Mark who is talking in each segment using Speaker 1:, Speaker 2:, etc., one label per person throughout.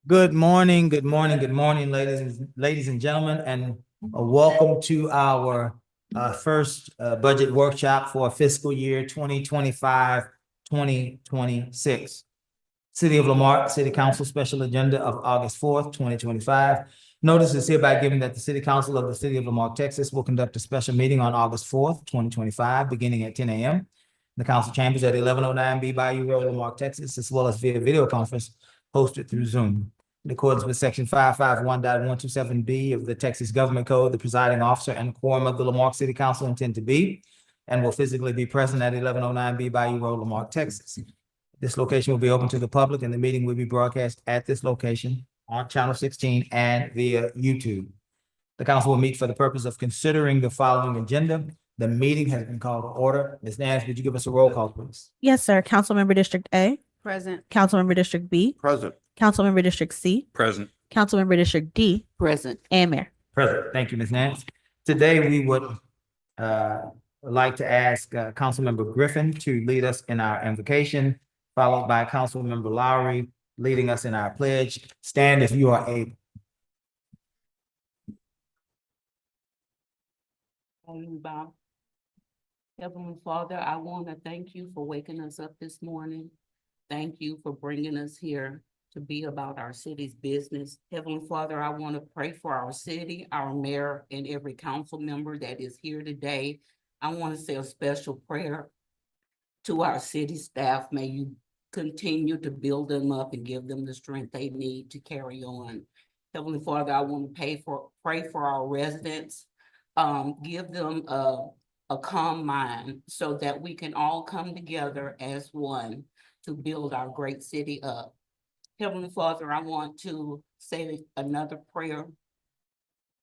Speaker 1: Good morning, ladies and gentlemen, and welcome to our first budget workshop for fiscal year 2025-2026. City of La Marque City Council Special Agenda of August 4th, 2025. Notice is hereby given that the City Council of the City of La Marque, Texas will conduct a special meeting on August 4th, 2025, beginning at 10 a.m. The council chambers at 1109 B Bayou Road, La Marque, Texas, as well as via video conference hosted through Zoom. In accordance with section 551.127B of the Texas Government Code, the presiding officer and quorum of the La Marque City Council intend to be and will physically be present at 1109 B Bayou Road, La Marque, Texas. This location will be open to the public and the meeting will be broadcast at this location on Channel 16 and via YouTube. The council will meet for the purpose of considering the following agenda. The meeting has been called to order. Ms. Nance, would you give us a roll call, please?
Speaker 2: Yes, sir. Councilmember District A.
Speaker 3: Present.
Speaker 2: Councilmember District B.
Speaker 4: Present.
Speaker 2: Councilmember District C.
Speaker 4: Present.
Speaker 2: Councilmember District D.
Speaker 3: Present.
Speaker 2: And Mayor.
Speaker 1: Present. Thank you, Ms. Nance. Today, we would like to ask Councilmember Griffin to lead us in our invocation, followed by Councilmember Lowry leading us in our pledge. Stand if you are able.
Speaker 3: Bow. Heavenly Father, I want to thank you for waking us up this morning. Thank you for bringing us here to be about our city's business. Heavenly Father, I want to pray for our city, our mayor, and every council member that is here today. I want to say a special prayer to our city staff. May you continue to build them up and give them the strength they need to carry on. Heavenly Father, I want to pray for our residents. Give them a calm mind so that we can all come together as one to build our great city up. Heavenly Father, I want to say another prayer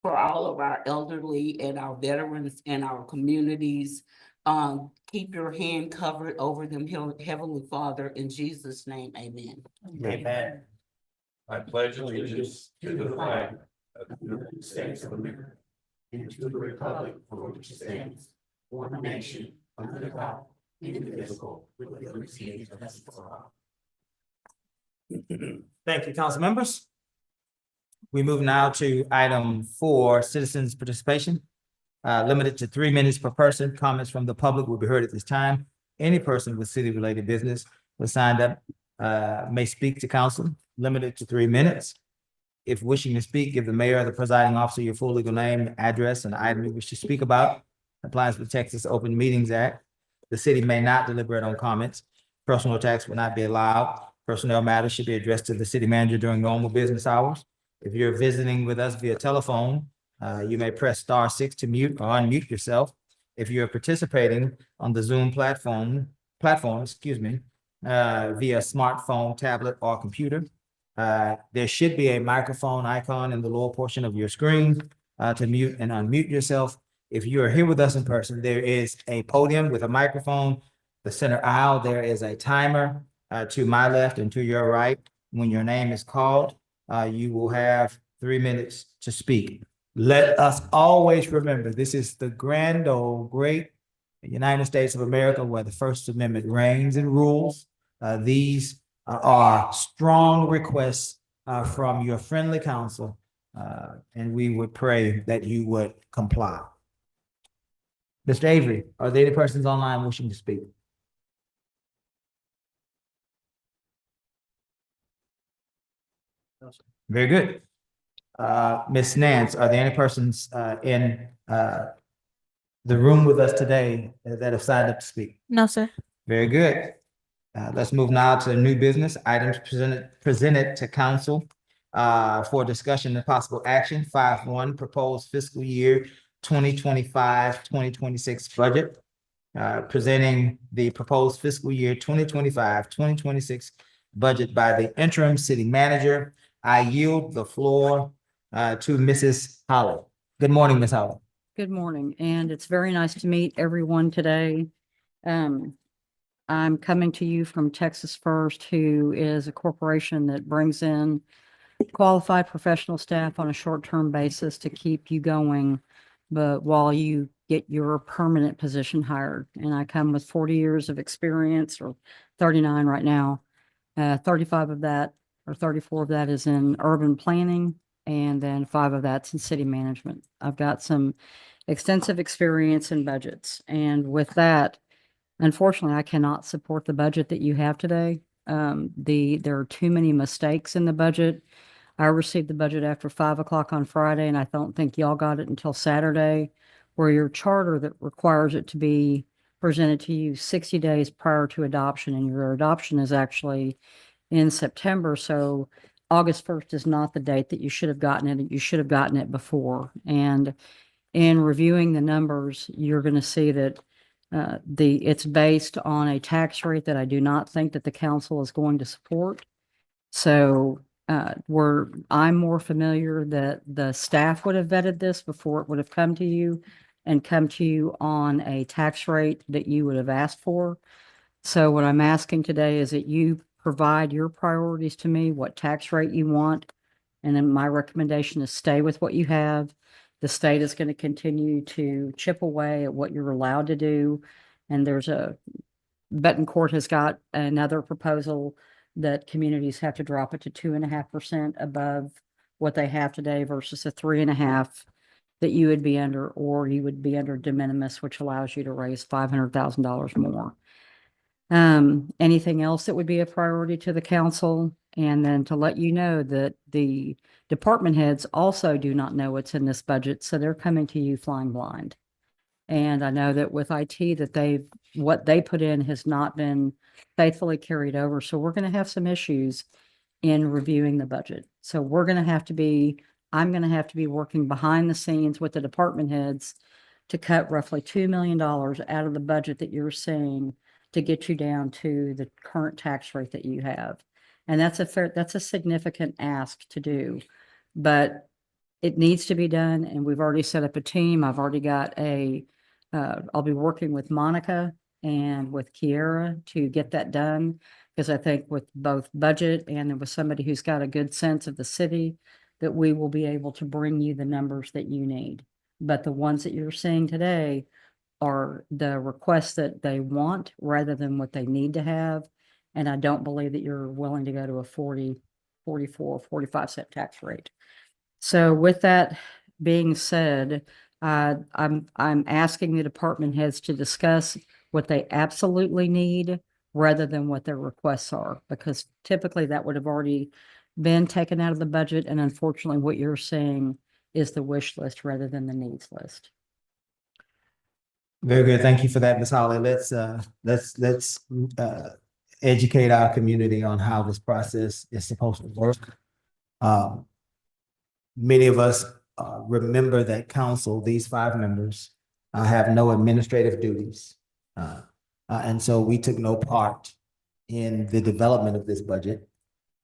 Speaker 3: for all of our elderly and our veterans and our communities. Keep your hand covered over them, Heavenly Father, in Jesus' name, amen.
Speaker 1: Amen.
Speaker 4: I pledge allegiance to the flag of the United States of America and to the republic for which it stands, one nation, under God, indivisible, with liberty and justice for all.
Speaker 1: Thank you, council members. We move now to item 4, citizens participation. Limited to 3 minutes per person. Comments from the public will be heard at this time. Any person with city-related business who signed up may speak to council, limited to 3 minutes. If wishing to speak, give the mayor or the presiding officer your full legal name, address, and item you wish to speak about. Applies to the Texas Open Meetings Act. The city may not deliberate on comments. Personal attacks will not be allowed. Personnel matters should be addressed to the city manager during normal business hours. If you're visiting with us via telephone, you may press *6 to mute or unmute yourself. If you're participating on the Zoom platform, via smartphone, tablet, or computer, there should be a microphone icon in the lower portion of your screen to mute and unmute yourself. If you are here with us in person, there is a podium with a microphone. The center aisle, there is a timer to my left and to your right. When your name is called, you will have 3 minutes to speak. Let us always remember, this is the grand old great United States of America where the First Amendment reigns and rules. These are strong requests from your friendly council, and we would pray that you would comply. Mr. Avery, are there any persons online wishing to speak? Very good. Ms. Nance, are there any persons in the room with us today that have signed up to speak?
Speaker 2: No, sir.
Speaker 1: Very good. Let's move now to new business items presented to council for discussion and possible action. 5.1 proposed fiscal year 2025-2026 budget. Presenting the proposed fiscal year 2025-2026 budget by the interim city manager. I yield the floor to Mrs. Holly. Good morning, Ms. Holly.
Speaker 5: Good morning, and it's very nice to meet everyone today. I'm coming to you from Texas First, who is a corporation that brings in qualified professional staff on a short-term basis to keep you going, but while you get your permanent position hired. And I come with 40 years of experience, or 39 right now, 35 of that or 34 of that is in urban planning, and then 5 of that's in city management. I've got some extensive experience in budgets, and with that, unfortunately, I cannot support the budget that you have today. There are too many mistakes in the budget. I received the budget after 5 o'clock on Friday, and I don't think y'all got it until Saturday, where your charter that requires it to be presented to you 60 days prior to adoption, and your adoption is actually in September. So August 1st is not the date that you should have gotten it. You should have gotten it before. And in reviewing the numbers, you're going to see that it's based on a tax rate that I do not think that the council is going to support. So I'm more familiar that the staff would have vetted this before it would have come to you and come to you on a tax rate that you would have asked for. So what I'm asking today is that you provide your priorities to me, what tax rate you want. And then my recommendation is stay with what you have. The state is going to continue to chip away at what you're allowed to do. And Betancourt has got another proposal that communities have to drop it to 2.5% above what they have today versus the 3.5% that you would be under, or you would be under de minimis, which allows you to raise $500,000 more. Anything else that would be a priority to the council? And then to let you know that the department heads also do not know what's in this budget, so they're coming to you flying blind. And I know that with IT that what they put in has not been faithfully carried over. So we're going to have some issues in reviewing the budget. So I'm going to have to be working behind the scenes with the department heads to cut roughly $2 million out of the budget that you're seeing to get you down to the current tax rate that you have. And that's a significant ask to do, but it needs to be done. And we've already set up a team. I've already got I'll be working with Monica and with Kiera to get that done. Because I think with both budget and with somebody who's got a good sense of the city, that we will be able to bring you the numbers that you need. But the ones that you're seeing today are the requests that they want rather than what they need to have. And I don't believe that you're willing to go to a 40, 44, 45-cent tax rate. So with that being said, I'm asking the department heads to discuss what they absolutely need rather than what their requests are, because typically that would have already been taken out of the budget. And unfortunately, what you're seeing is the wish list rather than the needs list.
Speaker 1: Very good. Thank you for that, Ms. Holly. Let's educate our community on how this process is supposed to work. Many of us remember that council, these 5 members, have no administrative duties. And so we took no part in the development of this budget.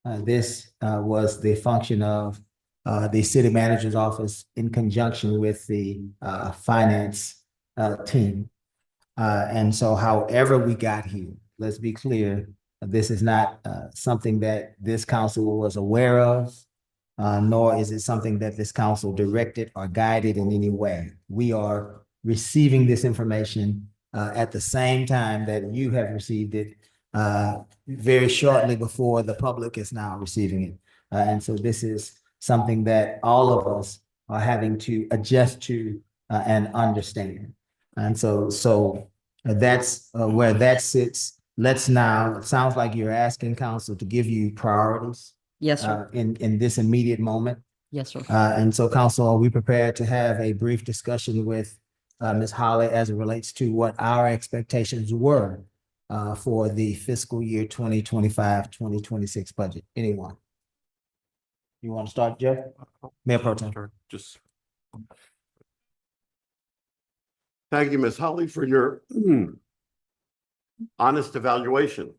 Speaker 1: This was the function of the city manager's office in conjunction with the finance team. And so however we got here, let's be clear, this is not something that this council was aware of, nor is it something that this council directed or guided in any way. We are receiving this information at the same time that you have received it, very shortly before the public is now receiving it. And so this is something that all of us are having to adjust to and understand. And so that's where that sits. Let's now, it sounds like you're asking council to give you priorities.
Speaker 5: Yes, sir.
Speaker 1: In this immediate moment.
Speaker 5: Yes, sir.
Speaker 1: And so council, are we prepared to have a brief discussion with Ms. Holly as it relates to what our expectations were for the fiscal year 2025-2026 budget? Anyone? You want to start, Jeff? Mayor Pro Tem.
Speaker 4: Just thank you, Ms. Holly, for your honest evaluation.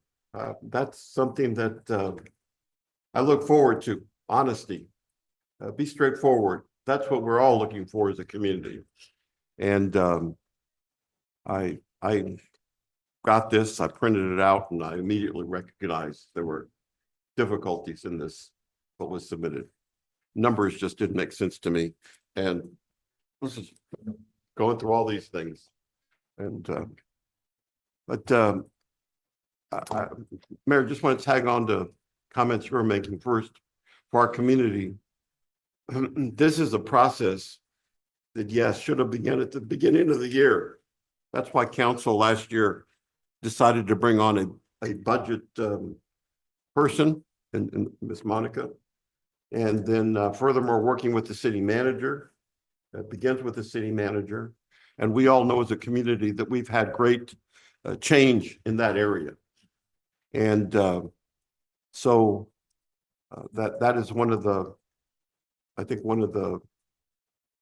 Speaker 4: That's something that I look forward to. Honesty. Be straightforward. That's what we're all looking for as a community. And I got this, I printed it out, and I immediately recognized there were difficulties in this, what was submitted. Numbers just didn't make sense to me. And this is going through all these things. And Mayor, just want to tag on to
Speaker 6: comments you were making first for our community. This is a process that, yes, should have begun at the beginning of the year. That's why council last year decided to bring on a budget person and Ms. Monica. And then furthermore, working with the city manager. It begins with the city manager. And we all know as a community that we've had great change in that area. And so that is one of the, I think one of the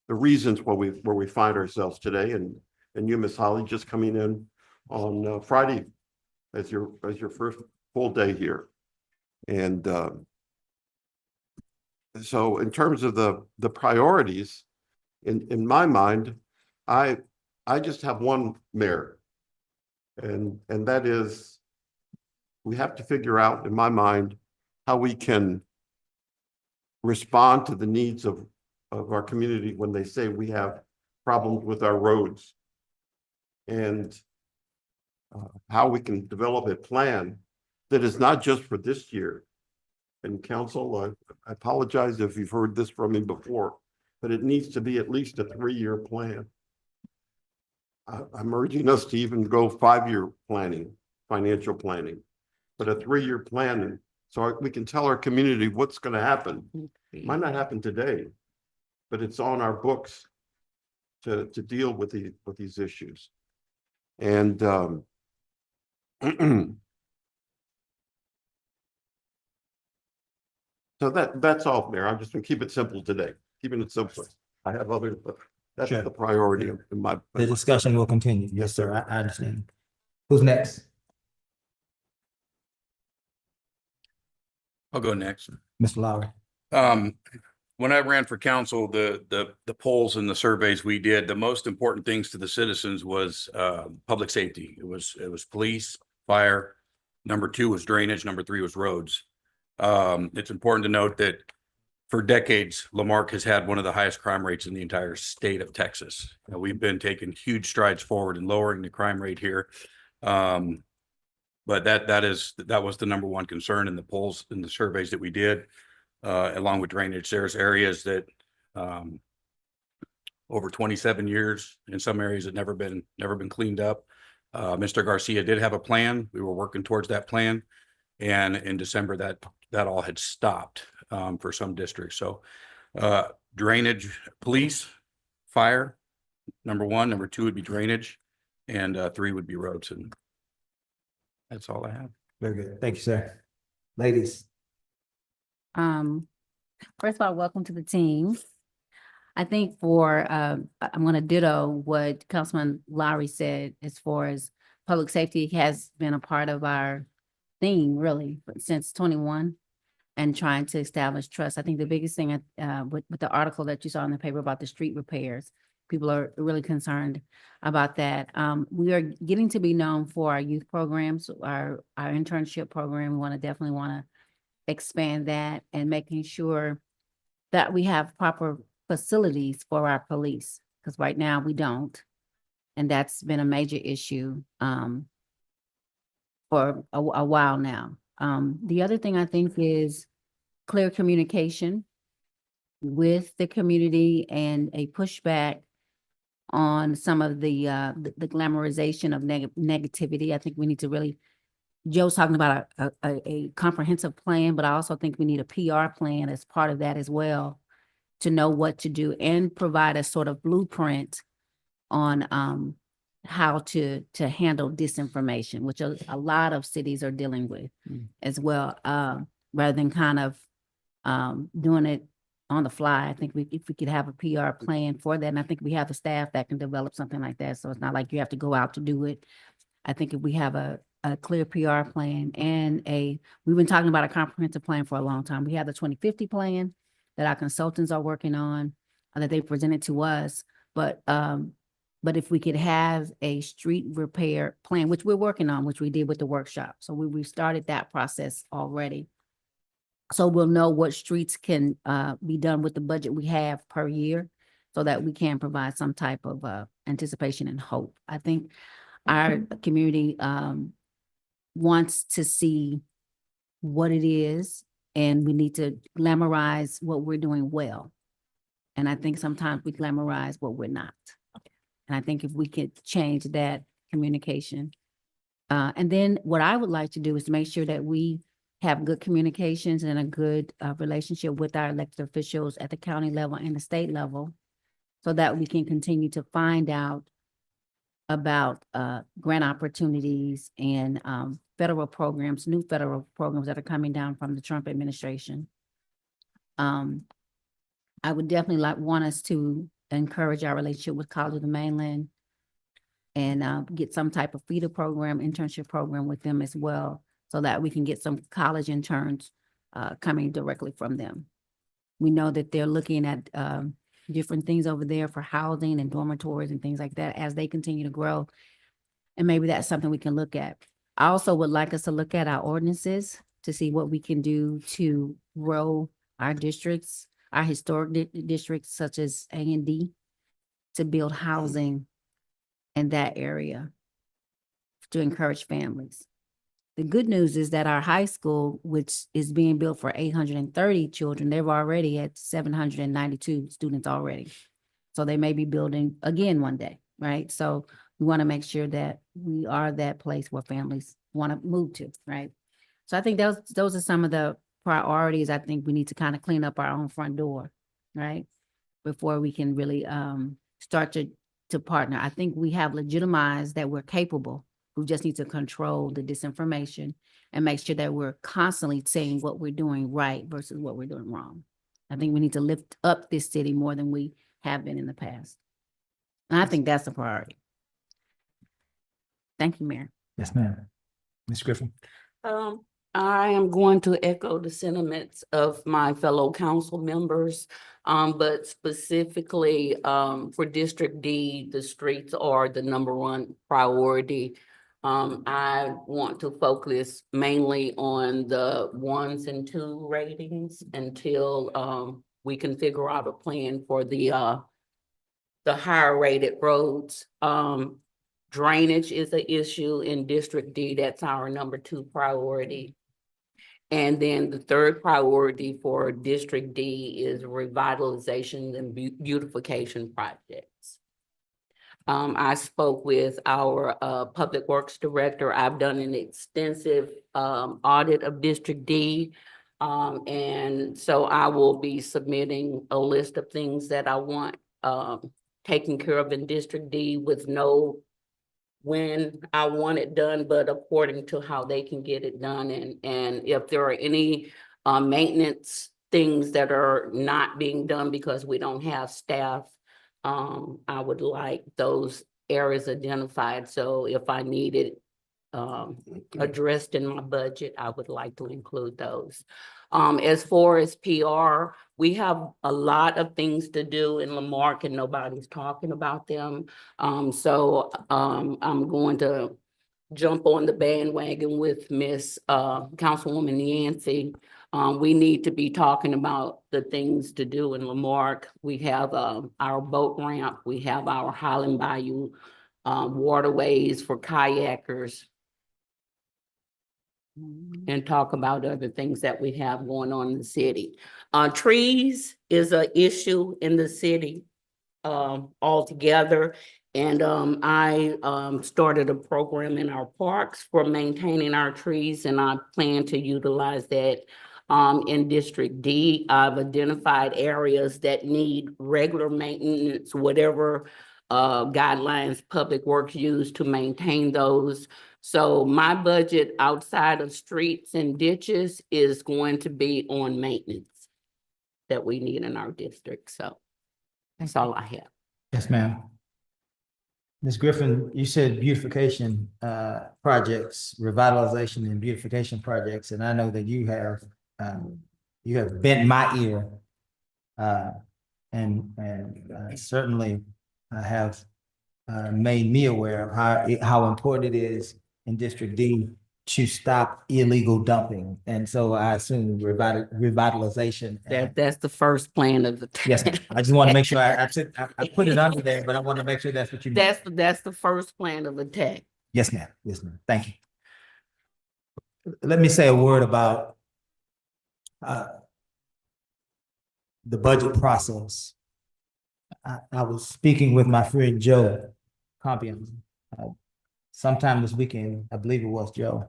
Speaker 6: reasons where we find ourselves today. And you, Ms. Holly, just coming in on Friday as your first full day here. And so in terms of the priorities, in my mind, I just have one mayor. And that is, we have to figure out, in my mind, how we can respond to the needs of our community when they say we have problems with our roads. And how we can develop a plan that is not just for this year. And council, I apologize if you've heard this from me before, but it needs to be at least a 3-year plan. I'm urging us to even go 5-year planning, financial planning, but a 3-year plan. So we can tell our community what's going to happen. It might not happen today, but it's on our books to deal with these issues. And so that's all, Mayor. I'm just going to keep it simple today, keeping it simple. I have others, but that's
Speaker 1: Sure.
Speaker 6: the priority in my.
Speaker 1: The discussion will continue. Yes, sir. I understand. Who's next?
Speaker 7: I'll go next.
Speaker 1: Mr. Lowry.
Speaker 7: When I ran for council, the polls and the surveys we did, the most important things to the citizens was public safety. It was police, fire. Number 2 was drainage. Number 3 was roads. It's important to note that for decades, La Marque has had one of the highest crime rates in the entire state of Texas. We've been taking huge strides forward in lowering the crime rate here. But that was the number one concern in the polls and the surveys that we did, along with drainage. There's areas that over 27 years in some areas had never been cleaned up. Mr. Garcia did have a plan. We were working towards that plan, and in December that all had stopped for some districts. So drainage, police, fire, number 1. Number 2 would be drainage, and 3 would be roads. And that's all I have.
Speaker 1: Very good. Thank you, sir. Ladies.
Speaker 8: First of all, welcome to the team. I think I'm going to ditto what Councilman Lowry said as far as public safety has been a part of our theme really since 21 and trying to establish trust. I think the biggest thing with the article that you saw in the paper about the street repairs, people are really concerned about that. We are getting to be known for our youth programs, our internship program. We definitely want to expand that and making sure that we have proper facilities for our police, because right now we don't. And that's been a major issue for a while now. The other thing I think is clear communication with the community and a pushback on some of the glamorization of negativity. I think we need to really, Joe's talking about a comprehensive plan, but I also think we need a PR plan as part of that as well, to know what to do and provide a sort of blueprint on how to handle disinformation, which a lot of cities are dealing with as well, rather than kind of doing it on the fly. I think if we could have a PR plan for that, and I think we have the staff that can develop something like that, so it's not like you have to go out to do it. I think if we have a clear PR plan and we've been talking about a comprehensive plan for a long time. We have the 2050 plan that our consultants are working on, that they presented to us. But if we could have a street repair plan, which we're working on, which we did with the workshop. So we started that process already. So we'll know what streets can be done with the budget we have per year, so that we can provide some type of anticipation and hope. I think our community wants to see what it is, and we need to glamorize what we're doing well. And I think sometimes we glamorize what we're not. And I think if we could change that communication. And then what I would like to do is to make sure that we have good communications and a good relationship with our elected officials at the county level and the state level, so that we can continue to find out about grant opportunities and federal programs, new federal programs that are coming down from the Trump administration. I would definitely want us to encourage our relationship with College of the Mainland and get some type of feeder program, internship program with them as well, so that we can get some college interns coming directly from them. We know that they're looking at different things over there for housing and dormitories and things like that as they continue to grow. And maybe that's something we can look at. I also would like us to look at our ordinances to see what we can do to grow our districts, our historic districts such as A and D, to build housing in that area to encourage families. The good news is that our high school, which is being built for 830 children, they're already at 792 students already. So they may be building again one day, right? So we want to make sure that we are that place where families want to move to, right? So I think those are some of the priorities. I think we need to kind of clean up our own front door, right? Before we can really start to partner. I think we have legitimized that we're capable. We just need to control the disinformation and make sure that we're constantly saying what we're doing right versus what we're doing wrong. I think we need to lift up this city more than we have been in the past. And I think that's a priority. Thank you, Mayor.
Speaker 1: Yes, ma'am. Ms. Griffin.
Speaker 3: I am going to echo the sentiments of my fellow council members, but specifically for District D, the streets are the #1 priority. I want to focus mainly on the 1s and 2 ratings until we can figure out a plan for the higher rated roads. Drainage is an issue in District D. That's our #2 priority. And then the 3rd priority for District D is revitalization and beautification projects. I spoke with our Public Works Director. I've done an extensive audit of District D. And so I will be submitting a list of things that I want taken care of in District D with no when I want it done, but according to how they can get it done. And if there are any maintenance things that are not being done because we don't have staff, I would like those areas identified. So if I need it addressed in my budget, I would like to include those. As far as PR, we have a lot of things to do in La Marque and nobody's talking about them. So I'm going to jump on the bandwagon with Miss Councilwoman Yancey. We need to be talking about the things to do in La Marque. We have our boat ramp. We have our Highland Bayou waterways for kayakers, and talk about other things that we have going on in the city. Trees is an issue in the city altogether. And I started a program in our parks for maintaining our trees, and I plan to utilize that in District D. I've identified areas that need regular maintenance, whatever guidelines Public Works use to maintain those. So my budget outside of streets and ditches is going to be on maintenance that we need in our district. So that's all I have.
Speaker 1: Yes, ma'am. Ms. Griffin, you said beautification projects, revitalization and beautification projects, and I know that you have bent my ear and certainly have made me aware of how important it is in District D to stop illegal dumping. And so I assume revitalization.
Speaker 3: That's the first plan of the.
Speaker 1: Yes, ma'am. I just want to make sure I put it under there, but I want to make sure that's what you mean.
Speaker 3: That's the first plan of attack.
Speaker 1: Yes, ma'am. Yes, ma'am. Thank you. Let me say a word about the budget process. I was speaking with my friend Joe Compion, sometime this weekend, I believe it was Joe.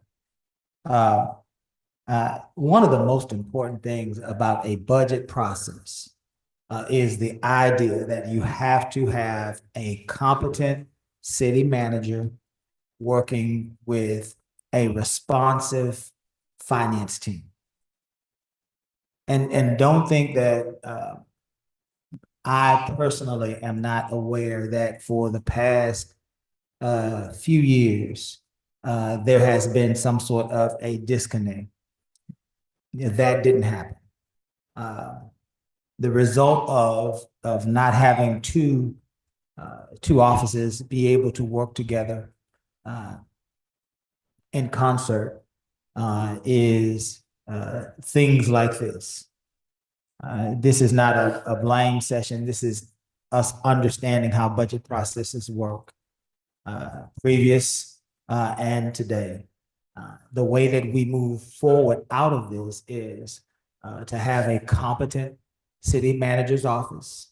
Speaker 1: One of the most important things about a budget process is the idea that you have to have a competent city manager working with a responsive finance team. And don't think that I personally am not aware that for the past few years, there has been some sort of a disconnect. That didn't happen. The result of not having two offices be able to work together in concert is things like this. This is not a blame session. This is us understanding how budget processes work, previous and today. The way that we move forward out of this is to have a competent city manager's office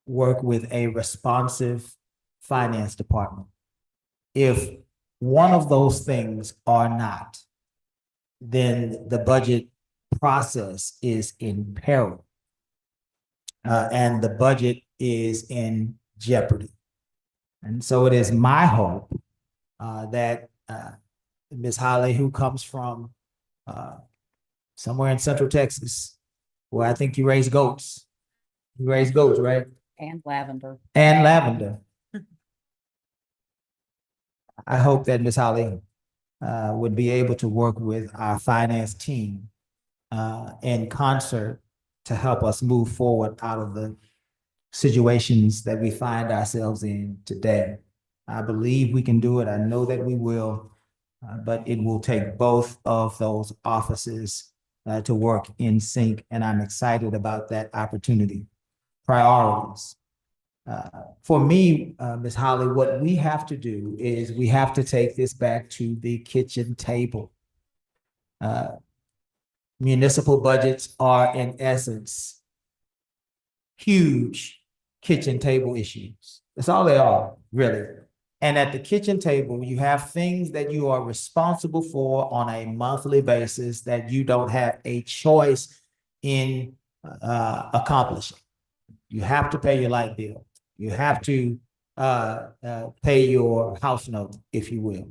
Speaker 1: work with a responsive finance department. If one of those things are not, then the budget process is in peril. And the budget is in jeopardy. And so it is my hope that Ms. Holly, who comes from somewhere in Central Texas, where I think you raise goats. You raise goats, right?
Speaker 8: And lavender.
Speaker 1: And lavender. I hope that Ms. Holly would be able to work with our finance team in concert to help us move forward out of the situations that we find ourselves in today. I believe we can do it. I know that we will, but it will take both of those offices to work in sync, and I'm excited about that opportunity. Priorities. For me, Ms. Holly, what we have to do is we have to take this back to the kitchen table. Municipal budgets are, in essence, huge kitchen table issues. That's all they are, really. And at the kitchen table, you have things that you are responsible for on a monthly basis that you don't have a choice in accomplishing. You have to pay your light bill. You have to pay your house note, if you will.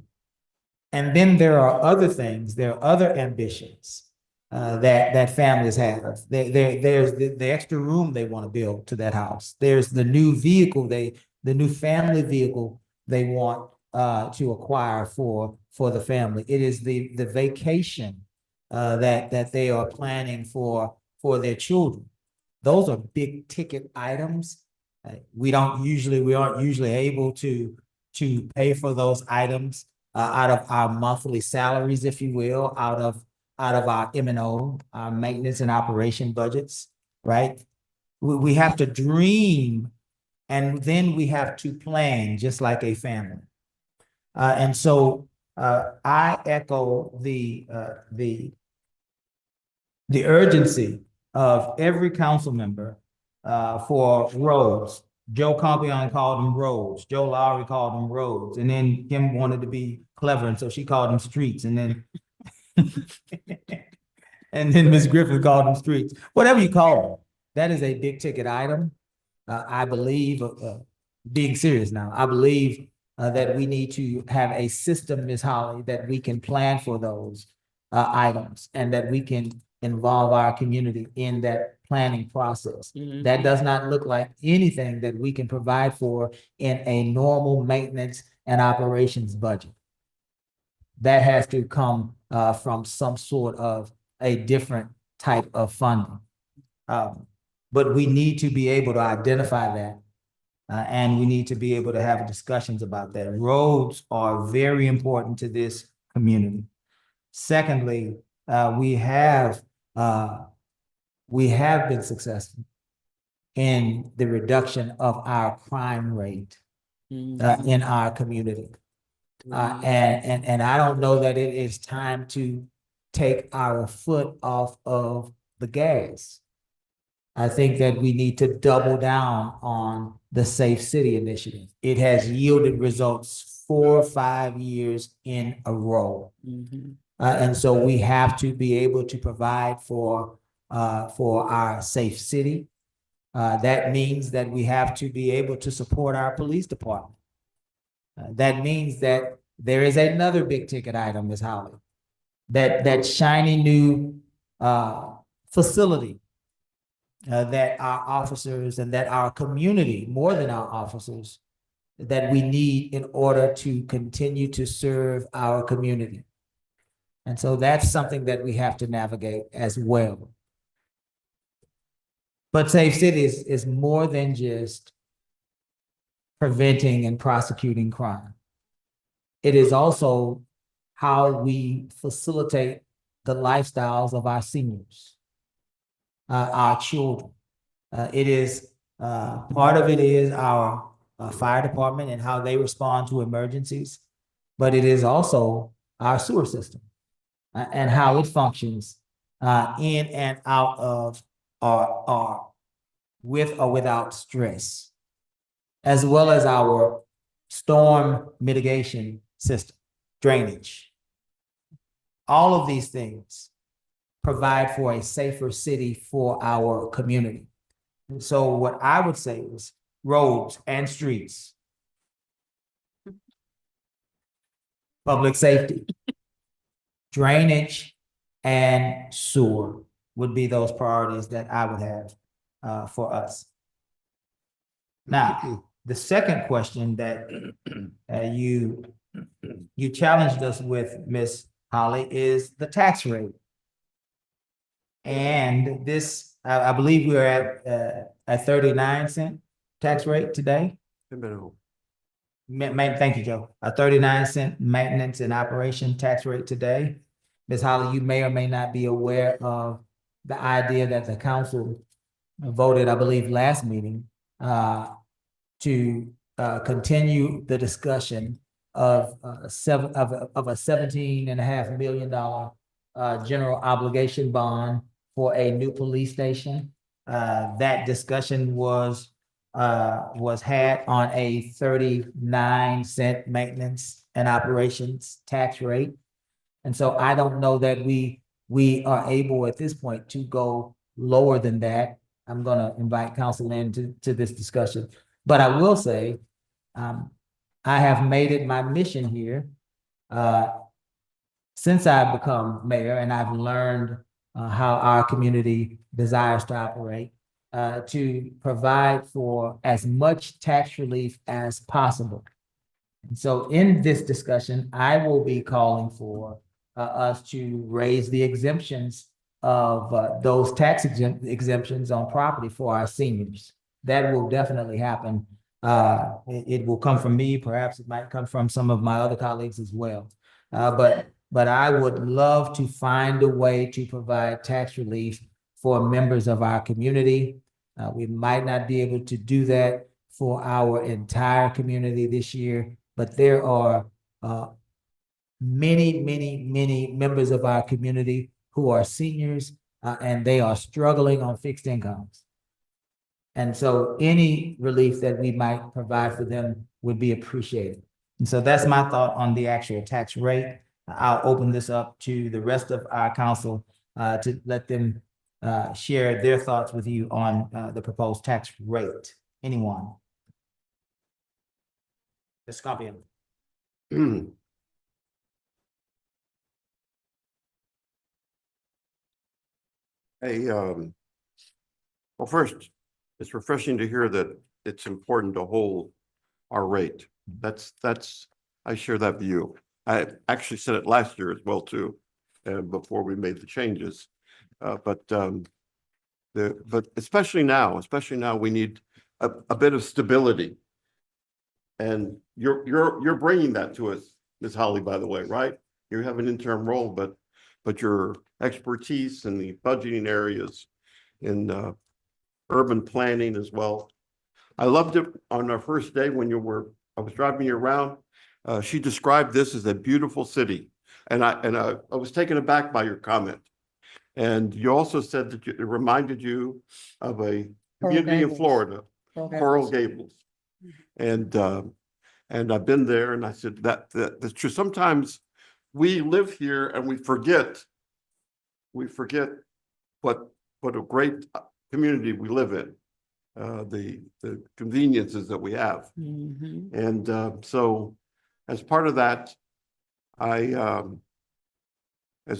Speaker 1: And then there are other things, there are other ambitions that families have. There's the extra room they want to build to that house. There's the new vehicle, the new family vehicle they want to acquire for the family. It is the vacation that they are planning for their children. Those are big ticket items. We aren't usually able to pay for those items out of our monthly salaries, if you will, out of our M&O, our maintenance and operation budgets, right? We have to dream, and then we have to plan just like a family. And so I echo the urgency of every council member for roads. Joe Compion called them roads. Joe Lowry called them roads. And then Kim wanted to be clever, and so she called them streets. And then and then Ms. Griffin called them streets. Whatever you call them, that is a big ticket item. I believe, being serious now, I believe that we need to have a system, Ms. Holly, that we can plan for those items and that we can involve our community in that planning process.
Speaker 3: Mhm.
Speaker 1: That does not look like anything that we can provide for in a normal maintenance and operations budget. That has to come from some sort of a different type of funding. But we need to be able to identify that. And we need to be able to have discussions about that. Roads are very important to this community. Secondly, we have been successful in the reduction of our crime rate in our community. And I don't know that it is time to take our foot off of the gas. I think that we need to double down on the Safe City initiative. It has yielded results 4 or 5 years in a row. And so we have to be able to provide for our safe city. That means that we have to be able to support our police department. That means that there is another big ticket item, Ms. Holly, that shiny new facility that our officers and that our community, more than our officers, that we need in order to continue to serve our community. And so that's something that we have to navigate as well. But Safe City is more than just preventing and prosecuting crime. It is also how we facilitate the lifestyles of our seniors, our children. It is part of it is our fire department and how they respond to emergencies, but it is also our sewer system and how it functions in and out of or with or without stress, as well as our storm mitigation system, drainage. All of these things provide for a safer city for our community. And so what I would say is roads and streets, public safety, drainage, and sewer would be those priorities that I would have for us. Now, the second question that you challenged us with, Ms. Holly, is the tax rate. And this, I believe we're at a 39-cent tax rate today. Thank you, Joe. A 39-cent maintenance and operation tax rate today. Ms. Holly, you may or may not be aware of the idea that the council voted, I believe, last meeting to continue the discussion of a $17.5 million general obligation bond for a new police station. That discussion was had on a 39-cent maintenance and operations tax rate. And so I don't know that we are able at this point to go lower than that. I'm going to invite council in to this discussion. But I will say, I have made it my mission here since I've become mayor, and I've learned how our community desires to operate, to provide for as much tax relief as possible. And so in this discussion, I will be calling for us to raise the exemptions of those tax exemptions on property for our seniors. That will definitely happen. It will come from me. Perhaps it might come from some of my other colleagues as well. But I would love to find a way to provide tax relief for members of our community. We might not be able to do that for our entire community this year, but there are many members of our community who are seniors and they are struggling on fixed incomes. And so any relief that we might provide for them would be appreciated. And so that's my thought on the actual tax rate. I'll open this up to the rest of our council to let them share their thoughts with you on the proposed tax rate. Anyone? Ms. Campion.
Speaker 6: Hey, well, first, it's refreshing to hear that it's important to hold our rate. I share that view. I actually said it last year as well too, before we made the changes. But especially now, we need a bit of stability. And you're bringing that to us, Ms. Holly, by the way, right? You have an interim role, but your expertise in the budgeting areas, in urban planning as well. I loved it on our first day when I was driving you around. She described this as a beautiful city. And I was taken aback by your comment. And you also said that it reminded you of a
Speaker 5: Coral
Speaker 6: community in
Speaker 5: Gables.
Speaker 6: Florida,
Speaker 5: Coral
Speaker 6: Coral
Speaker 5: Gables.
Speaker 6: Gables. And I've been there and I said that's true. Sometimes we live here and we forget what a great community we live in. The conveniences that we have.
Speaker 3: Mhm.
Speaker 6: And so as part of that, as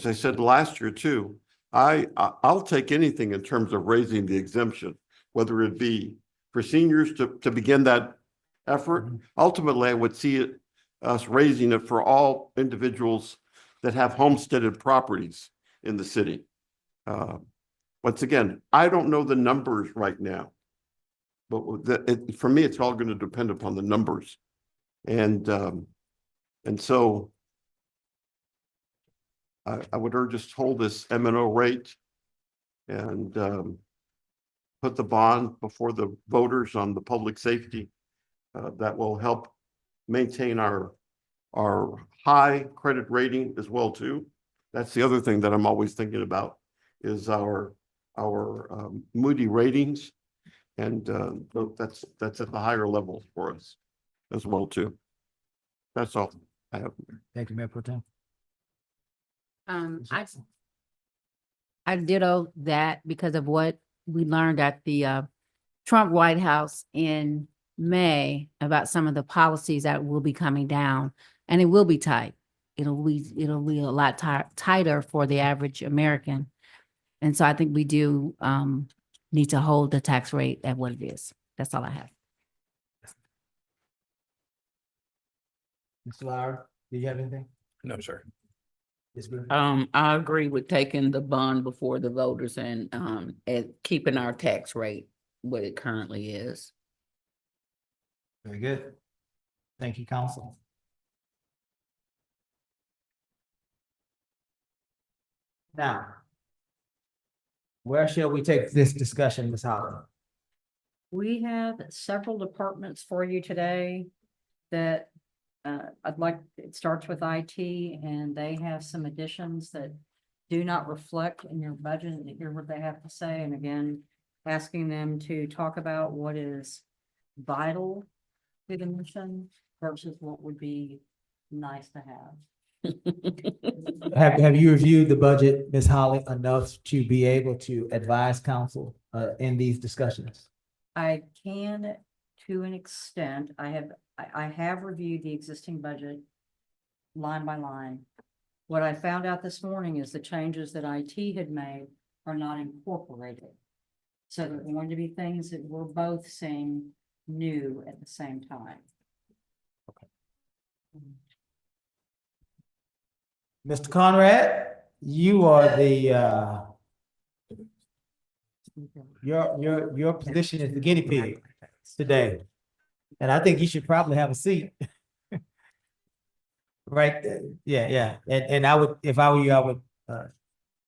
Speaker 6: I said last year too, I'll take anything in terms of raising the exemption, whether it be for seniors to begin that effort. Ultimately, I would see us raising it for all individuals that have homesteaded properties in the city. Once again, I don't know the numbers right now, but for me, it's all going to depend upon the numbers. And so I would urge us to hold this M&O rate and put the bond before the voters on the public safety. That will help maintain our high credit rating as well too. That's the other thing that I'm always thinking about is our Moody ratings. And that's at the higher level for us as well too. That's all I have.
Speaker 1: Thank you, Mayor Pro Tem.
Speaker 8: I ditto that because of what we learned at the Trump White House in May about some of the policies that will be coming down, and it will be tight. It'll be a lot tighter for the average American. And so I think we do need to hold the tax rate at what it is. That's all I have.
Speaker 1: Mr. Lauer, do you have anything?
Speaker 7: No, sir.
Speaker 1: Yes, ma'am.
Speaker 3: I agree with taking the bond before the voters and keeping our tax rate what it currently is.
Speaker 1: Very good. Thank you, council. Now, where shall we take this discussion, Ms. Holly?
Speaker 5: We have several departments for you today that it starts with IT, and they have some additions that do not reflect in your budget, and to hear what they have to say. And again, asking them to talk about what is vital to the mission versus what would be nice to have.
Speaker 1: Have you reviewed the budget, Ms. Holly, enough to be able to advise council in these discussions?
Speaker 5: I can, to an extent. I have reviewed the existing budget line by line. What I found out this morning is the changes that IT had made are not incorporated. So they're going to be things that we're both seeing new at the same time.
Speaker 1: Mr. Conrad, you are the your position is the guinea pig today. And I think you should probably have a seat. Right, yeah. And I would, if I were you, I would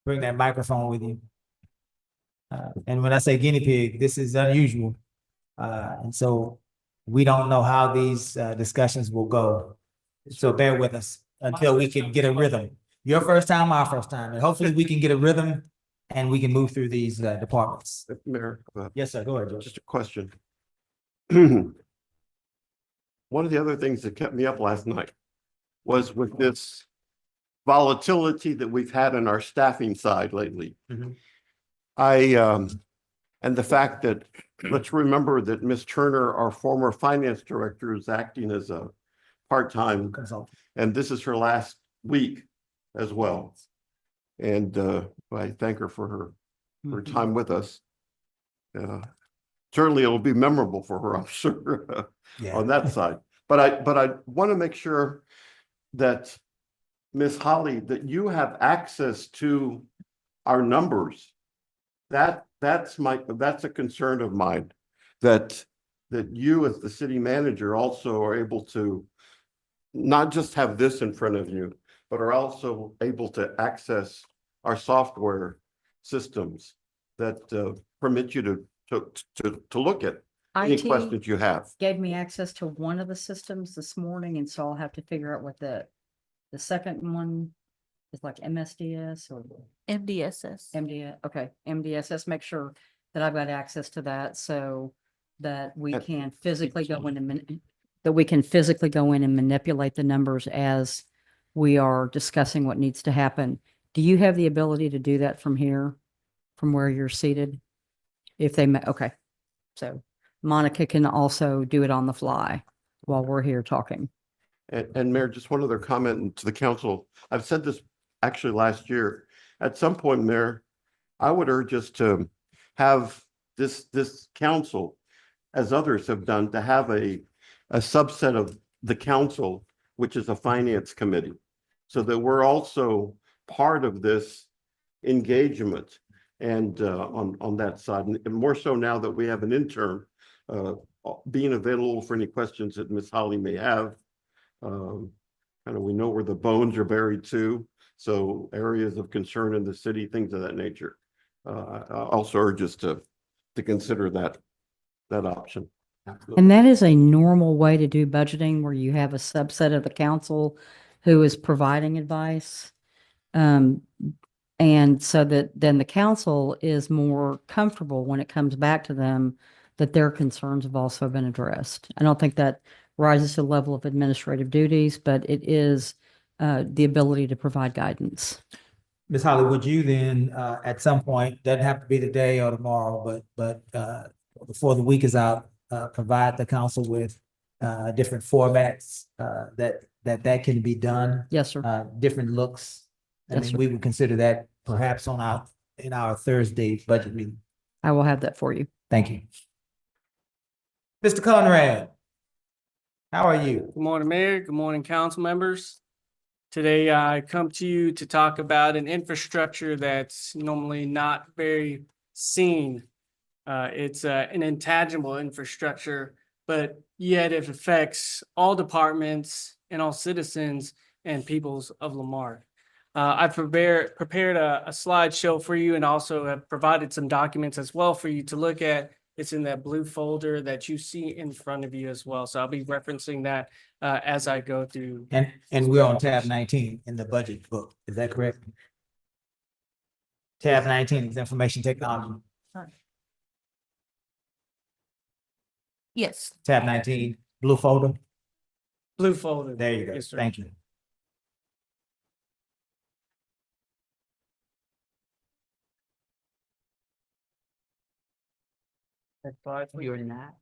Speaker 1: bring that microphone with you. And when I say guinea pig, this is unusual. And so we don't know how these discussions will go. So bear with us until we can get a rhythm. Your first time, our first time, and hopefully we can get a rhythm and we can move through these departments.
Speaker 6: Mayor,
Speaker 1: Yes, sir, go ahead, George.
Speaker 6: just a question. One of the other things that kept me up last night was with this volatility that we've had on our staffing side lately.
Speaker 1: Mhm.
Speaker 6: And the fact that, let's remember that Ms. Turner, our former finance director, is acting as a part-time,
Speaker 1: Consultant.
Speaker 6: and this is her last week as well. And I thank her for her time with us. Certainly it'll be memorable for her, I'm sure,
Speaker 1: Yeah.
Speaker 6: on that side. But I want to make sure that Ms. Holly, that you have access to our numbers. That's a concern of mine, that you as the city manager also are able to not just have this in front of you, but are also able to access our software systems that permit you to look at any
Speaker 5: IT
Speaker 6: questions you have.
Speaker 5: gave me access to one of the systems this morning, and so I'll have to figure out what the second one It's like MSDS or
Speaker 2: MDSS.
Speaker 5: MDS, okay, MDSS, make sure that I've got access to that so that we can physically go in and manipulate the numbers as we are discussing what needs to happen. Do you have the ability to do that from here, from where you're seated? If they, okay. So Monica can also do it on the fly while we're here talking.
Speaker 6: And Mayor, just one other comment to the council. I've said this actually last year. At some point, Mayor, I would urge us to have this council, as others have done, to have a subset of the council, which is a finance committee, so that we're also part of this engagement and on that side. And more so now that we have an intern being available for any questions that Ms. Holly may have. Kind of, we know where the bones are buried too. So areas of concern in the city, things of that nature. I also urge us to consider that option.
Speaker 5: And that is a normal way to do budgeting, where you have a subset of the council who is providing advice. And so that then the council is more comfortable when it comes back to them that their concerns have also been addressed. I don't think that rises to the level of administrative duties, but it is the ability to provide guidance.
Speaker 1: Ms. Holly, would you then, at some point, doesn't have to be today or tomorrow, but before the week is out, provide the council with different formats that can be done,
Speaker 5: Yes, sir.
Speaker 1: different looks? I
Speaker 5: Yes,
Speaker 1: mean,
Speaker 5: sir.
Speaker 1: we would consider that perhaps in our Thursday budget meeting.
Speaker 5: I will have that for you.
Speaker 1: Thank you. Mr. Conrad, how are you?
Speaker 9: Good morning, Mayor. Good morning, council members. Today, I come to you to talk about an infrastructure that's normally not very seen. It's an intangible infrastructure, but yet it affects all departments and all citizens and peoples of La Marque. I've prepared a slideshow for you, and also have provided some documents as well for you to look at. It's in that blue folder that you see in front of you as well. So I'll be referencing that as I go through.
Speaker 1: And we're on tab 19 in the budget book. Is that correct? Tab 19 is information technology.
Speaker 2: Yes.
Speaker 1: Tab 19, blue folder.
Speaker 9: Blue folder.
Speaker 1: There you go.
Speaker 9: Yes, sir.
Speaker 1: Thank you.
Speaker 9: Next slide, please.
Speaker 8: You're not.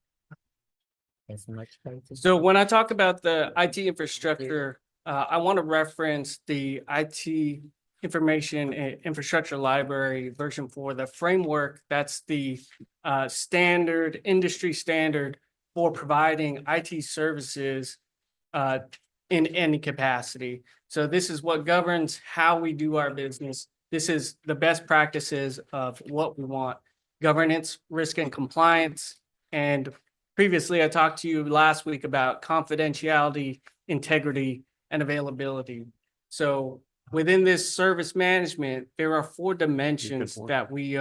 Speaker 8: As much space as-
Speaker 9: So when I talk about the IT infrastructure, I want to reference the IT Information and Infrastructure Library version 4, the framework. That's the standard, industry standard for providing IT services in any capacity. So this is what governs how we do our business. This is the best practices of what we want: governance, risk and compliance. And previously, I talked to you last week about confidentiality, integrity, and availability. So within this service management, there are 4 dimensions that we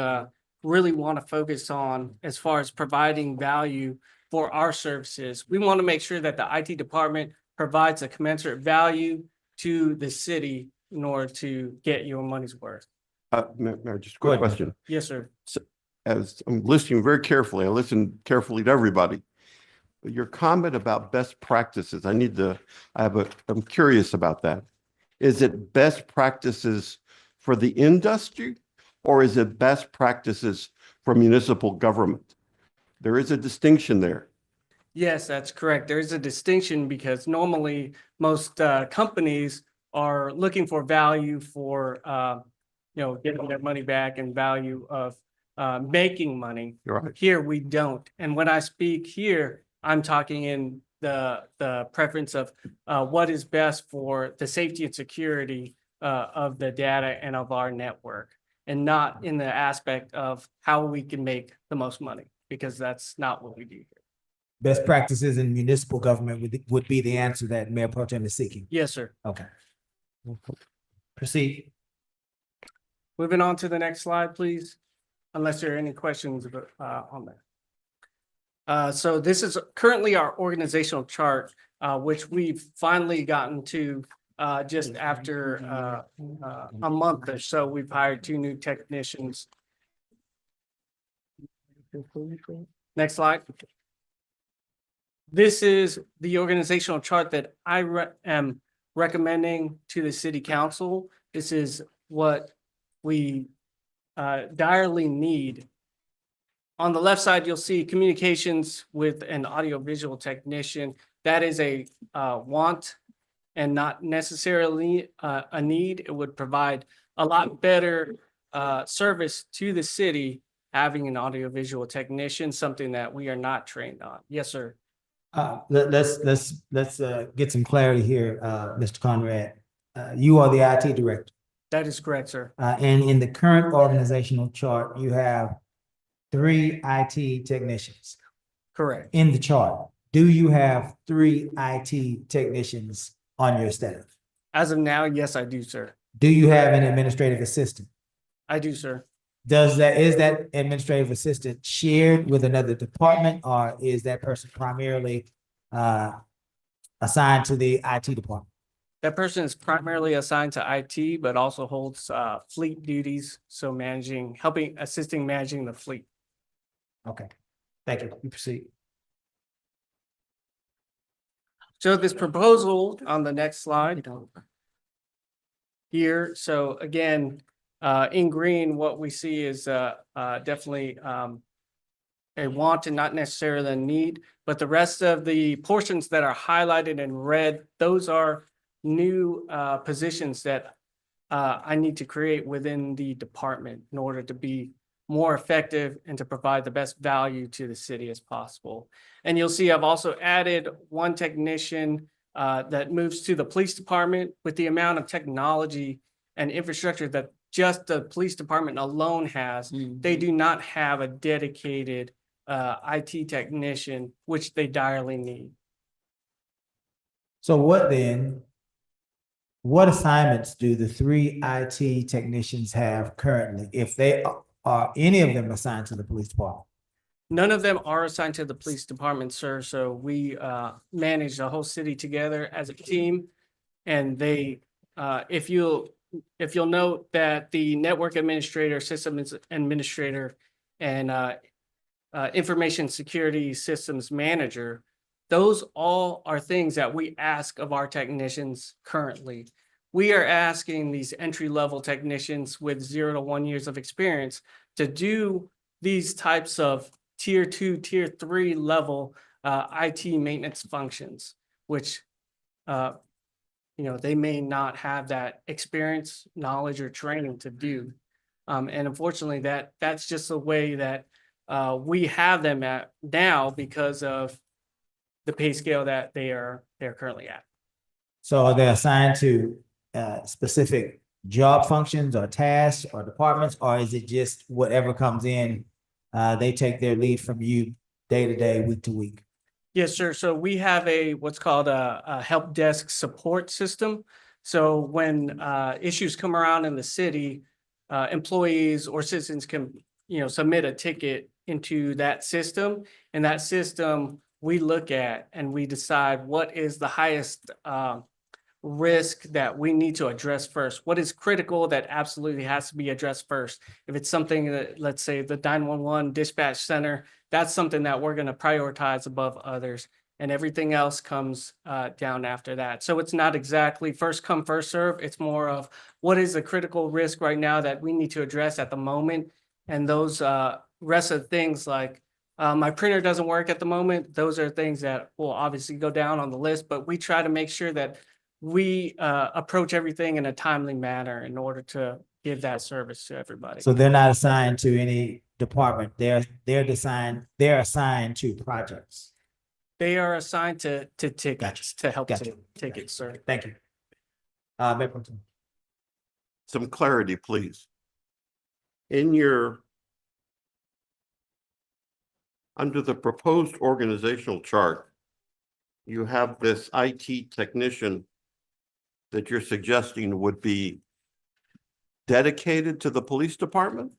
Speaker 9: really want to focus on as far as providing value for our services. We want to make sure that the IT department provides a commensurate value to the city in order to get your money's worth.
Speaker 6: Mayor, just a
Speaker 1: Go
Speaker 6: quick
Speaker 1: ahead.
Speaker 6: question.
Speaker 9: Yes, sir.
Speaker 6: As I'm listening very carefully, I listen carefully to everybody. But your comment about best practices, I'm curious about that. Is it best practices for the industry, or is it best practices for municipal government? There is a distinction there.
Speaker 9: Yes, that's correct. There is a distinction because normally most companies are looking for value for, getting their money back and value of making money.
Speaker 6: You're right.
Speaker 9: Here, we don't. And when I speak here, I'm talking in the preference of what is best for the safety and security of the data and of our network, and not in the aspect of how we can make the most money, because that's not what we do here.
Speaker 1: Best practices in municipal government would be the answer that Mayor Pro Tem is seeking.
Speaker 9: Yes, sir.
Speaker 1: Okay. Proceed.
Speaker 9: Moving on to the next slide, please, unless there are any questions on that. So this is currently our organizational chart, which we've finally gotten to just after a month or so, we've hired 2 new technicians. Next slide. This is the organizational chart that I am recommending to the city council. This is what we direly need. On the left side, you'll see communications with an audiovisual technician. That is a want and not necessarily a need. It would provide a lot better service to the city having an audiovisual technician, something that we are not trained on. Yes, sir.
Speaker 1: Let's get some clarity here, Mr. Conrad. You are the IT director,
Speaker 9: That is correct, sir.
Speaker 1: and in the current organizational chart, you have 3 IT technicians
Speaker 9: Correct.
Speaker 1: in the chart. Do you have 3 IT technicians on your staff?
Speaker 9: As of now, yes, I do, sir.
Speaker 1: Do you have an administrative assistant?
Speaker 9: I do, sir.
Speaker 1: Is that administrative assistant shared with another department, or is that person primarily assigned to the IT department?
Speaker 9: That person is primarily assigned to IT, but also holds fleet duties. So assisting managing the fleet.
Speaker 1: Okay, thank you. You proceed.
Speaker 9: So this proposal on the next slide here. So again, in green, what we see is definitely a want and not necessarily a need, but the rest of the portions that are highlighted in red, those are new positions that I need to create within the department in order to be more effective and to provide the best value to the city as possible. And you'll see I've also added 1 technician that moves to the police department. With the amount of technology and infrastructure that just the police department alone has, they do not have a dedicated IT technician, which they direly need.
Speaker 1: So what assignments do the 3 IT technicians have currently, if they are any of them assigned to the police department?
Speaker 9: None of them are assigned to the police department, sir. So we manage the whole city together as a team. And they, if you'll note that the network administrator, systems administrator, and information security systems manager, those all are things that we ask of our technicians currently. We are asking these entry-level technicians with 0 to 1 years of experience to do these types of tier 2, tier 3 level IT maintenance functions, which they may not have that experience, knowledge, or training to do. And unfortunately, that's just the way that we have them at now because of the pay scale that they're currently at.
Speaker 1: So are they assigned to specific job functions or tasks or departments, or is it just whatever comes in, they take their lead from you day to day, week to week?
Speaker 9: Yes, sir. So we have what's called a help desk support system. So when issues come around in the city, employees or citizens can, submit a ticket into that system, and that system we look at and we decide what is the highest risk that we need to address first. What is critical that absolutely has to be addressed first? If it's something that, let's say, the 911 dispatch center, that's something that we're going to prioritize above others, and everything else comes down after that. So it's not exactly first come, first serve. It's more of what is the critical risk right now that we need to address at the moment, and those rest of things like my printer doesn't work at the moment. Those are things that will obviously go down on the list, but we try to make sure that we approach everything in a timely manner in order to give that service to everybody.
Speaker 1: So they're not assigned to any department. They're assigned to projects.
Speaker 9: They are assigned to tickets,
Speaker 1: Gotcha.
Speaker 9: to help
Speaker 1: Gotcha.
Speaker 9: tickets, sir.
Speaker 1: Thank you. Mayor Pro Tem.
Speaker 6: Some clarity, please. Under the proposed organizational chart, you have this IT technician that you're suggesting would be dedicated to the police department?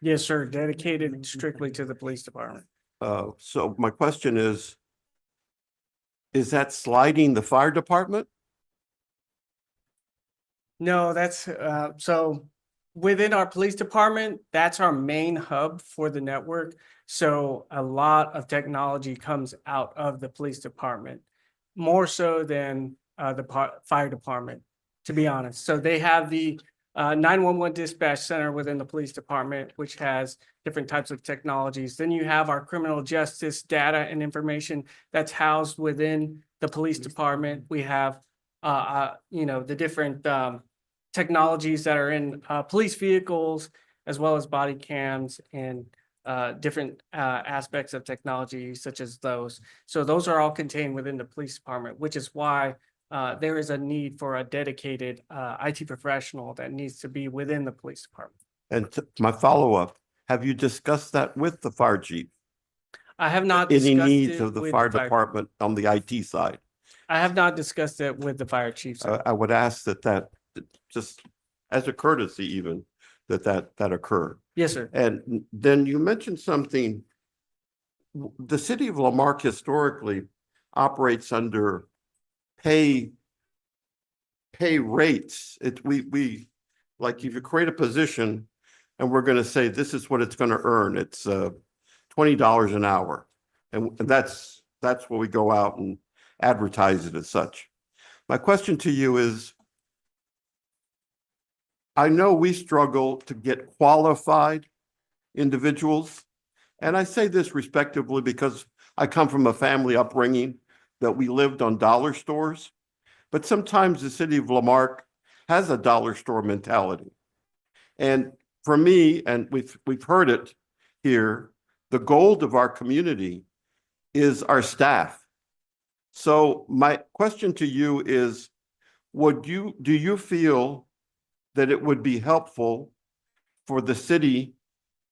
Speaker 9: Yes, sir. Dedicated strictly to the police department.
Speaker 6: So my question is that sliding the fire department?
Speaker 9: No, that's, so within our police department, that's our main hub for the network. So a lot of technology comes out of the police department, more so than the fire department, to be honest. So they have the 911 dispatch center within the police department, which has different types of technologies. Then you have our criminal justice data and information that's housed within the police department. We have, the different technologies that are in police vehicles, as well as body cams and different aspects of technology such as those. So those are all contained within the police department, which is why there is a need for a dedicated IT professional that needs to be within the police department.
Speaker 6: And my follow-up, have you discussed that with the fire chief?
Speaker 9: I have not
Speaker 6: Any
Speaker 9: discussed
Speaker 6: needs
Speaker 9: it
Speaker 6: of the
Speaker 9: with
Speaker 6: fire department on the IT side?
Speaker 9: I have not discussed it with the fire chief. sir.
Speaker 6: I would ask that just as a courtesy even, that occur.
Speaker 9: Yes, sir.
Speaker 6: And then you mentioned something. The city of La Marque historically operates under pay rates. We like if you create a position and we're going to say this is what it's going to earn. It's $20 an hour, and that's what we go out and advertise it as such. My question to you is, I know we struggle to get qualified individuals, and I say this respectively because I come from a family upbringing that we lived on dollar stores, but sometimes the city of La Marque has a dollar store mentality. And for me, and we've heard it here, the gold of our community is our staff. So my question to you is, do you feel that it would be helpful for the city,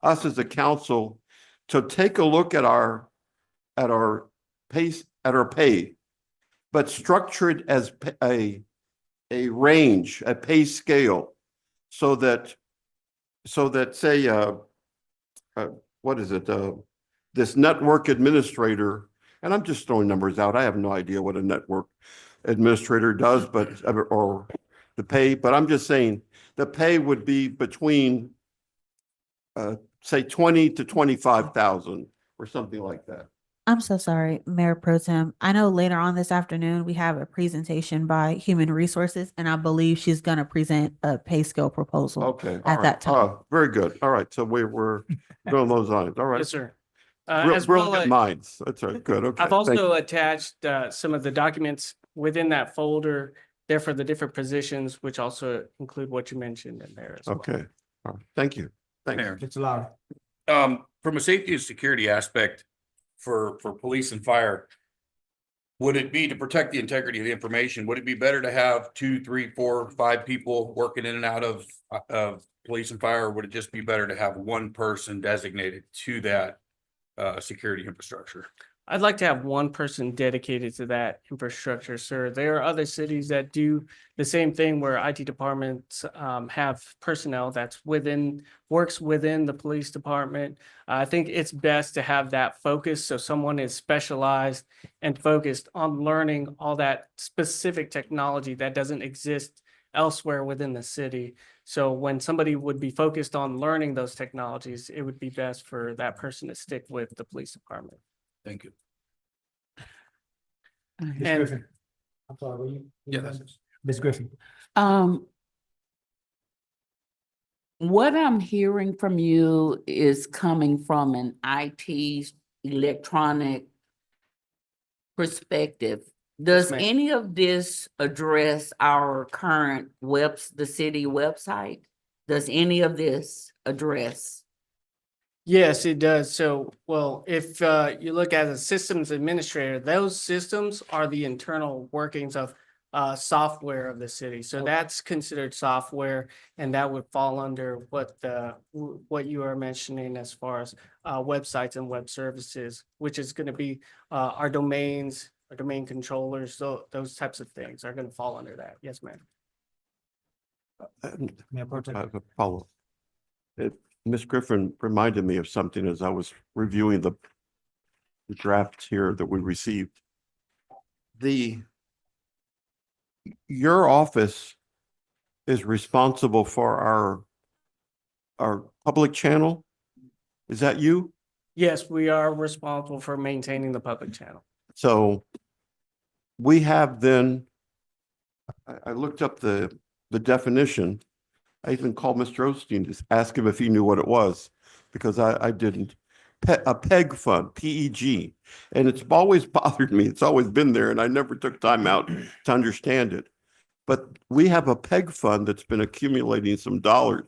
Speaker 6: us as a council, to take a look at our pay, but structure it as a range, a pay scale, so that say what is it, this network administrator, and I'm just throwing numbers out. I have no idea what a network administrator does, but or the pay, but I'm just saying the pay would be between say 20 to 25,000 or something like that.
Speaker 2: I'm so sorry, Mayor Pro Tem. I know later on this afternoon, we have a presentation by Human Resources, and I believe she's going to present a pay scale proposal.
Speaker 6: Okay.
Speaker 2: At that time.
Speaker 6: Oh, very good. All right. So we're going those lines. All right.
Speaker 9: Yes, sir.
Speaker 6: Real
Speaker 9: As well
Speaker 6: good
Speaker 9: as-
Speaker 6: minds. That's right. Good. Okay.
Speaker 9: I've
Speaker 6: Thank
Speaker 9: also
Speaker 6: you.
Speaker 9: attached some of the documents within that folder there for the different positions, which also include what you mentioned in there as well.
Speaker 6: Okay. All right. Thank you. Thanks.
Speaker 7: Mayor.
Speaker 1: Mr. Lowry.
Speaker 7: From a safety and security aspect for police and fire, would it be to protect the integrity of the information? Would it be better to have 2, 3, 4, 5 people working in and out of police and fire? Or would it just be better to have one person designated to that security infrastructure?
Speaker 9: I'd like to have one person dedicated to that infrastructure, sir. There are other cities that do the same thing where IT departments have personnel that's works within the police department. I think it's best to have that focus so someone is specialized and focused on learning all that specific technology that doesn't exist elsewhere within the city. So when somebody would be focused on learning those technologies, it would be best for that person to stick with the police department.
Speaker 7: Thank you.
Speaker 1: Ms.
Speaker 9: And-
Speaker 1: Griffin. I'm sorry, were you?
Speaker 7: Yeah, that's-
Speaker 1: Ms. Griffin.
Speaker 3: What I'm hearing from you is coming from an IT electronic perspective. Does
Speaker 9: ma'am.
Speaker 3: any of this address our current the city website? Does any of this address?
Speaker 9: Yes, it does. So, well, if you look at a systems administrator, those systems are the internal workings of software of the city. So that's considered software, and that would fall under what you are mentioning as far as websites and web services, which is going to be our domains, our domain controllers. So those types of things are going to fall under that. Yes, ma'am.
Speaker 1: Mayor Pro Tem.
Speaker 6: I have a follow. Ms. Griffin reminded me of something as I was reviewing the drafts here that we received. Your office is responsible for our public channel. Is that you?
Speaker 9: Yes, we are responsible for maintaining the public channel.
Speaker 6: So we have then, I looked up the definition. I even called Mr. Osteen to ask him if he knew what it was, because I didn't. A PEG fund, PEG, and it's always bothered me. It's always been there, and I never took time out to understand it. But we have a PEG fund that's been accumulating some dollars,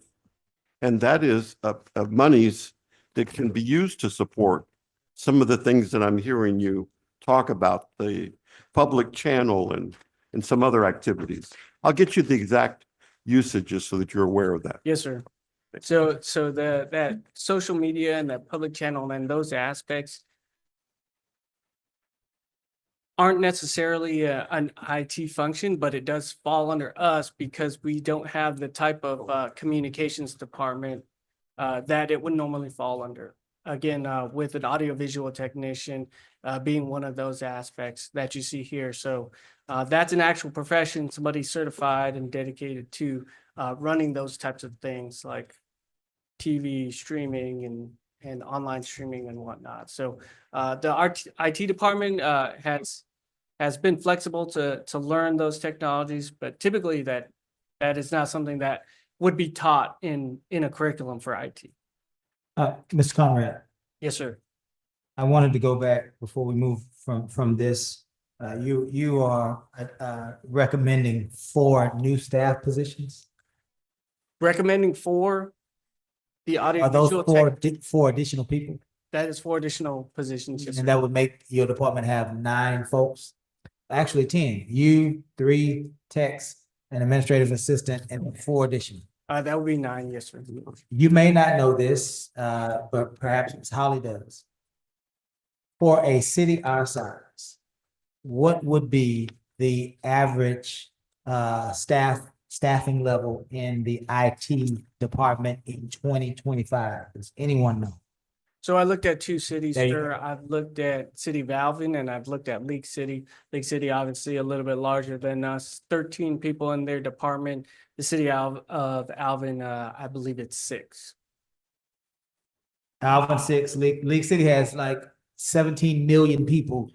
Speaker 6: and that is of monies that can be used to support some of the things that I'm hearing you talk about, the public channel and some other activities. I'll get you the exact usages so that you're aware of that.
Speaker 9: Yes, sir. So that social media and that public channel and those aspects aren't necessarily an IT function, but it does fall under us because we don't have the type of communications department that it would normally fall under. Again, with an audiovisual technician being one of those aspects that you see here. So that's an actual profession, somebody certified and dedicated to running those types of things like TV streaming and online streaming and whatnot. So the IT department has been flexible to learn those technologies, but typically that is not something that would be taught in a curriculum for IT.
Speaker 1: Mr. Conrad,
Speaker 9: Yes, sir.
Speaker 1: I wanted to go back before we move from this. You are recommending 4 new staff positions?
Speaker 9: Recommending for the
Speaker 1: Are those
Speaker 9: audiovisual tech,
Speaker 1: 4 additional people?
Speaker 9: that is 4 additional positions. Yes, sir.
Speaker 1: And that would make your department have 9 folks? Actually 10, you, 3 techs, an administrative assistant, and 4 additional.
Speaker 9: That would be 9. Yes, sir.
Speaker 1: You may not know this, but perhaps Ms. Holly does. For a city our size, what would be the average staffing level in the IT department in 2025? Does anyone know?
Speaker 9: So I looked at 2 cities,
Speaker 1: There you
Speaker 9: sir. I've looked at City of Alvin and I've looked at League City. League City, obviously a little bit larger than us, 13 people in their department. The city of Alvin, I believe it's 6.
Speaker 1: Alvin 6, League City has like 17 million people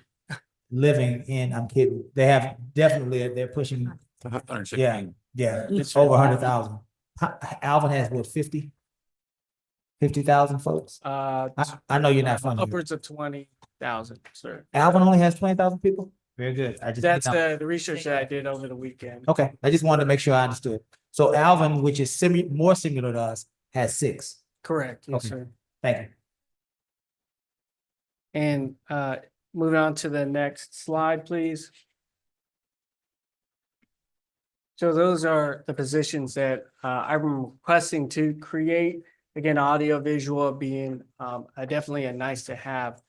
Speaker 1: living in, I'm kidding. They have definitely, they're pushing,
Speaker 7: 116.
Speaker 1: yeah,
Speaker 9: Yes,
Speaker 1: it's
Speaker 9: sir.
Speaker 1: over 100,000. Alvin has what, 50,000 folks? I know you're not funny.
Speaker 9: Upwards of 20,000, sir.
Speaker 1: Alvin only has 20,000 people? Very good. I just.
Speaker 9: That's the research that I did over the weekend.
Speaker 1: Okay, I just wanted to make sure I understood. So Alvin, which is more similar to us, has 6.
Speaker 9: Correct. Yes,
Speaker 1: Okay.
Speaker 9: sir.
Speaker 1: Thank you.
Speaker 9: And moving on to the next slide, please. So those are the positions that I'm requesting to create. Again, audio visual being definitely a nice to have.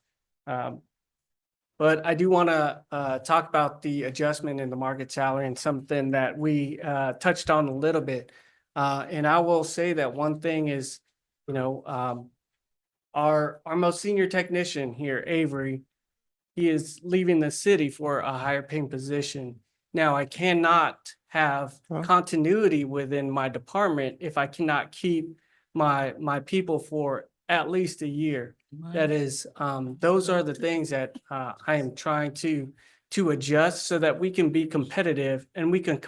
Speaker 9: But I do want to talk about the adjustment in the market salary and something that we touched on a little bit. And I will say that one thing is, you know, our most senior technician here, Avery, he is leaving the city for a higher paying position. Now, I cannot have continuity within my department if I cannot keep my people for at least a year. That is, those are the things that I am trying to adjust so that we can be competitive and we can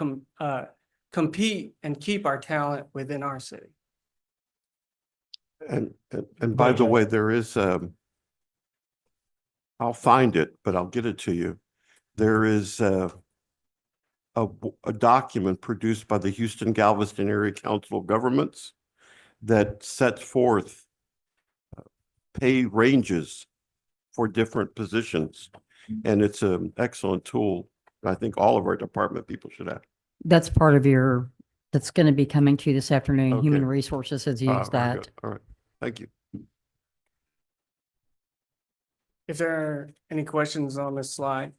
Speaker 9: compete and keep our talent within our city.
Speaker 6: And by the way, there is, I'll find it, but I'll get it to you. There is a document produced by the Houston Galveston Area Council of Governments that sets forth pay ranges for different positions. And it's an excellent tool. I think all of our department people should have.
Speaker 5: That's part of that's going to be coming to you this afternoon.
Speaker 6: Okay.
Speaker 5: Human Resources has
Speaker 6: Very
Speaker 5: used
Speaker 6: good.
Speaker 5: that.
Speaker 6: All right. Thank you.
Speaker 9: If there are any questions on this slide,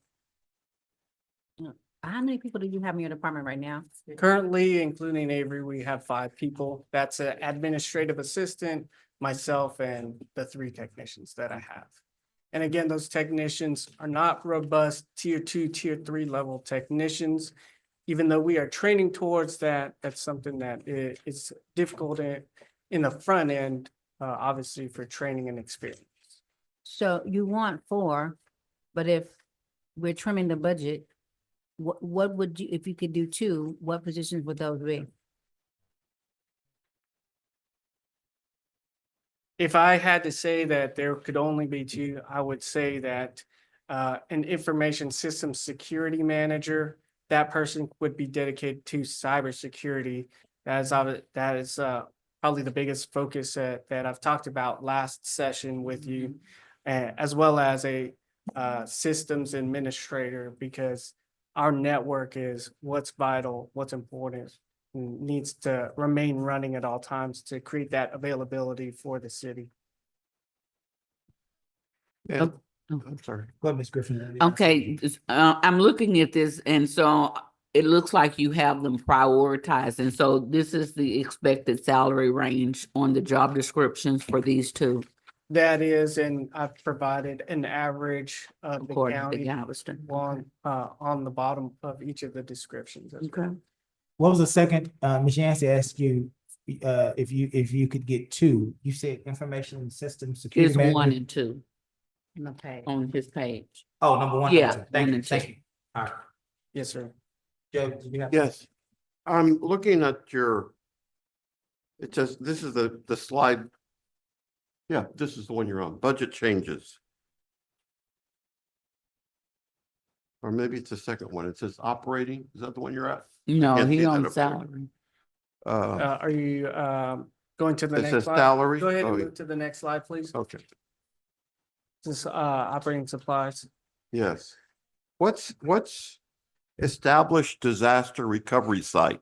Speaker 8: How many people do you have in your department right now?
Speaker 9: currently, including Avery, we have 5 people. That's an administrative assistant, myself, and the 3 technicians that I have. And again, those technicians are not robust tier 2, tier 3 level technicians. even though we are training towards that, that's something that is difficult in the front end, obviously for training and experience.
Speaker 8: So you want 4, but if we're trimming the budget, what would you, if you could do 2, what positions would those be?
Speaker 9: If I had to say that there could only be 2, I would say that an information systems security manager, that person would be dedicated to cybersecurity. That is probably the biggest focus that I've talked about last session with you, as well as a systems administrator, because our network is what's vital, what's important, and needs to remain running at all times to create that availability for the city.
Speaker 6: Yeah,
Speaker 8: Oh.
Speaker 6: I'm sorry.
Speaker 1: Go ahead, Ms. Griffin.
Speaker 3: Okay, I'm looking at this, and so it looks like you have them prioritized, and so this is the expected salary range on the job descriptions for these 2,
Speaker 9: That is, and I've provided an average of the
Speaker 3: according to
Speaker 9: county
Speaker 3: Galveston.
Speaker 9: on the bottom of each of the descriptions. as well.
Speaker 3: Okay.
Speaker 1: What was the second, Ms. Yancey asked you, if you could get 2, you said information system security
Speaker 3: It's 1
Speaker 1: manager?
Speaker 3: and 2
Speaker 8: Okay.
Speaker 3: on his page.
Speaker 1: Oh, number 1.
Speaker 3: Yeah,
Speaker 1: Thank
Speaker 3: 1
Speaker 1: you,
Speaker 3: and
Speaker 1: thank
Speaker 3: 2.
Speaker 1: you. All right.
Speaker 9: Yes, sir.
Speaker 1: Joe, do you have?
Speaker 6: Yes, I'm looking at it says, this is the slide. Yeah, this is the one you're on, budget changes. Or maybe it's the second one. It says operating. Is that the one you're at?
Speaker 3: No,
Speaker 6: Can't see
Speaker 3: he
Speaker 6: that
Speaker 3: on
Speaker 6: up there.
Speaker 3: salary.
Speaker 9: Are you going to the
Speaker 6: It
Speaker 9: next
Speaker 6: says
Speaker 9: slide?
Speaker 6: salary.
Speaker 9: Go ahead and
Speaker 6: Oh,
Speaker 9: move to the next slide, please.
Speaker 6: okay,
Speaker 9: This is operating supplies.
Speaker 6: yes. What's established disaster recovery site?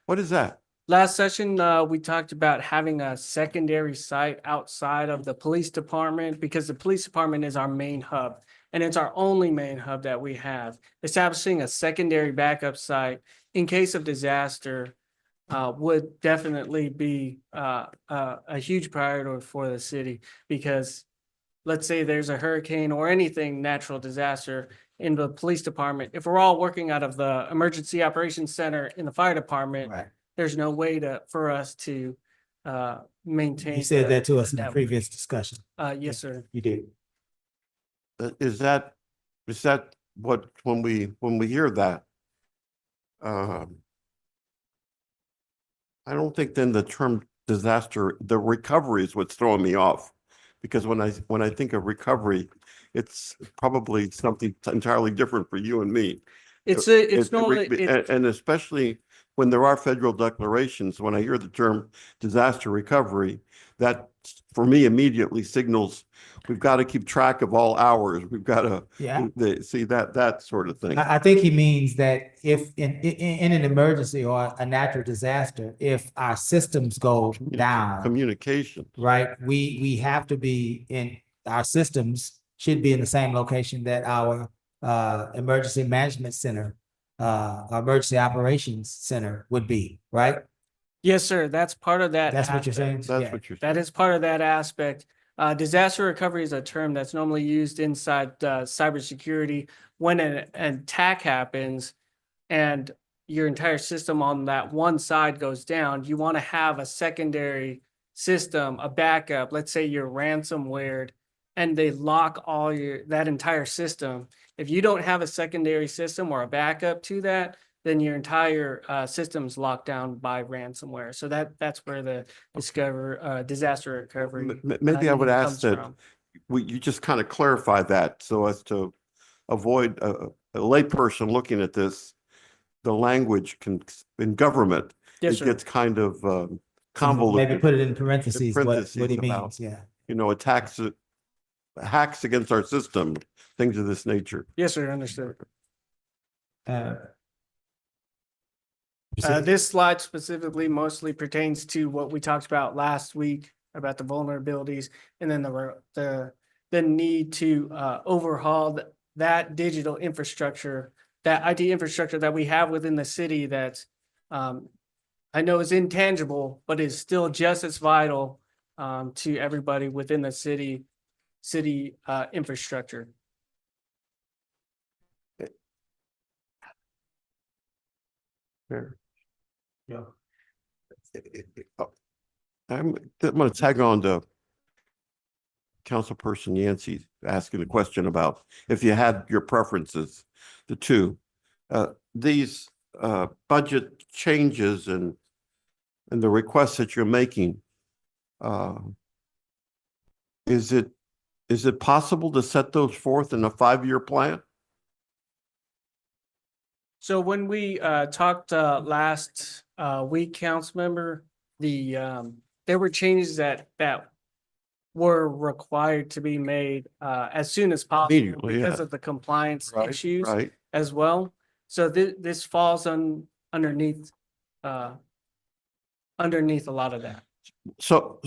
Speaker 6: What is that?
Speaker 9: Last session, we talked about having a secondary site outside of the police department, because the police department is our main hub. And it's our only main hub that we have. Establishing a secondary backup site in case of disaster would definitely be a huge priority for the city, because let's say there's a hurricane or anything natural disaster in the police department. If we're all working out of the emergency operations center in the fire department,
Speaker 1: Right.
Speaker 9: there's no way for us to maintain.
Speaker 1: You said that to us in the
Speaker 9: network.
Speaker 1: previous discussion.
Speaker 9: Yes, sir.
Speaker 1: You did.
Speaker 6: Is that what, when we hear that? I don't think then the term disaster, the recovery is what's throwing me off. Because when I think of recovery, it's probably something entirely different for you and me.
Speaker 9: It's normally,
Speaker 6: And especially when there are federal declarations, when I hear the term disaster recovery, that for me immediately signals we've got to keep track of all hours. We've got to
Speaker 1: Yeah.
Speaker 6: see that sort of thing.
Speaker 1: I think he means that if in an emergency or a natural disaster, if our systems go down,
Speaker 6: Communication.
Speaker 1: right, we have to be our systems should be in the same location that our emergency management center, our emergency operations center would be, right?
Speaker 9: yes, sir. That's part of that.
Speaker 1: That's what you're saying?
Speaker 9: aspect.
Speaker 6: That's
Speaker 1: Yeah.
Speaker 6: what you're
Speaker 9: That
Speaker 6: saying.
Speaker 9: is part of that aspect. Disaster recovery is a term that's normally used inside cybersecurity when an attack happens and your entire system on that one side goes down. You want to have a secondary system, a backup. Let's say you're ransomware and they lock that entire system. If you don't have a secondary system or a backup to that, then your entire system's locked down by ransomware. So that's where the disaster recovery.
Speaker 6: Maybe I would
Speaker 9: need
Speaker 6: ask
Speaker 9: comes
Speaker 6: that
Speaker 9: from.
Speaker 6: you just kind of clarify that so as to avoid a layperson looking at this, the language in government,
Speaker 9: Yes,
Speaker 6: it
Speaker 9: sir.
Speaker 6: gets kind of
Speaker 1: Maybe
Speaker 6: convoluted.
Speaker 1: put it in parentheses,
Speaker 6: parentheses
Speaker 1: what he
Speaker 6: about-
Speaker 1: means, yeah.
Speaker 6: Hacks against our system, things of this nature.
Speaker 9: Yes, sir. Understood.
Speaker 1: Proceed.
Speaker 9: This slide specifically mostly pertains to what we talked about last week about the vulnerabilities, and then the need to overhaul that digital infrastructure, that IT infrastructure that we have within the city that I know is intangible, but is still just as vital to everybody within the city infrastructure.
Speaker 6: Fair.
Speaker 1: Yeah.
Speaker 6: I'm gonna tag on to Councilperson Yancey asking a question about if you had your preferences, the two. These budget changes and the requests that you're making, is it possible to set those forth in a 5-year plan?
Speaker 9: So when we talked last week, council member, there were changes that were required to be made as soon as possible
Speaker 6: Immediately,
Speaker 9: because
Speaker 6: yeah.
Speaker 9: of the compliance
Speaker 6: Right,
Speaker 9: issues
Speaker 6: right.
Speaker 9: as well. So this falls underneath underneath a lot of that.
Speaker 6: So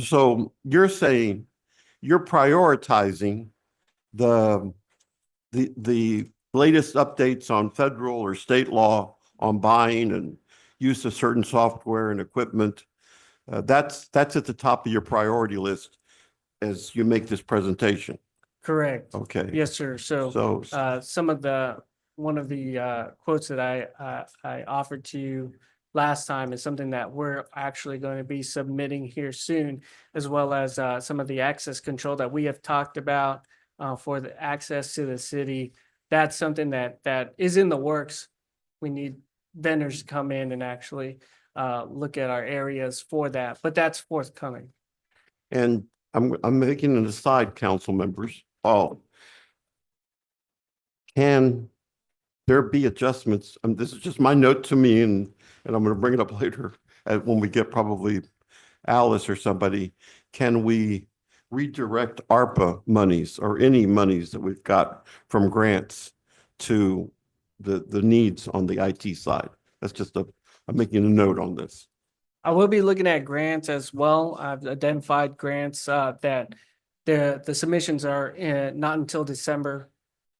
Speaker 6: you're saying you're prioritizing the latest updates on federal or state law on buying and use of certain software and equipment. That's at the top of your priority list as you make this presentation.
Speaker 9: Correct.
Speaker 6: Okay.
Speaker 9: Yes, sir. So
Speaker 6: So
Speaker 9: one of the quotes that I offered to you last time is something that we're actually going to be submitting here soon, as well as some of the access control that we have talked about for the access to the city. That's something that is in the works. We need vendors to come in and actually look at our areas for that, but that's forthcoming.
Speaker 6: and I'm making an aside, council members. Can there be adjustments? This is just my note to me, and I'm going to bring it up later when we get probably Alice or somebody. Can we redirect ARPA monies or any monies that we've got from grants to the needs on the IT side? That's just I'm making a note on this.
Speaker 9: I will be looking at grants as well. I've identified grants that the submissions are not until December.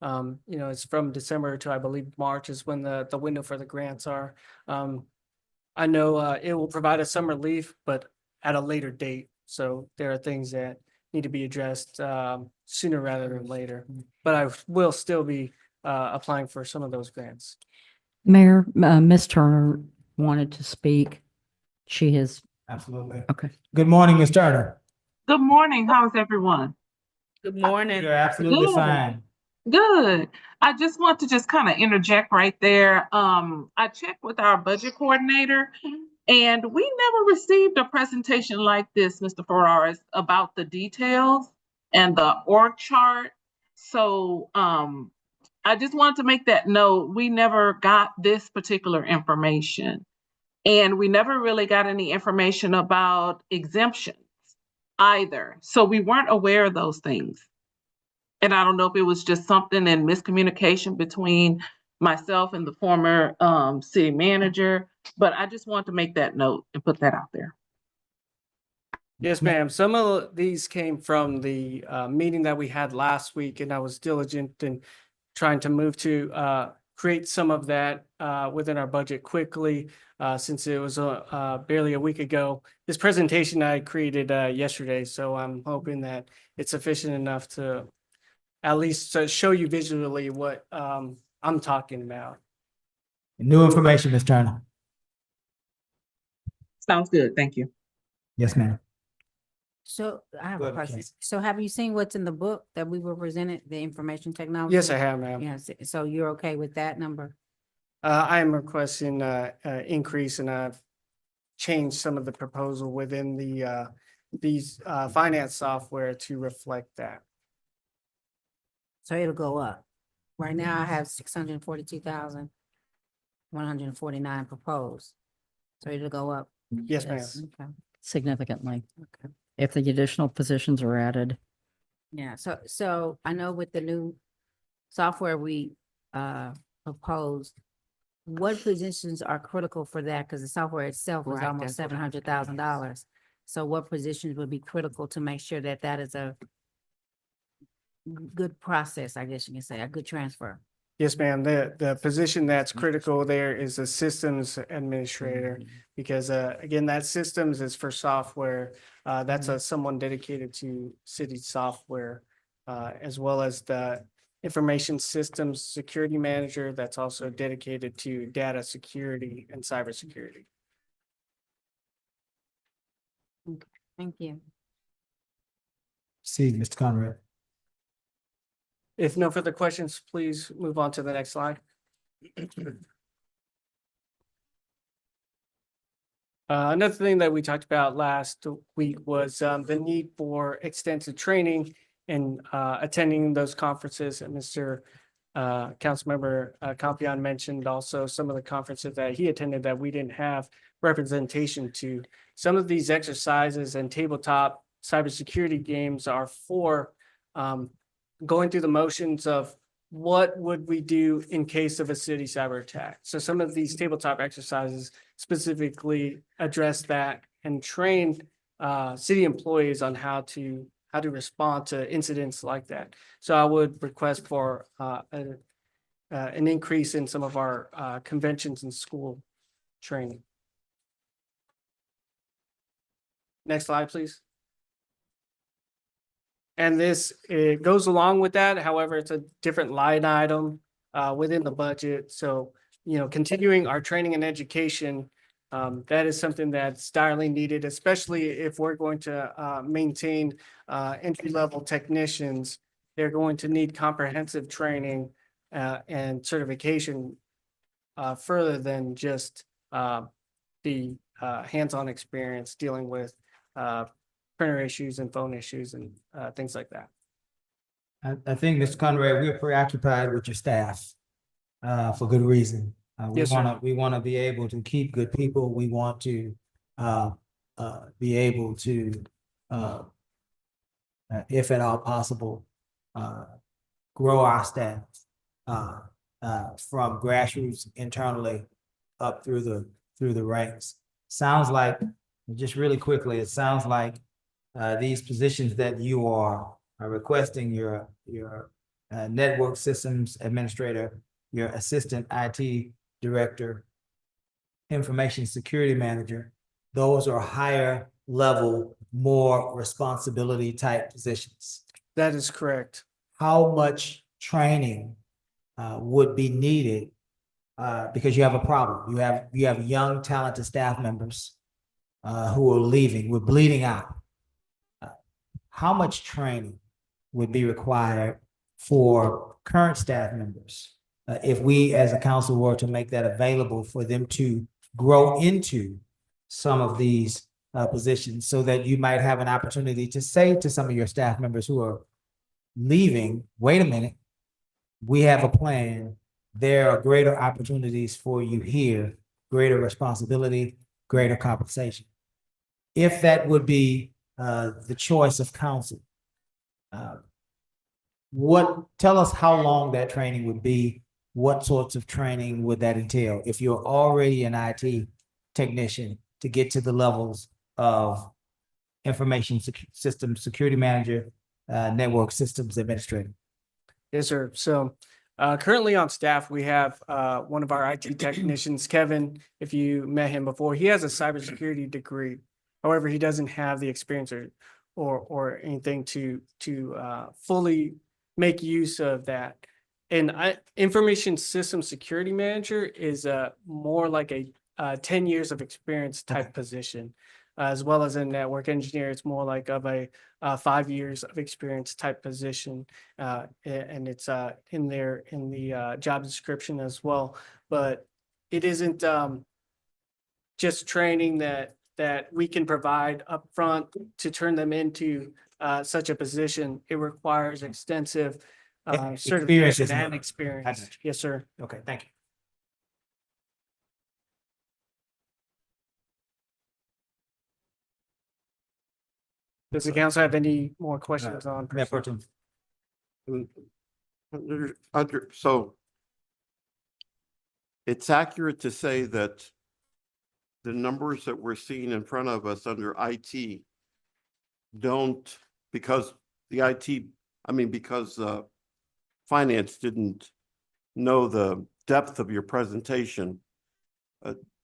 Speaker 9: It's from December to, I believe, March is when the window for the grants are. I know it will provide us some relief, but at a later date. So there are things that need to be addressed sooner rather than later. But I will still be applying for some of those grants.
Speaker 5: Mayor, Ms. Turner wanted to speak. She has,
Speaker 1: Absolutely.
Speaker 5: okay.
Speaker 1: Good morning, Ms. Turner.
Speaker 10: Good morning. How's everyone?
Speaker 3: Good morning.
Speaker 1: You're absolutely
Speaker 10: Good.
Speaker 1: fine.
Speaker 10: Good. I just want to just kind of interject right there. I checked with our budget coordinator and we never received a presentation like this, Mr. Ferraris, about the details and the org chart. So I just wanted to make that note. We never got this particular information. And we never really got any information about exemptions either. So we weren't aware of those things. And I don't know if it was just something in miscommunication between myself and the former city manager, but I just want to make that note and put that out there.
Speaker 9: Yes, ma'am. Some of these came from the meeting that we had last week, and I was diligent in trying to move to create some of that within our budget quickly, since it was barely a week ago. This presentation I created yesterday, so I'm hoping that it's sufficient enough to at least show you visually what I'm talking about.
Speaker 1: New information, Ms. Turner.
Speaker 10: Sounds good. Thank you.
Speaker 1: Yes, ma'am.
Speaker 8: So I have
Speaker 1: Go
Speaker 8: a
Speaker 1: ahead,
Speaker 8: question.
Speaker 1: Keith.
Speaker 8: So have you seen what's in the book that we were presented, the information technology?
Speaker 9: Yes, I have, ma'am.
Speaker 8: Yes, so you're okay with that number?
Speaker 9: I am requesting increase, and I've changed some of the proposal within these finance software to reflect that.
Speaker 8: So it'll go up. Right now I have 642,149 proposed. So it'll go up.
Speaker 9: Yes, ma'am.
Speaker 8: Okay.
Speaker 5: Significantly.
Speaker 8: Okay.
Speaker 5: If the additional positions are added.
Speaker 8: Yeah, so I know with the new software we proposed, what positions are critical for that? Because the software itself was
Speaker 3: Right,
Speaker 8: almost
Speaker 3: that's what I'm
Speaker 8: $700,000. So what positions would be critical to make sure that that is a good process, I guess you can say, a good transfer?
Speaker 9: Yes, ma'am. The position that's critical there is a systems administrator, because again, that systems is for software. That's someone dedicated to city software, as well as the information systems security manager that's also dedicated to data security and cybersecurity.
Speaker 8: Thank you.
Speaker 1: See, Mr. Conrad.
Speaker 9: If no further questions, please move on to the next slide. Another thing that we talked about last week was the need for extensive training and attending those conferences. And Mr. Councilmember Compion mentioned also some of the conferences that he attended that we didn't have representation to. Some of these exercises and tabletop cybersecurity games are for going through the motions of what would we do in case of a city cyber attack. So some of these tabletop exercises specifically address that and train city employees on how to respond to incidents like that. So I would request for an increase in some of our conventions and school training. Next slide, please. And this, it goes along with that. However, it's a different line item within the budget. So, you know, continuing our training and education, that is something that's direly needed, especially if we're going to maintain entry-level technicians. They're going to need comprehensive training and certification further than just the hands-on experience dealing with printer issues and phone issues and things like that.
Speaker 1: I think, Mr. Conrad, we're preoccupied with your staff for good reason.
Speaker 9: Yes, sir.
Speaker 1: We want to be able to keep good people. We want to be able to, if at all possible, grow our staff from grassroots internally up through the ranks. Sounds like, just really quickly, it sounds like these positions that you are requesting, your network systems administrator, your assistant IT director, information security manager, those are higher level, more responsibility type positions.
Speaker 9: That is correct.
Speaker 1: How much training would be needed because you have a problem? You have young, talented staff members who are leaving. We're bleeding out. How much training would be required for current staff members if we as a council were to make that available for them to grow into some of these positions, so that you might have an opportunity to say to some of your staff members who are leaving, wait a minute, we have a plan. There are greater opportunities for you here, greater responsibility, greater compensation. If that would be the choice of council, tell us how long that training would be. What sorts of training would that entail? If you're already an IT technician, to get to the levels of information systems security manager, network systems administrator.
Speaker 9: Yes, sir. So currently on staff, we have one of our IT technicians, Kevin. If you met him before, he has a cybersecurity degree. However, he doesn't have the experience or anything to fully make use of that. And information system security manager is more like a 10 years of experience type position, as well as a network engineer. It's more like of a 5 years of experience type position, and it's in the job description as well. But it isn't just training that we can provide upfront to turn them into such a position. It requires extensive certification and experience. Yes, sir.
Speaker 1: Okay, thank you.
Speaker 9: Does the council have any more questions on?
Speaker 1: Mayor Pro Tem.
Speaker 6: So it's accurate to say that the numbers that we're seeing in front of us under IT don't, because finance didn't know the depth of your presentation,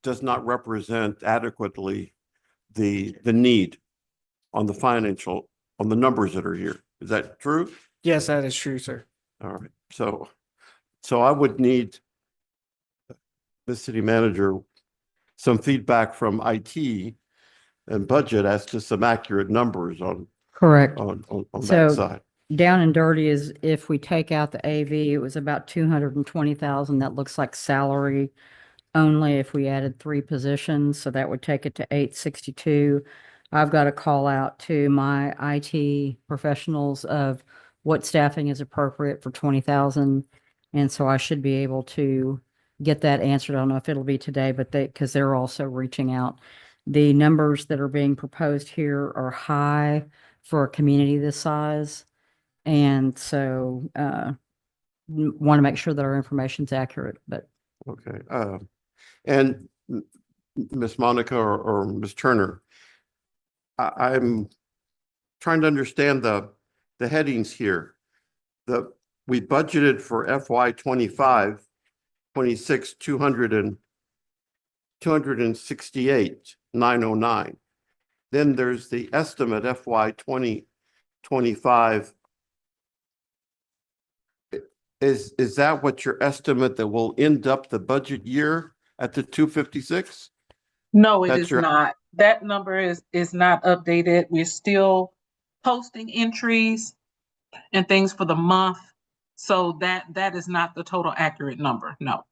Speaker 6: does not represent adequately the need on the numbers that are here. Is that true?
Speaker 9: Yes, that is true, sir.
Speaker 6: All right, so I would need the city manager, some feedback from IT and budget as to some accurate numbers on
Speaker 5: Correct.
Speaker 6: that
Speaker 5: So-
Speaker 6: side.
Speaker 5: Down and dirty is if we take out the AV, it was about 220,000. That looks like salary only if we added 3 positions, so that would take it to 862. I've got to call out to my IT professionals of what staffing is appropriate for 20,000. And so I should be able to get that answered. I don't know if it'll be today, but because they're also reaching out. The numbers that are being proposed here are high for a community this size. And so, want to make sure that our information's accurate, but
Speaker 6: Okay, and Miss Monica or Miss Turner, I'm trying to understand the headings here. We budgeted for FY 25, 26, 268,909. Then there's the estimate FY 2025. Is that what your estimate that will end up the budget year at the 256?
Speaker 10: No, it
Speaker 6: That's
Speaker 10: is
Speaker 6: your-
Speaker 10: not. That number is not updated. We're still posting entries and things for the month. So that is not the total accurate number. No.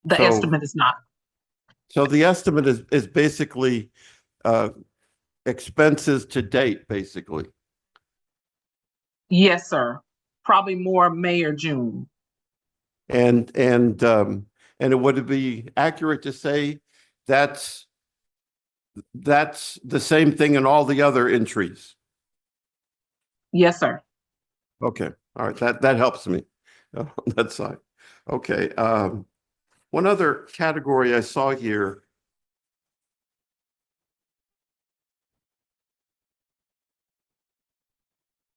Speaker 10: The
Speaker 6: So-
Speaker 10: estimate is not.
Speaker 6: So the estimate is basically expenses to date, basically.
Speaker 10: Yes, sir. Probably more May or June.
Speaker 6: And it would be accurate to say that's the same thing in all the other entries.
Speaker 10: Yes, sir.
Speaker 6: Okay, all right, that helps me on that side. Okay, one other category I saw here.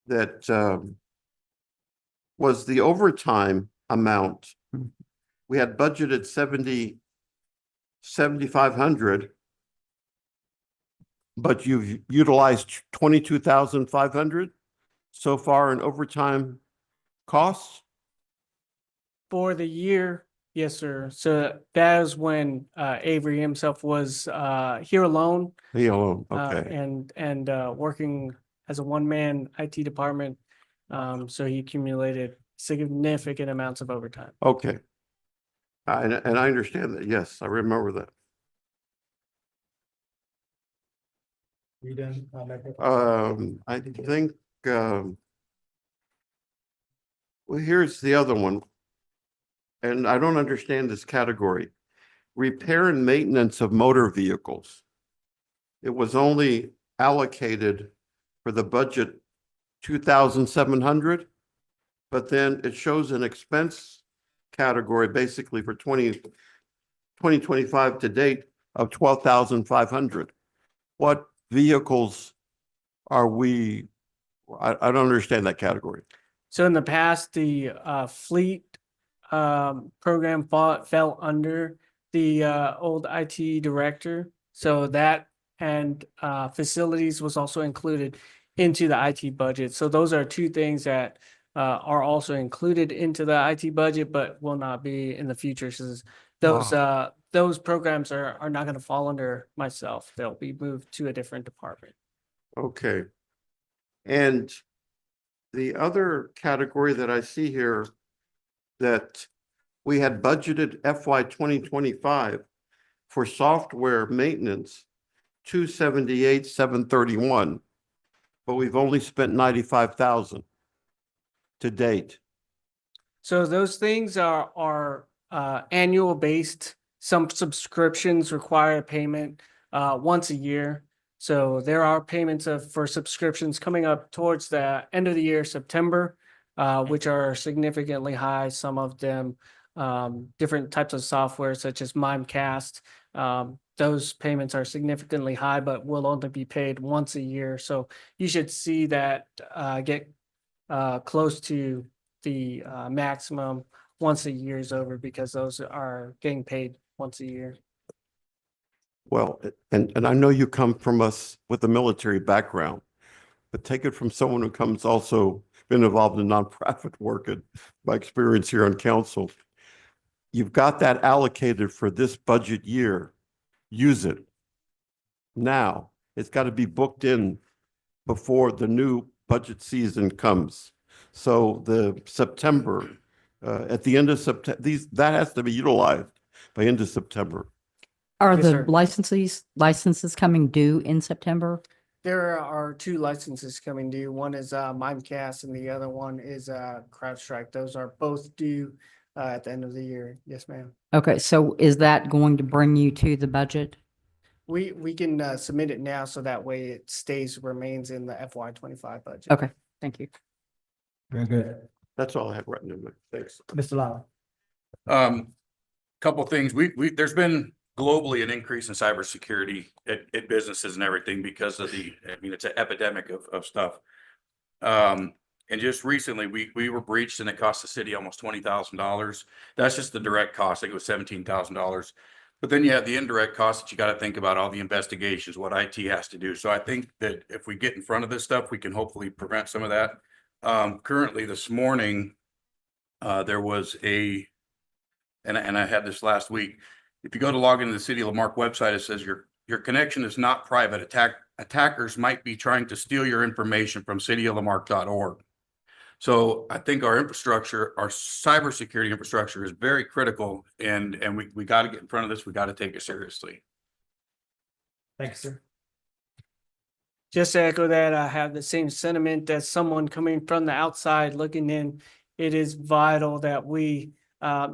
Speaker 6: That was the overtime amount. We had budgeted 7,500. But you've utilized 22,500 so far in overtime costs?
Speaker 9: For the year, yes, sir. So that is when Avery himself was here alone.
Speaker 6: He alone, okay.
Speaker 9: And working as a one-man IT department. So he accumulated significant amounts of overtime.
Speaker 6: Okay. And I understand that, yes, I remember that.
Speaker 1: You done?
Speaker 6: I think, well, here's the other one. And I don't understand this category. Repair and maintenance of motor vehicles. It was only allocated for the budget 2,700, but then it shows an expense category basically for 2025 to date of 12,500. What vehicles are we? I don't understand that category.
Speaker 9: So in the past, the fleet program fell under the old IT director. So that and facilities was also included into the IT budget. So those are two things that are also included into the IT budget, but will not be in the future. So those programs are not going to fall under myself. They'll be moved to a different department.
Speaker 6: Okay. And the other category that I see here that we had budgeted FY 2025 for software maintenance, 278,731, but we've only spent 95,000 to date.
Speaker 9: So those things are annual based. Some subscriptions require payment once a year. So there are payments for subscriptions coming up towards the end of the year, September, which are significantly high. Some of them different types of software such as Mimecast. Those payments are significantly high, but will only be paid once a year. So you should see that get close to the maximum once a year is over, because those are getting paid once a year.
Speaker 6: Well, and I know you come from us with a military background, but take it from someone who comes also been involved in nonprofit work and my experience here on council. You've got that allocated for this budget year. Use it. Now, it's got to be booked in before the new budget season comes. So the September, at the end of September, that has to be utilized by end of September.
Speaker 5: Are
Speaker 9: Yes,
Speaker 5: the
Speaker 9: sir.
Speaker 5: licenses coming due in September?
Speaker 9: There are two licenses coming due. One is Mimecast and the other one is CrowdStrike. Those are both due at the end of the year. Yes, ma'am.
Speaker 5: Okay, so is that going to bring you to the budget?
Speaker 9: We can submit it now so that way it remains in the FY25 budget.
Speaker 5: Okay, thank you.
Speaker 1: Very good.
Speaker 6: That's all I have written in my, thanks.
Speaker 1: Mr. Lala.
Speaker 7: Couple things. There's been globally an increase in cybersecurity at businesses and everything because of it's an epidemic of stuff. And just recently we were breached and it cost the city almost $20,000. That's just the direct cost. I think it was $17,000. But then you have the indirect costs that you got to think about, all the investigations, what IT has to do. So I think that if we get in front of this stuff, we can hopefully prevent some of that. Currently this morning, there was and I had this last week. If you go to log into the City of La Marque website, it says your connection is not private. Attackers might be trying to steal your information from cityoflamarque.org. So I think our infrastructure, our cybersecurity infrastructure is very critical, and we got to get in front of this. We got to take it seriously.
Speaker 1: Thank you, sir.
Speaker 9: Just to echo that, I have the same sentiment as someone coming from the outside looking in. It is vital that we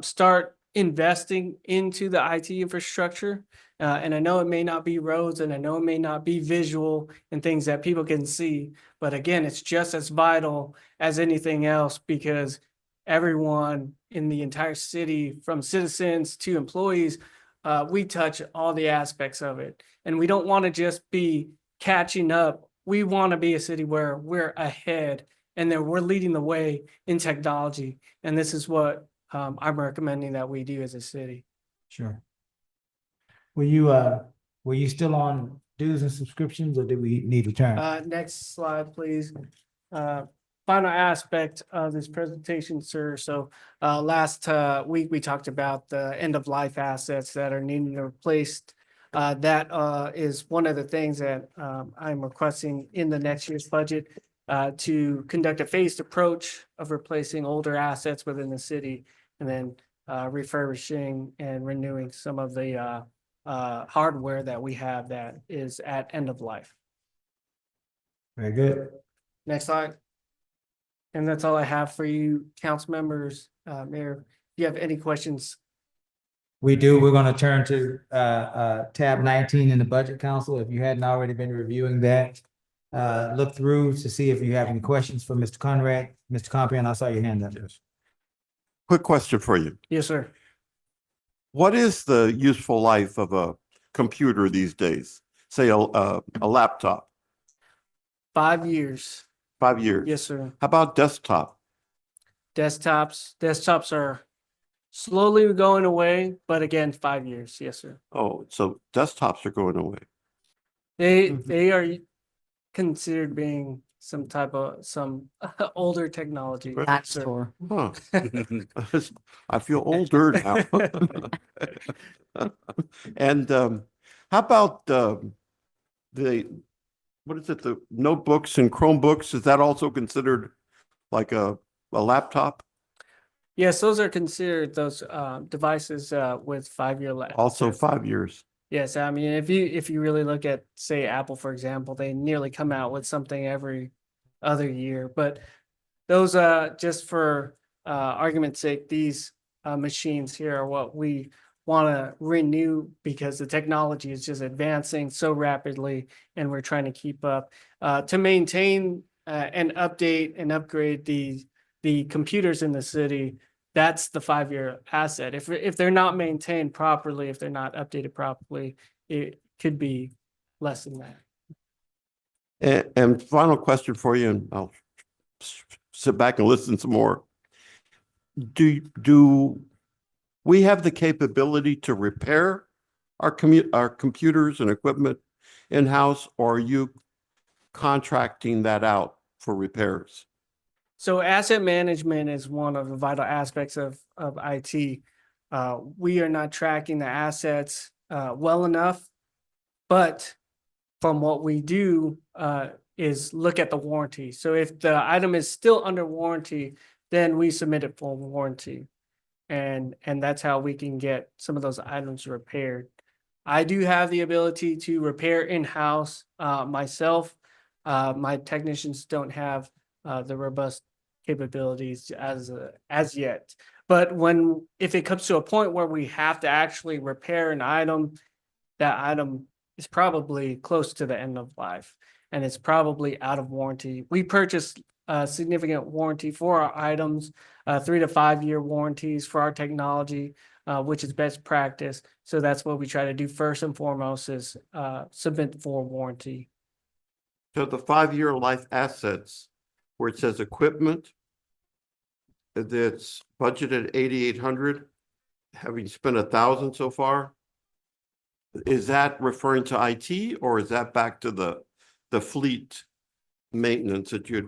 Speaker 9: start investing into the IT infrastructure. And I know it may not be roads and I know it may not be visual and things that people can see, but again, it's just as vital as anything else because everyone in the entire city, from citizens to employees, we touch all the aspects of it. And we don't want to just be catching up. We want to be a city where we're ahead and that we're leading the way in technology. And this is what I'm recommending that we do as a city.
Speaker 1: Sure. Were you still on dues and subscriptions or did we need to turn?
Speaker 9: Next slide, please. Final aspect of this presentation, sir. So last week, we talked about the end of life assets that are needing to be replaced. That is one of the things that I'm requesting in the next year's budget to conduct a phased approach of replacing older assets within the city and then refurbishing and renewing some of the hardware that we have that is at end of life.
Speaker 1: Very good.
Speaker 9: Next slide. And that's all I have for you, council members. Mayor, if you have any questions.
Speaker 1: We do. We're going to turn to tab 19 in the Budget Council. If you hadn't already been reviewing that, look through to see if you have any questions for Mr. Conrad. Mr. Compion, I saw your hand up.
Speaker 6: Yes. Quick question for you.
Speaker 9: Yes, sir.
Speaker 6: What is the useful life of a computer these days? Say a laptop?
Speaker 9: 5 years.
Speaker 6: 5 years?
Speaker 9: Yes, sir.
Speaker 6: How about desktop?
Speaker 9: Desktops are slowly going away, but again, 5 years. Yes, sir.
Speaker 6: Oh, so desktops are going away.
Speaker 9: They are considered being some older technology.
Speaker 5: That
Speaker 9: sir.
Speaker 5: store.
Speaker 6: Huh. I feel older now. And how about what is it, the notebooks and Chromebooks? Is that also considered like a laptop?
Speaker 9: Yes, those are considered those devices with 5-year life.
Speaker 6: Also 5 years.
Speaker 9: Yes, I mean, if you really look at, say, Apple, for example, they nearly come out with something every other year. But those, just for argument's sake, these machines here are what we want to renew because the technology is just advancing so rapidly, and we're trying to keep up to maintain and update and upgrade the computers in the city. That's the 5-year asset. If they're not maintained properly, if they're not updated properly, it could be less than that.
Speaker 6: And final question for you, and I'll sit back and listen some more. Do we have the capability to repair our computers and equipment in-house, or are you contracting that out for repairs?
Speaker 9: So asset management is one of the vital aspects of IT. We are not tracking the assets well enough, but from what we do is look at the warranty. So if the item is still under warranty, then we submit it for warranty. And that's how we can get some of those items repaired. I do have the ability to repair in-house myself. My technicians don't have the robust capabilities as yet. But if it comes to a point where we have to actually repair an item, that item is probably close to the end of life and it's probably out of warranty. We purchased a significant warranty for our items, 3 to 5 year warranties for our technology, which is best practice. So that's what we try to do first and foremost is submit for warranty.
Speaker 6: So the 5-year life assets, where it says equipment, that's budgeted 8,800, having spent 1,000 so far. Is that referring to IT or is that back to the fleet maintenance that you had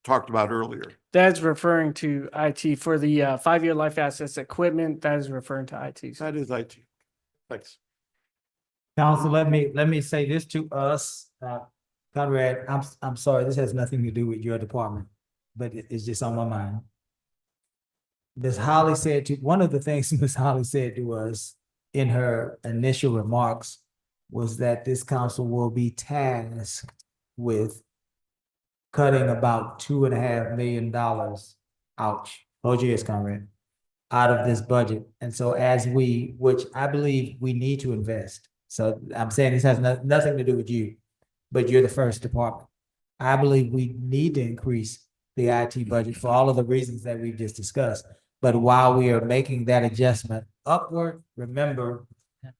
Speaker 6: talked about earlier?
Speaker 9: That's referring to IT for the 5-year life assets equipment. That is referring to IT.
Speaker 6: That is IT. Thanks.
Speaker 1: Council, let me say this to us, Conrad, I'm sorry, this has nothing to do with your department, but it's just on my mind. Ms. Holly said one of the things Ms. Holly said to us in her initial remarks was that this council will be tasked with cutting about $2.5 million, ouch, hold your ears, Conrad, out of this budget. And so which I believe we need to invest. So I'm saying this has nothing to do with you, but you're the first department. I believe we need to increase the IT budget for all of the reasons that we've just discussed. But while we are making that adjustment upward, remember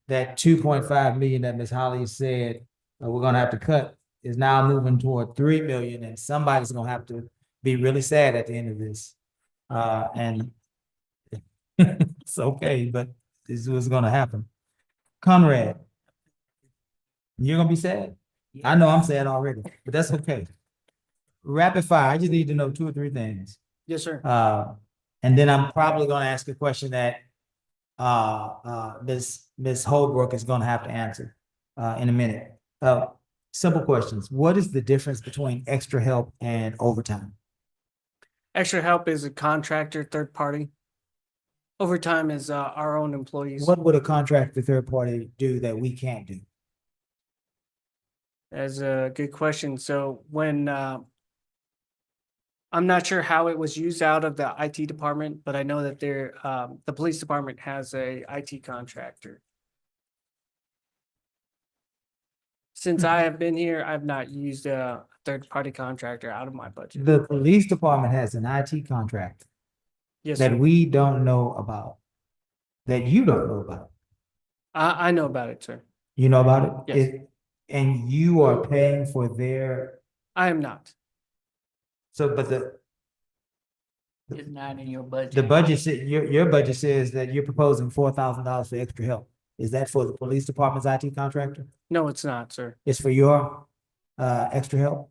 Speaker 1: that 2.5 million that Ms. Holly said we're gonna have to cut is now moving toward 3 million, and somebody's gonna have to be really sad at the end of this. And it's okay, but this is what's gonna happen. Conrad, you're gonna be sad? I know I'm sad already, but that's okay. Rapid fire, I just need to know 2 or 3 things.
Speaker 9: Yes, sir.
Speaker 1: And then I'm probably gonna ask a question that Ms. Holbrook is gonna have to answer in a minute. Simple questions. What is the difference between extra help and overtime?
Speaker 9: Extra help is a contractor, third party. Overtime is our own employees.
Speaker 1: What would a contractor third party do that we can't do?
Speaker 9: That's a good question. So when I'm not sure how it was used out of the IT department, but I know that the police department has a IT contractor. Since I have been here, I've not used a third-party contractor out of my budget.
Speaker 1: The police department has an IT contractor
Speaker 9: Yes,
Speaker 1: that
Speaker 9: sir.
Speaker 1: we don't know about, that you don't know about.
Speaker 9: I know about it, sir.
Speaker 1: You know about it?
Speaker 9: Yes.
Speaker 1: And you are paying for their,
Speaker 9: I am not.
Speaker 1: so, but
Speaker 3: It's not in your budget.
Speaker 1: the budget, your budget says that you're proposing $4,000 for extra help. Is that for the police department's IT contractor?
Speaker 9: No, it's not, sir.
Speaker 1: It's for your extra help?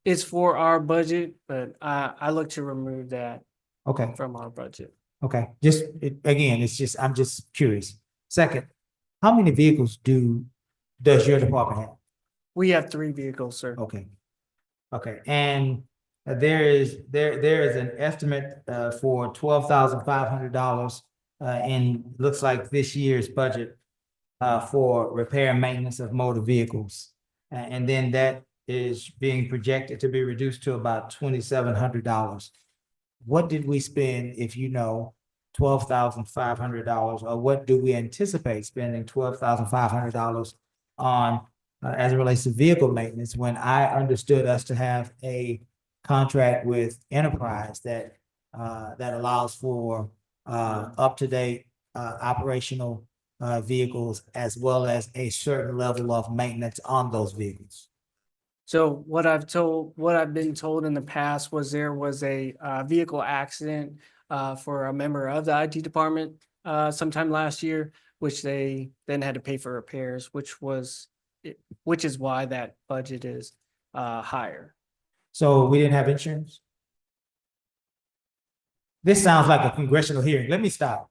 Speaker 9: It's for our budget, but I look to remove that
Speaker 1: Okay,
Speaker 9: from our budget.
Speaker 1: okay. I'm just curious. Second, how many vehicles does your department have?
Speaker 9: We have 3 vehicles, sir.
Speaker 1: Okay. Okay, and there is an estimate for $12,500 in looks like this year's budget for repair and maintenance of motor vehicles. And then that is being projected to be reduced to about $2,700. What did we spend, if you know, $12,500, or what do we anticipate spending $12,500 on as it relates to vehicle maintenance, when I understood us to have a contract with Enterprise that allows for up-to-date operational vehicles, as well as a certain level of maintenance on those vehicles?
Speaker 9: So what I've been told in the past was there was a vehicle accident for a member of the IT department sometime last year, which they then had to pay for repairs, which is why that budget is higher.
Speaker 1: So we didn't have insurance? This sounds like a congressional hearing. Let me stop.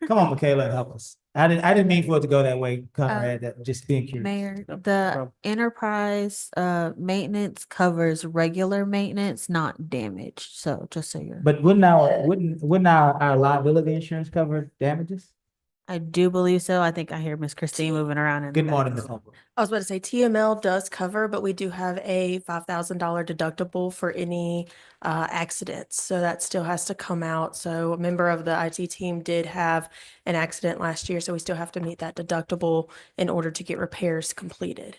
Speaker 1: Come on, Michaela, and help us. I didn't mean for it to go that way, Conrad, that just being curious.
Speaker 2: Mayor,
Speaker 9: Yep,
Speaker 2: the
Speaker 9: problem.
Speaker 2: enterprise maintenance covers regular maintenance, not damage. So just so you're.
Speaker 1: But wouldn't our liability insurance cover damages?
Speaker 2: I do believe so. I think I hear Miss Christine moving around in the
Speaker 1: Good morning,
Speaker 2: back.
Speaker 1: Ms. Humble.
Speaker 11: I was about to say TML does cover, but we do have a $5,000 deductible for any accidents. So that still has to come out. So a member of the IT team did have an accident last year, so we still have to meet that deductible in order to get repairs completed.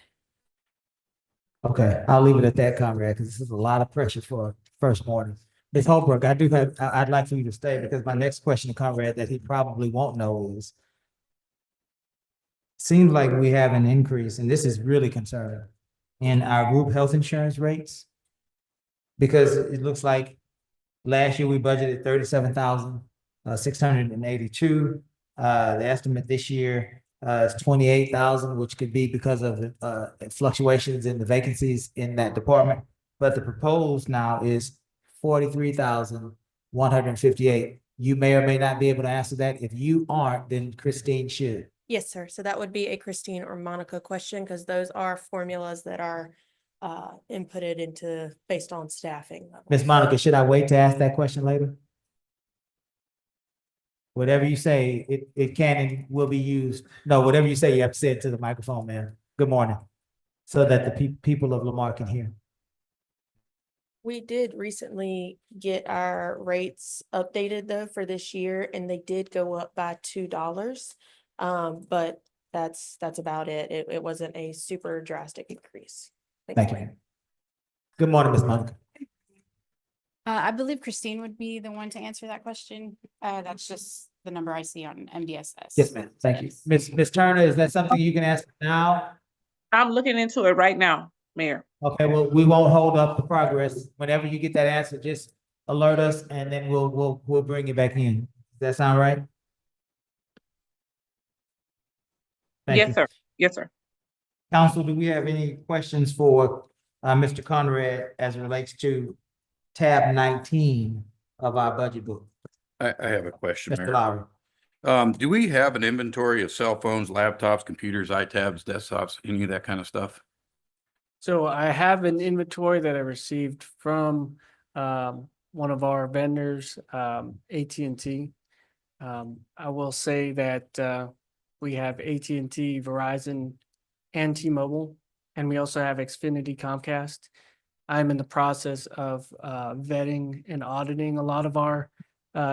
Speaker 1: Okay, I'll leave it at that, Conrad, because this is a lot of pressure for first morning. Ms. Holbrook, I'd like for you to stay because my next question to Conrad that he probably won't know is, seems like we have an increase, and this is really concerning, in our group health insurance rates. Because it looks like last year we budgeted 37,682. The estimate this year is 28,000, which could be because of fluctuations in the vacancies in that department. But the proposed now is 43,158. You may or may not be able to answer that. If you aren't, then Christine should.
Speaker 11: Yes, sir. So that would be a Christine or Monica question because those are formulas that are inputted into based on staffing levels.
Speaker 1: Ms. Monica, should I wait to ask that question later? Whatever you say, it can and will be used. No, whatever you say, you have to say it to the microphone, man. Good morning. So that the people of Lamar can hear.
Speaker 11: We did recently get our rates updated though for this year, and they did go up by $2. But that's about it. It wasn't a super drastic increase.
Speaker 1: Thank you. Good morning, Ms. Monica.
Speaker 12: I believe Christine would be the one to answer that question. That's just the number I see on MDSS.
Speaker 1: Yes, ma'am. Thank you. Ms. Turner, is that something you can ask now?
Speaker 10: I'm looking into it right now, Mayor.
Speaker 1: Okay, well, we won't hold up the progress. Whenever you get that answer, just alert us and then we'll bring it back in. Does that sound right? Thank
Speaker 10: Yes,
Speaker 1: you.
Speaker 10: sir. Yes, sir.
Speaker 1: Council, do we have any questions for Mr. Conrad as it relates to tab 19 of our budget book?
Speaker 7: I have a question,
Speaker 1: Mr.
Speaker 7: Mayor.
Speaker 1: Lowry.
Speaker 7: Do we have an inventory of cell phones, laptops, computers, iTabs, desktops, any of that kind of stuff?
Speaker 9: So I have an inventory that I received from one of our vendors, AT&T. I will say that we have AT&T, Verizon, and T-Mobile, and we also have Xfinity, Comcast. I'm in the process of vetting and auditing a lot of our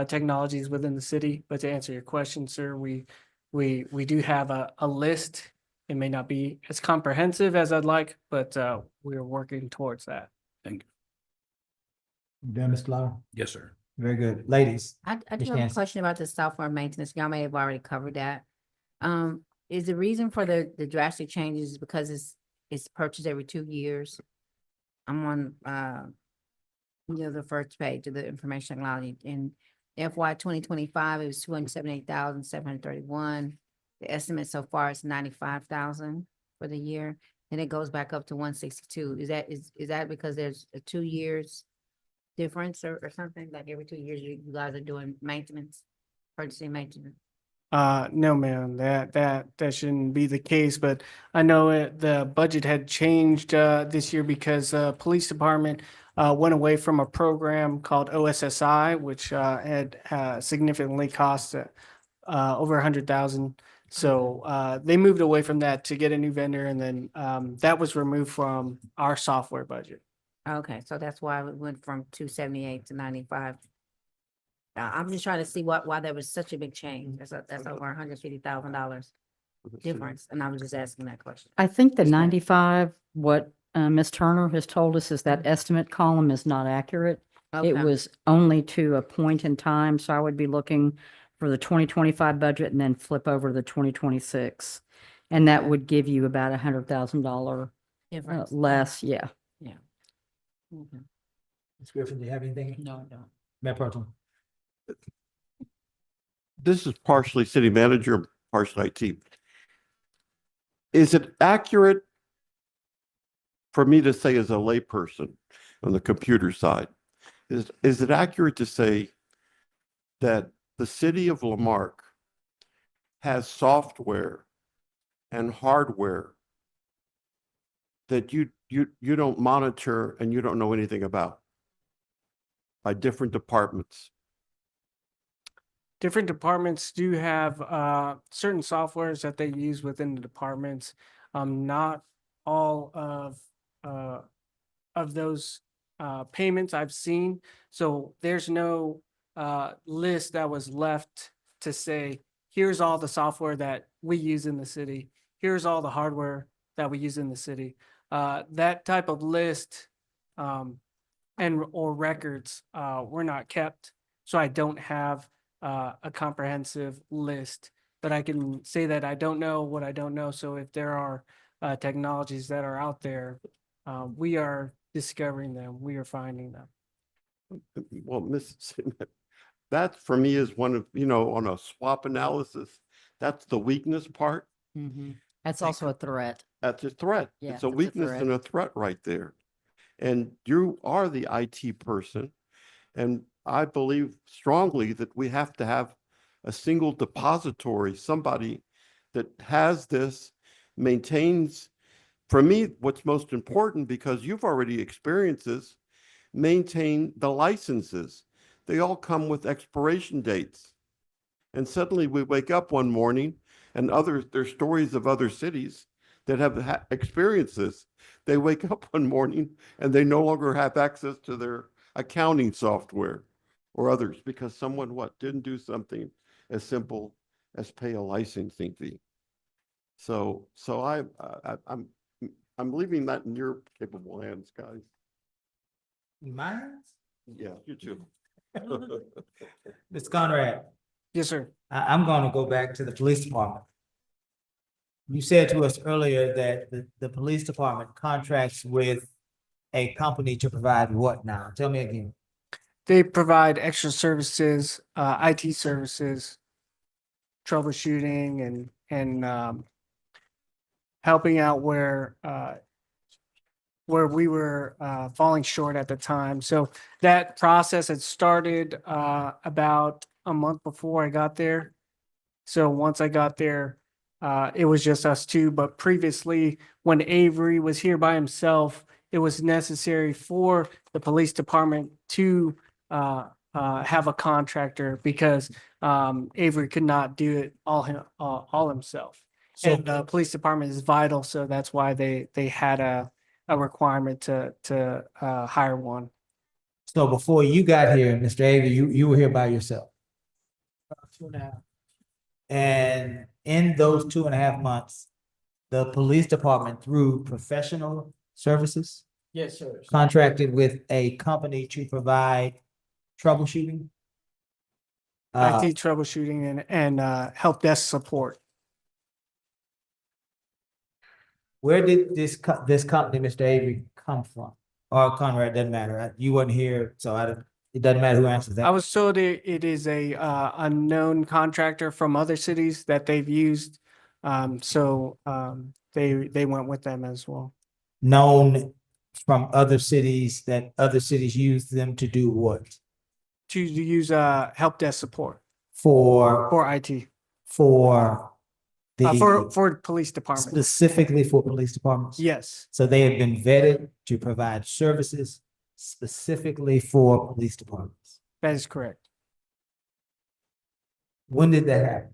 Speaker 9: technologies within the city. But to answer your question, sir, we do have a list. It may not be as comprehensive as I'd like, but we're working towards that.
Speaker 7: Thank you.
Speaker 1: You done, Mr. Lowry?
Speaker 7: Yes, sir.
Speaker 1: Very good. Ladies.
Speaker 8: I do
Speaker 1: Ms.
Speaker 8: have a
Speaker 1: Yancey.
Speaker 8: question about the software maintenance. Y'all may have already covered that. Is the reason for the drastic changes because it's purchased every 2 years? I'm on the first page of the information technology. In FY 2025, it was 278,731. The estimate so far is 95,000 for the year, and it goes back up to 162. Is that because there's a 2 years difference or something? Like every 2 years you guys are doing maintenance, purchasing maintenance?
Speaker 9: No, ma'am, that shouldn't be the case, but I know the budget had changed this year because police department went away from a program called OSSI, which had significantly cost over 100,000. So they moved away from that to get a new vendor, and then that was removed from our software budget.
Speaker 8: Okay, so that's why it went from 278 to 95. I'm just trying to see why there was such a big change. That's over $150,000 difference, and I was just asking that question.
Speaker 5: I think the 95, what Ms. Turner has told us is that estimate column is not accurate. It
Speaker 8: Okay.
Speaker 5: was only to a point in time, so I would be looking for the 2025 budget and then flip over to the 2026. And that would give you about $100,000
Speaker 8: Difference.
Speaker 5: less, yeah.
Speaker 8: Okay.
Speaker 1: Ms. Griffin, do you have anything?
Speaker 8: No, I don't.
Speaker 1: Mayor Pro Tem.
Speaker 6: This is partially city manager, partially IT. Is it accurate for me to say as a layperson on the computer side, is it accurate to say that the city of La Marque has software and hardware that you don't monitor and you don't know anything about by different departments?
Speaker 9: Different departments do have certain softwares that they use within the departments. Not all of those payments I've seen. So there's no list that was left to say, here's all the software that we use in the city. Here's all the hardware that we use in the city. That type of list or records were not kept. So I don't have a comprehensive list, but I can say that I don't know what I don't know. So if there are technologies that are out there, we are discovering them, we are finding them.
Speaker 6: Well, Mrs. that for me is one of, on a swap analysis, that's the weakness part.
Speaker 5: That's also a threat.
Speaker 6: That's a threat.
Speaker 5: Yeah,
Speaker 6: It's a
Speaker 5: it's a
Speaker 6: weakness
Speaker 5: threat.
Speaker 6: and a threat right there. And you are the IT person. And I believe strongly that we have to have a single depository, somebody that has this, maintains. For me, what's most important, because you've already experienced this, maintain the licenses. They all come with expiration dates. And suddenly we wake up one morning and there's stories of other cities that have experienced this. They wake up one morning and they no longer have access to their accounting software or others because someone didn't do something as simple as pay a licensing fee. So I'm leaving that in your capable hands, guys.
Speaker 1: Mine?
Speaker 6: Yeah, you too.
Speaker 1: Ms. Conrad,
Speaker 9: Yes, sir.
Speaker 1: I'm gonna go back to the police department. You said to us earlier that the police department contracts with a company to provide what now? Tell me again.
Speaker 9: They provide extra services, IT services, troubleshooting and helping out where we were falling short at the time. So that process had started about a month before I got there. So once I got there, it was just us two. But previously, when Avery was here by himself, it was necessary for the police department to have a contractor because Avery could not do it all himself.
Speaker 1: So-
Speaker 9: And the police department is vital, so that's why they had a requirement to hire one.
Speaker 1: So before you got here, Mr. Avery, you were here by yourself. 2.5. And in those 2.5 months, the police department through professional services
Speaker 9: Yes, sir.
Speaker 1: contracted with a company to provide troubleshooting.
Speaker 9: IT troubleshooting and help desk support.
Speaker 1: Where did this company, Mr. Avery, come from? Or Conrad, doesn't matter. You wasn't here, so it doesn't matter who answers
Speaker 9: I
Speaker 1: that.
Speaker 9: was told it is a unknown contractor from other cities that they've used. So they went with them as well.
Speaker 1: Known from other cities that other cities use them to do what?
Speaker 9: To use help desk support
Speaker 1: For
Speaker 9: IT,
Speaker 1: for the
Speaker 9: for police department.
Speaker 1: specifically for police departments?
Speaker 9: Yes,
Speaker 1: So they have been vetted to provide services specifically for police departments.
Speaker 9: that is correct.
Speaker 1: When did that happen?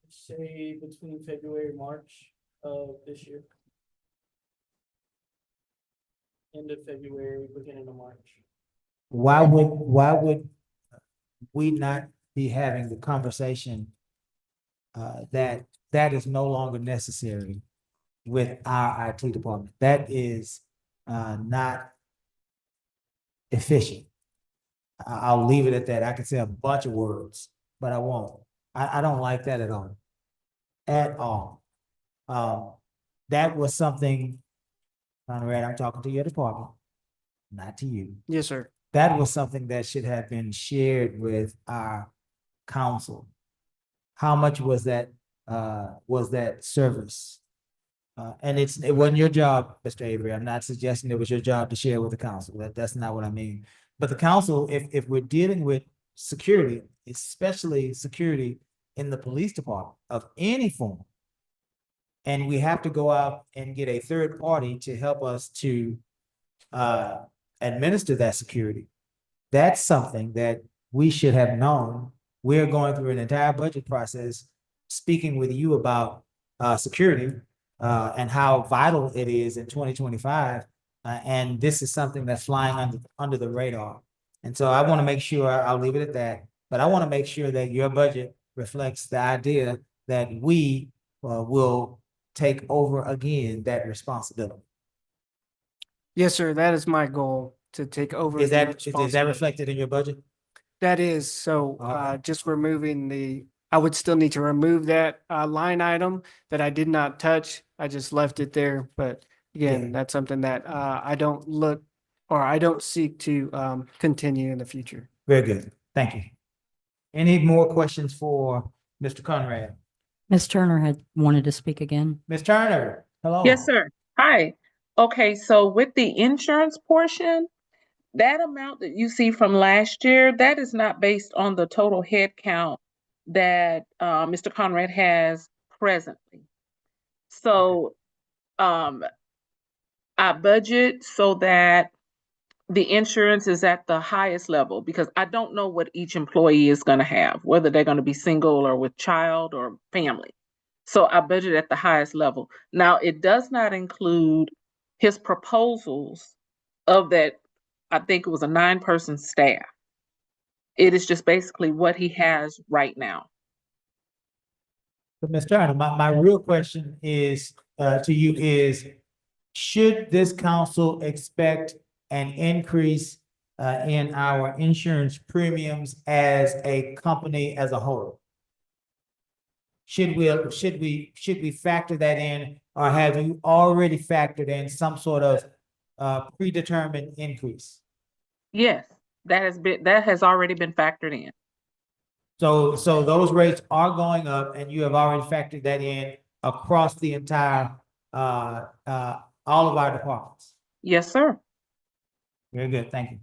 Speaker 9: Say between February and March of this year. End of February, beginning of March.
Speaker 1: Why would we not be having the conversation that is no longer necessary with our IT department? That is not efficient. I'll leave it at that. I could say a bunch of words, but I won't. I don't like that at all. At all. That was something, Conrad, I'm talking to your department, not to you.
Speaker 9: Yes, sir.
Speaker 1: That was something that should have been shared with our council. How much was that service And it wasn't your job, Mr. Avery. I'm not suggesting it was your job to share with the council. That's not what I mean. But the council, if we're dealing with security, especially security in the police department of any form, and we have to go out and get a third party to help us to administer that security, that's something that we should have known. We're going through an entire budget process, speaking with you about security and how vital it is in 2025. And this is something that's flying under the radar. And so I want to make sure, I'll leave it at that, but I want to make sure that your budget reflects the idea that we will take over again that responsibility.
Speaker 9: Yes, sir. That is my goal, to take over.
Speaker 1: Is
Speaker 9: the
Speaker 1: that
Speaker 9: responsibility.
Speaker 1: reflected in your budget?
Speaker 9: That is, so
Speaker 1: Okay.
Speaker 9: just removing I would still need to remove that line item that I did not touch. I just left it there. But again,
Speaker 1: Yeah.
Speaker 9: that's something that I don't seek to continue in the future.
Speaker 1: Very good. Thank you. Any more questions for Mr. Conrad?
Speaker 5: Ms. Turner had wanted to speak again.
Speaker 1: Ms. Turner, hello.
Speaker 10: Yes, sir. Hi. Okay, so with the insurance portion, that amount that you see from last year, that is not based on the total head count that Mr. Conrad has presently. So I budget so that the insurance is at the highest level because I don't know what each employee is going to have, whether they're going to be single or with child or family. So I budget at the highest level. Now, it does not include his proposals of that, I think it was a 9-person staff. It is just basically what he has right now.
Speaker 1: But Ms. Turner, my real question is to you is, should this council expect an increase in our insurance premiums as a company as a whole? Should we factor that in, or have you already factored in some sort of predetermined increase?
Speaker 10: Yes, that has already been factored in.
Speaker 1: So those rates are going up, and you have already factored that in across the entire all of our departments.
Speaker 10: Yes, sir.
Speaker 1: Very good, thank you.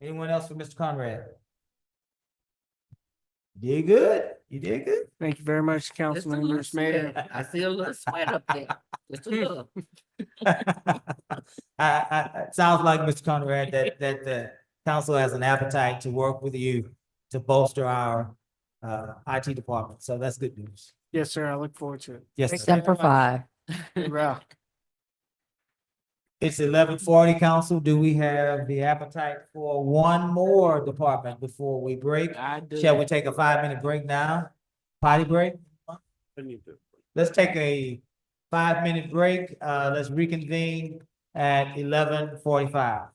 Speaker 1: Anyone else for Mr. Conrad? You did good. You did good.
Speaker 9: Thank you very much, Council Members, Mayor.
Speaker 3: I see a little sweat up there. Just a little.
Speaker 1: It sounds like, Mr. Conrad, that the council has an appetite to work with you to bolster our IT department. So that's good news.
Speaker 9: Yes, sir. I look forward to it.
Speaker 1: Yes,
Speaker 9: Thank
Speaker 1: sir.
Speaker 9: you very
Speaker 5: Semper
Speaker 9: much.
Speaker 5: Fi.
Speaker 9: Hoorah.
Speaker 1: It's 11:40, council. Do we have the appetite for one more department before we break?
Speaker 3: I do.
Speaker 1: Shall we take a 5-minute break now? Potty break? Let's take a 5-minute break. Let's reconvene at 11:45.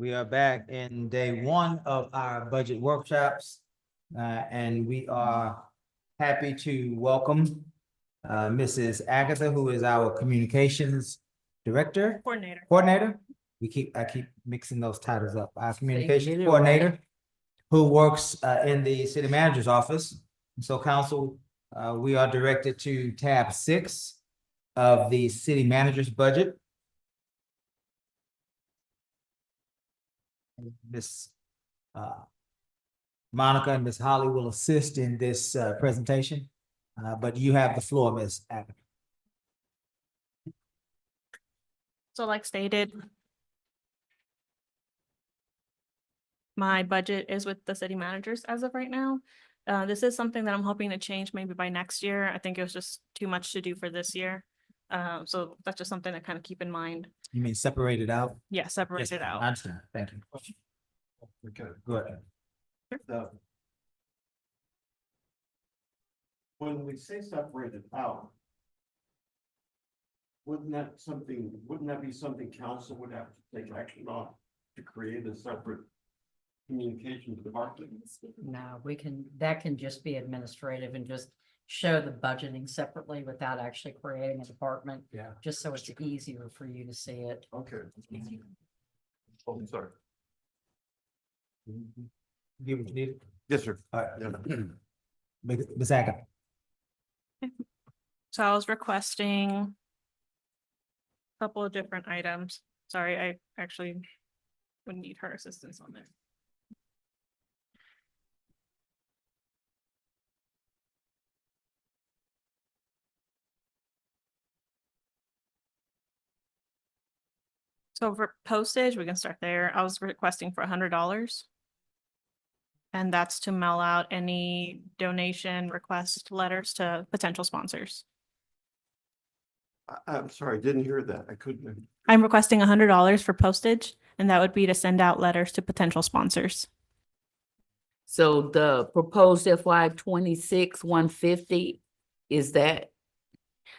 Speaker 1: We are back in day one of our budget workshops. And we are happy to welcome Mrs. Agatha, who is our communications director. Coordinator. I keep mixing those titles up. Our communications coordinator, who works in the city manager's office. So council, we are directed to tab 6 of the city manager's budget. Miss Monica and Miss Holly will assist in this presentation, but you have the floor, Miss Agatha.
Speaker 13: So like stated, my budget is with the city managers as of right now. This is something that I'm hoping to change maybe by next year. I think it was just too much to do for this year. So that's just something to kind of keep in mind.
Speaker 1: You mean separate it out?
Speaker 13: Yeah, separate
Speaker 1: Yes,
Speaker 13: it
Speaker 1: I
Speaker 13: out.
Speaker 1: understand. Thank you.
Speaker 6: Okay.
Speaker 1: Go ahead.
Speaker 6: When we say separated out, wouldn't that be something council would have to take action on to create a separate communications department?
Speaker 5: No, that can just be administrative and just show the budgeting separately without actually creating a department.
Speaker 1: Yeah.
Speaker 5: Just so it's easier for you to see it.
Speaker 6: Okay. Oh, I'm sorry.
Speaker 1: Give what you need.
Speaker 6: Yes, sir.
Speaker 1: All right. Ms. Agatha.
Speaker 13: So I was requesting a couple of different items. Sorry, I actually would need her assistance on this. So for postage, we can start there. I was requesting for $100. And that's to mail out any donation request letters to potential sponsors.
Speaker 6: I'm sorry, I didn't hear that. I couldn't.
Speaker 13: I'm requesting $100 for postage, and that would be to send out letters to potential sponsors.
Speaker 3: So the proposed FY 26 150, is that?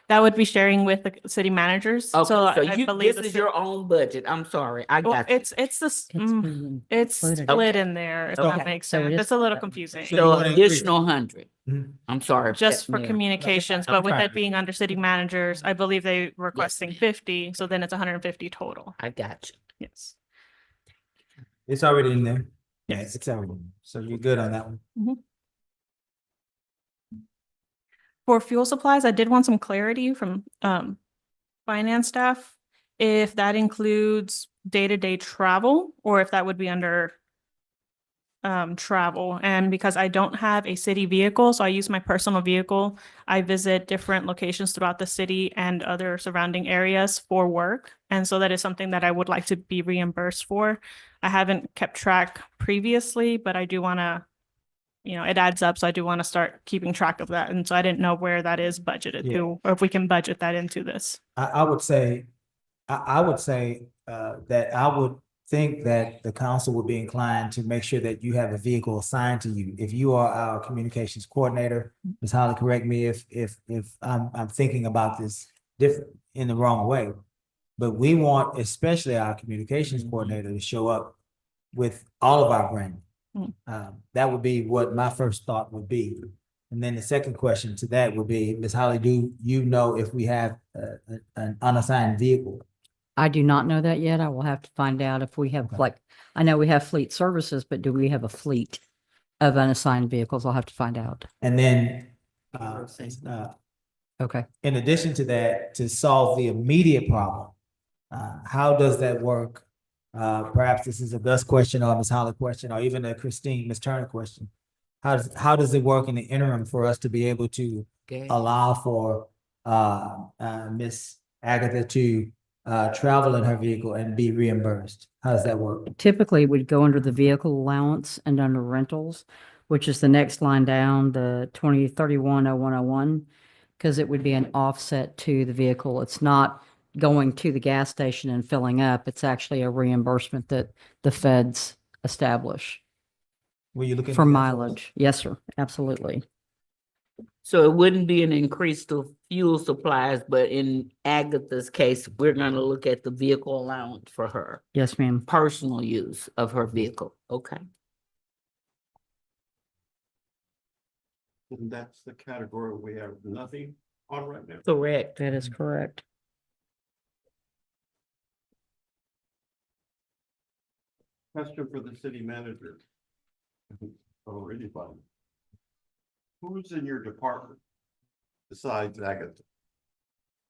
Speaker 13: That would be sharing with the city managers.
Speaker 3: Okay, so
Speaker 13: I believe
Speaker 3: this is your own budget. I'm sorry, I
Speaker 13: well,
Speaker 3: got you.
Speaker 13: it's this,
Speaker 5: being
Speaker 13: it's
Speaker 5: included.
Speaker 13: split in there, if
Speaker 3: Okay.
Speaker 13: that makes
Speaker 5: So it
Speaker 13: sense.
Speaker 5: is
Speaker 13: It's a little
Speaker 5: split.
Speaker 13: confusing.
Speaker 1: So-
Speaker 3: So
Speaker 1: you wanna increase-
Speaker 3: additional 100.
Speaker 1: Mhm.
Speaker 3: I'm sorry.
Speaker 13: Just for
Speaker 3: Yeah.
Speaker 13: communications,
Speaker 1: I'm
Speaker 13: but with
Speaker 1: trying
Speaker 13: it
Speaker 1: to-
Speaker 13: being under city managers, I believe they requesting 50, so then it's 150 total.
Speaker 3: I got you.
Speaker 13: Yes.
Speaker 1: It's already in there.
Speaker 13: Yes.
Speaker 1: It's already, so you're good on that one.
Speaker 13: For fuel supplies, I did want some clarity from finance staff, if that includes day-to-day travel or if that would be under travel. And because I don't have a city vehicle, so I use my personal vehicle, I visit different locations throughout the city and other surrounding areas for work. And so that is something that I would like to be reimbursed for. I haven't kept track previously, but I do want to, it adds up. So I do want to start keeping track of that. And so I didn't know where that is budgeted
Speaker 1: Yeah.
Speaker 13: to, or if we can budget that into this.
Speaker 1: I would say, I would say that I would think that the council would be inclined to make sure that you have a vehicle assigned to you. If you are our communications coordinator, Ms. Holly, correct me if I'm thinking about this different in the wrong way. But we want especially our communications coordinator to show up with all of our branding. That would be what my first thought would be. And then the second question to that would be, Ms. Holly, do you know if we have an unassigned vehicle?
Speaker 5: I do not know that yet. I will have to find out if we have,
Speaker 1: Okay.
Speaker 5: I know we have fleet services, but do we have a fleet of unassigned vehicles? I'll have to find out.
Speaker 1: And then
Speaker 5: Okay.
Speaker 1: in addition to that, to solve the immediate problem, how does that work? Perhaps this is a Gus question or a Ms. Holly question, or even a Ms. Turner question. How does it work in the interim for us to be able to
Speaker 3: Okay.
Speaker 1: allow for Ms. Agatha to travel in her vehicle and be reimbursed? How does that work?
Speaker 5: Typically, it would go under the vehicle allowance and under rentals, which is the next line down, the 2031-0101, because it would be an offset to the vehicle. It's not going to the gas station and filling up. It's actually a reimbursement that the feds establish
Speaker 1: Were you looking?
Speaker 5: for mileage. Yes, sir. Absolutely.
Speaker 3: So it wouldn't be an increase to fuel supplies, but in Agatha's case, we're gonna look at the vehicle allowance for her,
Speaker 5: Yes, ma'am.
Speaker 3: personal use of her vehicle. Okay.
Speaker 6: And that's the category we have nothing on right now.
Speaker 3: Correct.
Speaker 5: That is correct.
Speaker 6: Question for the city manager. Or anybody. Who's in your department besides Agatha?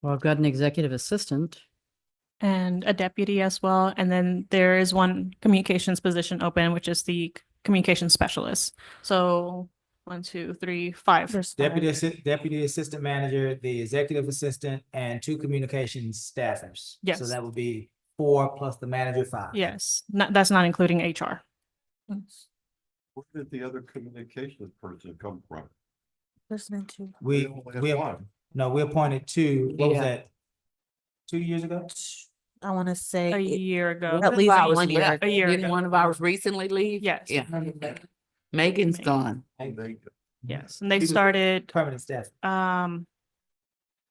Speaker 5: Well, I've got an executive assistant.
Speaker 13: And a deputy as well. And then there is one communications position open, which is the communication specialist. So 1, 2, 3, 5. There's
Speaker 1: Deputy assistant manager, the executive assistant, and 2 communications staffers. So
Speaker 13: Yes.
Speaker 1: that would be 4 plus the manager, 5.
Speaker 13: Yes, that's not including HR.
Speaker 6: Where did the other communications person come from?
Speaker 2: There's been two.
Speaker 1: We
Speaker 6: have one.
Speaker 1: no, we appointed 2, what was
Speaker 3: Yeah.
Speaker 1: that? 2 years ago?
Speaker 2: I want to say
Speaker 13: A
Speaker 2: it-
Speaker 13: year ago.
Speaker 2: At least
Speaker 3: One of
Speaker 2: one
Speaker 3: ours
Speaker 2: year
Speaker 3: left.
Speaker 13: A year
Speaker 3: Didn't
Speaker 13: ago.
Speaker 3: one of ours recently leave?
Speaker 13: Yes.
Speaker 3: Yeah. Megan's gone.
Speaker 13: Yes, and they
Speaker 1: She was
Speaker 13: started,
Speaker 1: Permanent staff.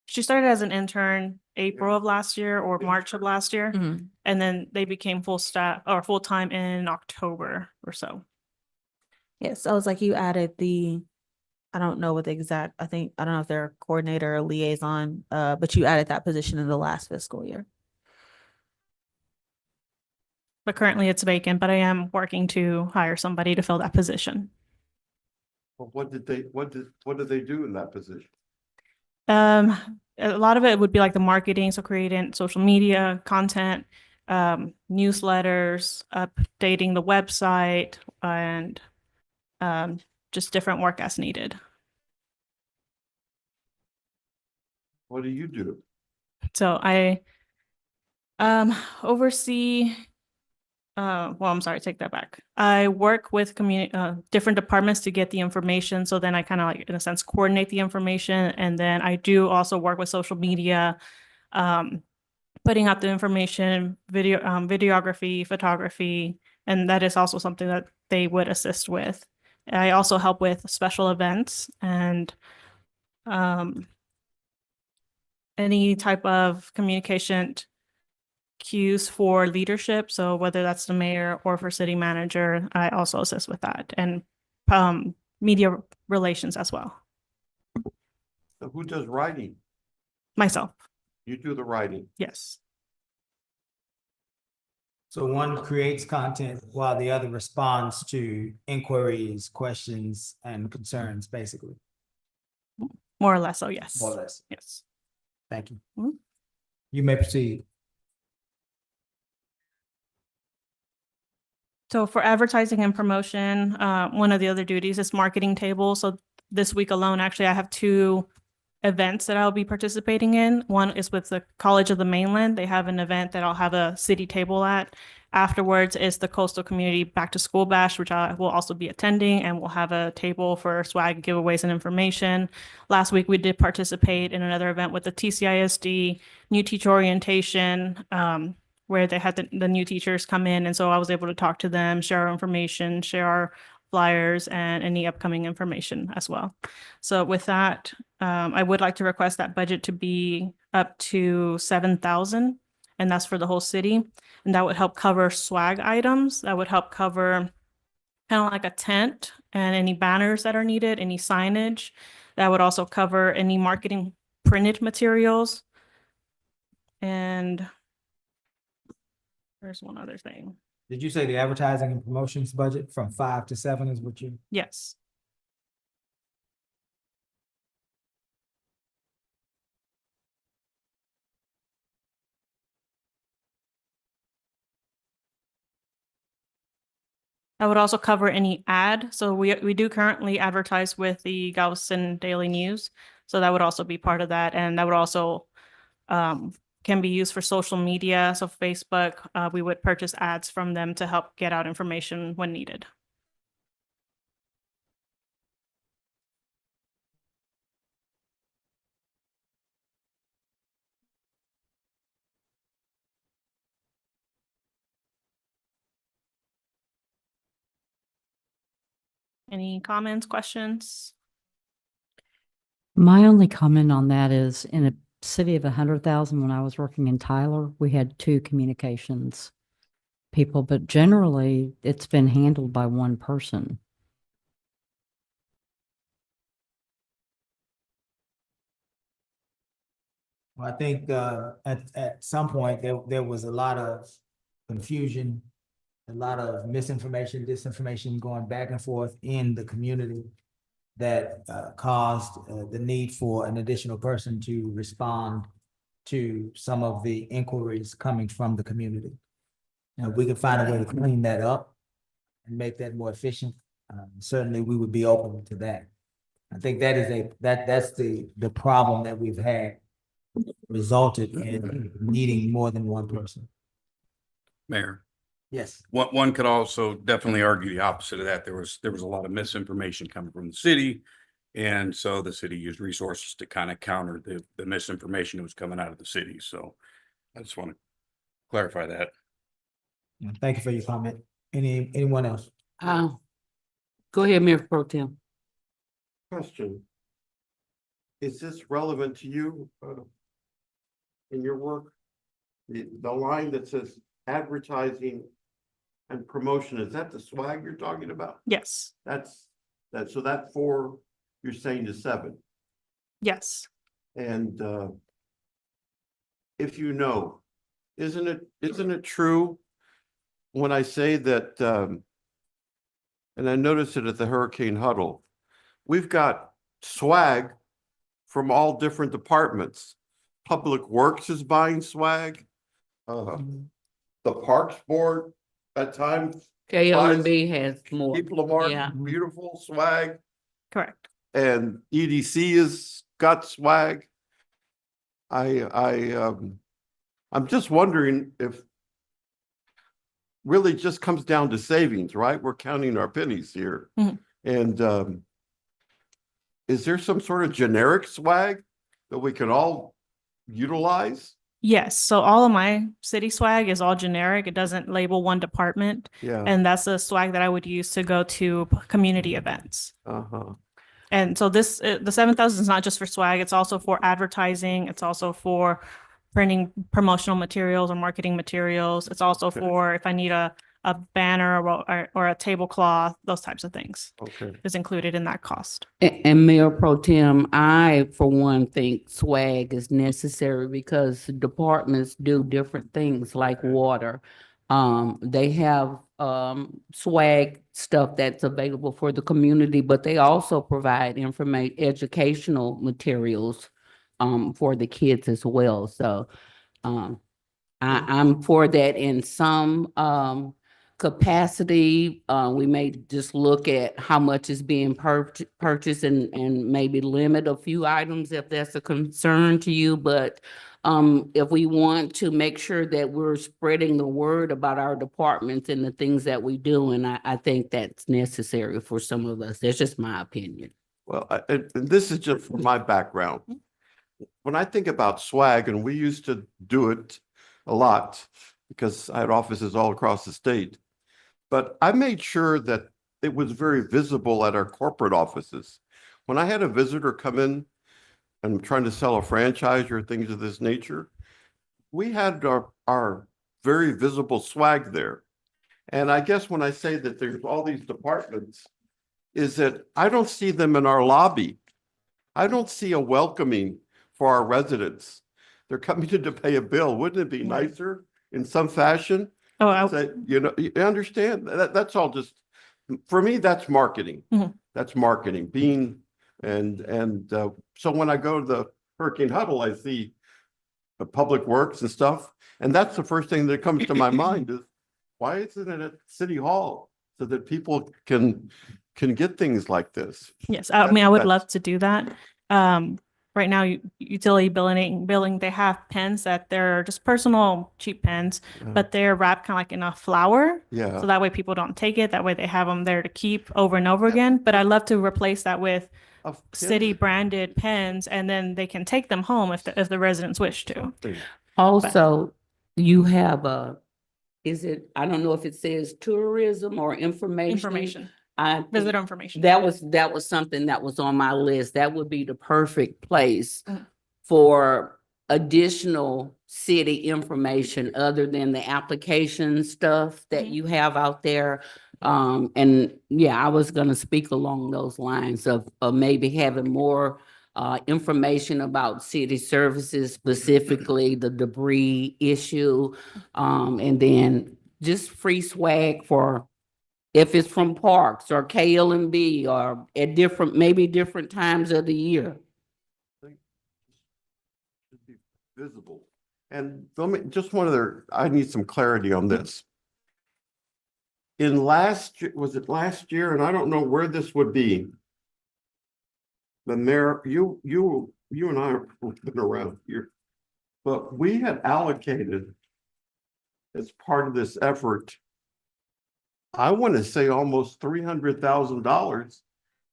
Speaker 13: she started as an intern April of last year or March of last year.
Speaker 2: Mhm.
Speaker 13: And then they became full staff or full-time in October or so.
Speaker 2: Yes, I was like, you added I don't know what the exact, I don't know if they're coordinator or liaison, but you added that position in the last fiscal year.
Speaker 13: But currently it's vacant, but I am working to hire somebody to fill that position.
Speaker 6: Well, what did they do in that position?
Speaker 13: A lot of it would be like the marketing, so creating social media content, newsletters, updating the website, and just different work as needed.
Speaker 6: What do you do?
Speaker 13: So I oversee, well, I'm sorry, take that back. I work with different departments to get the information. So then I kind of like, in a sense, coordinate the information. And then I do also work with social media, putting out the information, videography, photography, and that is also something that they would assist with. I also help with special events and any type of communication cues for leadership. So whether that's the mayor or for city manager, I also assist with that, and media relations as well.
Speaker 6: So who does writing?
Speaker 13: Myself,
Speaker 6: You do the writing.
Speaker 13: yes.
Speaker 1: So one creates content while the other responds to inquiries, questions, and concerns, basically,
Speaker 13: More or less, so yes.
Speaker 1: more or less.
Speaker 13: Yes.
Speaker 1: Thank you.
Speaker 13: Mhm.
Speaker 1: You may proceed.
Speaker 13: So for advertising and promotion, one of the other duties is marketing table. So this week alone, actually, I have 2 events that I'll be participating in. One is with the College of the Mainland. They have an event that I'll have a city table at. Afterwards is the Coastal Community Back to School Bash, which I will also be attending, and we'll have a table for swag giveaways and information. Last week, we did participate in another event with the TCISD new teacher orientation, where they had the new teachers come in. And so I was able to talk to them, share our information, share our flyers, and any upcoming information as well. So with that, I would like to request that budget to be up to 7,000, and that's for the whole city. And that would help cover swag items. That would help cover kind of like a tent and any banners that are needed, any signage. That would also cover any marketing printed materials. And there's one other thing.
Speaker 1: Did you say the advertising and promotions budget from 5 to 7 is what you?
Speaker 13: Yes. That would also cover any ad. So we do currently advertise with the Galveston Daily News. So that would also be part of that. And that would also can be used for social media. So Facebook, we would purchase ads from them to help get out information when needed. Any comments, questions?
Speaker 5: My only comment on that is in a city of 100,000, when I was working in Tyler, we had 2 communications people, but generally it's been handled by one person.
Speaker 1: Well, I think at some point there was a lot of confusion, a lot of misinformation, disinformation going back and forth in the community that caused the need for an additional person to respond to some of the inquiries coming from the community. And if we could find a way to clean that up and make that more efficient, certainly we would be open to that. I think that is that's the problem that we've had, resulted in needing more than one person.
Speaker 7: Mayor,
Speaker 1: Yes.
Speaker 7: one could also definitely argue the opposite of that. There was a lot of misinformation coming from the city. And so the city used resources to kind of counter the misinformation that was coming out of the city. So I just want to clarify that.
Speaker 1: Thank you for your comment. Anyone else?
Speaker 3: Go ahead, Mayor Pro Tem.
Speaker 6: Question. Is this relevant to you in your work? The line that says advertising and promotion, is that the swag you're talking about?
Speaker 13: Yes,
Speaker 6: So that 4, you're saying to 7.
Speaker 13: yes.
Speaker 6: And if you know, isn't it true when I say that, and I noticed it at the Hurricane Huddle, we've got swag from all different departments. Public Works is buying swag. The Parks Board at times.
Speaker 3: KLMB has more.
Speaker 6: People of Marque,
Speaker 3: Yeah.
Speaker 6: beautiful swag.
Speaker 13: Correct.
Speaker 6: And EDC has got swag. I'm just wondering if really just comes down to savings, right? We're counting our pennies here.
Speaker 13: Mhm.
Speaker 6: And is there some sort of generic swag that we can all utilize?
Speaker 13: Yes, so all of my city swag is all generic. It doesn't label one department.
Speaker 6: Yeah.
Speaker 13: And that's the swag that I would use to go to community events.
Speaker 6: Uh-huh.
Speaker 13: And so this, the 7,000 is not just for swag, it's also for advertising. It's also for printing promotional materials or marketing materials. It's also
Speaker 6: Okay.
Speaker 13: for if I need a banner or a tablecloth, those types of things
Speaker 6: Okay.
Speaker 13: is included in that cost.
Speaker 3: And Mayor Pro Tem, I, for one, think swag is necessary because departments do different things like water. They have swag stuff that's available for the community, but they also provide educational materials for the kids as well. So I'm for that in some capacity. We may just look at how much is being purchased and maybe limit a few items if that's a concern to you. But if we want to make sure that we're spreading the word about our departments and the things that we do, and I think that's necessary for some of us. That's just my opinion.
Speaker 6: Well, and this is just from my background. When I think about swag, and we used to do it a lot because I had offices all across the state, but I made sure that it was very visible at our corporate offices. When I had a visitor come in and trying to sell a franchise or things of this nature, we had our very visible swag there. And I guess when I say that there's all these departments, is that I don't see them in our lobby. I don't see a welcoming for our residents. They're coming in to pay a bill. Wouldn't it be nicer in some fashion?
Speaker 13: Oh,
Speaker 6: You understand? That's all just, for me, that's marketing.
Speaker 13: Mhm.
Speaker 6: That's marketing, so when I go to the Hurricane Huddle, I see the Public Works and stuff. And that's the first thing that comes to my mind is, why isn't it at City Hall so that people can get things like this?
Speaker 13: yes, I mean, I would
Speaker 6: That's-
Speaker 13: love to do that. Right now, utility billing, they have pens that they're just personal cheap pens, but they're wrapped kind of like in a flower.
Speaker 6: Yeah.
Speaker 13: So that way people don't take it. That way they have them there to keep over and over again. But I'd love to replace that with
Speaker 6: Of
Speaker 13: city
Speaker 6: pens.
Speaker 13: branded pens, and then they can take them home if the residents wish to.
Speaker 3: Also, you have I don't know if it says tourism or information. I
Speaker 13: Visitor information.
Speaker 3: that was something that was on my list. That would be the perfect place
Speaker 13: Mm.
Speaker 3: for additional city information other than the application stuff that
Speaker 13: Mhm.
Speaker 3: you have out there. And yeah, I was gonna speak along those lines of maybe having more information about city services, specifically the debris issue. And then just free swag for if it's from parks or KLMB or at maybe different times of the year.
Speaker 6: Should be visible. And let me, just one other, I need some clarity on this. Was it last year? And I don't know where this would be. The mayor, you and I have been around here, but we had allocated as part of this effort, I want to say almost $300,000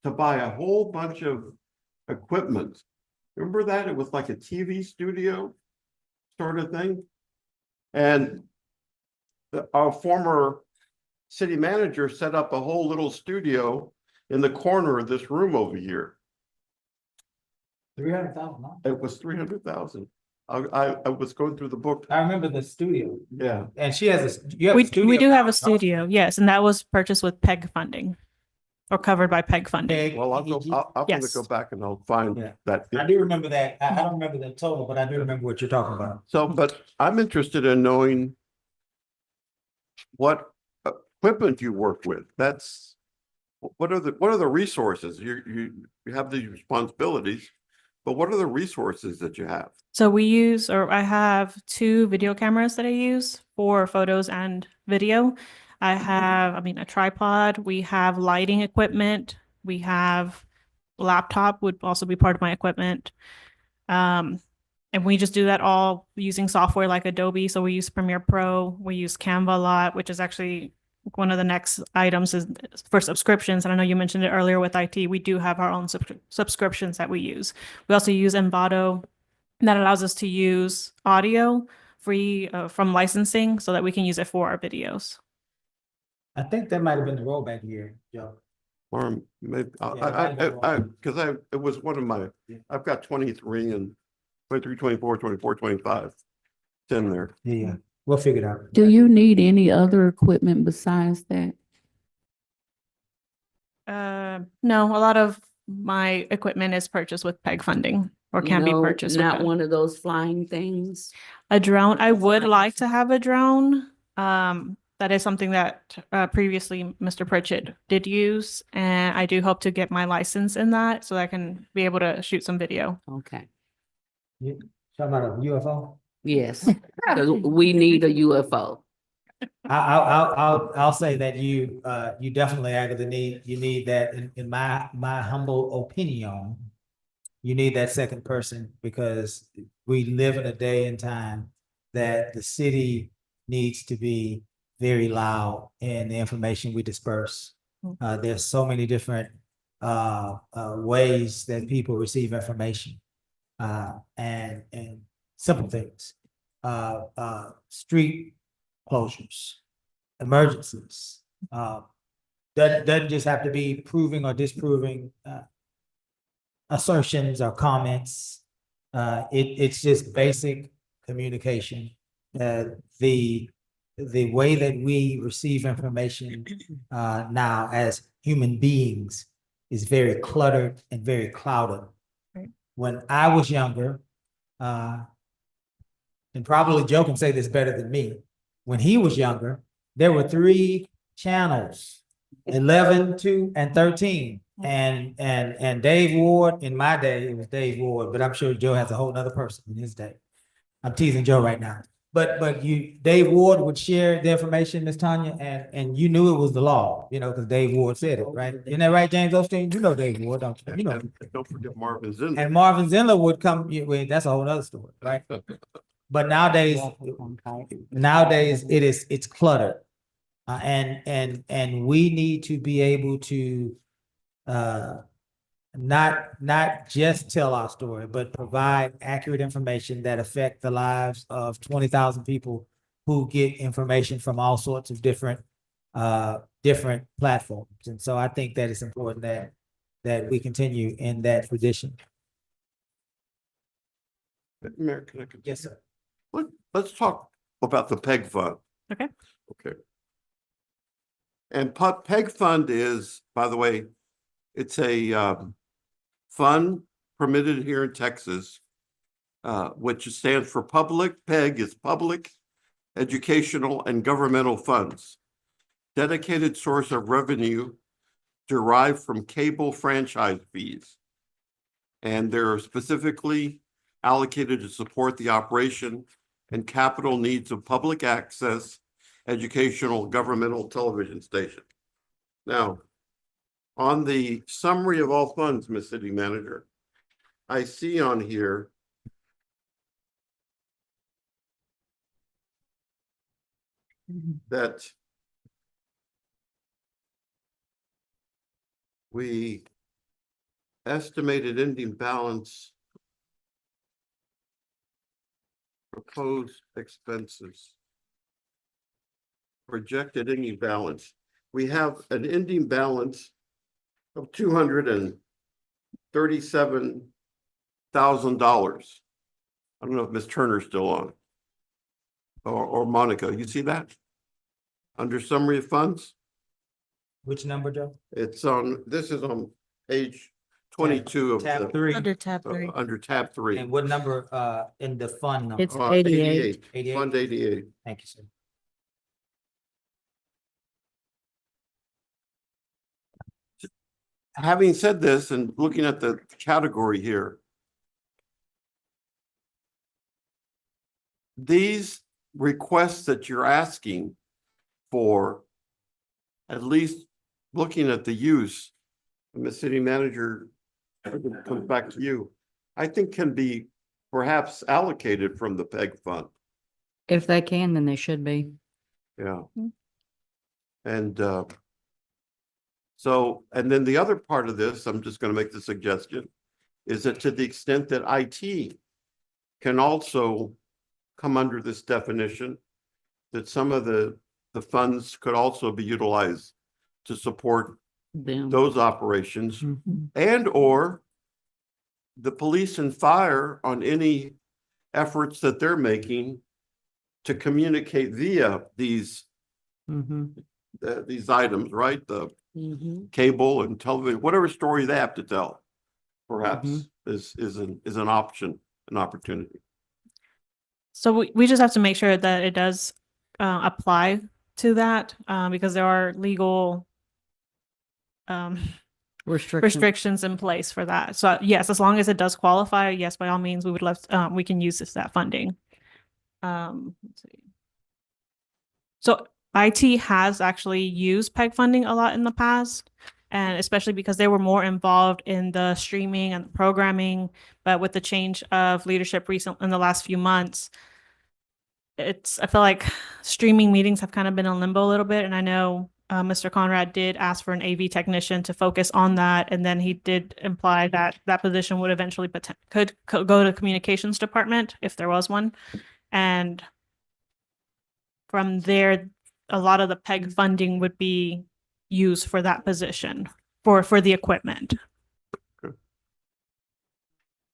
Speaker 6: to buy a whole bunch of equipment. Remember that? It was like a TV studio sort of thing. And our former city manager set up a whole little studio in the corner of this room over here.
Speaker 1: $300,000.
Speaker 6: It was 300,000. I was going through the book.
Speaker 1: I remember the studio,
Speaker 6: Yeah.
Speaker 1: and she has you have a
Speaker 13: We
Speaker 1: studio
Speaker 13: do have
Speaker 1: now,
Speaker 13: a studio, yes, and that was purchased with PEG funding or covered by PEG funding.
Speaker 1: Peg.
Speaker 6: Well, I'm gonna
Speaker 13: Yes.
Speaker 6: go back and I'll find
Speaker 1: Yeah.
Speaker 6: that.
Speaker 1: I do remember that. I don't remember the total, but I do remember what you're talking about.
Speaker 6: So, but I'm interested in knowing what equipment you work with. That's, what are the resources? You have these responsibilities, but what are the resources that you have?
Speaker 13: So I have 2 video cameras that I use for photos and video. I have, a tripod. We have lighting equipment. We have laptop would also be part of my equipment. And we just do that all using software like Adobe. So we use Premiere Pro. We use Canva a lot, which is actually one of the next items is for subscriptions. And I know you mentioned it earlier with IT. We do have our own subscriptions that we use. We also use Envato. That allows us to use audio free from licensing so that we can use it for our videos.
Speaker 1: I think that might have been the rollback year, Joe.
Speaker 6: Or maybe, because it was one of my, I've got 23 and 23, 24, 24, 25. It's in there.
Speaker 1: Yeah, we'll figure it out.
Speaker 3: Do you need any other equipment besides that?
Speaker 13: No, a lot of my equipment is purchased with PEG funding or can be purchased with
Speaker 3: Not
Speaker 13: PEG.
Speaker 3: one of those flying things.
Speaker 13: A drone, I would like to have a drone. That is something that previously Mr. Pritchett did use, and I do hope to get my license in that so that I can be able to shoot some video.
Speaker 3: Okay,
Speaker 1: Talking about a UFO?
Speaker 3: yes, 'cause we need a UFO.
Speaker 1: I'll say that you definitely you need that in my humble opinion. You need that second person because we live in a day and time that the city needs to be very loud in the information we disperse. There's so many different ways that people receive information and simple things. Street closures, emergencies. Doesn't just have to be proving or disproving assertions or comments. It's just basic communication. The way that we receive information now as human beings is very cluttered and very clouded.
Speaker 13: Right.
Speaker 1: When I was younger, and probably Joe can say this better than me, when he was younger, there were 3 channels, 11, 2, and 13. And Dave Ward, in my day, it was Dave Ward, but I'm sure Joe has a whole nother person in his day. I'm teasing Joe right now. But Dave Ward would share the information, Miss Tanya, and you knew it was the law, because Dave Ward said it, right? Isn't that right, James Osteen? You know Dave Ward, don't you? You know.
Speaker 6: Don't forget Marvin Zinn.
Speaker 1: And Marvin Zindler would come, that's a whole other story, right? But nowadays it's cluttered. And we need to be able to not just tell our story, but provide accurate information that affect the lives of 20,000 people who get information from all sorts of different different platforms. And so I think that it's important that we continue in that tradition.
Speaker 6: Mayor, can I continue?
Speaker 1: Yes, sir.
Speaker 6: Let's talk about the PEG Fund.
Speaker 13: Okay.
Speaker 6: Okay. And PEG Fund is, by the way, it's a fund permitted here in Texas, which stands for PEG is Public, Educational, and Governmental Funds. Dedicated source of revenue derived from cable franchise fees. And they're specifically allocated to support the operation and capital needs of public access, educational, governmental television station. Now, on the summary of all funds, Ms. City Manager, I see on here that we estimated ending balance proposed expenses. Projected ending balance. We have an ending balance of $237,000. I don't know if Ms. Turner's still on. Or Monica, you see that? Under summary of funds?
Speaker 1: Which number, Joe?
Speaker 6: It's on, this is on page 22 of
Speaker 1: Tab
Speaker 6: the,
Speaker 1: three.
Speaker 2: Under tab 3.
Speaker 6: under tab 3.
Speaker 1: And what number in the fund number?
Speaker 5: It's 88.
Speaker 1: 88.
Speaker 6: Fund 88.
Speaker 1: Thank you, sir.
Speaker 6: Having said this and looking at the category here, these requests that you're asking for, at least looking at the use, and the city manager comes back to you, I think can be perhaps allocated from the PEG fund.
Speaker 5: If they can, then they should be.
Speaker 6: Yeah. And so, and then the other part of this, I'm just going to make the suggestion, is that to the extent that IT can also come under this definition, that some of the funds could also be utilized to support those operations and or the police and fire on any efforts that they're making to communicate via these items, right? The cable and television, whatever story they have to tell, perhaps is an option, an opportunity.
Speaker 13: So we just have to make sure that it does apply to that because there are legal restrictions in place for that. So yes, as long as it does qualify, yes, by all means, we would love we can use that funding. Let's see. So IT has actually used PEG funding a lot in the past, and especially because they were more involved in the streaming and the programming. But with the change of leadership recently in the last few months, I feel like streaming meetings have kind of been in limbo a little bit. And I know Mr. Conrad did ask for an AV technician to focus on that. And then he did imply that that position would eventually could go to communications department if there was one. And from there, a lot of the PEG funding would be used for that position for the equipment.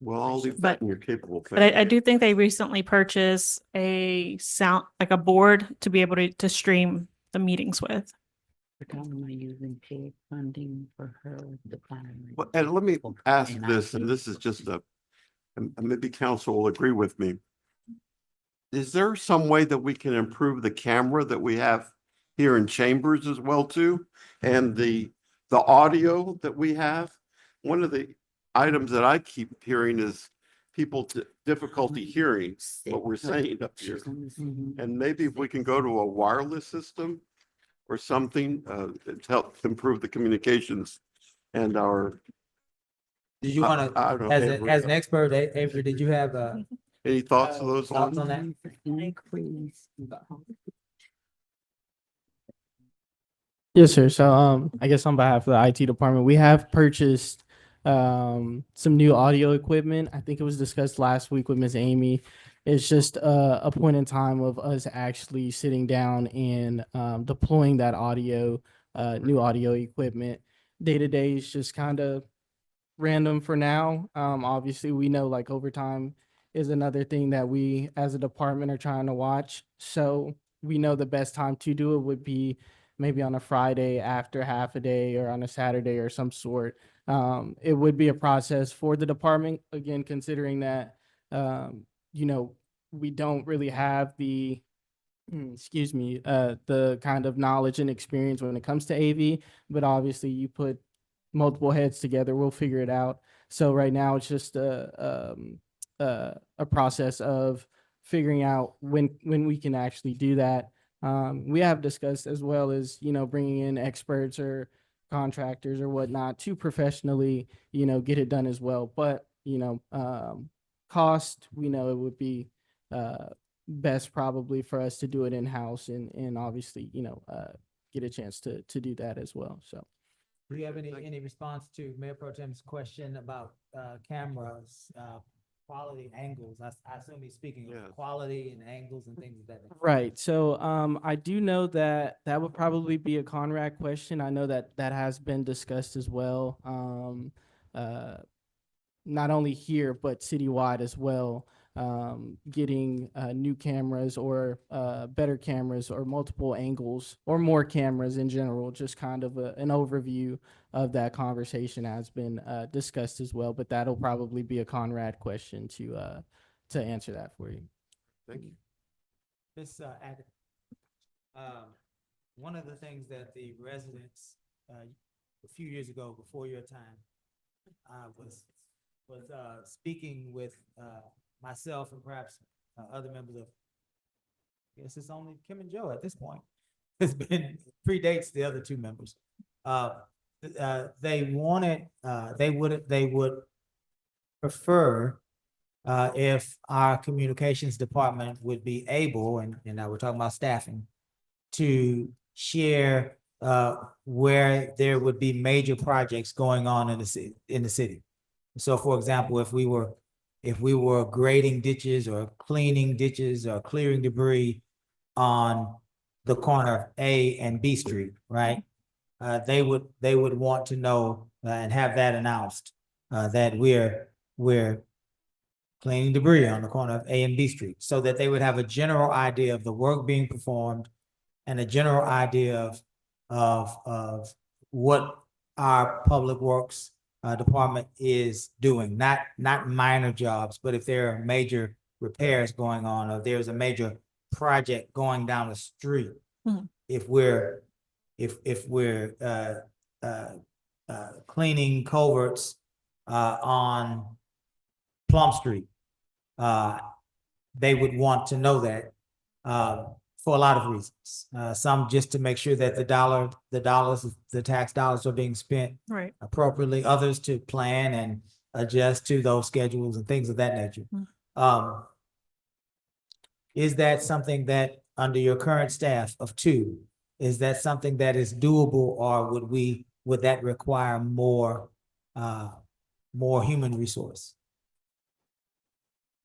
Speaker 6: Well, I'll leave that in your capable.
Speaker 13: But I do think they recently purchased a sound, like a board to be able to stream the meetings with.
Speaker 3: Using PEG funding for her department.
Speaker 6: Well, and let me ask this, and this is just and maybe council will agree with me. Is there some way that we can improve the camera that we have here in chambers as well too? And the audio that we have? One of the items that I keep hearing is people difficulty hearing what we're saying up here. And maybe if we can go to a wireless system or something to help improve the communications and our.
Speaker 1: Did you want to, as an expert, Avery, did you have
Speaker 6: any thoughts of those
Speaker 1: thoughts on that?
Speaker 14: Yes, sir. So I guess on behalf of the IT department, we have purchased some new audio equipment. I think it was discussed last week with Ms. Amy. It's just a point in time of us actually sitting down and deploying that audio, new audio equipment. Day to day is just kind of random for now. Obviously, we know like overtime is another thing that we as a department are trying to watch. So we know the best time to do it would be maybe on a Friday after half a day or on a Saturday or some sort. It would be a process for the department, again, considering that, we don't really have the, the kind of knowledge and experience when it comes to AV, but obviously you put multiple heads together, we'll figure it out. So right now it's just a process of figuring out when we can actually do that. We have discussed as well as, bringing in experts or contractors or whatnot to professionally, get it done as well. But, cost, we know it would be best probably for us to do it in-house and obviously, get a chance to do that as well. So.
Speaker 1: Do you have any response to Mayor Pro Tem's question about cameras, quality angles? I assume he's speaking
Speaker 6: Yes.
Speaker 1: of quality and angles and things of that nature.
Speaker 14: Right. So I do know that that would probably be a Conrad question. I know that that has been discussed as well. Not only here, but citywide as well. Getting new cameras or better cameras or multiple angles or more cameras in general, just kind of an overview of that conversation has been discussed as well, but that'll probably be a Conrad question to answer that for you.
Speaker 6: Thank you.
Speaker 1: This, one of the things that the residents, a few years ago, before your time, was speaking with, myself and perhaps other members of, I guess it's only Kim and Joe at this point. It's been, predates the other two members. They wanted, they would prefer if our communications department would be able, and now we're talking about staffing, to share where there would be major projects going on in the city. So for example, if we were grading ditches or cleaning ditches or clearing debris on the corner of A and B Street, right? They would want to know and have that announced that we're cleaning debris on the corner of A and B Street, so that they would have a general idea of the work being performed and a general idea of what our public works department is doing, not minor jobs, but if there are major repairs going on, or there's a major project going down the street, if we're cleaning culverts on Plum Street, they would want to know that for a lot of reasons. Some just to make sure that the tax dollars are being spent
Speaker 13: Right.
Speaker 1: appropriately, others to plan and adjust to those schedules and things of that nature. Is that something that under your current staff of 2, is that something that is doable, or would that require more human resource?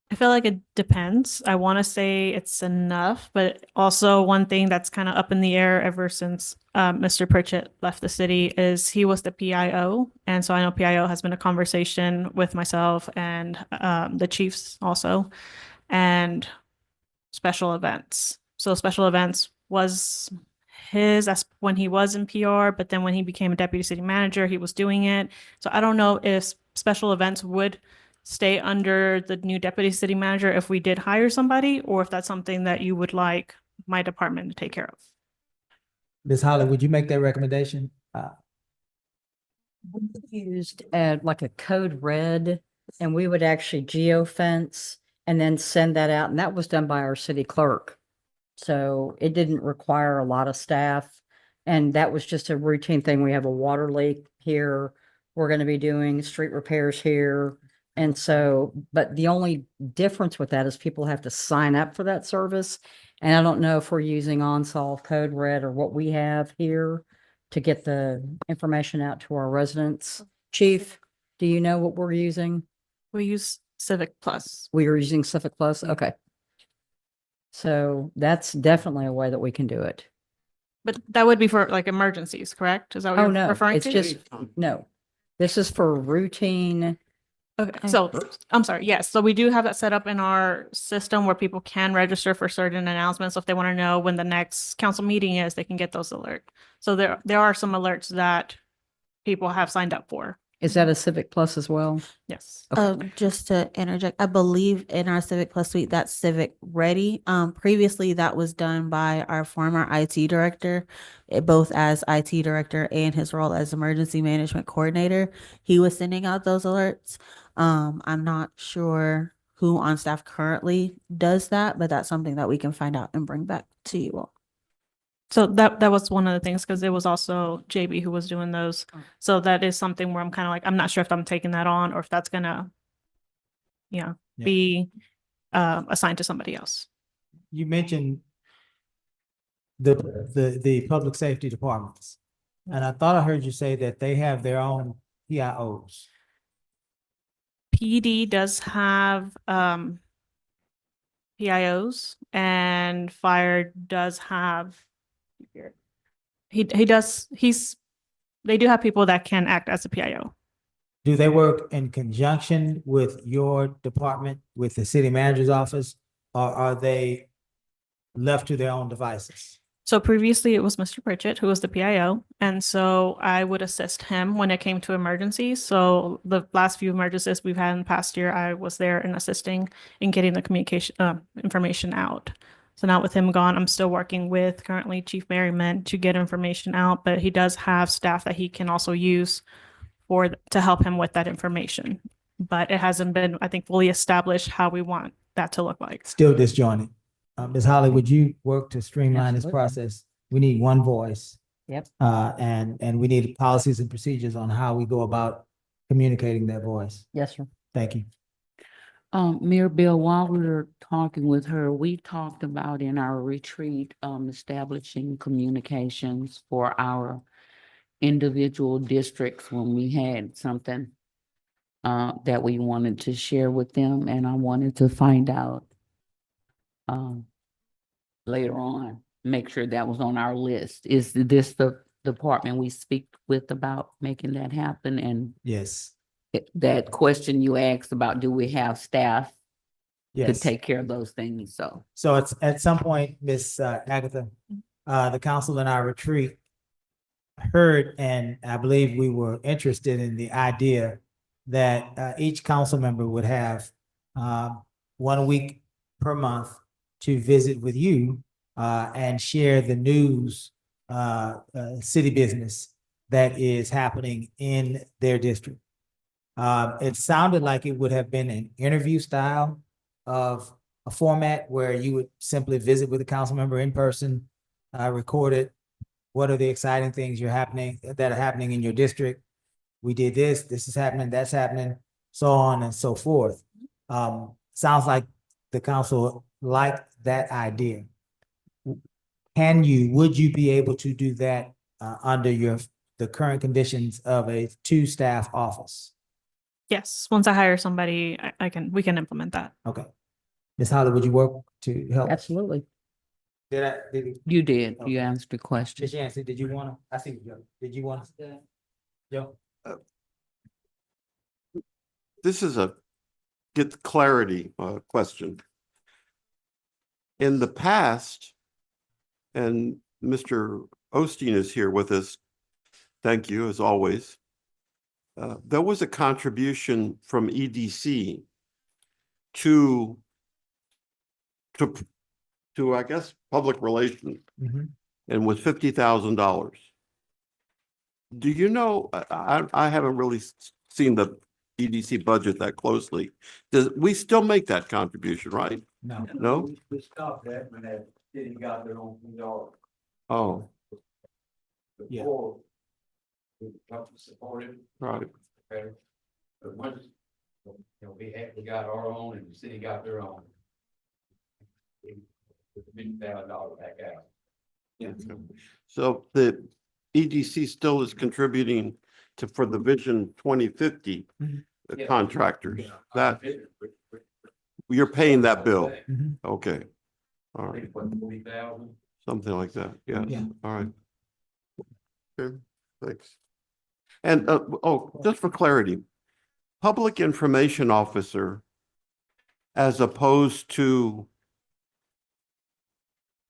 Speaker 13: I feel like it depends. I want to say it's enough, but also one thing that's kind of up in the air ever since Mr. Pritchett left the city is he was the PIO. And so I know PIO has been a conversation with myself and the chiefs also, and special events. So special events was his when he was in PR, but then when he became a deputy city manager, he was doing it. So I don't know if special events would stay under the new deputy city manager if we did hire somebody, or if that's something that you would like my department to take care of.
Speaker 1: Ms. Holly, would you make that recommendation?
Speaker 5: We used like a code red, and we would actually geofence and then send that out, and that was done by our city clerk. So it didn't require a lot of staff, and that was just a routine thing. We have a water leak here. We're going to be doing street repairs here. And so, but the only difference with that is people have to sign up for that service. And I don't know if we're using OnSolve Code Red or what we have here to get the information out to our residents. Chief, do you know what we're using?
Speaker 13: We use Civic Plus.
Speaker 5: We are using Civic Plus? Okay. So that's definitely a way that we can do it.
Speaker 13: But that would be for like emergencies, correct? Is that what
Speaker 5: Oh,
Speaker 13: you're
Speaker 5: no,
Speaker 13: referring
Speaker 5: it's
Speaker 13: to?
Speaker 5: just, no. This is for routine.
Speaker 13: Okay, so I'm sorry. Yes, so we do have that set up in our system where people can register for certain announcements. So if they want to know when the next council meeting is, they can get those alerts. So there are some alerts that people have signed up for.
Speaker 5: Is that a Civic Plus as well?
Speaker 13: Yes.
Speaker 2: Just to interject, I believe in our Civic Plus suite, that's Civic Ready. Previously that was done by our former IT director, both as IT director and his role as emergency management coordinator. He was sending out those alerts. I'm not sure who on staff currently does that, but that's something that we can find out and bring back to you all.
Speaker 13: So that was one of the things, because it was also JB who was doing those. So that is something where I'm kind of like, I'm not sure if I'm taking that on or if that's gonna,
Speaker 1: Yeah.
Speaker 13: be assigned to somebody else.
Speaker 1: You mentioned the public safety departments. And I thought I heard you say that they have their own PIOs.
Speaker 13: PD does have PIOs, and fire does have, they do have people that can act as a PIO.
Speaker 1: Do they work in conjunction with your department, with the city manager's office, or are they left to their own devices?
Speaker 13: So previously it was Mr. Pritchett, who was the PIO. And so I would assist him when it came to emergencies. So the last few emergencies we've had in the past year, I was there and assisting in getting the communication information out. So now with him gone, I'm still working with currently Chief Merriman to get information out, but he does have staff that he can also use to help him with that information. But it hasn't been, I think, fully established how we want that to look like.
Speaker 1: Still disjointed. Ms. Holly, would you work to streamline this
Speaker 5: Absolutely.
Speaker 1: process? We need one voice.
Speaker 5: Yep.
Speaker 1: And we need policies and procedures on how we go about communicating that voice.
Speaker 5: Yes, sir.
Speaker 1: Thank you.
Speaker 3: Mayor Bill, while we were talking with her, we talked about in our retreat, establishing communications for our individual districts when we had something that we wanted to share with them, and I wanted to find out later on, make sure that was on our list. Is this the department we speak with about making that happen? And
Speaker 1: Yes.
Speaker 3: that question you asked about, do we have staff to
Speaker 1: Yes.
Speaker 3: take care of those things? So
Speaker 1: So it's at some point, Miss Agatha, the council in our retreat heard, and I believe we were interested in the idea that each council member would have 1 week per month to visit with you and share the news, city business that is happening in their district. It sounded like it would have been an interview style of a format where you would simply visit with a council member in person, record it. What are the exciting things that are happening in your district? We did this, this is happening, that's happening, so on and so forth. Sounds like the council liked that idea. Would you be able to do that under the current conditions of a 2-staff office?
Speaker 13: Yes, once I hire somebody, we can implement that.
Speaker 1: Okay. Ms. Holly, would you work to help?
Speaker 5: Absolutely.
Speaker 3: you did,
Speaker 1: Okay.
Speaker 3: you answered the question.
Speaker 1: Ms. Yancey, did you want to, I see Joe, did you want to? Joe?
Speaker 6: This is a get clarity question. In the past, and Mr. Osteen is here with us. Thank you, as always. There was a contribution from EDC to I guess, public relations, and was $50,000. Do you know, I haven't really seen the EDC budget that closely. We still make that contribution, right?
Speaker 1: No.
Speaker 6: No?
Speaker 4: We stopped that when that city got their own $1.
Speaker 6: Oh,
Speaker 1: Yeah.
Speaker 4: Before, we helped support it.
Speaker 6: right.
Speaker 4: Okay. But once, we got our own and the city got their own. $50,000 back out.
Speaker 6: Yeah. So the EDC still is contributing for the Vision 2050
Speaker 4: Yeah.
Speaker 6: contractors. That you're paying that bill.
Speaker 1: Mhm.
Speaker 6: Okay. All right,
Speaker 4: 40,000.
Speaker 6: something like that. Yes.
Speaker 1: Yeah.
Speaker 6: All right. Okay, thanks. And, just for clarity, public information officer as opposed to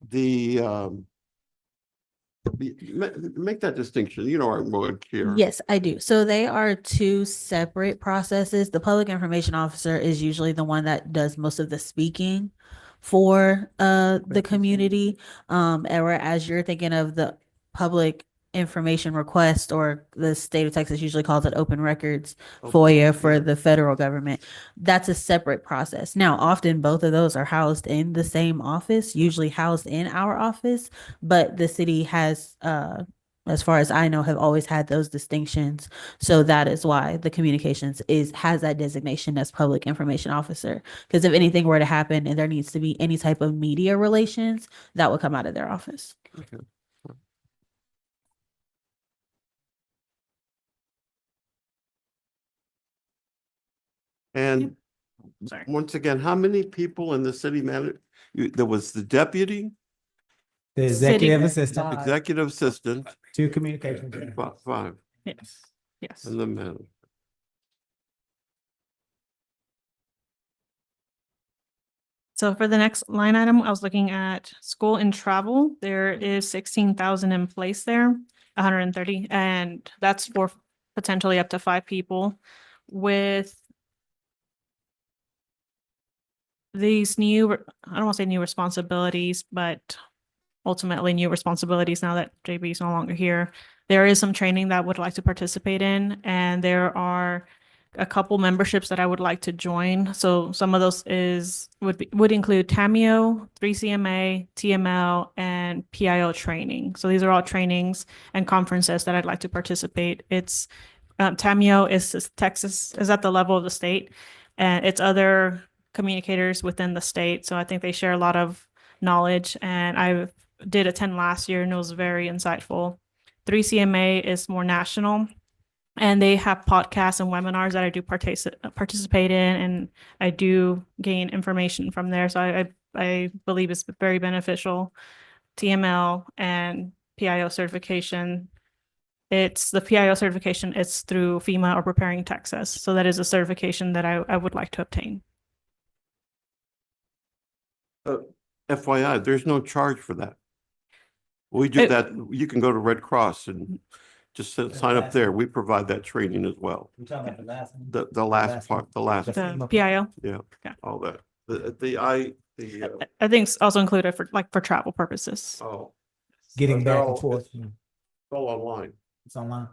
Speaker 6: make that distinction, you know, our word here.
Speaker 2: Yes, I do. So they are two separate processes. The public information officer is usually the one that does most of the speaking for the community. And whereas you're thinking of the public information request, or the state of Texas usually calls it open records FOIA for the federal government, that's a separate process. Now, often both of those are housed in the same office, usually housed in our office, but the city has as far as I know, have always had those distinctions. So that is why the communications has that designation as public information officer. Because if anything were to happen and there needs to be any type of media relations, that would come out of their office.
Speaker 6: Okay. And
Speaker 13: Sorry.
Speaker 6: once again, how many people in the city manager? There was the deputy,
Speaker 1: The executive assistant,
Speaker 14: Five.
Speaker 6: executive assistant,
Speaker 1: two communications.
Speaker 6: five,
Speaker 13: Yes. Yes.
Speaker 6: and the manager.
Speaker 13: So for the next line item, I was looking at school and travel. There is 16,000 in place there, 130, and that's for potentially up to 5 people. With these new, I don't want to say new responsibilities, but ultimately new responsibilities now that JB is no longer here. There is some training that I would like to participate in, and there are a couple memberships that I would like to join. So some of those would include TAMIO, 3CMA, TML, and PIO training. So these are all trainings and conferences that I'd like to participate. It's TAMIO is Texas is at the level of the state, and it's other communicators within the state. So I think they share a lot of knowledge, and I did attend last year and it was very insightful. 3CMA is more national, and they have podcasts and webinars that I do participate in, and I do gain information from there. So I believe it's very beneficial. TML and PIO certification. It's the PIO certification. It's through FEMA or Preparing Texas. So that is a certification that I would like to obtain.
Speaker 6: FYI, there's no charge for that. We do that. You can go to Red Cross and just sign up there. We provide that training as well.
Speaker 1: You're talking about the last one?
Speaker 6: The last part, the last,
Speaker 1: The
Speaker 13: The PIO.
Speaker 6: yeah,
Speaker 13: Yeah.
Speaker 6: all that.
Speaker 13: I think it's also included for travel purposes.
Speaker 6: Oh.
Speaker 1: Getting
Speaker 6: They're
Speaker 1: back
Speaker 6: all-
Speaker 1: and forth.
Speaker 6: It's all online.
Speaker 1: It's online.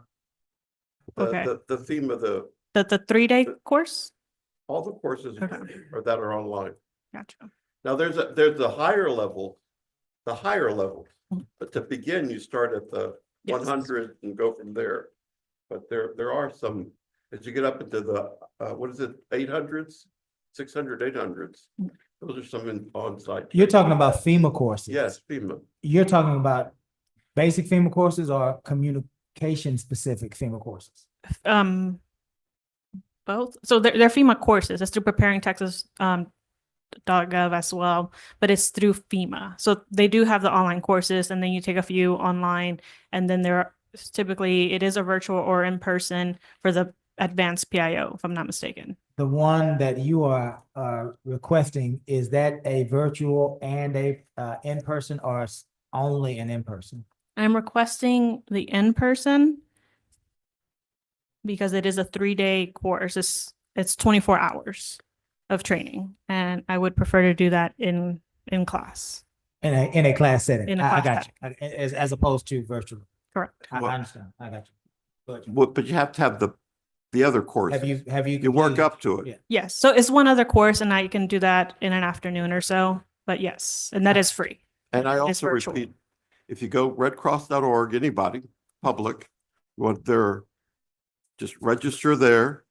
Speaker 13: Okay.
Speaker 6: The FEMA,
Speaker 13: The 3-day course?
Speaker 6: all the courses
Speaker 13: Okay.
Speaker 6: are that are online.
Speaker 13: Gotcha.
Speaker 6: Now, there's the higher level, but to begin, you start at the
Speaker 13: Yes.
Speaker 6: 100 and go from there. But there are some, as you get up into the, what is it, 800s, 600, 800s. Those are some on-site.
Speaker 1: You're talking about FEMA courses.
Speaker 6: Yes, FEMA.
Speaker 1: You're talking about basic FEMA courses or communication specific FEMA courses?
Speaker 13: Both. So they're FEMA courses. It's through Preparing Texas .gov as well, but it's through FEMA. So they do have the online courses, and then you take a few online, and then typically it is a virtual or in person for the advanced PIO, if I'm not mistaken.
Speaker 1: The one that you are requesting, is that a virtual and a in-person, or only an in-person?
Speaker 13: I'm requesting the in-person because it is a 3-day course. It's 24 hours of training, and I would prefer to do that in class.
Speaker 1: In a class setting?
Speaker 13: In a
Speaker 1: I
Speaker 13: class
Speaker 1: got you. As opposed to virtual.
Speaker 13: Correct.
Speaker 1: I
Speaker 6: Well-
Speaker 1: understand. I got you.
Speaker 6: But you have to have the other course.
Speaker 1: Have you?
Speaker 6: You work up to
Speaker 1: Yeah.
Speaker 6: it.
Speaker 13: Yes. So it's one other course, and I can do that in an afternoon or so. But yes, and that is free.
Speaker 6: And I
Speaker 13: It's
Speaker 6: also
Speaker 13: virtual.
Speaker 6: repeat, if you go redcross.org, anybody, public, what they're, just register there,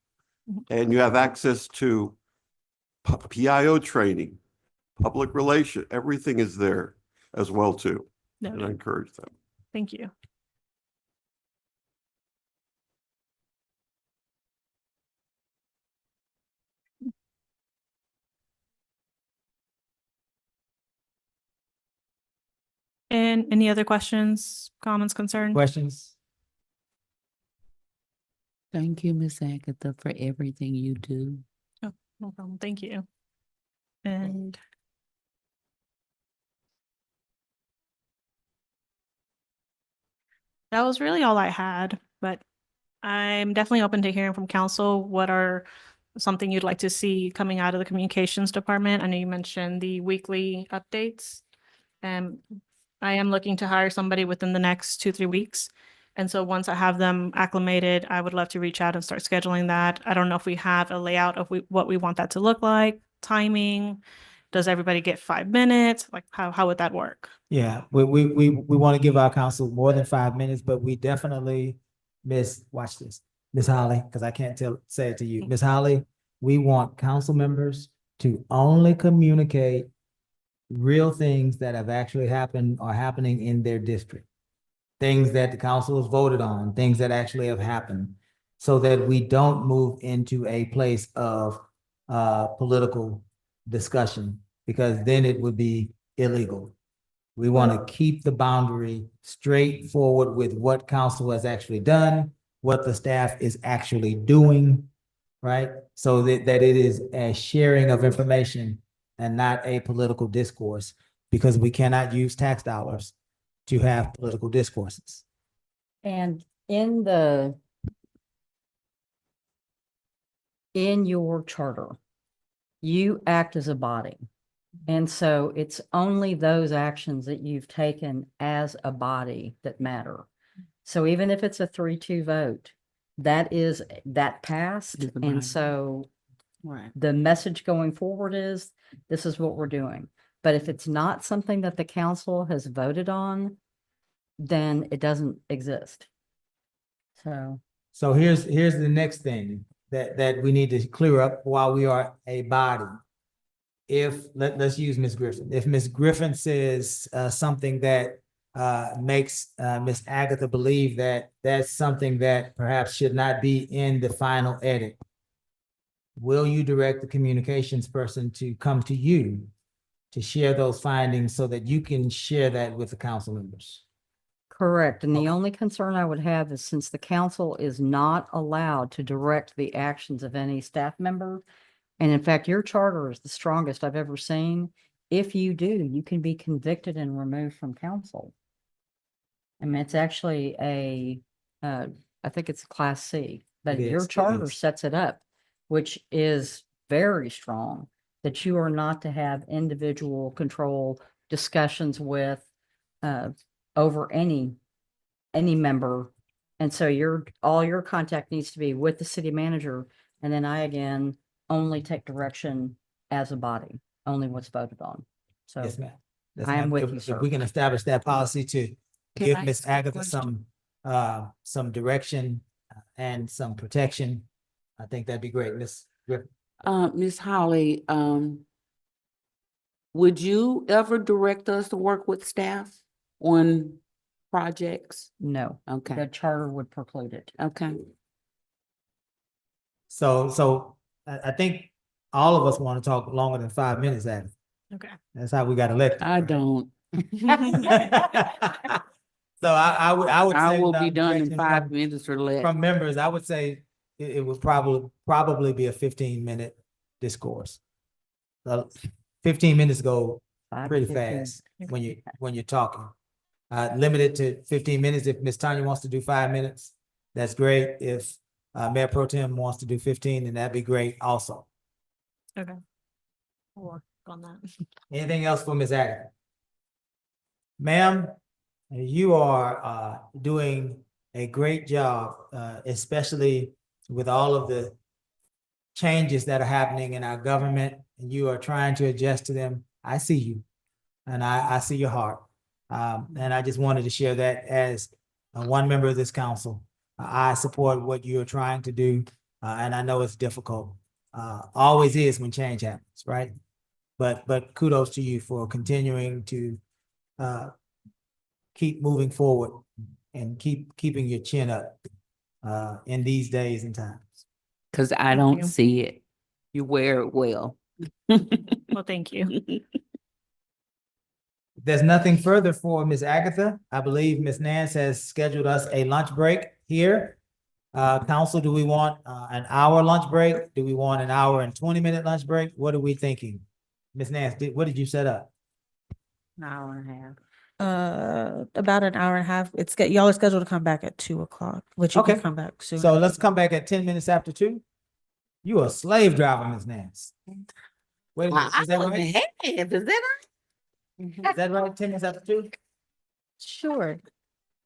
Speaker 6: and you have access to PIO training, public relation, everything is there as well too. And I
Speaker 13: Noted.
Speaker 6: encourage them.
Speaker 13: Thank you. And any other questions, comments, concerns?
Speaker 1: Questions?
Speaker 3: Thank you, Miss Agatha, for everything you do.
Speaker 13: Oh, no problem. Thank you. And that was really all I had, but I'm definitely open to hearing from council. What are something you'd like to see coming out of the communications department? I know you mentioned the weekly updates. And I am looking to hire somebody within the next 2-3 weeks. And so once I have them acclimated, I would love to reach out and start scheduling that. I don't know if we have a layout of what we want that to look like, timing. Does everybody get 5 minutes? Like how would that work?
Speaker 1: Yeah, we want to give our council more than 5 minutes, but we definitely watch this, Miss Holly, because I can't say it to you. Miss Holly, we want council members to only communicate real things that have actually happened or happening in their district. Things that the council has voted on, things that actually have happened, so that we don't move into a place of political discussion, because then it would be illegal. We want to keep the boundary straightforward with what council has actually done, what the staff is actually doing, right? So that it is a sharing of information and not a political discourse, because we cannot use tax dollars to have political discourses.
Speaker 5: And in your charter, you act as a body. And so it's only those actions that you've taken as a body that matter. So even if it's a 3-2 vote, that passed.
Speaker 3: Is the
Speaker 5: And
Speaker 3: body.
Speaker 5: so
Speaker 3: Right.
Speaker 5: the message going forward is, this is what we're doing. But if it's not something that the council has voted on, then it doesn't exist.
Speaker 1: So here's the next thing that we need to clear up while we are a body. Let's use Ms. Griffin. If Ms. Griffin says something that makes Ms. Agatha believe that that's something that perhaps should not be in the final edit, will you direct the communications person to come to you to share those findings so that you can share that with the council members?
Speaker 5: Correct. And
Speaker 1: Okay.
Speaker 5: the only concern I would have is, since the council is not allowed to direct the actions of any staff member, and in fact, your charter is the strongest I've ever seen. If you do, you can be convicted and removed from council. I mean, it's actually I think it's a Class C, but
Speaker 1: It
Speaker 5: your
Speaker 1: is, it
Speaker 5: charter
Speaker 1: is.
Speaker 5: sets it up, which is very strong, that you are not to have individual control discussions with over any member. And so all your contact needs to be with the city manager. And then I, again, only take direction as a body, only what's voted on. So
Speaker 1: Yes, ma'am. Yes,
Speaker 5: I am
Speaker 1: ma'am.
Speaker 5: with
Speaker 1: If-
Speaker 5: you,
Speaker 1: If
Speaker 5: sir.
Speaker 1: we can establish that policy to
Speaker 3: Can
Speaker 1: give
Speaker 3: I
Speaker 1: Ms.
Speaker 3: ask a
Speaker 1: Agatha
Speaker 3: question?
Speaker 1: some direction and some protection, I think that'd be great. Ms. Griffin.
Speaker 3: Miss Holly, would you ever direct us to work with staff on projects?
Speaker 5: No,
Speaker 3: Okay,
Speaker 5: the charter would preclude it.
Speaker 3: okay.
Speaker 1: So I think all of us want to talk longer than 5 minutes, Adam.
Speaker 13: Okay.
Speaker 1: That's how we got elected.
Speaker 3: I
Speaker 1: right?
Speaker 3: don't.
Speaker 1: So I would
Speaker 3: I
Speaker 1: say
Speaker 3: will be
Speaker 1: without
Speaker 3: done in
Speaker 1: objection
Speaker 3: 5 minutes or less.
Speaker 1: from members, I would say it would probably be a 15-minute discourse. 15 minutes go pretty
Speaker 5: 5:15.
Speaker 1: fast when you're talking. Limited to 15 minutes. If Ms. Tanya wants to do 5 minutes, that's great. If Mayor Pro Tem wants to do 15, then that'd be great also.
Speaker 13: Okay. I'll work on that.
Speaker 1: Anything else for Ms. Agatha? Ma'am, you are doing a great job, especially with all of the changes that are happening in our government, and you are trying to adjust to them. I see you, and I see your heart. And I just wanted to share that as one member of this council. I support what you're trying to do, and I know it's difficult. Always is when change happens, right? But kudos to you for continuing to keep moving forward and keeping your chin up in these days and times.
Speaker 3: Cause I
Speaker 13: Thank
Speaker 3: don't
Speaker 13: you.
Speaker 3: see it. You wear it well.
Speaker 13: Well, thank you.
Speaker 1: If there's nothing further for Ms. Agatha, I believe Ms. Nance has scheduled us a lunch break here. Council, do we want, an hour lunch break? Do we want an hour and 20-minute lunch break? What are we thinking? Ms. Nance, what did you set up?
Speaker 2: An hour and a half. About an hour and a half. Y'all are scheduled to come back at 2 o'clock, which you can
Speaker 1: Okay.
Speaker 2: come back soon.
Speaker 1: So let's come back at 10 minutes after 2. You a slave driver, Ms. Nance. Wait a minute, is that right?
Speaker 8: Is that
Speaker 1: Is that right? 10 minutes after 2?
Speaker 2: Sure.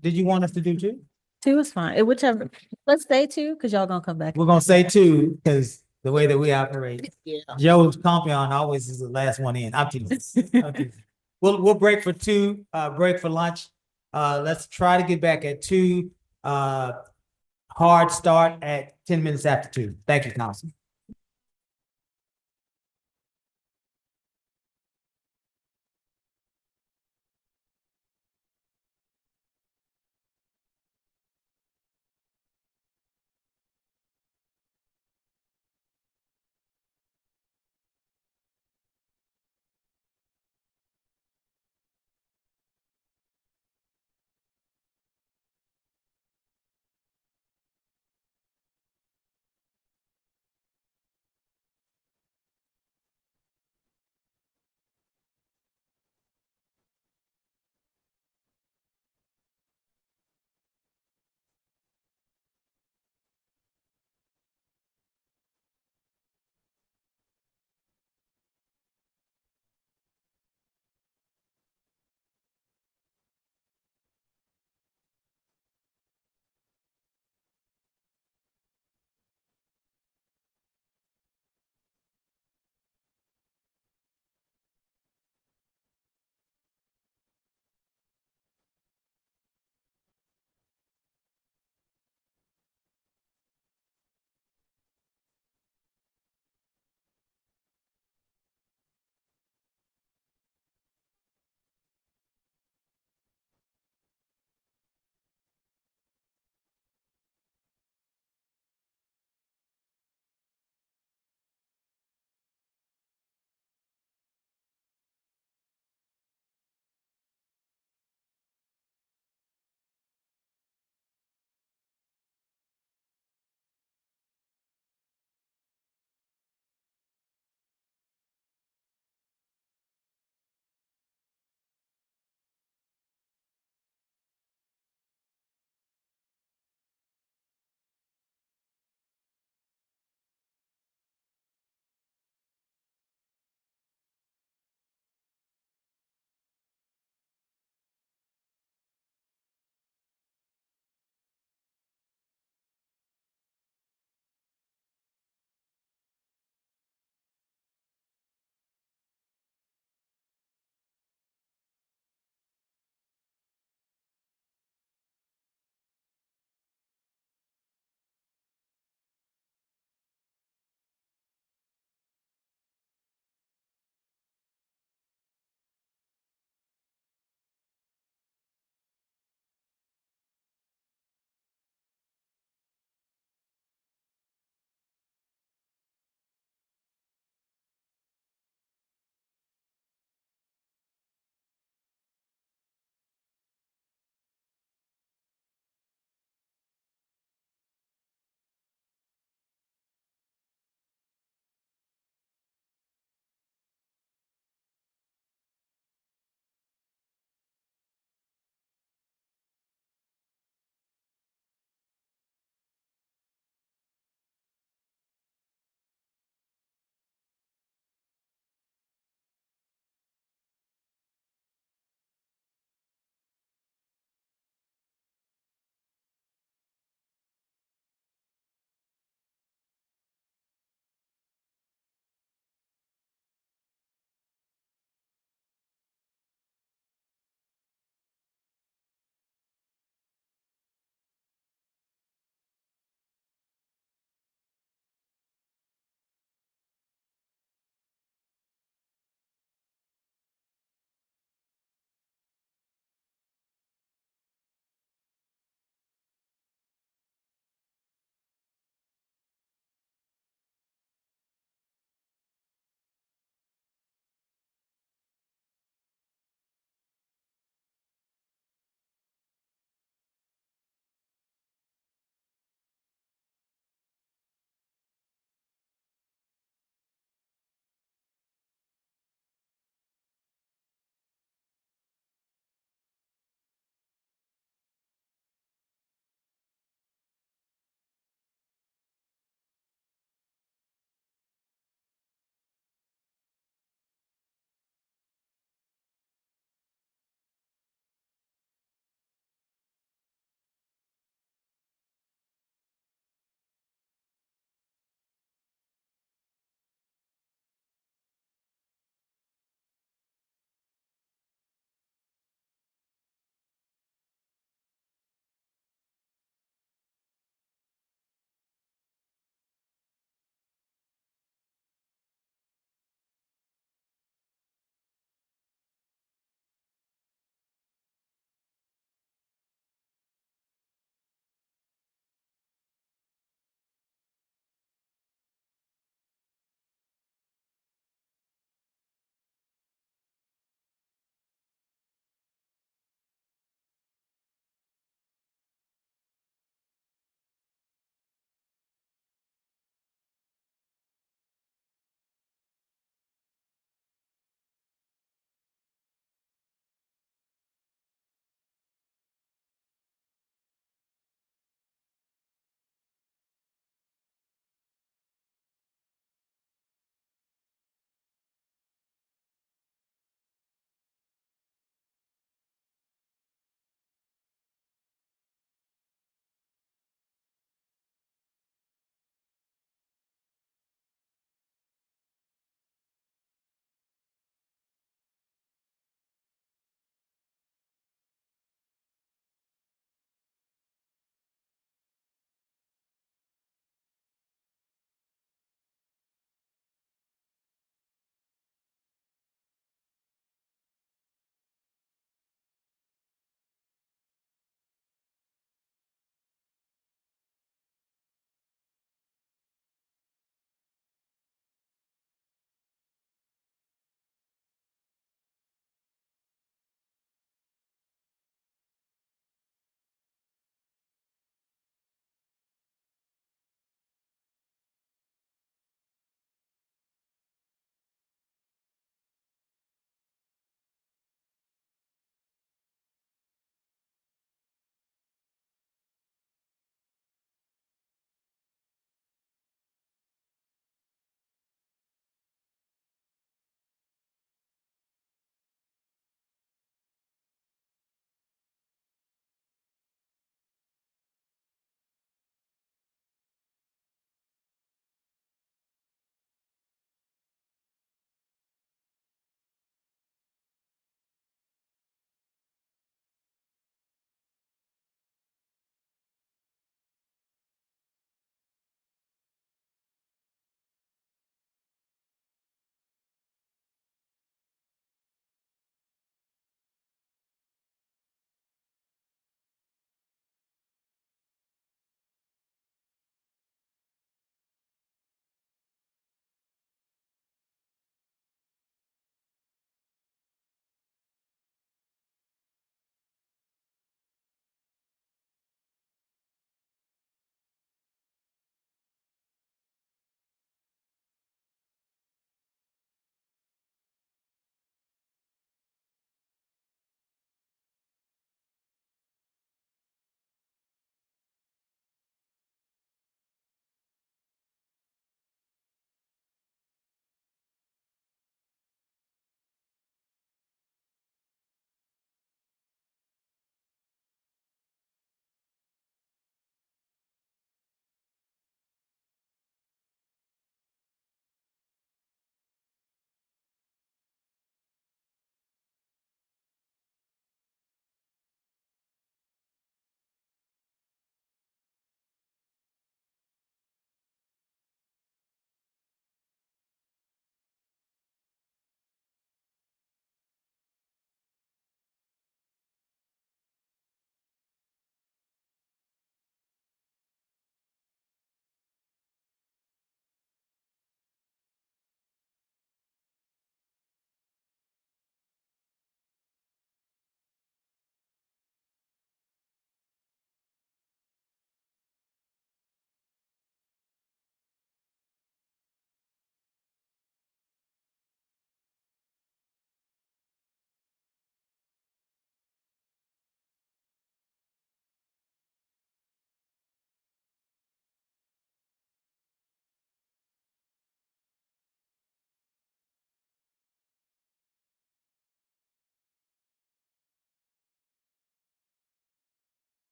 Speaker 1: Did you want us to do 2?
Speaker 2: 2 is fine. Whichever. Let's stay 2 because y'all gonna come back.
Speaker 1: We're gonna say 2 because the way that we operate.
Speaker 8: Yeah.
Speaker 1: Joe's compion always is the last one in. I'm teasing. I'm teasing. We'll break for 2, break for lunch. Let's try to get back at 2. Hard start at 10 minutes after 2. Thank you, council.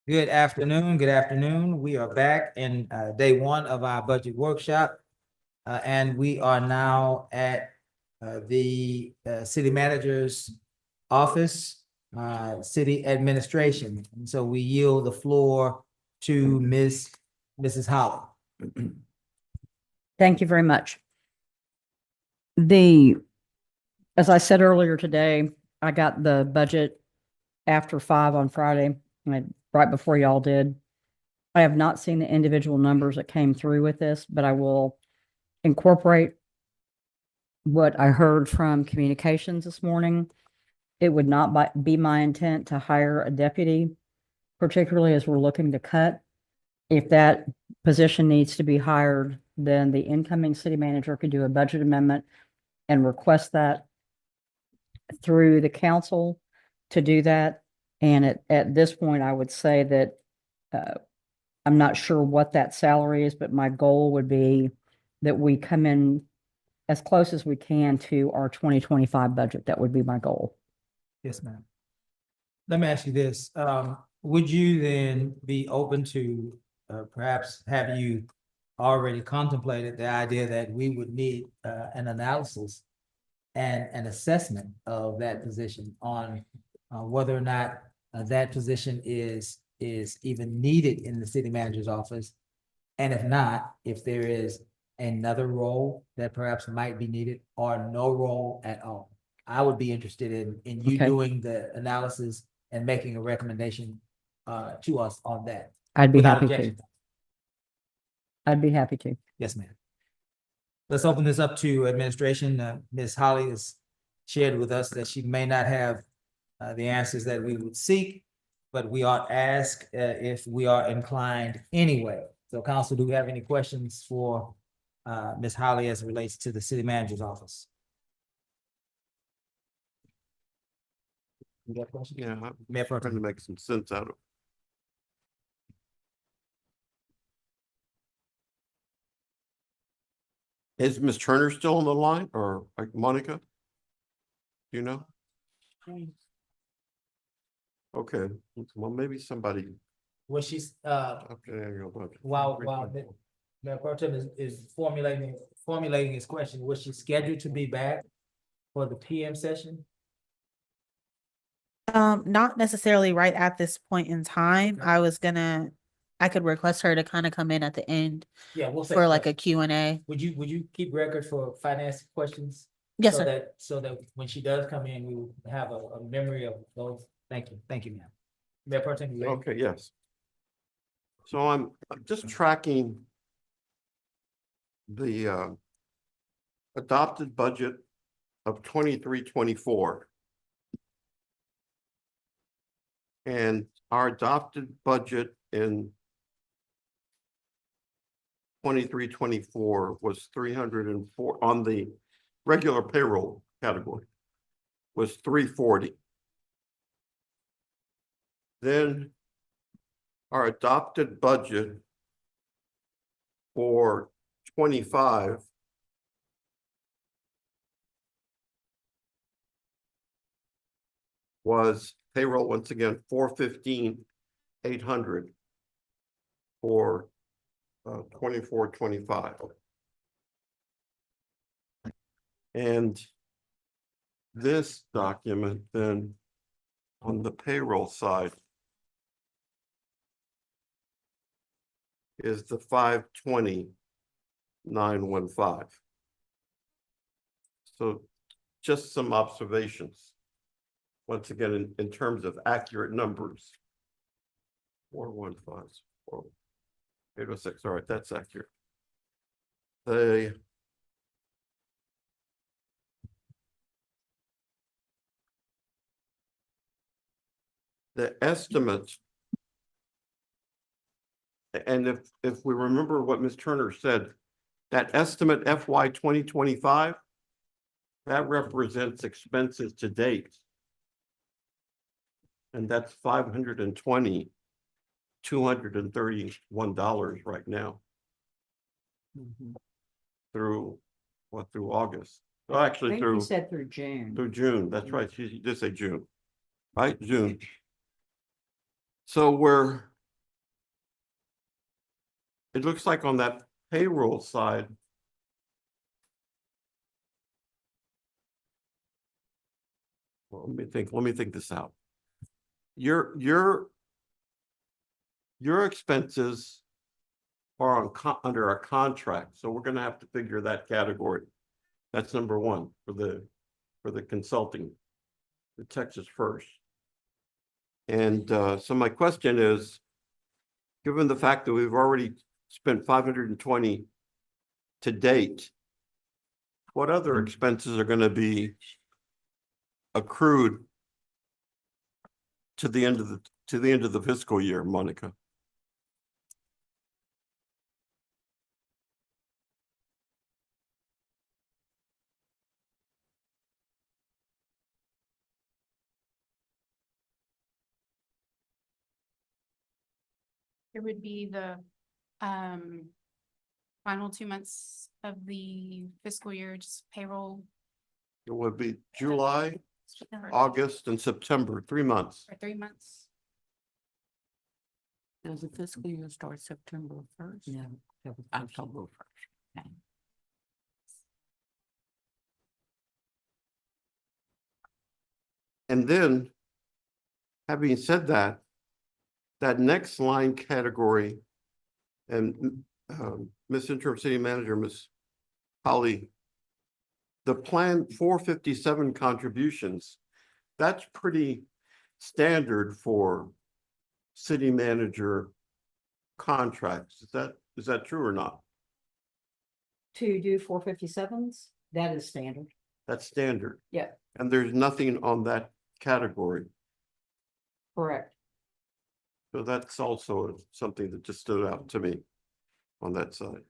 Speaker 1: Good afternoon, good afternoon. We are back in day one of our budget workshop. And we are now at the city manager's office, city administration. And so we yield the floor to Mrs. Holly.
Speaker 5: Thank you very much. As I said earlier today, I got the budget after 5 on Friday, right before y'all did. I have not seen the individual numbers that came through with this, but I will incorporate what I heard from communications this morning. It would not be my intent to hire a deputy, particularly as we're looking to cut. If that position needs to be hired, then the incoming city manager could do a budget amendment and request that through the council to do that. And at this point, I would say that I'm not sure what that salary is, but my goal would be that we come in as close as we can to our 2025 budget. That would be my goal.
Speaker 1: Yes, ma'am. Let me ask you this. Would you then be open to perhaps have you already contemplated the idea that we would need an analysis and an assessment of that position on whether or not that position is even needed in the city manager's office? And if not, if there is another role that perhaps might be needed or no role at all. I would be interested in you
Speaker 5: Okay.
Speaker 1: doing the analysis and making a recommendation to us on that.
Speaker 5: I'd be
Speaker 1: without
Speaker 5: happy
Speaker 1: objection.
Speaker 5: to. I'd be happy to.
Speaker 1: Yes, ma'am. Let's open this up to administration. Ms. Holly has shared with us that she may not have the answers that we would seek, but we ought to ask if we are inclined anyway. So council, do we have any questions for Ms. Holly as it relates to the city manager's office? You got a question?
Speaker 6: Yeah, I'm
Speaker 1: Mayor Pro
Speaker 6: trying
Speaker 1: Tem.
Speaker 6: to make some sense out of. Is Ms. Turner still on the line or like Monica? Do you know? Okay, well, maybe somebody,
Speaker 1: Was she's
Speaker 6: okay, there you go.
Speaker 1: while Mayor Pro Tem is formulating his question, was she scheduled to be back for the PM session?
Speaker 2: Not necessarily right at this point in time. I could request her to kind of come in at the end
Speaker 1: Yeah, we'll say.
Speaker 2: for like a Q&A.
Speaker 1: Would you keep record for finance questions?
Speaker 2: Yes,
Speaker 1: So
Speaker 2: sir.
Speaker 1: so that when she does come in, we will have a memory of those. Thank you, ma'am. Mayor Pro Tem, you ready?
Speaker 6: Okay, yes. So I'm just tracking the adopted budget of 23-24. And our adopted budget in 23-24 was 304 on the regular payroll category was 340. Then our adopted budget for 25 was payroll once again 415,800 for 24-25. And this document then on the payroll side is the 520,915. So just some observations. Once again, in terms of accurate numbers. 415, 806, all right, that's accurate. The estimate, and if we remember what Ms. Turner said, that estimate FY 2025, that represents expenses to date. And that's $231 right now. Through August. Well, actually
Speaker 5: You said through June.
Speaker 6: through June. That's right. She did say June, right? June. So we're it looks like on that payroll side. Well, let me think this out. Your expenses are under a contract, so we're gonna have to figure that category. That's number one for the consulting, the Texas First. And so my question is, given the fact that we've already spent 520 to date, what other expenses are gonna be accrued to the end of the fiscal year, Monica?
Speaker 12: It would be the final 2 months of the fiscal year, just payroll
Speaker 6: It would be July,
Speaker 12: for
Speaker 6: August, and September, 3 months.
Speaker 12: 3 months.
Speaker 3: Does the fiscal year start September first?
Speaker 5: Yeah.
Speaker 3: October first.
Speaker 6: And then, having said that, that next line category, and Ms. Interim City Manager, Ms. Holly, the Plan 457 contributions, that's pretty standard for city manager contracts. Is that true or not?
Speaker 5: To do 457s, that is standard.
Speaker 6: That's standard.
Speaker 5: Yeah.
Speaker 6: And there's nothing on that category.
Speaker 5: Correct.
Speaker 6: So that's also something that just stood out to me on that side.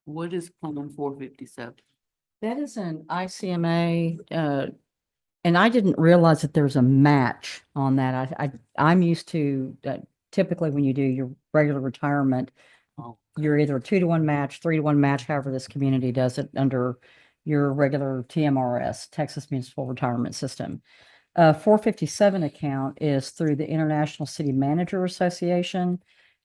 Speaker 3: What is Plan 457?
Speaker 5: That is an ICMA, and I didn't realize that there's a match on that. I'm used to typically when you do your regular retirement, you're either a 2-to-1 match, 3-to-1 match, however this community does it under your regular TMRS, Texas Municipal Retirement System. 457 account is through the International City Manager Association,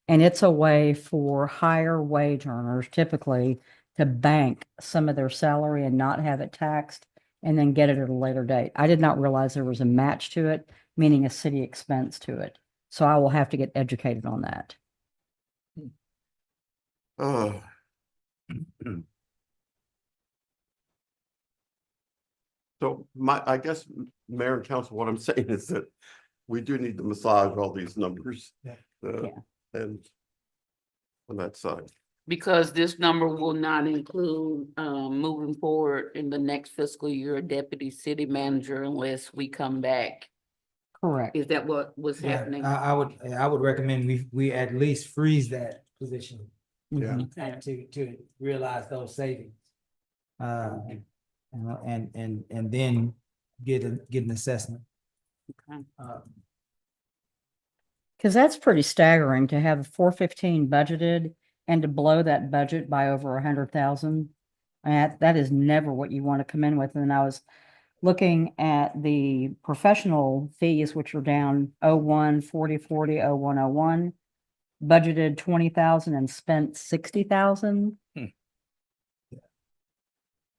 Speaker 5: and it's a way for higher wage earners typically to bank some of their salary and not have it taxed and then get it at a later date. I did not realize there was a match to it, meaning a city expense to it. So I will have to get educated on that.
Speaker 6: So I guess, Mayor and Council, what I'm saying is that we do need to massage all these numbers.
Speaker 1: Yeah.
Speaker 6: And on that side.
Speaker 3: Because this number will not include moving forward in the next fiscal year, a deputy city manager unless we come back.
Speaker 5: Correct.
Speaker 3: Is that what was
Speaker 1: Yeah,
Speaker 3: happening?
Speaker 1: I would recommend we at least freeze that position.
Speaker 6: Yeah.
Speaker 1: And to realize those savings. And then get an assessment.
Speaker 3: Okay.
Speaker 5: Because that's pretty staggering to have 415 budgeted and to blow that budget by over 100,000. That is never what you want to come in with. And I was looking at the professional fees, which are down 01, 40, 40, 01, 01, budgeted 20,000 and spent 60,000.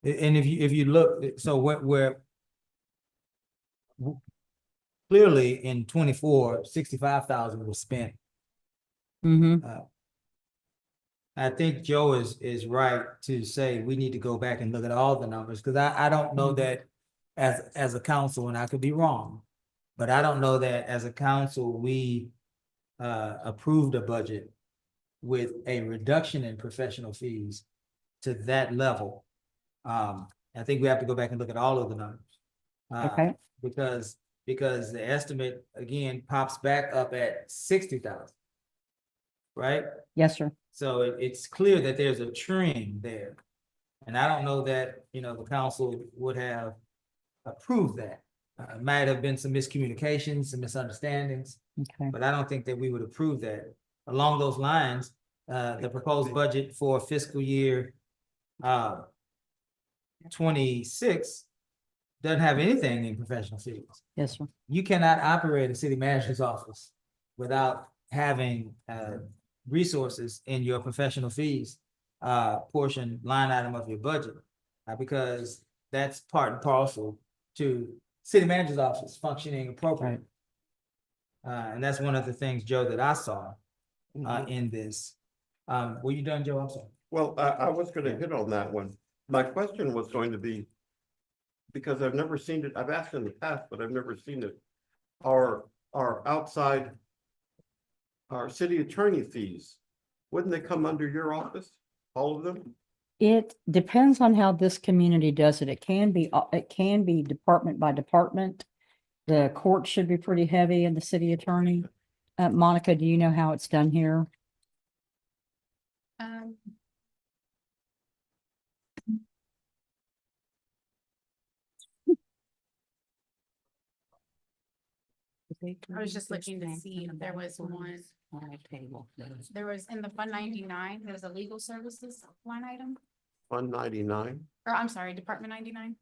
Speaker 1: And if you look, so where clearly in 24, 65,000 was spent.
Speaker 5: Mm-hmm.
Speaker 1: I think Joe is right to say we need to go back and look at all the numbers, because I don't know that as a council, and I could be wrong, but I don't know that as a council, we approved a budget with a reduction in professional fees to that level. I think we have to go back and look at all of the numbers.
Speaker 5: Okay.
Speaker 1: Because the estimate again pops back up at 60,000. Right?
Speaker 5: Yes, sir.
Speaker 1: So it's clear that there's a trend there. And I don't know that, the council would have approved that. Might have been some miscommunications, some misunderstandings,
Speaker 5: Okay.
Speaker 1: but I don't think that we would approve that. Along those lines, the proposed budget for fiscal year 26 doesn't have anything in professional fees.
Speaker 5: Yes, sir.
Speaker 1: You cannot operate a city manager's office without having resources in your professional fees portion line item of your budget. Because that's part and parcel to city manager's office functioning appropriately. And that's one of the things, Joe, that I saw in this. Were you done, Joe? I'm sorry.
Speaker 6: Well, I was gonna hit on that one. My question was going to be, because I've never seen it, I've asked in the past, but I've never seen it. Our outside, our city attorney fees, wouldn't they come under your office, all of them?
Speaker 5: It depends on how this community does it. It can be department by department. The court should be pretty heavy in the city attorney. Monica, do you know how it's done here?
Speaker 12: I was just looking to see if there was one. There was in the Fund 99, there was a legal services line item,
Speaker 6: 199?
Speaker 12: or I'm sorry, Department 99.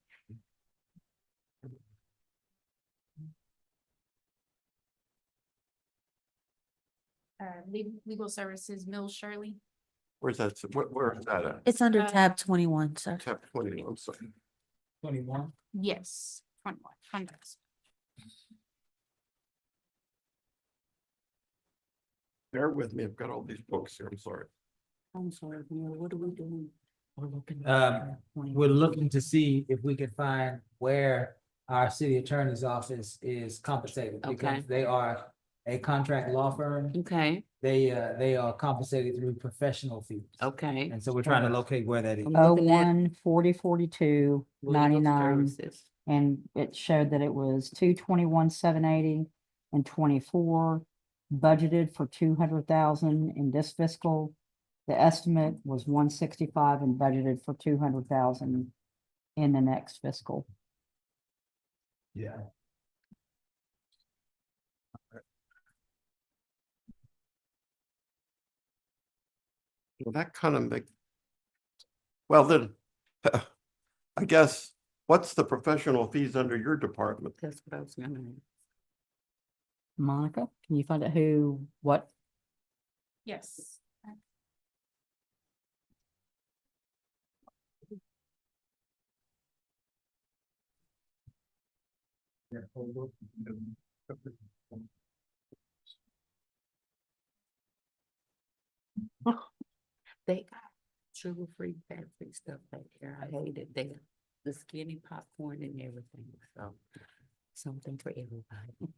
Speaker 12: Legal services, Mills Shirley.
Speaker 6: Where's that? Where is that at?
Speaker 2: It's under tab 21, sir.
Speaker 6: Tab 20, I'm sorry.
Speaker 1: 21.
Speaker 12: Yes, 21, fundraise.
Speaker 6: Bear with me, I've got all these books here, I'm sorry.
Speaker 3: I'm sorry, Mayor, what are we doing?
Speaker 1: We're looking to see if we can find where our city attorney's office is compensated. Because
Speaker 3: Okay.
Speaker 1: they are a contract law firm.
Speaker 3: Okay,
Speaker 1: They are compensated through professional fees.
Speaker 3: okay.
Speaker 1: And so we're trying to locate where that is.
Speaker 3: I'm
Speaker 5: Oh,
Speaker 3: looking at
Speaker 5: 01, 40, 42,
Speaker 3: legal
Speaker 5: 99,
Speaker 3: services.
Speaker 5: and it showed that it was 221, 780 and 24, budgeted for 200,000 in this fiscal. The estimate was 165 and budgeted for 200,000 in the next fiscal.
Speaker 1: Yeah.
Speaker 6: Well, that kind of make. Well, then, I guess, what's the professional fees under your department?
Speaker 3: That's what I was gonna.
Speaker 5: Monica, can you find out what?
Speaker 12: Yes.
Speaker 3: They got sugar-free, fat-free stuff back there. I hate it. They got the skinny popcorn and everything, so something for everybody.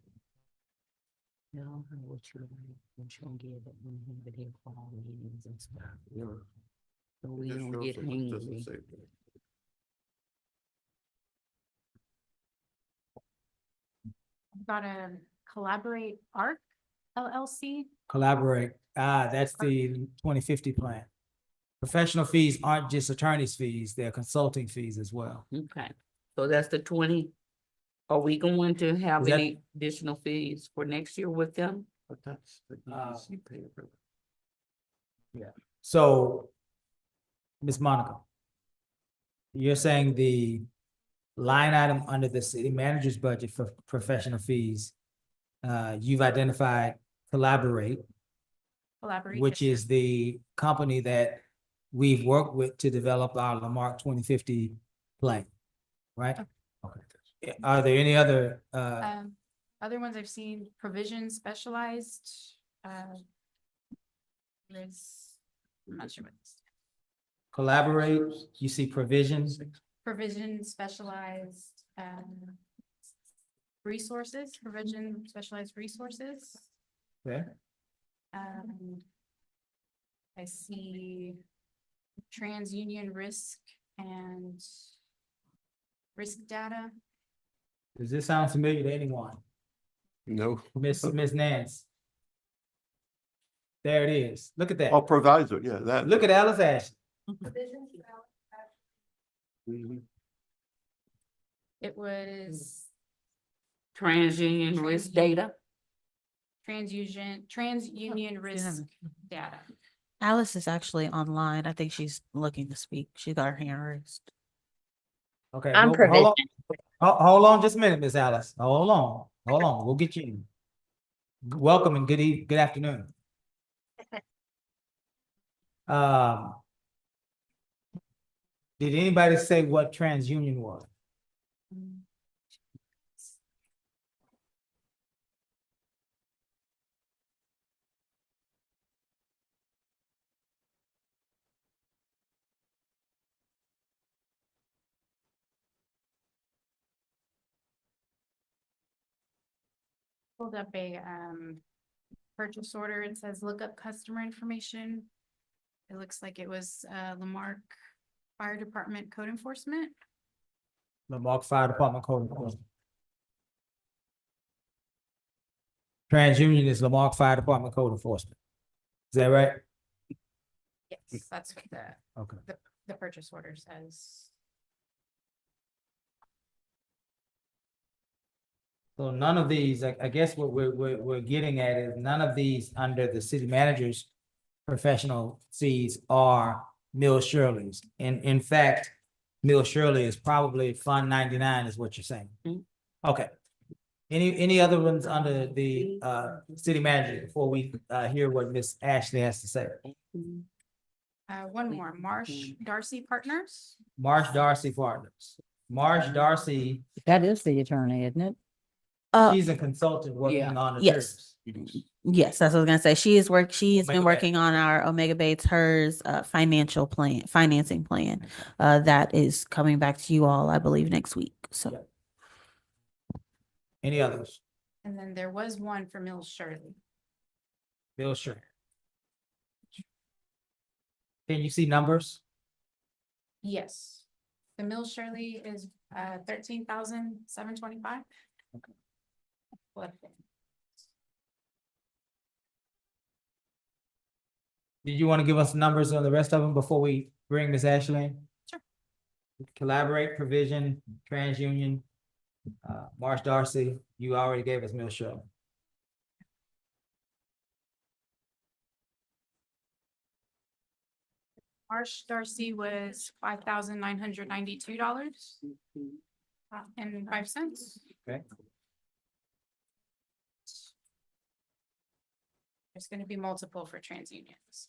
Speaker 3: You know, what you like, what you gonna get it, when you have it here for all meetings and stuff. So we
Speaker 6: Just
Speaker 3: don't
Speaker 6: shows
Speaker 3: get
Speaker 6: it doesn't
Speaker 3: hangry.
Speaker 6: say that.
Speaker 12: I've got a Collaborate Arc LLC.
Speaker 1: Collaborate. That's the 2050 plan. Professional fees aren't just attorney's fees, they're consulting fees as well.
Speaker 3: Okay, so that's the 20. Are we going to have
Speaker 1: Is that-
Speaker 3: any additional fees for next year with them?
Speaker 6: But that's the EDC paying for that.
Speaker 1: So, Ms. Monica, you're saying the line item under the city manager's budget for professional fees, you've identified Collaborate,
Speaker 12: Collaborate.
Speaker 1: which
Speaker 12: yes,
Speaker 1: is the company that we've worked with to develop our La Marque 2050 plan, right? Okay. Are there any other,
Speaker 12: Other ones I've seen, Provision Specialized. There's, I'm not sure what this.
Speaker 1: Collaborate, you see provisions?
Speaker 12: Provision Specialized, Resources, Provision Specialized Resources.
Speaker 1: Okay.
Speaker 12: I see TransUnion Risk and Risk Data.
Speaker 1: Does this sound familiar to anyone?
Speaker 6: No.
Speaker 1: Miss Nance? There it is. Look at that.
Speaker 6: Oh, proviso, yeah, that.
Speaker 1: Look at Alice Ashton.
Speaker 6: Mhm.
Speaker 12: It was
Speaker 3: TransUnion risk data?
Speaker 12: TransUnion Risk Data.
Speaker 2: Alice is actually online. I think she's looking to speak. She got her hand raised.
Speaker 1: Okay.
Speaker 3: I'm
Speaker 1: hold on. Hold on just a minute, Miss Alice. Hold on. We'll get you in. Welcome and good afternoon. Um. Did anybody say what TransUnion was?
Speaker 12: Pulled up a purchase order. It says look up customer information. It looks like it was La Marque Fire Department Code Enforcement.
Speaker 1: La Marque Fire Department Code Enforcement. TransUnion is La Marque Fire Department Code Enforcement. Is that right?
Speaker 12: Yes, that's what
Speaker 1: Okay.
Speaker 12: the purchase order says.
Speaker 1: So none of these, I guess what we're getting at is none of these under the city manager's professional fees are Mill Shirley's. In fact, Mill Shirley is probably Fund 99 is what you're saying. Okay. Any other ones under the city manager before we hear what Miss Ashley has to say?
Speaker 12: One more, Marsh Darcy Partners.
Speaker 1: Marsh Darcy Partners. Marsh Darcy,
Speaker 5: That is the attorney, isn't it?
Speaker 1: she's a consultant working on the
Speaker 2: yes.
Speaker 1: terms.
Speaker 2: Yes, that's what I was gonna say. She has
Speaker 1: Omega
Speaker 2: been
Speaker 1: Bay.
Speaker 2: working on our Omega Bates hers financing plan. That is coming back to you all, I believe, next week. So
Speaker 1: Yeah. Any others?
Speaker 12: And then there was one for Mills Shirley.
Speaker 1: Bill Sure. Can you see numbers?
Speaker 12: Yes. The Mills Shirley is 13,725. What?
Speaker 1: Did you want to give us numbers on the rest of them before we bring Miss Ashley in?
Speaker 12: Sure.
Speaker 1: Collaborate, Provision, TransUnion, Marsh Darcy, you already gave us Mill Shirley.
Speaker 12: Marsh Darcy was $5,992 and 5 cents.
Speaker 1: Okay.
Speaker 12: There's going to be multiple for TransUnions.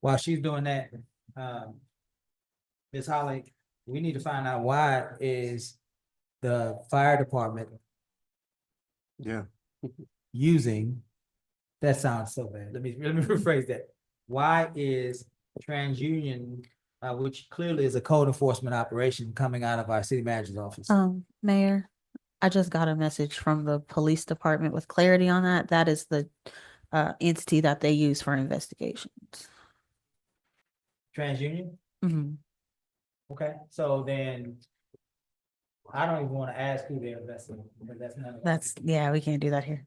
Speaker 1: While she's doing that, Ms. Holly, we need to find out why is the fire department
Speaker 6: Yeah.
Speaker 1: using, that sounds so bad. Let me rephrase that. Why is TransUnion, which clearly is a code enforcement operation coming out of our city manager's office?
Speaker 2: Mayor, I just got a message from the police department with clarity on that. That is the entity that they use for investigations.
Speaker 1: TransUnion?
Speaker 2: Mhm.
Speaker 1: Okay, so then I don't even want to ask who they're investigating, because that's none of.
Speaker 2: Yeah, we can't do that here.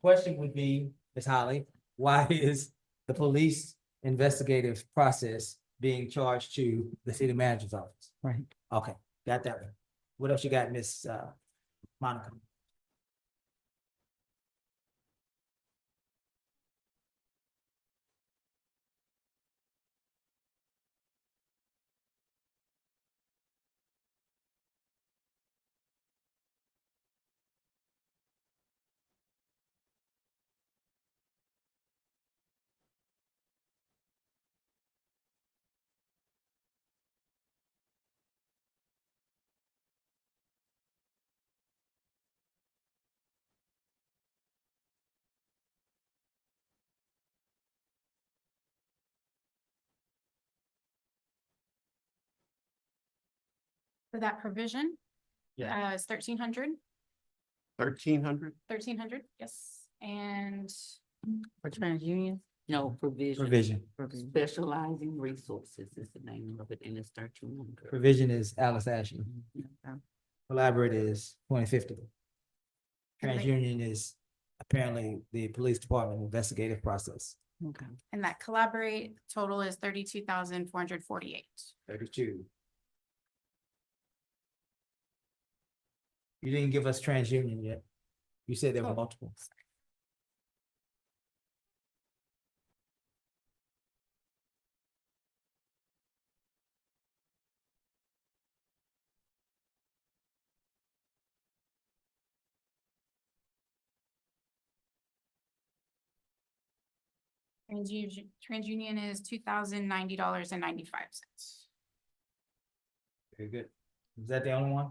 Speaker 1: Question would be, Ms. Holly, why is the police investigative process being charged to the city manager's office?
Speaker 2: Right.
Speaker 1: Okay, got that one. What else you got, Miss Monica?
Speaker 12: For that provision,
Speaker 1: Yeah.
Speaker 12: is 1,300.
Speaker 6: 1,300?
Speaker 12: 1,300, yes. And
Speaker 2: For TransUnion?
Speaker 3: No, provision.
Speaker 1: Provision.
Speaker 3: Specializing resources is the name of it, and it's 1,300.
Speaker 1: Provision is Alice Ashley. Collaborate is 2050. TransUnion is apparently the police department investigative process.
Speaker 2: Okay.
Speaker 12: and that collaborate total is 32,448.
Speaker 1: 32. You didn't give us TransUnion yet. You said there were multiple.
Speaker 12: TransUnion is $2,090.95.
Speaker 1: Very good. Is that the only one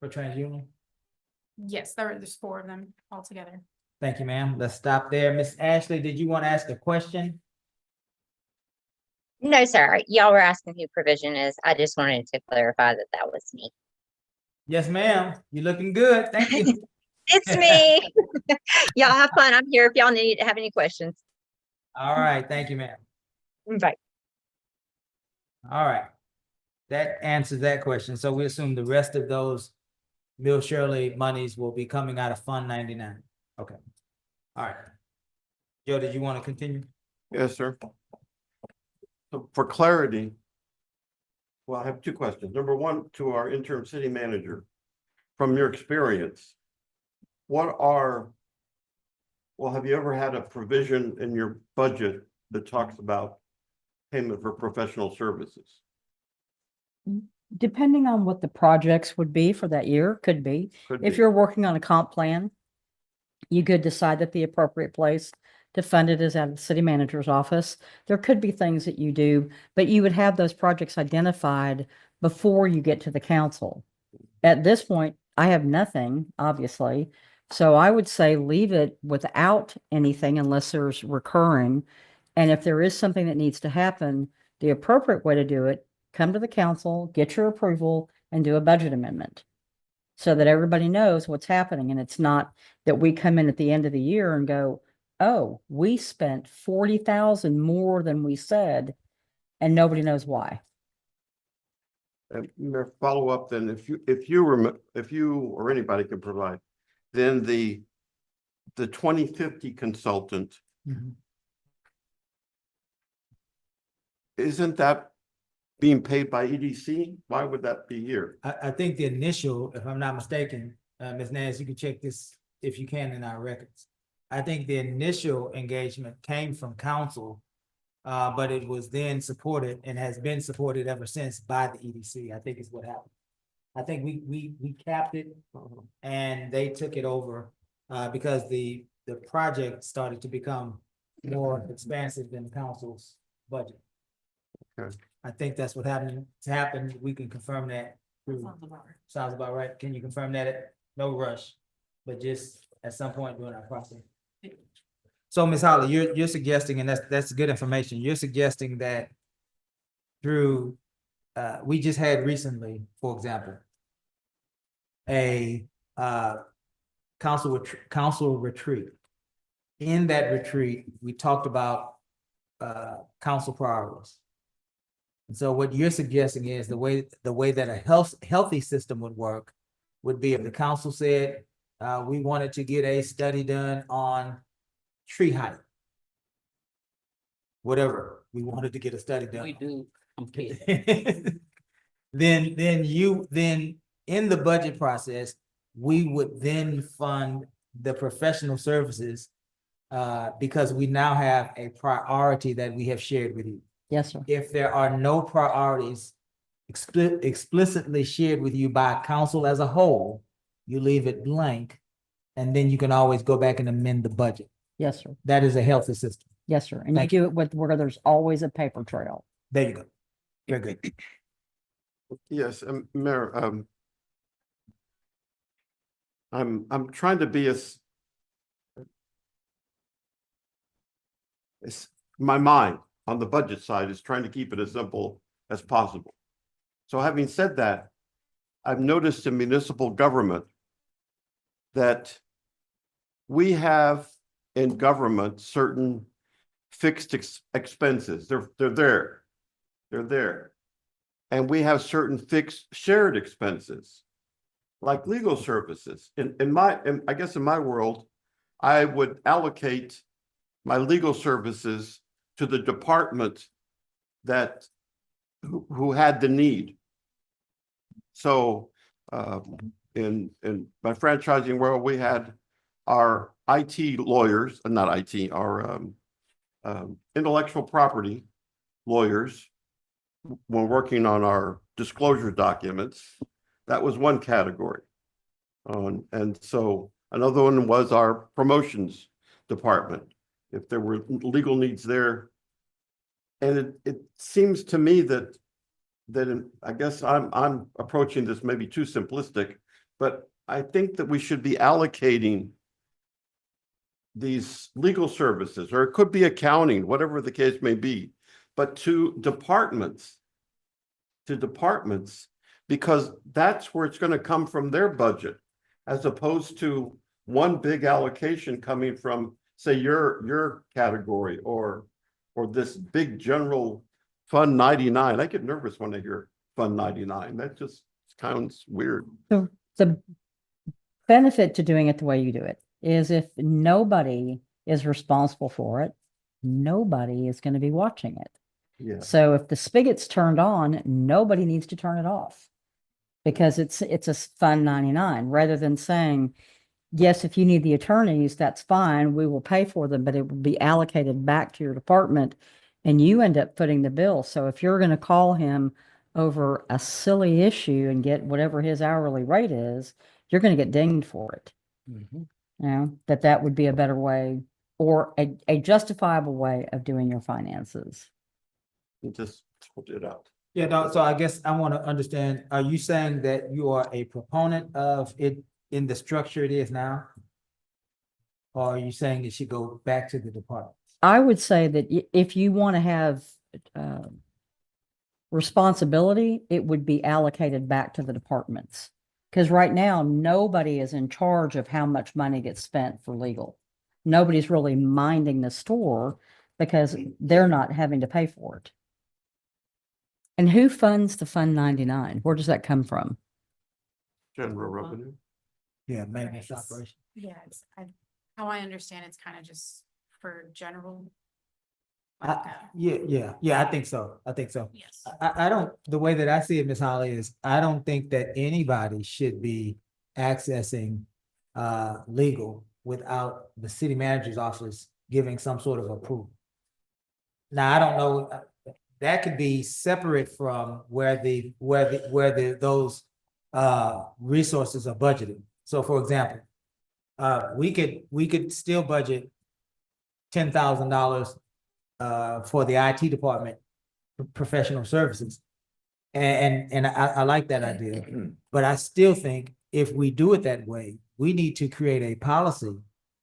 Speaker 1: for TransUnion?
Speaker 12: Yes, there's four of them altogether.
Speaker 1: Thank you, ma'am. Let's stop there. Miss Ashley, did you want to ask a question?
Speaker 15: No, sir. Y'all were asking who provision is. I just wanted to clarify that that was me.
Speaker 1: Yes, ma'am. You're looking good. Thank you.
Speaker 15: It's me. Y'all have fun. I'm here if y'all need have any questions.
Speaker 1: All right. Thank you, ma'am.
Speaker 15: Bye.
Speaker 1: All right. That answers that question. So we assume the rest of those Mill Shirley monies will be coming out of Fund 99. Okay. All right. Joe, did you want to continue?
Speaker 6: Yes, sir. So for clarity, well, I have two questions. Number one, to our interim city manager, from your experience, well, have you ever had a provision in your budget that talks about payment for professional services?
Speaker 5: Depending on what the projects would be for that year, could be.
Speaker 6: Could
Speaker 5: If
Speaker 6: be.
Speaker 5: you're working on a comp plan, you could decide that the appropriate place to fund it is out of the city manager's office. There could be things that you do, but you would have those projects identified before you get to the council. At this point, I have nothing, obviously. So I would say leave it without anything unless there's recurring. And if there is something that needs to happen, the appropriate way to do it, come to the council, get your approval, and do a budget amendment so that everybody knows what's happening. And it's not that we come in at the end of the year and go, oh, we spent 40,000 more than we said, and nobody knows why.
Speaker 6: And follow up then, if you or anybody can provide, then the 2050 consultant, isn't that being paid by EDC? Why would that be here?
Speaker 1: I think the initial, if I'm not mistaken, Ms. Nance, you can check this if you can in our records. I think the initial engagement came from council, but it was then supported and has been supported ever since by the EDC, I think is what happened. I think we capped it and they took it over because the project started to become more expansive than the council's budget.
Speaker 6: Okay.
Speaker 1: I think that's what happened. It's happened. We can confirm that. Sounds about right. Can you confirm that? No rush, but just at some point during our process. So Ms. Holly, you're suggesting, and that's good information. You're suggesting that through, we just had recently, for example, a council retreat. In that retreat, we talked about council priorities. And so what you're suggesting is the way that a healthy system would work would be if the council said, we wanted to get a study done on tree height. Whatever, we wanted to get a study done.
Speaker 3: We do. I'm kidding.
Speaker 1: Then in the budget process, we would then fund the professional services because we now have a priority that we have shared with you.
Speaker 5: Yes, sir.
Speaker 1: If there are no priorities explicitly shared with you by council as a whole, you leave it blank, and then you can always go back and amend the budget.
Speaker 5: Yes, sir.
Speaker 1: That is a healthy system.
Speaker 5: Yes, sir. And
Speaker 1: Thank
Speaker 5: you do it with where there's always a paper trail.
Speaker 1: There you go. Very good.
Speaker 6: Yes, Mayor, I'm trying to be as my mind on the budget side is trying to keep it as simple as possible. So having said that, I've noticed in municipal government that we have in government certain fixed expenses. They're there. They're there. And we have certain fixed shared expenses, like legal services. I guess in my world, I would allocate my legal services to the department that who had the need. So in my franchising world, we had our IT lawyers, not IT, our intellectual property lawyers when working on our disclosure documents. That was one category. And so another one was our promotions department. if there were legal needs there. And it seems to me that I guess I'm approaching this maybe too simplistic, but I think that we should be allocating these legal services, or it could be accounting, whatever the case may be, but to departments, because that's where it's going to come from their budget, as opposed to one big allocation coming from, say, your category or this big general Fund 99. I get nervous when I hear Fund 99. That just sounds weird.
Speaker 5: The benefit to doing it the way you do it is if nobody is responsible for it, nobody is going to be watching it.
Speaker 6: Yeah.
Speaker 5: So if the spigot's turned on, nobody needs to turn it off because it's a Fund 99, rather than saying, yes, if you need the attorneys, that's fine, we will pay for them, but it will be allocated back to your department and you end up footing the bill. So if you're going to call him over a silly issue and get whatever his hourly rate is, you're going to get dinged for it. You know, that would be a better way, or a justifiable way of doing your finances.
Speaker 6: Just put it out.
Speaker 1: Yeah, no, so I guess I want to understand, are you saying that you are a proponent of it in the structure it is now? Or are you saying it should go back to the department?
Speaker 5: I would say that if you want to have responsibility, it would be allocated back to the departments. Because right now, nobody is in charge of how much money gets spent for legal. Nobody's really minding the store because they're not having to pay for it. And who funds the Fund 99? Where does that come from?
Speaker 6: General revenue.
Speaker 1: Yeah, maintenance operation.
Speaker 12: Yeah, how I understand it's kind of just for general.
Speaker 1: Yeah, I think so.
Speaker 12: Yes.
Speaker 1: I don't, the way that I see it, Ms. Holly, is I don't think that anybody should be accessing legal without the city manager's office giving some sort of approval. Now, I don't know, that could be separate from where those resources are budgeted. So for example, we could still budget $10,000 for the IT department, professional services. And I like that idea, but I still think if we do it that way, we need to create a policy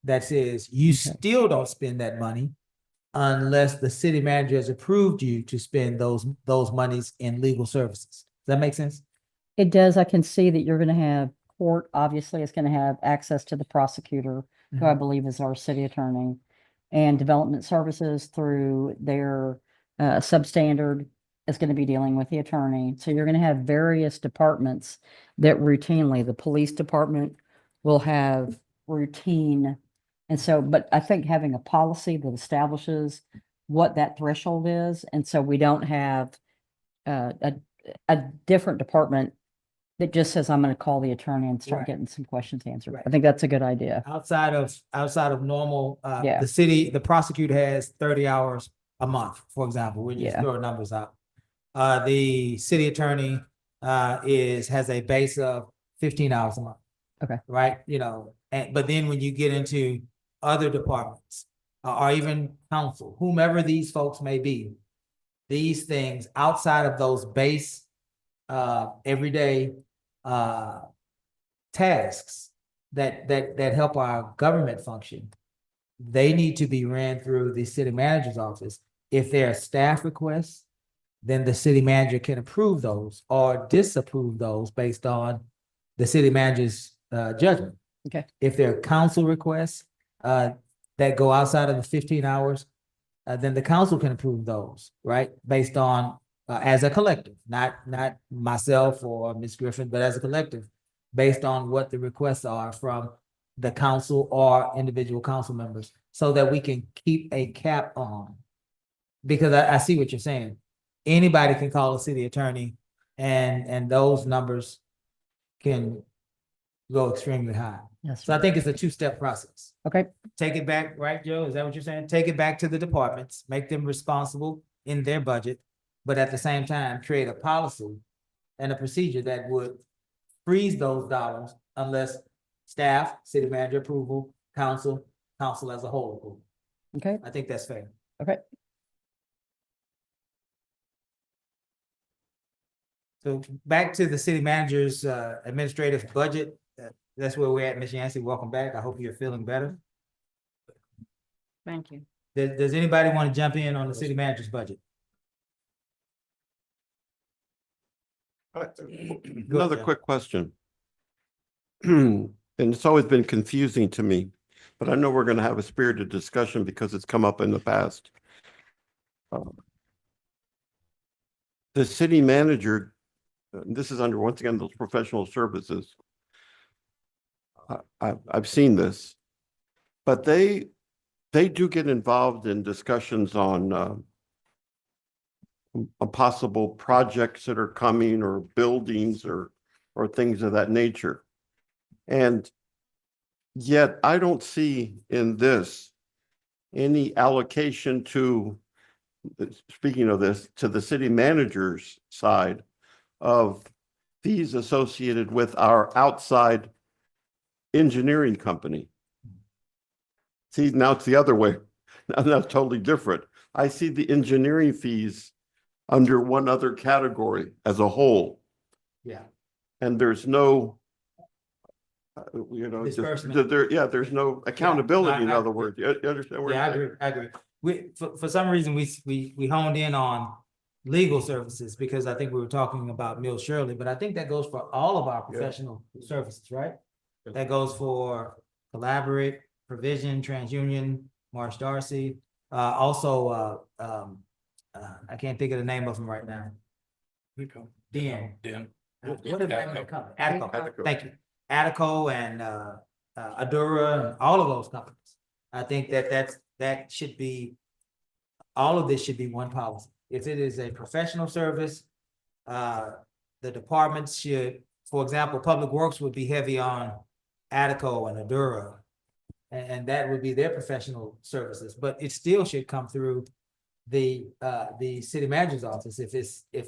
Speaker 1: that says you still don't spend that money unless the city manager has approved you to spend those monies in legal services. Does that make sense?
Speaker 5: It does. I can see that you're going to have court, obviously, is going to have access to the prosecutor, who I believe is our city attorney, and development services through their substandard is going to be dealing with the attorney. So you're going to have various departments that routinely, the police department will have routine. And so, but I think having a policy that establishes what that threshold is, and so we don't have a different department that just says, I'm going to call the attorney and start getting some questions answered. I think that's a good idea.
Speaker 1: Outside of normal,
Speaker 5: Yeah.
Speaker 1: the prosecutor has 30 hours a month, for example. We're just throwing numbers out. The city attorney has a base of 15 hours a month.
Speaker 5: Okay.
Speaker 1: Right? But then when you get into other departments, or even council, whomever these folks may be, these things outside of those base everyday tasks that help our government function, they need to be ran through the city manager's office. If there are staff requests, then the city manager can approve those or disapprove those based on the city manager's judgment.
Speaker 5: Okay.
Speaker 1: If there are council requests that go outside of the 15 hours, then the council can approve those, right? Based on, as a collective, not myself or Ms. Griffin, but as a collective, based on what the requests are from the council or individual council members, so that we can keep a cap on. Because I see what you're saying. Anybody can call a city attorney and those numbers can go extremely high.
Speaker 5: Yes.
Speaker 1: So I think it's a two-step process.
Speaker 5: Okay.
Speaker 1: Take it back, right, Joe? Is that what you're saying? Take it back to the departments, make them responsible in their budget, but at the same time, create a policy and a procedure that would freeze those dollars unless staff, city manager approval, council as a whole approval.
Speaker 5: Okay,
Speaker 1: I think that's fair.
Speaker 5: okay.
Speaker 1: So back to the city manager's administrative budget. That's where we're at, Ms. Yancey. Welcome back. I hope you're feeling better.
Speaker 8: Thank you.
Speaker 1: Does anybody want to jump in on the city manager's budget?
Speaker 6: Another quick question. And it's always been confusing to me, but I know we're going to have a spirited discussion because it's come up in the past. The city manager, this is under, once again, those professional services. I've seen this, but they do get involved in discussions on possible projects that are coming or buildings or things of that nature. And yet I don't see in this any allocation to, speaking of this, to the city manager's side of fees associated with our outside engineering company. See, now it's the other way. Now that's totally different. I see the engineering fees under one other category as a whole.
Speaker 1: Yeah.
Speaker 6: And there's no, just,
Speaker 1: Disbursement.
Speaker 6: there's no accountability, in
Speaker 1: I-
Speaker 6: other words. You understand where
Speaker 1: Yeah, I
Speaker 6: I'm saying?
Speaker 1: agree, I agree. For some reason, we honed in on legal services because I think we were talking about Mill Shirley, but I think that goes for all of our professional services, right? That goes for Collaborate, Provision, TransUnion, Marsh Darcy, also, I can't think of the name of them right now. Den. What is the name of the company? Attico, thank you. Attico and Adura and all of those companies. I think that should be, all of this should be one policy. If it is a professional service, the departments should, for example, Public Works would be heavy on Attico and Adura. And that would be their professional services, but it still should come through the city manager's office if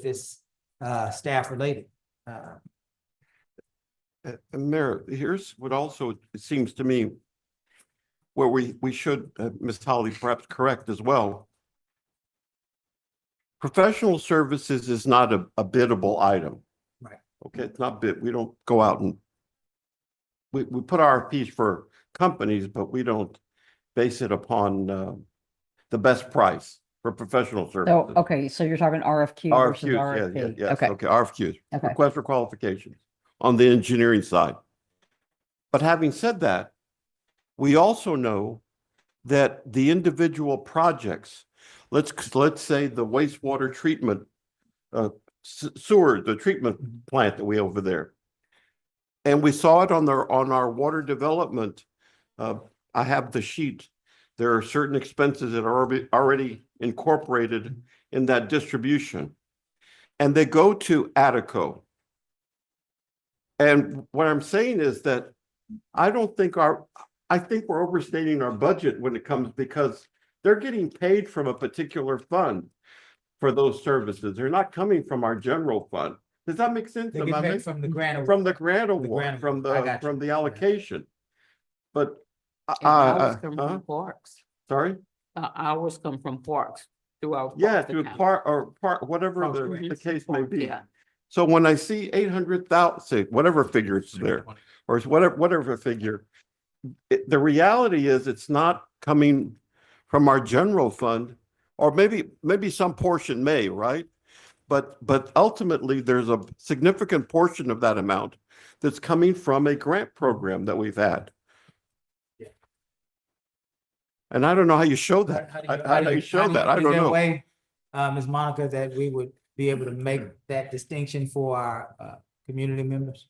Speaker 1: it's staff related.
Speaker 6: And Mayor, here's what also it seems to me where we should, Ms. Holly, perhaps correct as well. Professional services is not a biddable item.
Speaker 1: Right.
Speaker 6: Okay, it's not bid. We don't go out and we put RFPs for companies, but we don't base it upon the best price for professional services.
Speaker 5: So, okay, so you're talking RFQ versus RFP.
Speaker 6: Yes,
Speaker 5: Okay,
Speaker 6: okay, RFQs,
Speaker 5: Okay.
Speaker 6: request for qualifications on the engineering side. But having said that, we also know that the individual projects, let's say the wastewater treatment, sewer, the treatment plant that we have over there. And we saw it on our water development. I have the sheet. There are certain expenses that are already incorporated in that distribution. And they go to Attico. And what I'm saying is that I think we're overstating our budget when it comes, because they're getting paid from a particular fund for those services. They're not coming from our general fund. Does that make sense?
Speaker 1: They
Speaker 6: Am
Speaker 1: get
Speaker 6: I
Speaker 1: paid
Speaker 6: making-
Speaker 1: from the grant.
Speaker 6: From the grant award,
Speaker 1: grant
Speaker 6: from
Speaker 1: award. I got you.
Speaker 6: the allocation. But
Speaker 3: And ours come
Speaker 6: huh?
Speaker 3: from parks.
Speaker 6: Sorry?
Speaker 3: Ours come from parks throughout.
Speaker 6: Yeah,
Speaker 3: parts of
Speaker 6: to
Speaker 3: town.
Speaker 6: part, whatever
Speaker 3: From
Speaker 6: the
Speaker 3: Grants
Speaker 6: case
Speaker 3: and
Speaker 6: may
Speaker 3: parks,
Speaker 6: be.
Speaker 3: yeah.
Speaker 6: So when I see 800,000, say, whatever figure it's there, or it's whatever figure, the reality is it's not coming from our general fund, or maybe some portion may, right? But ultimately, there's a significant portion of that amount that's coming from a grant program that we've had.
Speaker 1: Yeah.
Speaker 6: And I don't know how you show that. How do you show that? I
Speaker 1: Is
Speaker 6: don't
Speaker 1: there a
Speaker 6: know.
Speaker 1: way, Ms. Monica, that we would be able to make that distinction for our community members?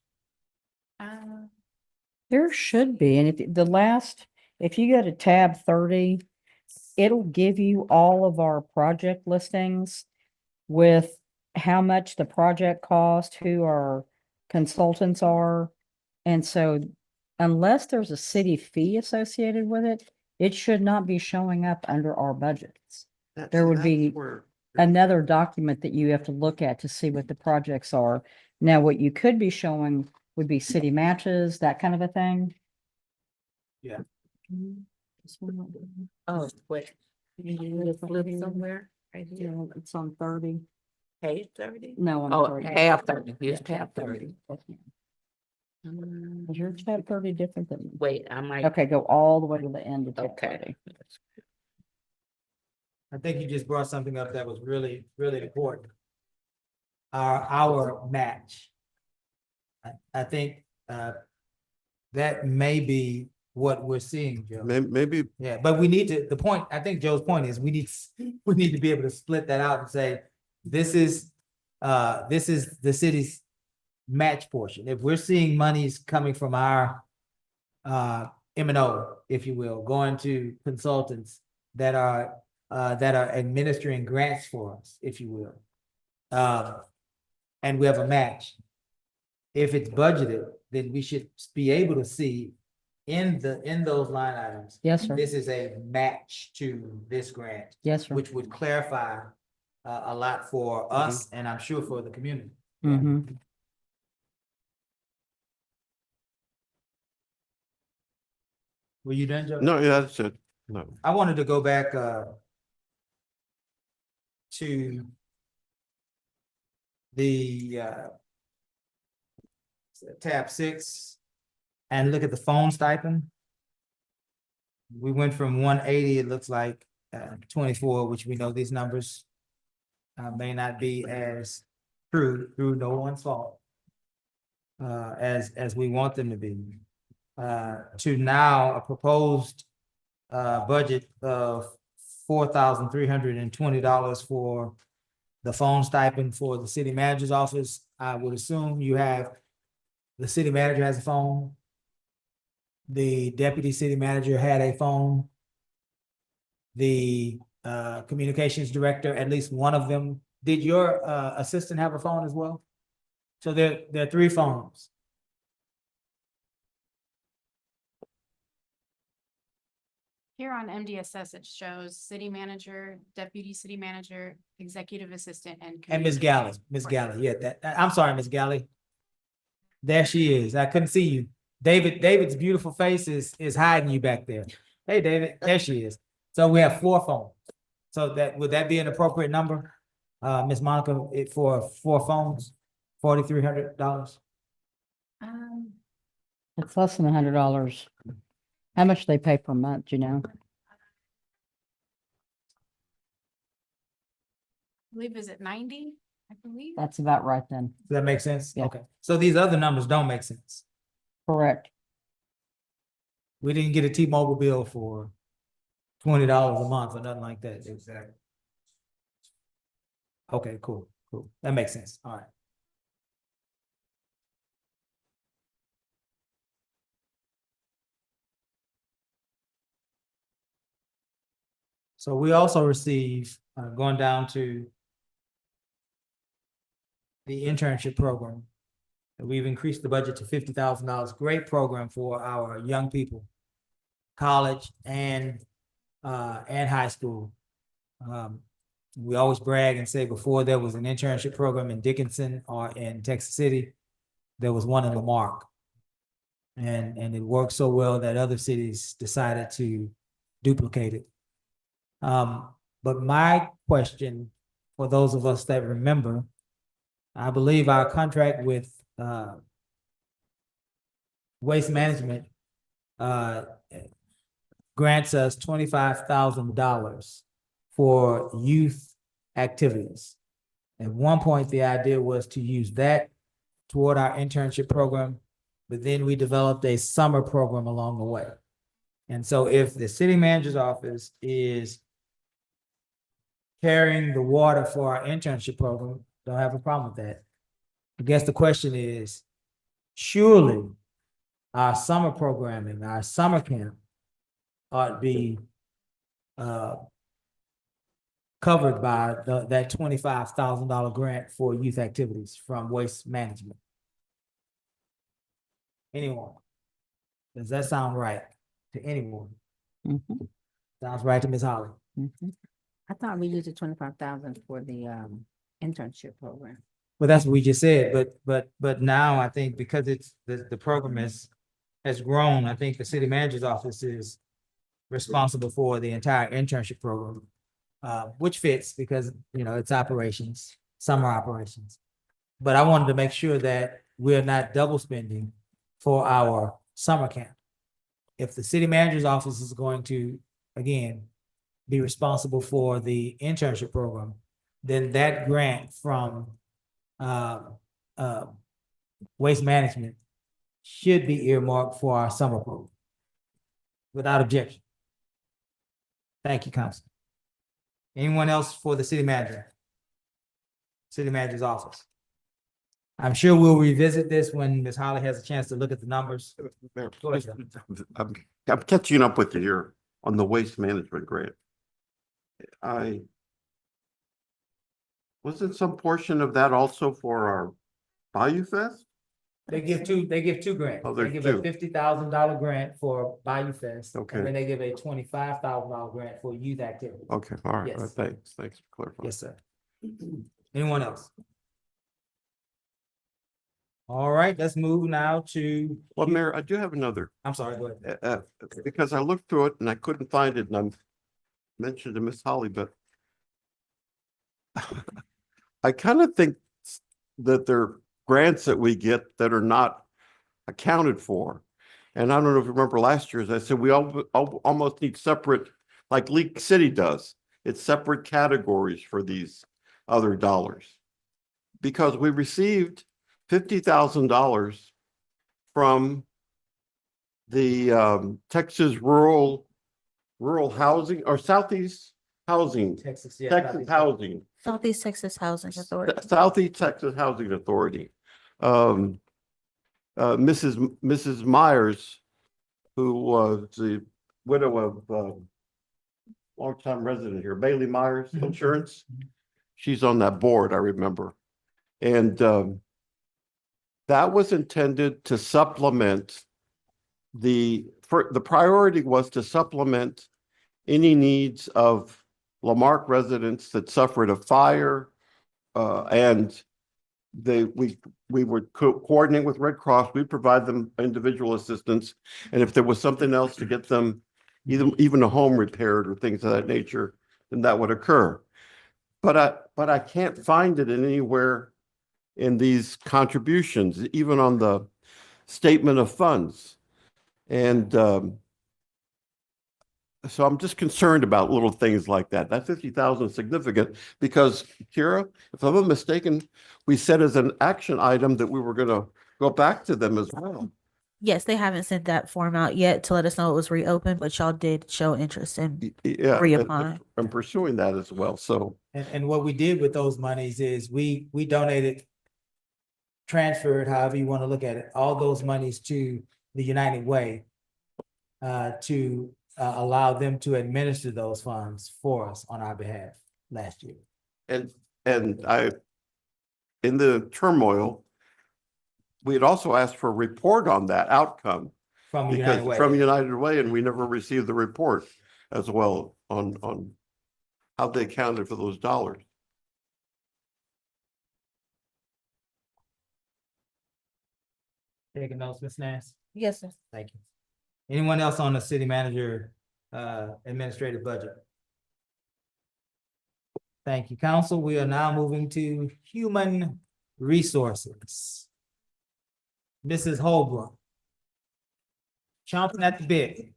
Speaker 5: there should be, and if you go to tab 30, it'll give you all of our project listings with how much the project cost, who our consultants are. And so unless there's a city fee associated with it, it should not be showing up under our budgets. There would be another document that you have to look at to see what the projects are. Now, what you could be showing would be city matches, that kind of a thing.
Speaker 1: Yeah.
Speaker 8: Oh, wait. You need to flip somewhere? Right here.
Speaker 5: Yeah, it's on 30.
Speaker 8: Page 30?
Speaker 5: No, on
Speaker 8: Oh,
Speaker 5: 30.
Speaker 8: tab 30. Here's tab 30.
Speaker 5: Is your tab 30 different than?
Speaker 8: Wait, I might.
Speaker 5: Okay, go all the way to the end of tab
Speaker 8: Okay.
Speaker 5: 30.
Speaker 1: I think you just brought something up that was really, really important. Our match. I think, that may be what we're seeing, Joe.
Speaker 6: Maybe,
Speaker 1: Yeah, but we need to, the point, I think Joe's point is we need to be able to split that out and say, this is the city's match portion. If we're seeing monies coming from our M&O, if you will, going to consultants that are administering grants for us, if you will. And we have a match. If it's budgeted, then we should be able to see in those line items.
Speaker 5: Yes, sir.
Speaker 1: This is a match to this grant,
Speaker 5: Yes, sir.
Speaker 1: which would clarify a lot for us and I'm sure for the community.
Speaker 5: Mhm.
Speaker 1: Were you done, Joe?
Speaker 6: no, yeah, that's it. No.
Speaker 1: I wanted to go back to the tab 6 and look at the phone stipend. We went from 180, it looks like 24, which we know these numbers may not be as true through no one's fault as we want them to be. To now a proposed budget of $4,320 for the phone stipend for the city manager's office. I would assume you have, the city manager has a phone. The deputy city manager had a phone. The communications director, at least one of them. Did your assistant have a phone as well? So there are 3 phones.
Speaker 12: Here on MDSS, it shows city manager, deputy city manager, executive assistant,
Speaker 1: And Ms. Galley, Ms. Galley, yeah, I'm sorry, Ms. Galley. There she is. I couldn't see you. David's beautiful face is hiding you back there. Hey, David, there she is. So we have 4 phones. So would that be an appropriate number? Ms. Monica, for 4 phones, $4,300?
Speaker 5: It's less than $100. How much they pay per month, you know?
Speaker 12: I believe, is it 90? I believe.
Speaker 5: That's about right then.
Speaker 1: Does that make sense?
Speaker 5: Yeah.
Speaker 1: Okay. So these other numbers don't make sense.
Speaker 5: Correct.
Speaker 1: We didn't get a T-Mobile bill for $20 a month or nothing like that. Exactly. Okay, cool. That makes sense. All right. So we also receive, going down to the internship program. We've increased the budget to $50,000. Great program for our young people, college and high school. We always brag and say before there was an internship program in Dickinson or in Texas City, there was one in La Marque. And it worked so well that other cities decided to duplicate it. But my question, for those of us that remember, I believe our contract with Waste Management grants us $25,000 for youth activities. At one point, the idea was to use that toward our internship program, but then we developed a summer program along the way. And so if the city manager's office is carrying the water for our internship program, don't have a problem with that. I guess the question is, surely our summer programming, our summer camp ought to be covered by that $25,000 grant for youth activities from Waste Management. Anyone? Does that sound right to anyone?
Speaker 5: Mhm.
Speaker 1: Sounds right to Ms. Holly.
Speaker 5: Mhm.
Speaker 8: I thought we used the 25,000 for the internship program.
Speaker 1: Well, that's what we just said, but now I think because it's the program has grown, I think the city manager's office is responsible for the entire internship program, which fits because, it's operations, summer operations. But I wanted to make sure that we're not double spending for our summer camp. If the city manager's office is going to, again, be responsible for the internship program, then that grant from waste management should be earmarked for our summer program. Without objection. Thank you, Council. Anyone else for the city manager? City manager's office. I'm sure we'll revisit this when Ms. Holly has a chance to look at the numbers.
Speaker 6: Mayor,
Speaker 1: Go ahead, sir.
Speaker 6: I'm catching up with you here on the waste management grant. Wasn't some portion of that also for our Bayou Fest?
Speaker 1: They give two grants.
Speaker 6: Oh,
Speaker 1: They
Speaker 6: there's
Speaker 1: give a
Speaker 6: two.
Speaker 1: $50,000 grant for Bayou Fest.
Speaker 6: Okay.
Speaker 1: And then they give a $25,000 grant for youth activity.
Speaker 6: Okay, all right,
Speaker 1: Yes.
Speaker 6: thanks for clarifying.
Speaker 1: Yes, sir. Anyone else? All right, let's move now to.
Speaker 6: Well, Mayor, I do have another,
Speaker 1: I'm sorry, go ahead.
Speaker 6: because I looked through it and I couldn't find it, and I'm mentioned to Miss Holly, but I kind of think that there are grants that we get that are not accounted for. And I don't know if you remember last year, as I said, we almost need separate, like Leak City does. It's separate categories for these other dollars. Because we received $50,000 from the Texas Rural Housing or Southeast Housing,
Speaker 1: Texas, yeah.
Speaker 6: Texas Housing.
Speaker 2: Southeast Texas Housing Authority.
Speaker 6: Southeast Texas Housing Authority. Mrs. Myers, who was the widow of longtime resident here, Bailey Myers Insurance. She's on that board, I remember. And that was intended to supplement the priority was to supplement any needs of La Marque residents that suffered a fire, and we would coordinate with Red Cross. We provide them individual assistance, and if there was something else to get them even a home repaired or things of that nature, then that would occur. But I can't find it anywhere in these contributions, even on the statement of funds. And so I'm just concerned about little things like that. That 50,000 is significant because, Kira, if I'm not mistaken, we said as an action item that we were going to go back to them as well.
Speaker 2: Yes, they haven't sent that form out yet to let us know it was reopened, but y'all did show interest in
Speaker 6: Yeah,
Speaker 2: reapplying.
Speaker 6: I'm pursuing that as well. So,
Speaker 1: And what we did with those monies is we donated, transferred, however you want to look at it, all those monies to the United Way to allow them to administer those funds for us on our behalf last year.
Speaker 6: and I, in the turmoil, we had also asked for a report on that outcome
Speaker 1: From
Speaker 6: because
Speaker 1: United Way.
Speaker 6: from United Way, and we never received the report as well on how they accounted for those dollars.
Speaker 1: Taking notes, Ms. Nance?
Speaker 2: Yes, sir.
Speaker 1: Thank you. Anyone else on the city manager administrative budget? Thank you, council. We are now moving to human resources. Mrs. Holbrook. Chomping at the bit.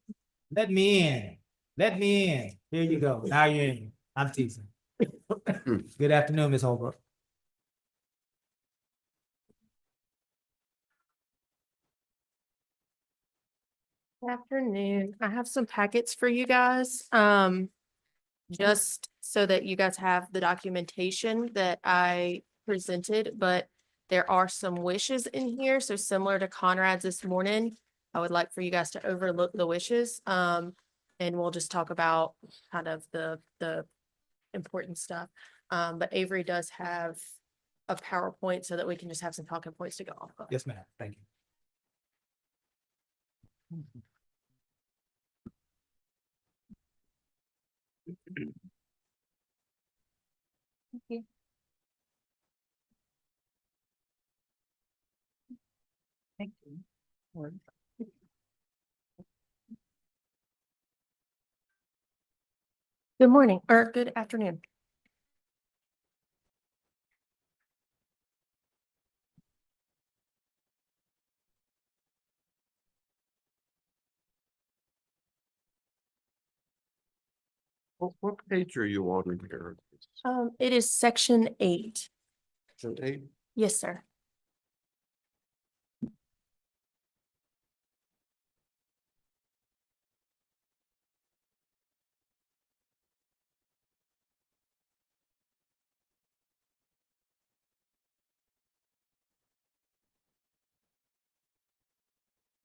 Speaker 1: Let me in. Let me in. Here you go. Now you're in. I'm teasing. Good afternoon, Ms. Holbrook.
Speaker 11: Good afternoon. I have some packets for you guys, just so that you guys have the documentation that I presented, but there are some wishes in here. So similar to Conrad's this morning, I would like for you guys to overlook the wishes. And we'll just talk about kind of the important stuff. But Avery does have a PowerPoint so that we can just have some talking points to go off of.
Speaker 1: Yes, ma'am. Thank you.
Speaker 5: Thank you.
Speaker 11: Good morning or good afternoon.
Speaker 6: What page are you on in here?
Speaker 11: It is section 8.
Speaker 6: Section 8?
Speaker 11: Yes, sir.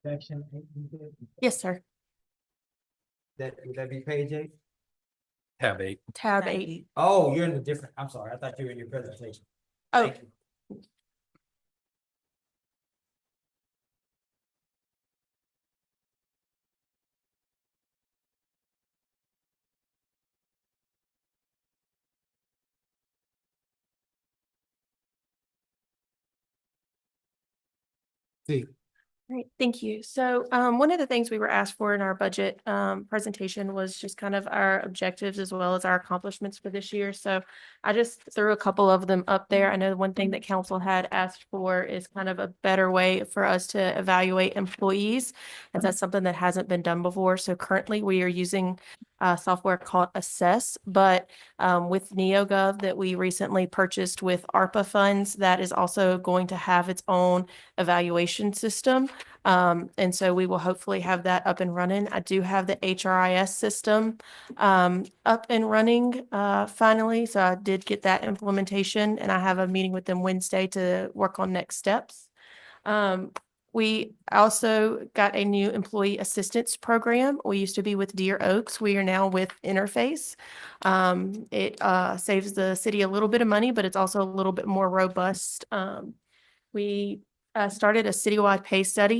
Speaker 1: Section 8, you said?
Speaker 11: Yes, sir.
Speaker 1: Would that be page 8?
Speaker 7: Tab 8.
Speaker 11: Tab 8.
Speaker 1: Oh, you're in the different, I'm sorry, I thought you were in your presentation.
Speaker 11: Oh,
Speaker 1: Thank you. See,
Speaker 11: great, thank you. So one of the things we were asked for in our budget presentation was just kind of our objectives as well as our accomplishments for this year. So I just threw a couple of them up there. I know one thing that council had asked for is kind of a better way for us to evaluate employees, and that's something that hasn't been done before. So currently we are using software called Assess, but with NeoGov that we recently purchased with ARPA funds, that is also going to have its own evaluation system. And so we will hopefully have that up and running. I do have the HRIS system up and running finally. So I did get that implementation, and I have a meeting with them Wednesday to work on next steps. We also got a new employee assistance program. We used to be with Deer Oaks. We are now with Interface. It saves the city a little bit of money, but it's also a little bit more robust. We started a citywide pay study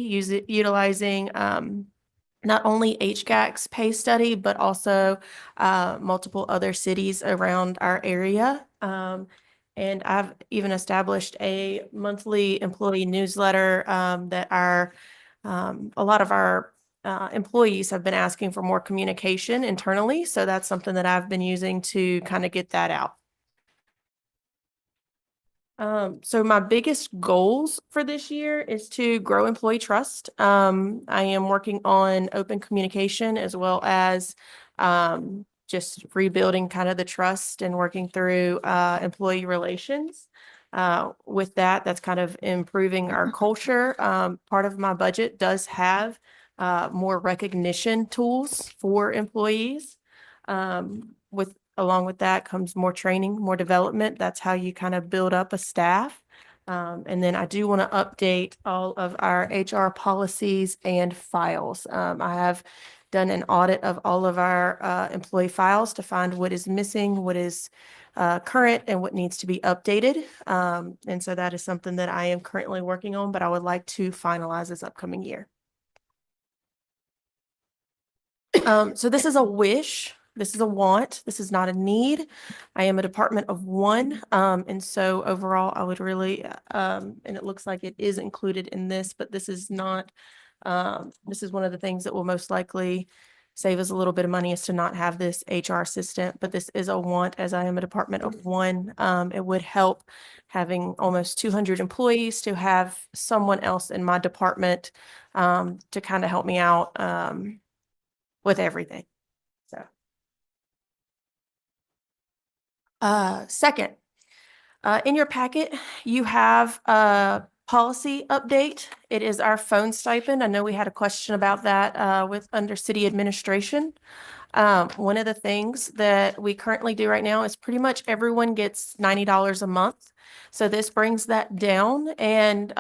Speaker 11: utilizing not only HGAC's pay study, but also multiple other cities around our area. And I've even established a monthly employee newsletter that a lot of our employees have been asking for more communication internally. So that's something that I've been using to kind of get that out. So my biggest goals for this year is to grow employee trust. I am working on open communication as well as just rebuilding kind of the trust and working through employee relations. With that, that's kind of improving our culture. Part of my budget does have more recognition tools for employees. Along with that comes more training, more development. That's how you kind of build up a staff. And then I do want to update all of our HR policies and files. I have done an audit of all of our employee files to find what is missing, what is current, and what needs to be updated. And so that is something that I am currently working on, but I would like to finalize this upcoming year. So this is a wish. This is a want. This is not a need. I am a department of 1. And so overall, I would really, and it looks like it is included in this, but this is not, this is one of the things that will most likely save us a little bit of money is to not have this HR assistant, but this is a want as I am a department of 1. It would help having almost 200 employees to have someone else in my department to kind of help me out with everything. So. Second, in your packet, you have a policy update. It is our phone stipend. I know we had a question about that with under city administration. One of the things that we currently do right now is pretty much everyone gets $90 a month. So this brings that down. And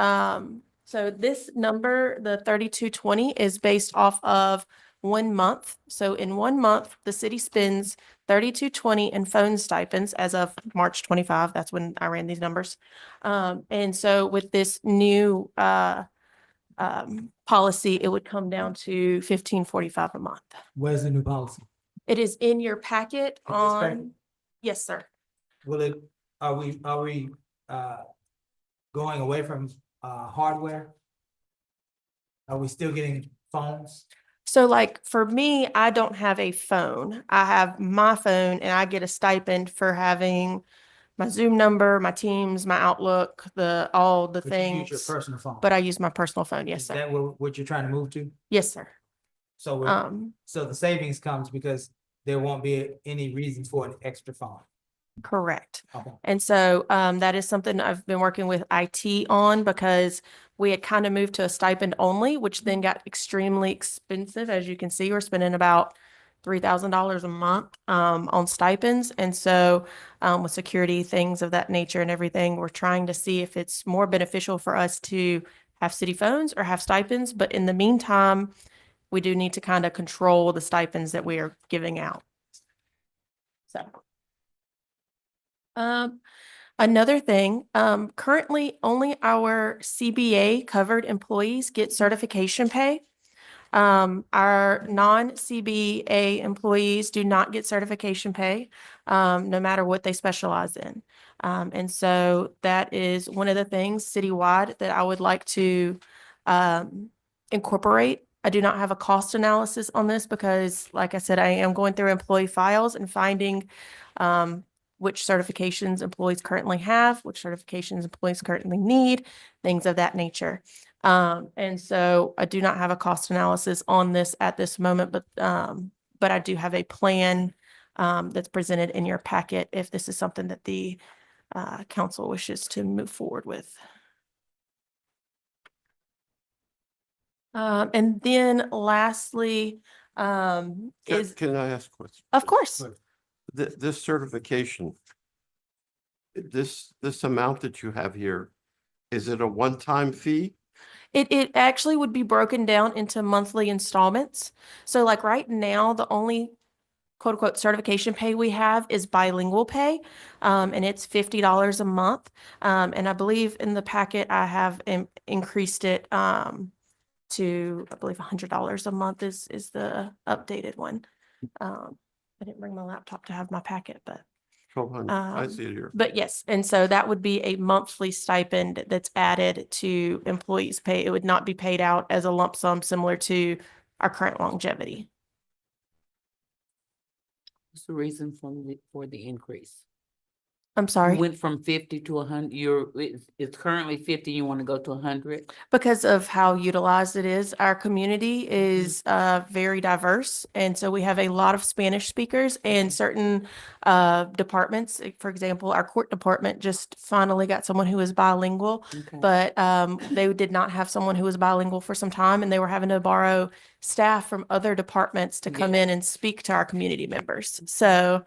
Speaker 11: so this number, the 3220, is based off of 1 month. So in 1 month, the city spends $32.20 in phone stipends as of March 25. That's when I ran these numbers. And so with this new policy, it would come down to $15.45 a month.
Speaker 1: where's the new policy?
Speaker 11: It is in your packet
Speaker 1: In this packet?
Speaker 11: on, yes, sir.
Speaker 1: Are we going away from hardware? Are we still getting phones?
Speaker 11: So like for me, I don't have a phone. I have my phone and I get a stipend for having my Zoom number, my Teams, my Outlook, all the
Speaker 1: But you use your
Speaker 11: things.
Speaker 1: personal phone.
Speaker 11: But I use my personal phone. Yes,
Speaker 1: Is
Speaker 11: sir.
Speaker 1: that what you're trying to move to?
Speaker 11: Yes, sir.
Speaker 1: So, so the savings comes because there won't be any reason for an extra phone.
Speaker 11: Correct.
Speaker 1: Okay.
Speaker 11: And so that is something I've been working with IT on because we had kind of moved to a stipend only, which then got extremely expensive. As you can see, we're spending about $3,000 a month on stipends. And so with security, things of that nature and everything, we're trying to see if it's more beneficial for us to have city phones or have stipends. But in the meantime, we do need to kind of control the stipends that we are giving out. So. Another thing, currently only our CBA covered employees get certification pay. Our non-CBA employees do not get certification pay, no matter what they specialize in. And so that is one of the things citywide that I would like to incorporate. I do not have a cost analysis on this because, like I said, I am going through employee files and finding which certifications employees currently have, which certifications employees currently need, things of that nature. And so I do not have a cost analysis on this at this moment, but I do have a plan that's presented in your packet if this is something that the council wishes to move forward with. And then lastly,
Speaker 6: Can I ask a question?
Speaker 11: of course,
Speaker 6: This certification, this amount that you have here, is it a one-time fee?
Speaker 11: it actually would be broken down into monthly installments. So like right now, the only quote unquote certification pay we have is bilingual pay. And it's $50 a month. And I believe in the packet, I have increased it to, I believe $100 a month is the updated one. I didn't bring my laptop to have my packet, but
Speaker 6: 1,200, I see it here.
Speaker 11: but yes, and so that would be a monthly stipend that's added to employees' pay. It would not be paid out as a lump sum similar to our current longevity.
Speaker 3: What's the reason for the increase?
Speaker 11: I'm sorry.
Speaker 3: You went from 50 to 100, it's currently 50, you want to go to 100?
Speaker 11: Because of how utilized it is, our community is very diverse. And so we have a lot of Spanish speakers and certain departments. For example, our court department just finally got someone who is bilingual,
Speaker 3: Okay.
Speaker 11: but they did not have someone who was bilingual for some time, and they were having to borrow staff from other departments to come in and speak to our community members. So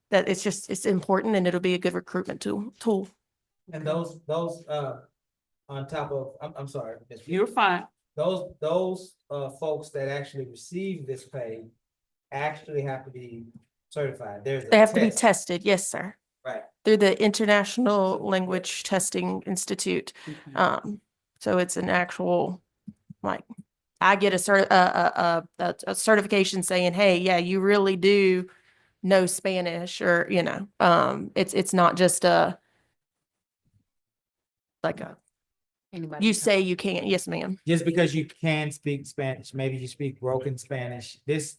Speaker 11: that it's important, and it'll be a good recruitment tool.
Speaker 1: And those on top of, I'm sorry. Ms. Reed.
Speaker 3: You're fine.
Speaker 1: Those folks that actually receive this pay actually have to be certified. There's a
Speaker 11: They have to be
Speaker 1: test.
Speaker 11: tested, yes, sir,
Speaker 1: Right.
Speaker 11: through the International Language Testing Institute.
Speaker 3: Okay.
Speaker 11: So it's an actual, like, I get a certification saying, hey, yeah, you really do know Spanish, or, it's not just
Speaker 3: Anybody
Speaker 11: you
Speaker 3: can-
Speaker 11: say you can't. Yes, ma'am.
Speaker 1: Just because you can speak Spanish, maybe you speak broken Spanish, this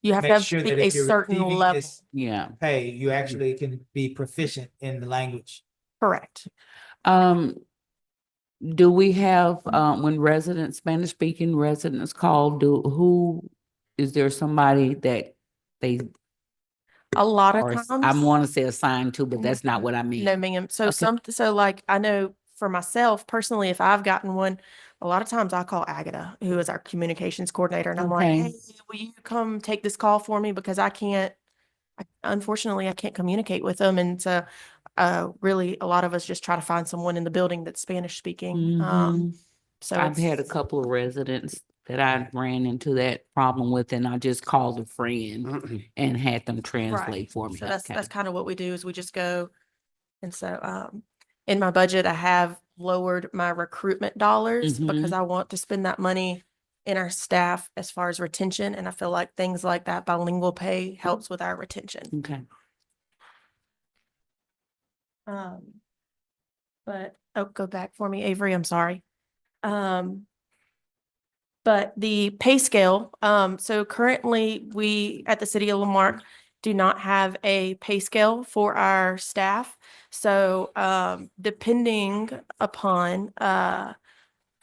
Speaker 11: You have to
Speaker 1: makes
Speaker 11: have
Speaker 1: sure
Speaker 11: speak
Speaker 1: that
Speaker 11: a
Speaker 1: if you're
Speaker 11: certain
Speaker 1: receiving
Speaker 11: level.
Speaker 1: this
Speaker 3: Yeah.
Speaker 1: pay, you actually can be proficient in the language.
Speaker 11: Correct.
Speaker 3: Do we have, when Spanish speaking residents call, is there somebody that they,
Speaker 11: A lot
Speaker 3: or
Speaker 11: of
Speaker 3: I
Speaker 11: times.
Speaker 3: want to say assigned to, but that's not what I mean.
Speaker 11: No, ma'am. So
Speaker 3: Okay.
Speaker 11: so like I know for myself personally, if I've gotten one, a lot of times I call Agatha, who is our communications coordinator, and I'm like,
Speaker 3: Okay.
Speaker 11: hey, will you come take this call for me? Because unfortunately, I can't communicate with them. And so really a lot of us just try to find someone in the building that's Spanish speaking.
Speaker 3: Mhm.
Speaker 11: So
Speaker 3: I've had a
Speaker 11: it's-
Speaker 3: couple of residents that I ran into that problem with, and I just called a friend and had them translate for me.
Speaker 11: So that's
Speaker 3: Okay.
Speaker 11: kind of what we do, is we just go. And so in my budget, I have lowered my recruitment dollars because
Speaker 3: Mhm.
Speaker 11: I want to spend that money in our staff as far as retention. And I feel like things like that bilingual pay helps with our retention.
Speaker 3: Okay.
Speaker 11: But go back for me, Avery. I'm sorry. But but the pay scale, so currently we at the City of La Marque do not have a pay scale for our staff. So depending upon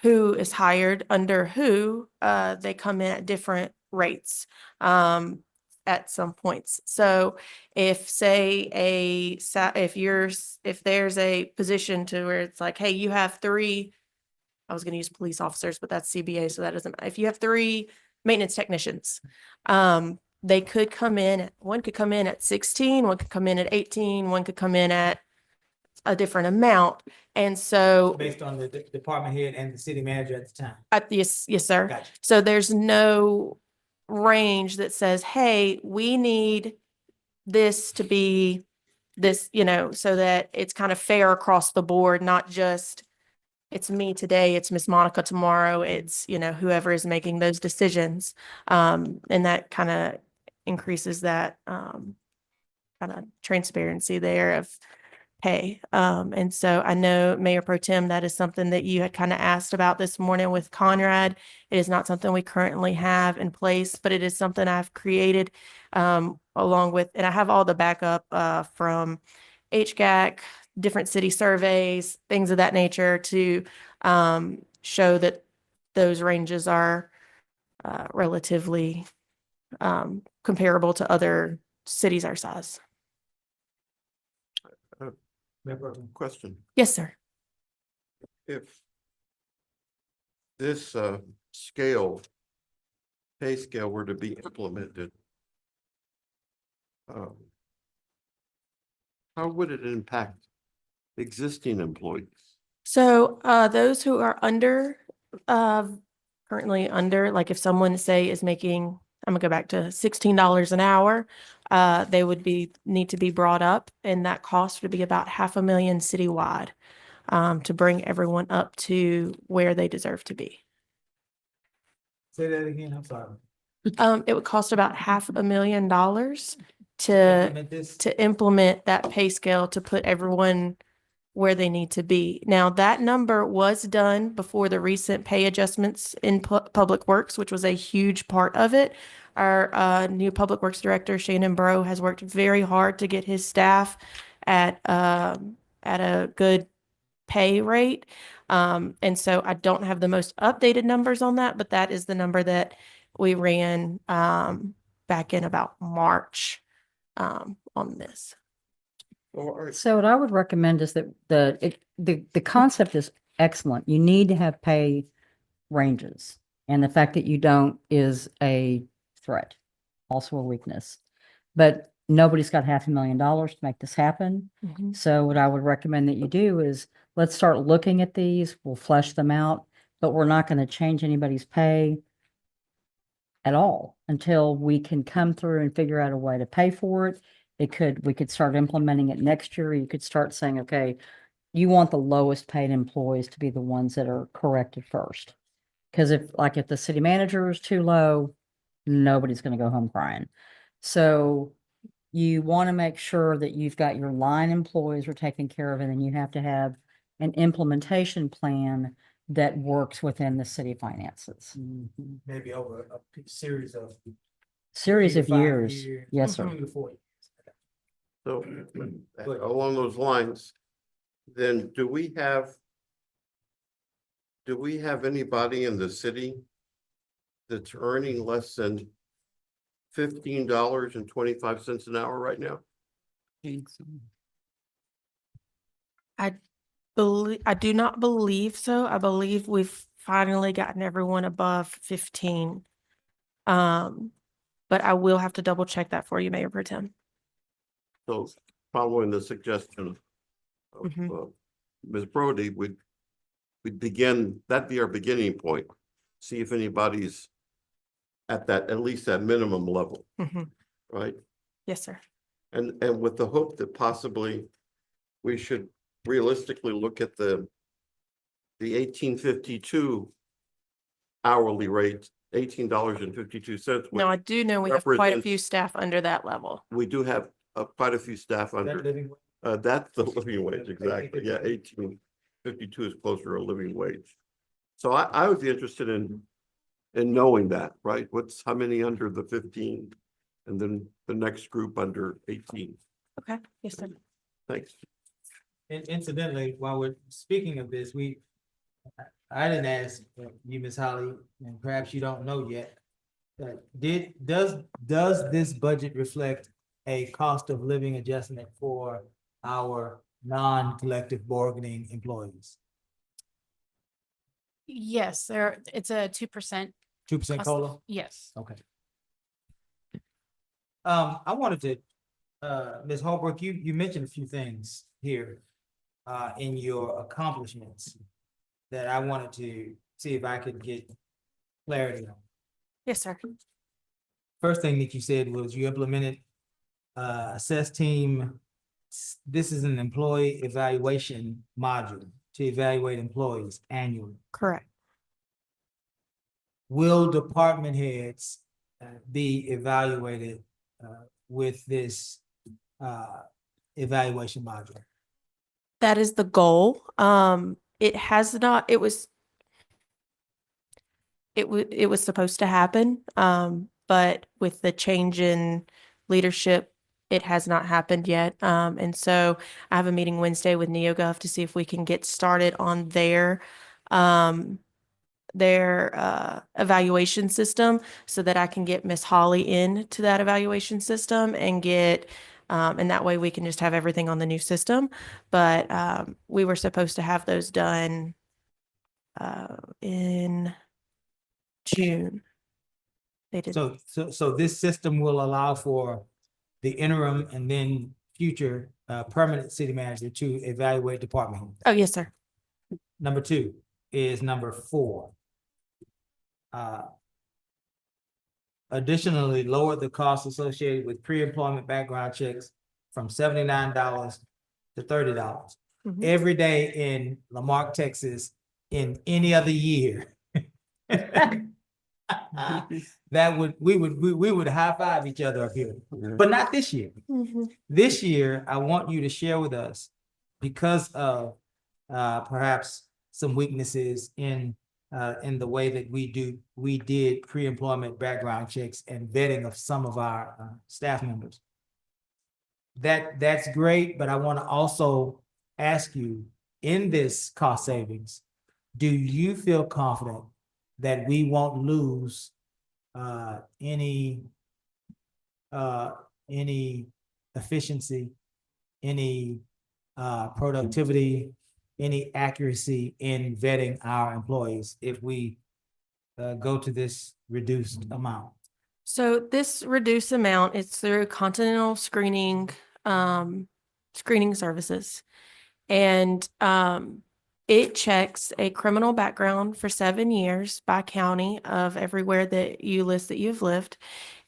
Speaker 11: who is hired under who, they come in at different rates at some points. So if say if there's a position to where it's like, hey, you have three, I was going to use police officers, but that's CBA, so that doesn't matter. If you have three maintenance technicians, they could come in, one could come in at 16, one could come in at 18, one could come in at a different amount. And so
Speaker 1: Based on the department head and the city manager at the time.
Speaker 11: yes, sir.
Speaker 1: Gotcha.
Speaker 11: So there's no range that says, hey, we need this to be this, so that it's kind of fair across the board, not just it's me today, it's Miss Monica tomorrow, it's, whoever is making those decisions. And that kind of increases that kind of transparency there of pay. And so I know Mayor Pro Tem, that is something that you had kind of asked about this morning with Conrad. It is not something we currently have in place, but it is something I've created along with, and I have all the backup from HGAC, different city surveys, things of that nature to show that those ranges are relatively comparable to other cities our size.
Speaker 6: Question.
Speaker 11: Yes, sir.
Speaker 6: If this pay scale were to be implemented, how would it impact existing employees?
Speaker 11: So those who are currently under, like if someone say is making, I'm gonna go back to $16 an hour, they would need to be brought up, and that cost would be about $500,000 citywide to bring everyone up to where they deserve to be.
Speaker 1: Say that again, I'm sorry.
Speaker 11: It would cost about $500,000
Speaker 1: Implement this?
Speaker 11: to implement that pay scale to put everyone where they need to be. Now, that number was done before the recent pay adjustments in Public Works, which was a huge part of it. Our new Public Works Director, Shannon Bro, has worked very hard to get his staff at a good pay rate. And so I don't have the most updated numbers on that, but that is the number that we ran back in about March on this.
Speaker 5: So what I would recommend is that the concept is excellent. You need to have pay ranges, and the fact that you don't is a threat, also a weakness. But nobody's got $500,000 to make this happen.
Speaker 11: Mm-hmm.
Speaker 5: So what I would recommend that you do is let's start looking at these. We'll flesh them out, but we're not going to change anybody's pay at all until we can come through and figure out a way to pay for it. We could start implementing it next year. You could start saying, okay, you want the lowest paid employees to be the ones that are corrected first. Because if the city manager is too low, nobody's going to go home crying. So you want to make sure that you've got your line employees are taken care of, and then you have to have an implementation plan that works within the city finances.
Speaker 1: Maybe over a series of
Speaker 5: Series
Speaker 1: 3
Speaker 5: of
Speaker 1: to 5
Speaker 5: years.
Speaker 1: years.
Speaker 5: Yes, sir.
Speaker 1: 2 to 4 years.
Speaker 6: So along those lines, then do we have anybody in the city that's earning less than $15.25 an hour right now?
Speaker 11: I do not believe so. I believe we've finally gotten everyone above 15. But I will have to double check that for you, Mayor Pro Tem.
Speaker 6: So following the suggestion of Ms. Brody, we'd begin, that'd be our beginning point. See if anybody's at least that minimum level, right?
Speaker 11: Yes, sir.
Speaker 6: And with the hope that possibly we should realistically look at the 1852 hourly rate, $18.52.
Speaker 11: No, I do know we have quite a
Speaker 6: represents-
Speaker 11: few staff under that level.
Speaker 6: We do have quite a few staff
Speaker 1: That
Speaker 6: under,
Speaker 1: living
Speaker 6: that's the living wage, exactly. Yeah, 1852 is closer to a living wage. So I would be interested in And knowing that, right? How many under the 15? And then the next group under 18.
Speaker 11: Okay, yes, sir.
Speaker 6: Thanks.
Speaker 1: Incidentally, while we're speaking of this, I didn't ask you, Ms. Holly, and perhaps you don't know yet. Does this budget reflect a cost of living adjustment for our non-collective bargaining employees?
Speaker 12: Yes, it's a 2%.
Speaker 1: 2% COLA?
Speaker 12: Yes.
Speaker 1: Okay. I wanted to, Ms. Holbrook, you mentioned a few things here in your accomplishments that I wanted to see if I could get clarity on.
Speaker 11: Yes, sir.
Speaker 1: First thing that you said was you implemented assess team. This is an employee evaluation module to evaluate employees annually.
Speaker 11: Correct.
Speaker 1: Will department heads be evaluated with this evaluation module?
Speaker 11: That is the goal. It has not, it was supposed to happen. But with the change in leadership, it has not happened yet. And so I have a meeting Wednesday with NeoGov to see if we can get started on their evaluation system so that I can get Miss Holly into that evaluation system and get and that way we can just have everything on the new system. But we were supposed to have those done in June. They did.
Speaker 1: So this system will allow for the interim and then future permanent city manager to evaluate department heads.
Speaker 11: Oh, yes, sir.
Speaker 1: Number 2 is number 4. Additionally, lower the costs associated with pre-employment background checks from $79 to $30.
Speaker 11: Mhm.
Speaker 1: Every day in La Marque, Texas, in any other year. we would high five each other up here, but not this year.
Speaker 11: Mhm.
Speaker 1: This year, I want you to share with us, because of perhaps some weaknesses in the way that we did pre-employment background checks and vetting of some of our staff members. That's great, but I want to also ask you, in this cost savings, do you feel confident that we won't lose any efficiency, any productivity, any accuracy in vetting our employees if we go to this reduced amount?
Speaker 11: So this reduced amount is through Continental Screening Services. And it checks a criminal background for 7 years by county of everywhere that you list that you've lived.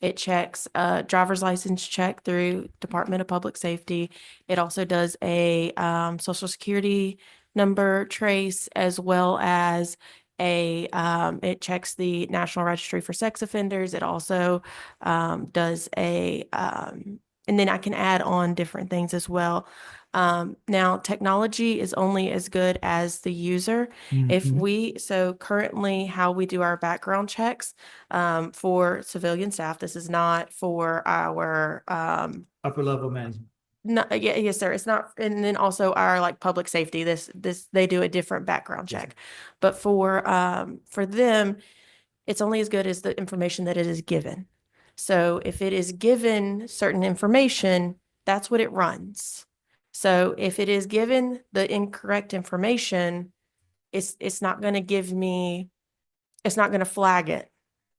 Speaker 11: It checks a driver's license check through Department of Public Safety. It also does a social security number trace, as well as it checks the National Registry for Sex Offenders. It also does and then I can add on different things as well. Now technology is only as good as the user. So currently how we do our background checks for civilian staff, this is not for our
Speaker 1: Upper level management.
Speaker 11: no, yes, sir. It's not, and then also our like public safety. This they do a different background check, but for them, it's only as good as the information that it is given. So if it is given certain information, that's what it runs. So if it is given the incorrect information, it's not going to give me, it's not going to flag it,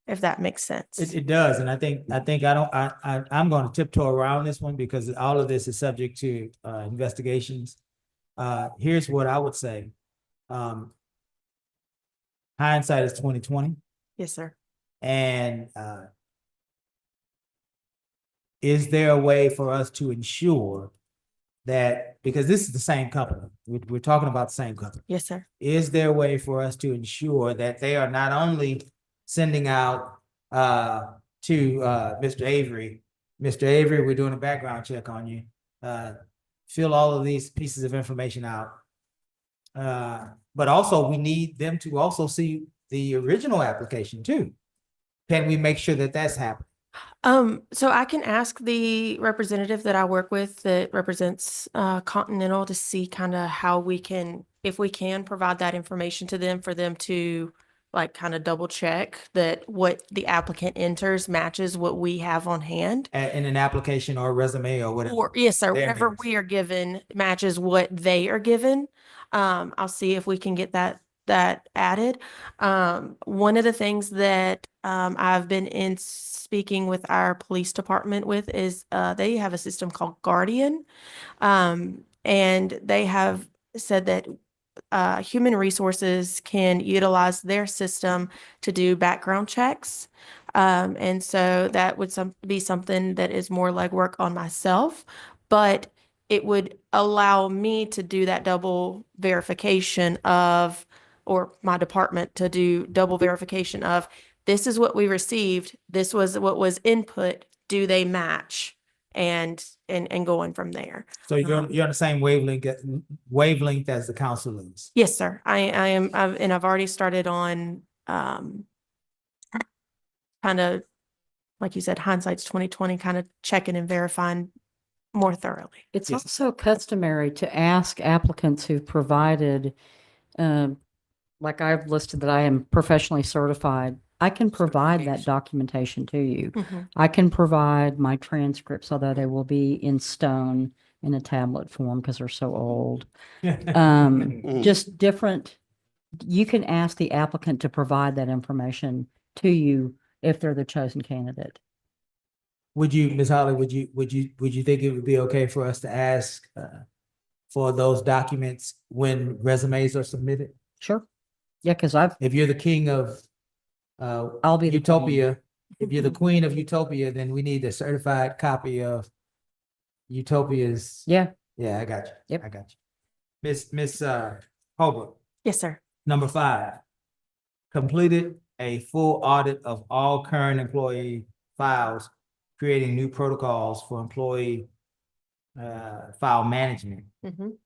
Speaker 11: if that makes sense.
Speaker 1: It does, and I think I'm going to tiptoe around this one because all of this is subject to investigations. Here's what I would say. Hindsight is 20/20.
Speaker 11: Yes, sir.
Speaker 1: And is there a way for us to ensure that, because this is the same company, we're talking about the same company.
Speaker 11: Yes, sir.
Speaker 1: Is there a way for us to ensure that they are not only sending out to Mr. Avery, we're doing a background check on you. Fill all of these pieces of information out. But also we need them to also see the original application too. Can we make sure that that's happening?
Speaker 11: So I can ask the representative that I work with that represents Continental to see kind of how we can, if we can provide that information to them for them to like kind of double check that what the applicant enters matches what we have on hand.
Speaker 1: In an application or resume or whatever?
Speaker 11: Or yes, sir,
Speaker 1: There it
Speaker 11: whatever
Speaker 1: is.
Speaker 11: we are given matches what they are given. I'll see if we can get that added. One of the things that I've been in speaking with our police department with is they have a system called Guardian. And they have said that human resources can utilize their system to do background checks. And so that would be something that is more legwork on myself, but it would allow me to do that double verification of, or my department to do double verification of, this is what we received, this was what was input, do they match? And going from there.
Speaker 1: So you're on the same wavelength as the council is?
Speaker 11: Yes, sir. I am, I've already started on kind of, like you said, hindsight's 2020, kind of checking and verifying more thoroughly.
Speaker 5: It's
Speaker 1: Yes.
Speaker 5: also customary to ask applicants who provided, like I've listed that I am professionally certified. I can provide that documentation to you.
Speaker 11: Mhm.
Speaker 5: I can provide my transcripts, although they will be in stone in a tablet form because they're so old. Just different, you can ask the applicant to provide that information to you if they're the chosen candidate.
Speaker 1: Would you, Ms. Holly, would you think it would be okay for us to ask for those documents when resumes are submitted?
Speaker 5: Sure. Yeah, because
Speaker 1: If you're the king of
Speaker 5: I'll be the
Speaker 1: Utopia, if you're the queen of Utopia, then we need a certified copy of Utopia's.
Speaker 5: Yeah.
Speaker 1: Yeah, I got you.
Speaker 5: Yep.
Speaker 1: I got you. Miss Holbrook,
Speaker 11: Yes, sir.
Speaker 1: number 5, completed a full audit of all current employee files, creating new protocols for employee file management.
Speaker 11: Mhm.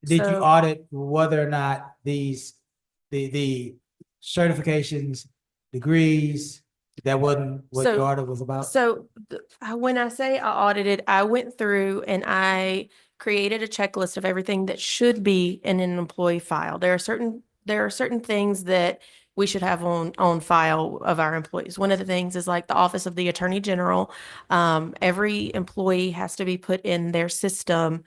Speaker 1: Did you
Speaker 11: So-
Speaker 1: audit whether or not these, the certifications, degrees, that wasn't what the
Speaker 11: So-
Speaker 1: audit was about?
Speaker 11: So when I say I audited, I went through and I created a checklist of everything that should be in an employee file. There are certain things that we should have on file of our employees. One of the things is like the Office of the Attorney General. Every employee has to be put in their system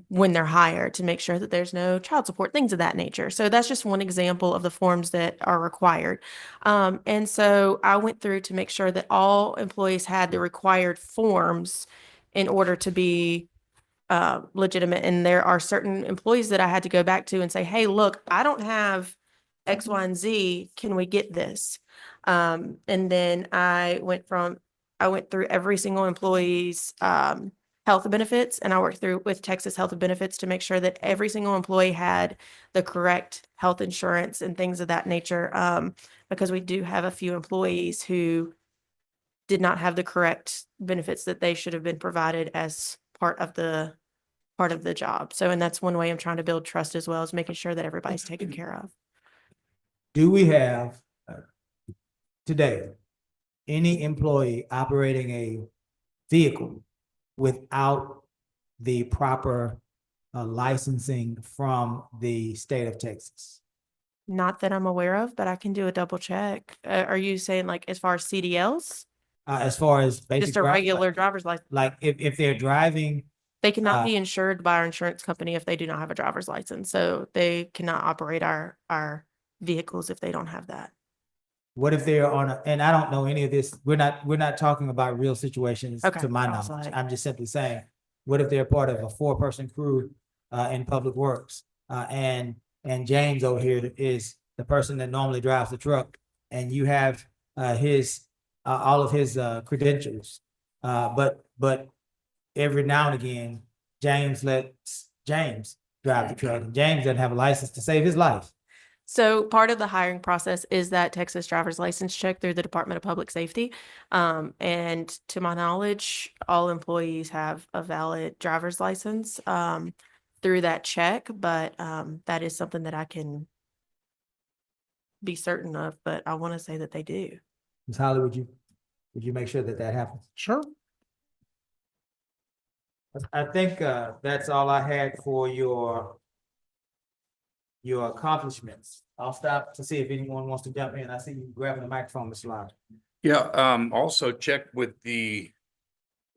Speaker 11: when they're hired to make sure that there's no child support, things of that nature. So that's just one example of the forms that are required. And so I went through to make sure that all employees had the required forms in order to be legitimate. And there are certain employees that I had to go back to and say, hey, look, I don't have X, Y, and Z. Can we get this? And then I went through every single employee's health benefits, and I worked through with Texas Health and Benefits to make sure that every single employee had the correct health insurance and things of that nature. Because we do have a few employees who did not have the correct benefits that they should have been provided as part of the job. So, and that's one way I'm trying to build trust as well, as making sure that everybody's taken care of.
Speaker 1: Do we have today any employee operating a vehicle without the proper licensing from the state of Texas?
Speaker 11: Not that I'm aware of, but I can do a double check. Are you saying like as far as CDLs?
Speaker 1: As far as basic
Speaker 11: Just a regular driver's license?
Speaker 1: like if they're driving,
Speaker 11: They cannot
Speaker 1: Uh,
Speaker 11: be insured by our insurance company if they do not have a driver's license. So they cannot operate our vehicles if they don't have that.
Speaker 1: what if they're on and I don't know any of this, we're not talking about real situations
Speaker 11: Okay,
Speaker 1: to my
Speaker 11: I was
Speaker 1: knowledge.
Speaker 11: like-
Speaker 1: I'm just simply saying, what if they're part of a 4-person crew in Public Works? And James over here is the person that normally drives the truck, and you have all of his credentials. But every now and again, James lets James drive the truck, and James doesn't have a license to save his life.
Speaker 11: So part of the hiring process is that Texas driver's license check through the Department of Public Safety. And to my knowledge, all employees have a valid driver's license through that check, but that is something that I can be certain of, but I want to say that they do.
Speaker 1: Ms. Holly, would you make sure that that happens?
Speaker 5: Sure.
Speaker 1: I think that's all I had for your accomplishments. I'll stop to see if anyone wants to jump in. I see you grabbing the microphone, Mr. Lodge.
Speaker 7: Yeah, also check with the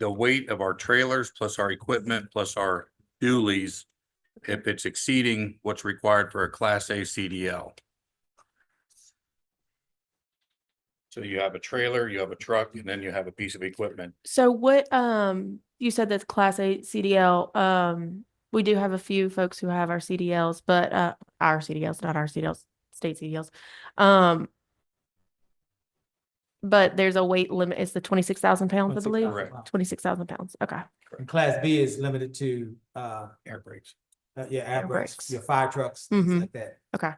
Speaker 7: weight of our trailers plus our equipment plus our dualies, if it's exceeding what's required for a Class A CDL. So you have a trailer, you have a truck, and then you have a piece of equipment.
Speaker 11: So what, you said that's Class 8 CDL. We do have a few folks who have our CDLs, but, our CDLs, not our CDLs, state CDLs. But there's a weight limit. It's the 26,000 pounds, I believe.
Speaker 1: 26,000.
Speaker 11: 26,000 pounds. Okay.
Speaker 1: And Class B is limited to
Speaker 7: Air brakes.
Speaker 1: air brakes,
Speaker 11: brakes.
Speaker 1: your fire trucks, things
Speaker 11: Mhm.
Speaker 1: like that.
Speaker 11: Okay.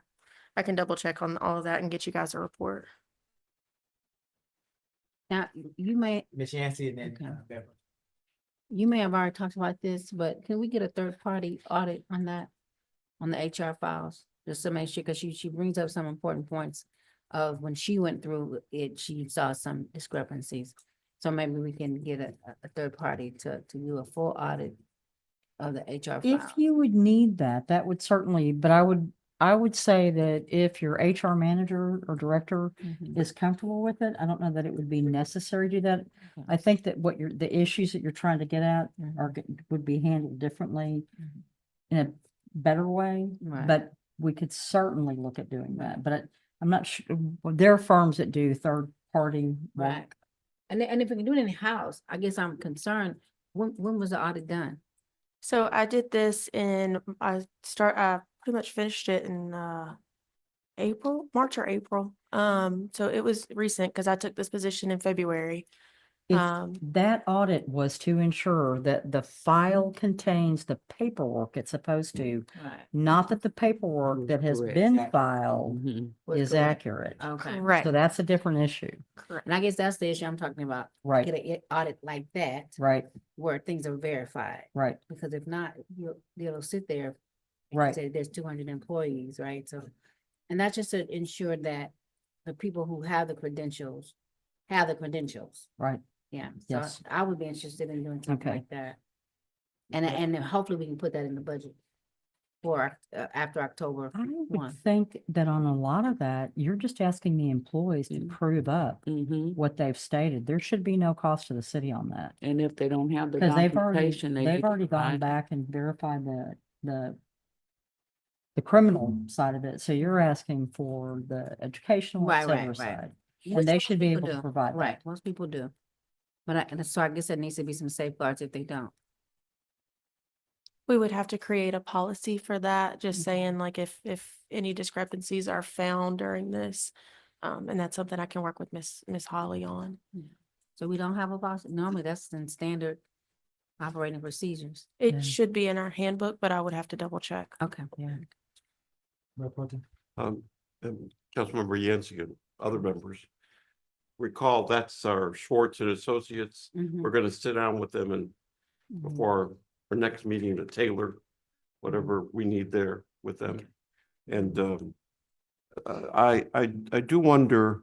Speaker 11: I can double check on all of that and get you guys a report.
Speaker 8: Now, you may,
Speaker 1: Ms. Yancey and then
Speaker 8: Okay.
Speaker 1: Beverly.
Speaker 8: you may have already talked about this, but can we get a third-party audit on that? On the HR files, just to make sure, because she brings up some important points of when she went through it, she saw some discrepancies. So maybe we can get a third party to do a full audit of the HR
Speaker 5: If
Speaker 8: files.
Speaker 5: you would need that, that would certainly, but I would say that if your HR manager or director
Speaker 8: Mhm.
Speaker 5: is comfortable with it, I don't know that it would be necessary to do that. I think that the issues that you're trying to get at would be handled differently
Speaker 8: Mhm.
Speaker 5: in a better way,
Speaker 8: Right.
Speaker 5: but we could certainly look at doing that, but I'm not sure, there are firms that do third party
Speaker 8: Right.
Speaker 5: work.
Speaker 8: And if we can do it in-house, I guess I'm concerned, when was the audit done?
Speaker 11: So I did this I pretty much finished it in, March or April. So it was recent because I took this position in February.
Speaker 5: If
Speaker 11: Um,
Speaker 5: that audit was to ensure that the file contains the paperwork it's supposed to,
Speaker 8: Right.
Speaker 5: not that the paperwork that has
Speaker 8: correct.
Speaker 5: been filed
Speaker 8: Was
Speaker 5: is
Speaker 8: correct.
Speaker 5: accurate.
Speaker 8: Okay.
Speaker 11: correct.
Speaker 5: So that's a different issue.
Speaker 11: Correct.
Speaker 8: And I guess that's the issue I'm talking about.
Speaker 5: Right.
Speaker 8: Get an audit like that.
Speaker 5: Right,
Speaker 8: Where things are verified.
Speaker 5: right,
Speaker 8: Because if not, you'll sit there. and
Speaker 5: Right.
Speaker 8: Say there's 200 employees, right? So, and that's just to ensure that the people who have the credentials have the credentials.
Speaker 5: right.
Speaker 8: Yeah, so
Speaker 5: Yes.
Speaker 8: I would be interested in doing something
Speaker 5: Okay.
Speaker 8: like that. And then hopefully we can put that in the budget for after October
Speaker 5: I would
Speaker 8: 1.
Speaker 5: think that on a lot of that, you're just asking the employees to prove up what they've stated. There should be no cost to the city on that.
Speaker 3: And if they don't have the
Speaker 5: Because they've
Speaker 3: documentation,
Speaker 5: already gone back and verified the criminal side of it. So you're asking for the educational, et
Speaker 8: Right, right,
Speaker 5: cetera
Speaker 8: right.
Speaker 5: side.
Speaker 8: Which
Speaker 5: And they
Speaker 8: most
Speaker 5: should be
Speaker 8: people
Speaker 5: able to
Speaker 8: do.
Speaker 5: provide that.
Speaker 8: Right, most people do. But so I guess there needs to be some safeguards if they don't.
Speaker 11: We would have to create a policy for that, just saying like if any discrepancies are found during this. And that's something I can work with Miss Holly on.
Speaker 8: So we don't have a policy. Normally that's in standard operating procedures.
Speaker 11: It
Speaker 5: Yeah.
Speaker 11: should be in our handbook, but I would have to double check.
Speaker 8: Okay.
Speaker 5: Yeah.
Speaker 6: And Councilmember Yancey and other members, recall that's our Schwartz and Associates.
Speaker 8: Mhm.
Speaker 6: We're gonna sit down with them and
Speaker 8: Mhm.
Speaker 6: before our next meeting to tailor whatever we need there with them. And I do wonder,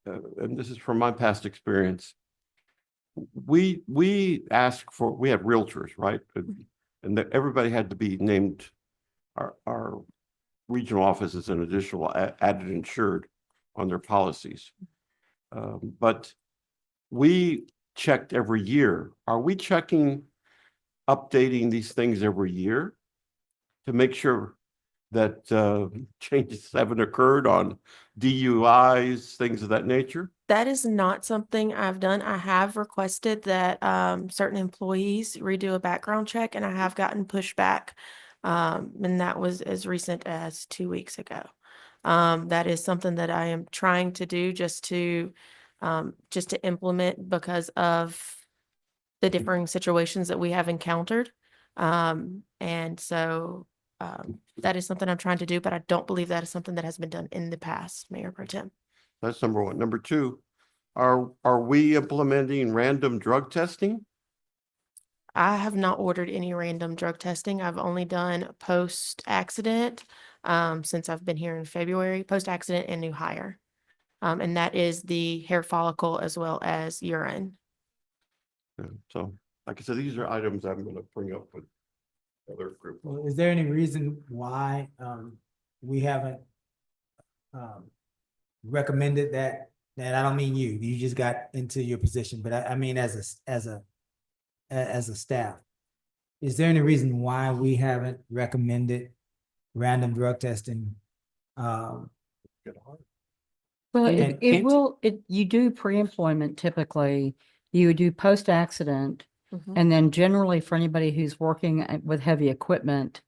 Speaker 6: and this is from my past experience, we have realtors, right? And that everybody had to be named, our regional offices and additional added insured on their policies. But we checked every year. Are we updating these things every year to make sure that changes haven't occurred on DUIs, things of that nature?
Speaker 11: That is not something I've done. I have requested that certain employees redo a background check, and I have gotten pushback. And that was as recent as 2 weeks ago. That is something that I am trying to do just to implement because of the differing situations that we have encountered. And so that is something I'm trying to do, but I don't believe that is something that has been done in the past, Mayor Pro Tem.
Speaker 6: That's number one. Number two, are we implementing random drug testing?
Speaker 11: I have not ordered any random drug testing. I've only done post-accident. since I've been here in February, post-accident and new hire. And that is the hair follicle as well as urine.
Speaker 6: Yeah, so, like I said, these are items I'm gonna bring up with the other group.
Speaker 1: Well, is there any reason why, we haven't, recommended that, I don't mean you just got into your position, but I mean as a staff. Is there any reason why we haven't recommended random drug testing?
Speaker 5: Well,
Speaker 1: And-
Speaker 5: you do pre-employment typically, you would do post-accident,
Speaker 11: Mhm.
Speaker 5: and then generally for anybody who's working with heavy equipment,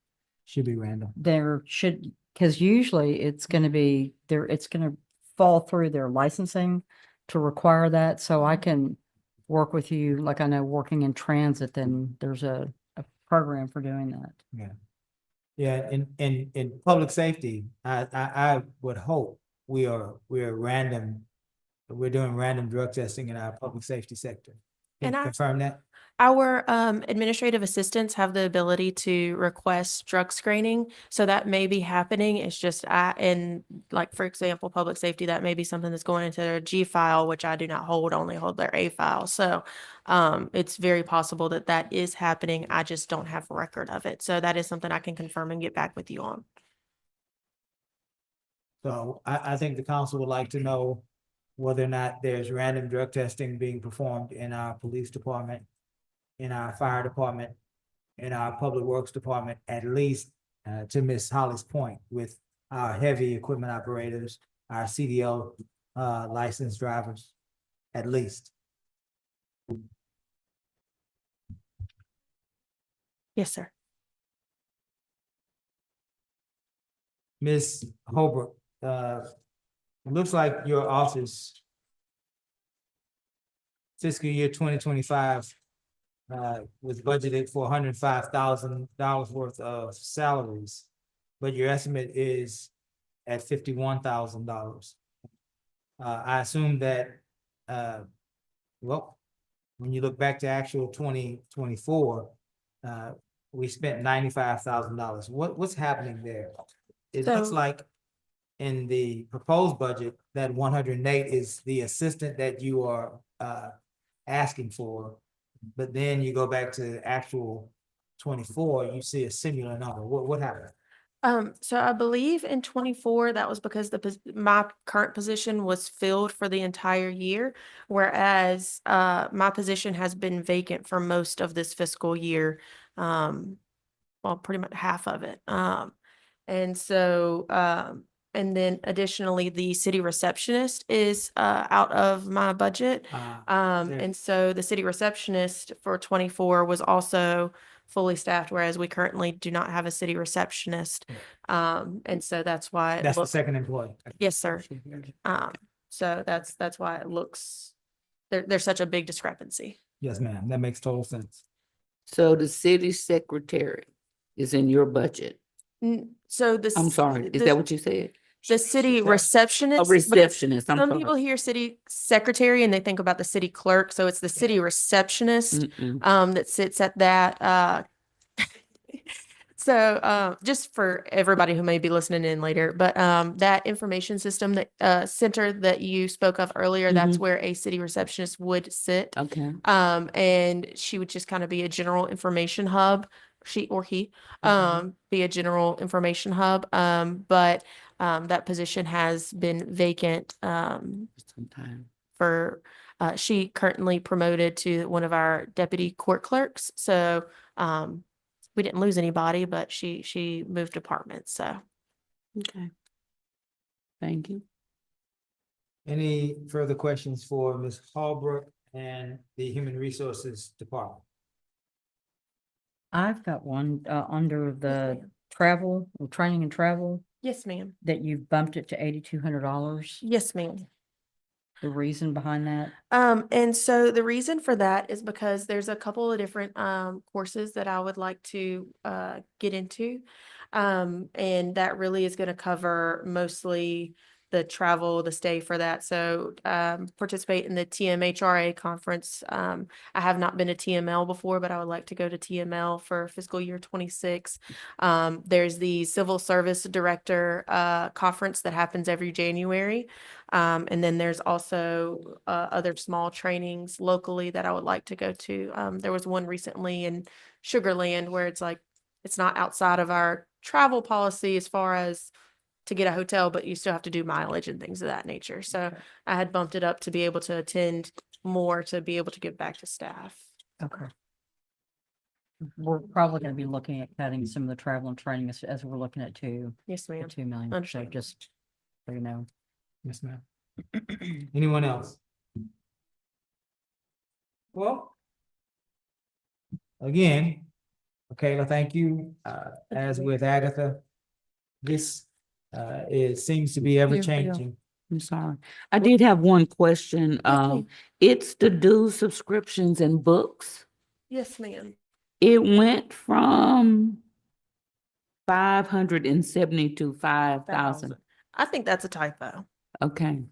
Speaker 1: Should be random.
Speaker 5: there should, because usually it's gonna be there, it's gonna fall through their licensing to require that, so I can work with you, like I know working in transit, then there's a program for doing that.
Speaker 1: Yeah. Yeah, in public safety, I would hope we're doing random drug testing in our public safety sector. Can
Speaker 11: And
Speaker 1: you
Speaker 11: I-
Speaker 1: confirm that?
Speaker 11: Our administrative assistants have the ability to request drug screening, so that may be happening. It's just like, for example, public safety, that may be something that's going into their G file, which I do not hold, only hold their A file. So it's very possible that that is happening. I just don't have a record of it. So that is something I can confirm and get back with you on.
Speaker 1: So I think the council would like to know whether or not there's random drug testing being performed in our police department, in our fire department, in our public works department, at least to Ms. Holly's point, with our heavy equipment operators, our CDL licensed drivers, at least.
Speaker 11: Yes, sir.
Speaker 1: Ms. Holbrook, it looks like your office fiscal year 2025 was budgeted for $105,000 worth of salaries, but your estimate is at $51,000. I assume that, well, when you look back to actual 2024, we spent $95,000. What's happening there? It looks
Speaker 11: So-
Speaker 1: like in the proposed budget, that 108 is the assistant that you are asking for. But then you go back to actual 24, you see a similar number. What happened?
Speaker 11: So I believe in 24, that was because my current position was filled for the entire year, whereas my position has been vacant for most of this fiscal year. Well, pretty much half of it. And then additionally, the city receptionist is out of my budget. And so the city receptionist for 24 was also fully staffed, whereas we currently do not have a city receptionist. And so that's why.
Speaker 1: That's the second employee.
Speaker 11: Yes, sir. So that's why it looks, there's such a big discrepancy.
Speaker 1: Yes, ma'am. That makes total sense.
Speaker 3: So the city secretary is in your budget.
Speaker 11: So this.
Speaker 3: I'm sorry, is that what you said?
Speaker 11: The city receptionist.
Speaker 3: A
Speaker 11: because
Speaker 3: receptionist, I'm
Speaker 11: Some
Speaker 3: sorry.
Speaker 11: people hear city secretary and they think about the city clerk, so it's the city receptionist that sits at that. So just for everybody who may be listening in later, but that information system that center that you spoke of earlier, that's where a city receptionist would sit.
Speaker 3: Okay.
Speaker 11: And she would just kind of be a general information hub. She or he be a general information hub. But that position has been vacant
Speaker 3: Sometime.
Speaker 11: for she currently promoted to one of our deputy court clerks. So we didn't lose anybody, but she moved departments. So
Speaker 3: Okay. Thank you.
Speaker 1: Any further questions for Ms. Holbrook and the Human Resources Department?
Speaker 5: I've got one under the travel, training and travel,
Speaker 11: yes, ma'am.
Speaker 5: that you bumped it to $8,200.
Speaker 11: Yes, ma'am.
Speaker 5: The reason behind that?
Speaker 11: And so the reason for that is because there's a couple of different courses that I would like to get into. And that really is going to cover mostly the travel, the stay for that. So participate in the TMHRA conference. I have not been to TML before, but I would like to go to TML for fiscal year 26. There's the Civil Service Director conference that happens every January. And then there's also other small trainings locally that I would like to go to. There was one recently in Sugar Land where it's like, it's not outside of our travel policy as far as to get a hotel, but you still have to do mileage and things of that nature. So I had bumped it up to be able to attend more, to be able to give back to staff.
Speaker 5: Okay. We're probably gonna be looking at cutting some of the travel and training as we're looking at
Speaker 11: Yes,
Speaker 5: the
Speaker 11: ma'am.
Speaker 5: 2 million. So
Speaker 11: Understand.
Speaker 5: just, so you know.
Speaker 1: Yes, ma'am. Anyone else? Well, again, Kayla, thank you. As with Agatha, this it seems to be ever changing.
Speaker 3: I'm sorry. I did have one question.
Speaker 11: ma'am.
Speaker 3: It's the dues, subscriptions and books.
Speaker 11: Yes, ma'am.
Speaker 3: It went from 570 to 5,000.
Speaker 11: I think that's a typo.
Speaker 3: Okay.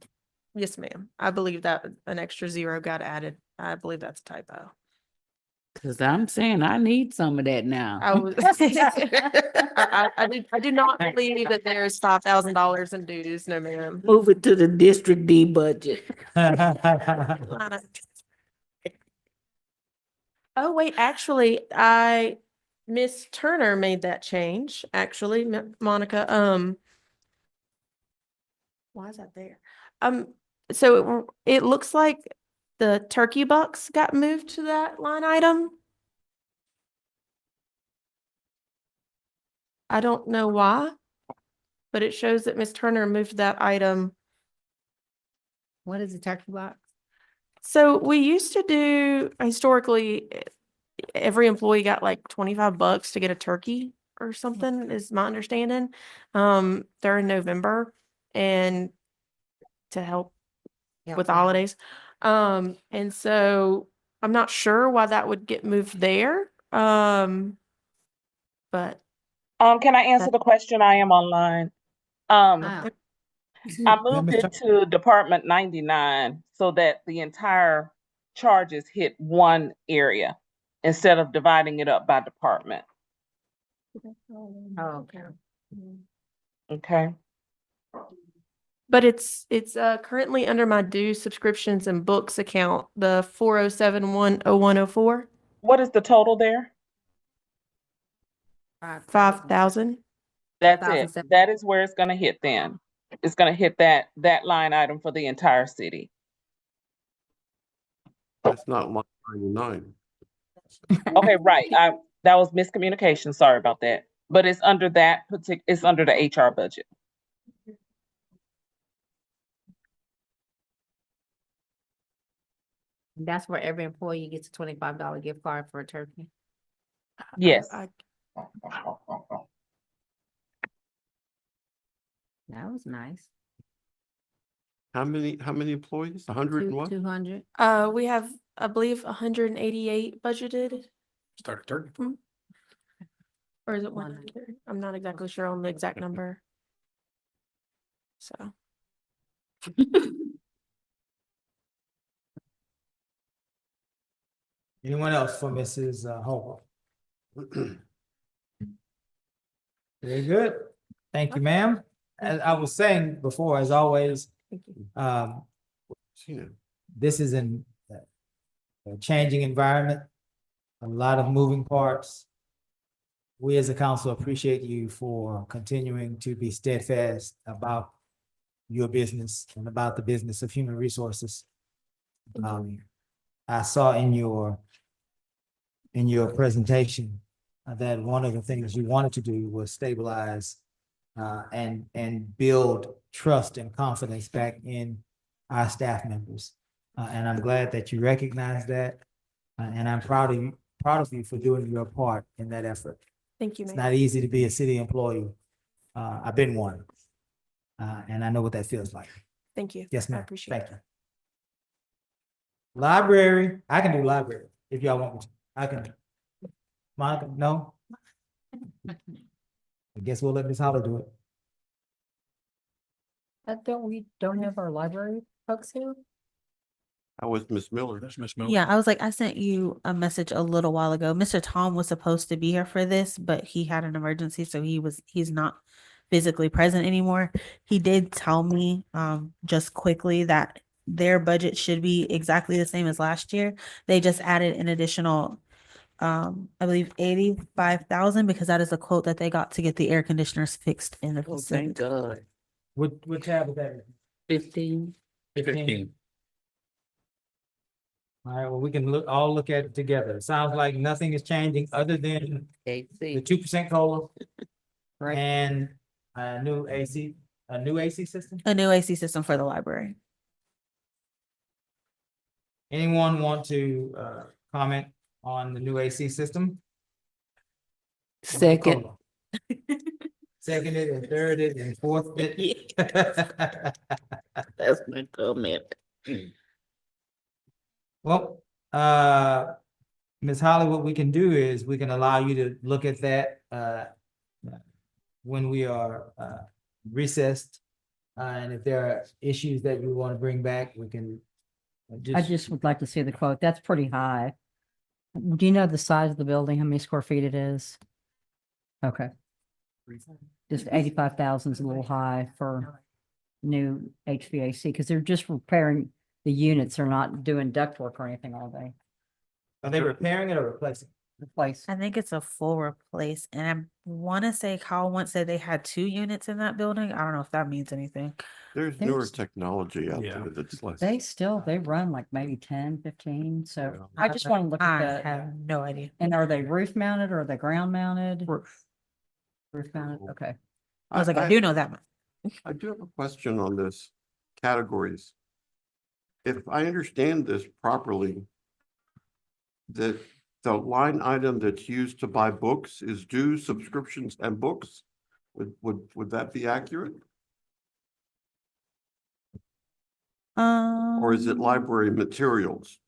Speaker 11: Yes, ma'am. I believe that an extra zero got added. I believe that's a typo.
Speaker 3: Cause I'm saying I need some of that now.
Speaker 11: I was, I do not believe that there's $5,000 in dues. No, ma'am.
Speaker 3: Move it to the District D budget.
Speaker 11: Oh, wait, actually, Miss Turner made that change, actually, Monica, why is that there? So it looks like the turkey bucks got moved to that line item. I don't know why, but it shows that Miss Turner moved that item.
Speaker 8: What is the turkey box?
Speaker 11: So we used to do historically, every employee got like $25 to get a turkey or something, is my understanding. During November and to help with the holidays. And so I'm not sure why that would get moved there. But
Speaker 10: Can I answer the question? I am online.
Speaker 8: Ah,
Speaker 10: I moved it to Department 99 so that the entire charges hit one area instead of dividing it up by department.
Speaker 8: oh, okay.
Speaker 10: Okay.
Speaker 11: But it's currently under my dues, subscriptions and books account, the 40710104,
Speaker 10: What is the total there?
Speaker 11: 5,000.
Speaker 10: That's it.
Speaker 8: 5,007.
Speaker 10: That is where it's gonna hit then. It's gonna hit that line item for the entire city.
Speaker 6: That's not line 99.
Speaker 10: Okay, right. That was miscommunication. Sorry about that. But it's under that it's under the HR budget.
Speaker 8: That's where every employee gets a $25 gift card for a turkey.
Speaker 10: Yes.
Speaker 8: That was nice.
Speaker 6: How many employees? 100 and what?
Speaker 8: 200.
Speaker 11: We have, I believe, 188 budgeted,
Speaker 7: Start a turkey.
Speaker 11: or is it 100? I'm not exactly sure on the exact number. So.
Speaker 1: Anyone else for Mrs. Hobart? Very good. Thank you, ma'am. As I was saying before, as always, this is a changing environment, a lot of moving parts. We as a council appreciate you for continuing to be steadfast about your business and about the business of human resources. I saw in your presentation that one of the things you wanted to do was stabilize and build trust and confidence back in our staff members. And I'm glad that you recognize that. And I'm proud of you for doing your part in that effort.
Speaker 11: Thank you,
Speaker 1: It's
Speaker 11: ma'am.
Speaker 1: not easy to be a city employee. I've been one. And I know what that feels like.
Speaker 11: Thank you.
Speaker 1: Yes,
Speaker 11: I
Speaker 1: ma'am.
Speaker 11: appreciate
Speaker 1: Thank you. Library, I can do library if y'all want me to. I can. Monica, no? I guess we'll let Ms. Holly do it.
Speaker 5: Don't have our library folks here?
Speaker 6: How was Miss Miller?
Speaker 7: That's Miss Miller.
Speaker 2: Yeah, I was like, I sent you a message a little while ago. Mr. Tom was supposed to be here for this, but he had an emergency, so he's not physically present anymore. He did tell me just quickly that their budget should be exactly the same as last year. They just added an additional I believe 85,000 because that is a quote that they got to get the air conditioners fixed in the
Speaker 3: Oh,
Speaker 2: facility.
Speaker 3: thank God.
Speaker 1: What tab is that?
Speaker 3: 15.
Speaker 7: 15.
Speaker 1: All right, well, we can all look at it together. It sounds like nothing is changing other than the
Speaker 3: AC.
Speaker 1: 2% COLA
Speaker 5: Right.
Speaker 1: and a new AC system.
Speaker 2: A new AC system for the library.
Speaker 1: Anyone want to comment on the new AC system?
Speaker 3: Second.
Speaker 1: COLA. Seconded and thirded and fourth.
Speaker 3: That's my comment.
Speaker 1: Well, Ms. Holly, what we can do is we can allow you to look at that when we are recessed. And if there are issues that you want to bring back, we can
Speaker 5: I just would like to see the quote. That's pretty high. Do you know the size of the building, how many square feet it is? Okay. Just 85,000 is a little high for new HVAC because they're just repairing the units. They're not doing ductwork or anything, are they?
Speaker 1: Are they repairing it or replacing?
Speaker 5: Replace.
Speaker 2: I think it's a full replace, and I want to say Kyle once said they had 2 units in that building. I don't know if that means anything.
Speaker 6: There's newer technology out
Speaker 7: Yeah.
Speaker 6: there that's less.
Speaker 5: They run like maybe 10, 15. So
Speaker 6: Yeah.
Speaker 5: I just want to look
Speaker 2: I
Speaker 5: at that.
Speaker 2: have no idea.
Speaker 5: And are they roof mounted or are they ground mounted?
Speaker 2: Roof.
Speaker 5: Roof mounted, okay.
Speaker 2: I was like, I do know that much.
Speaker 6: I do have a question on this categories. If I understand this properly, that the line item that's used to buy books is dues, subscriptions, and books. Would that be accurate? Or is it library materials?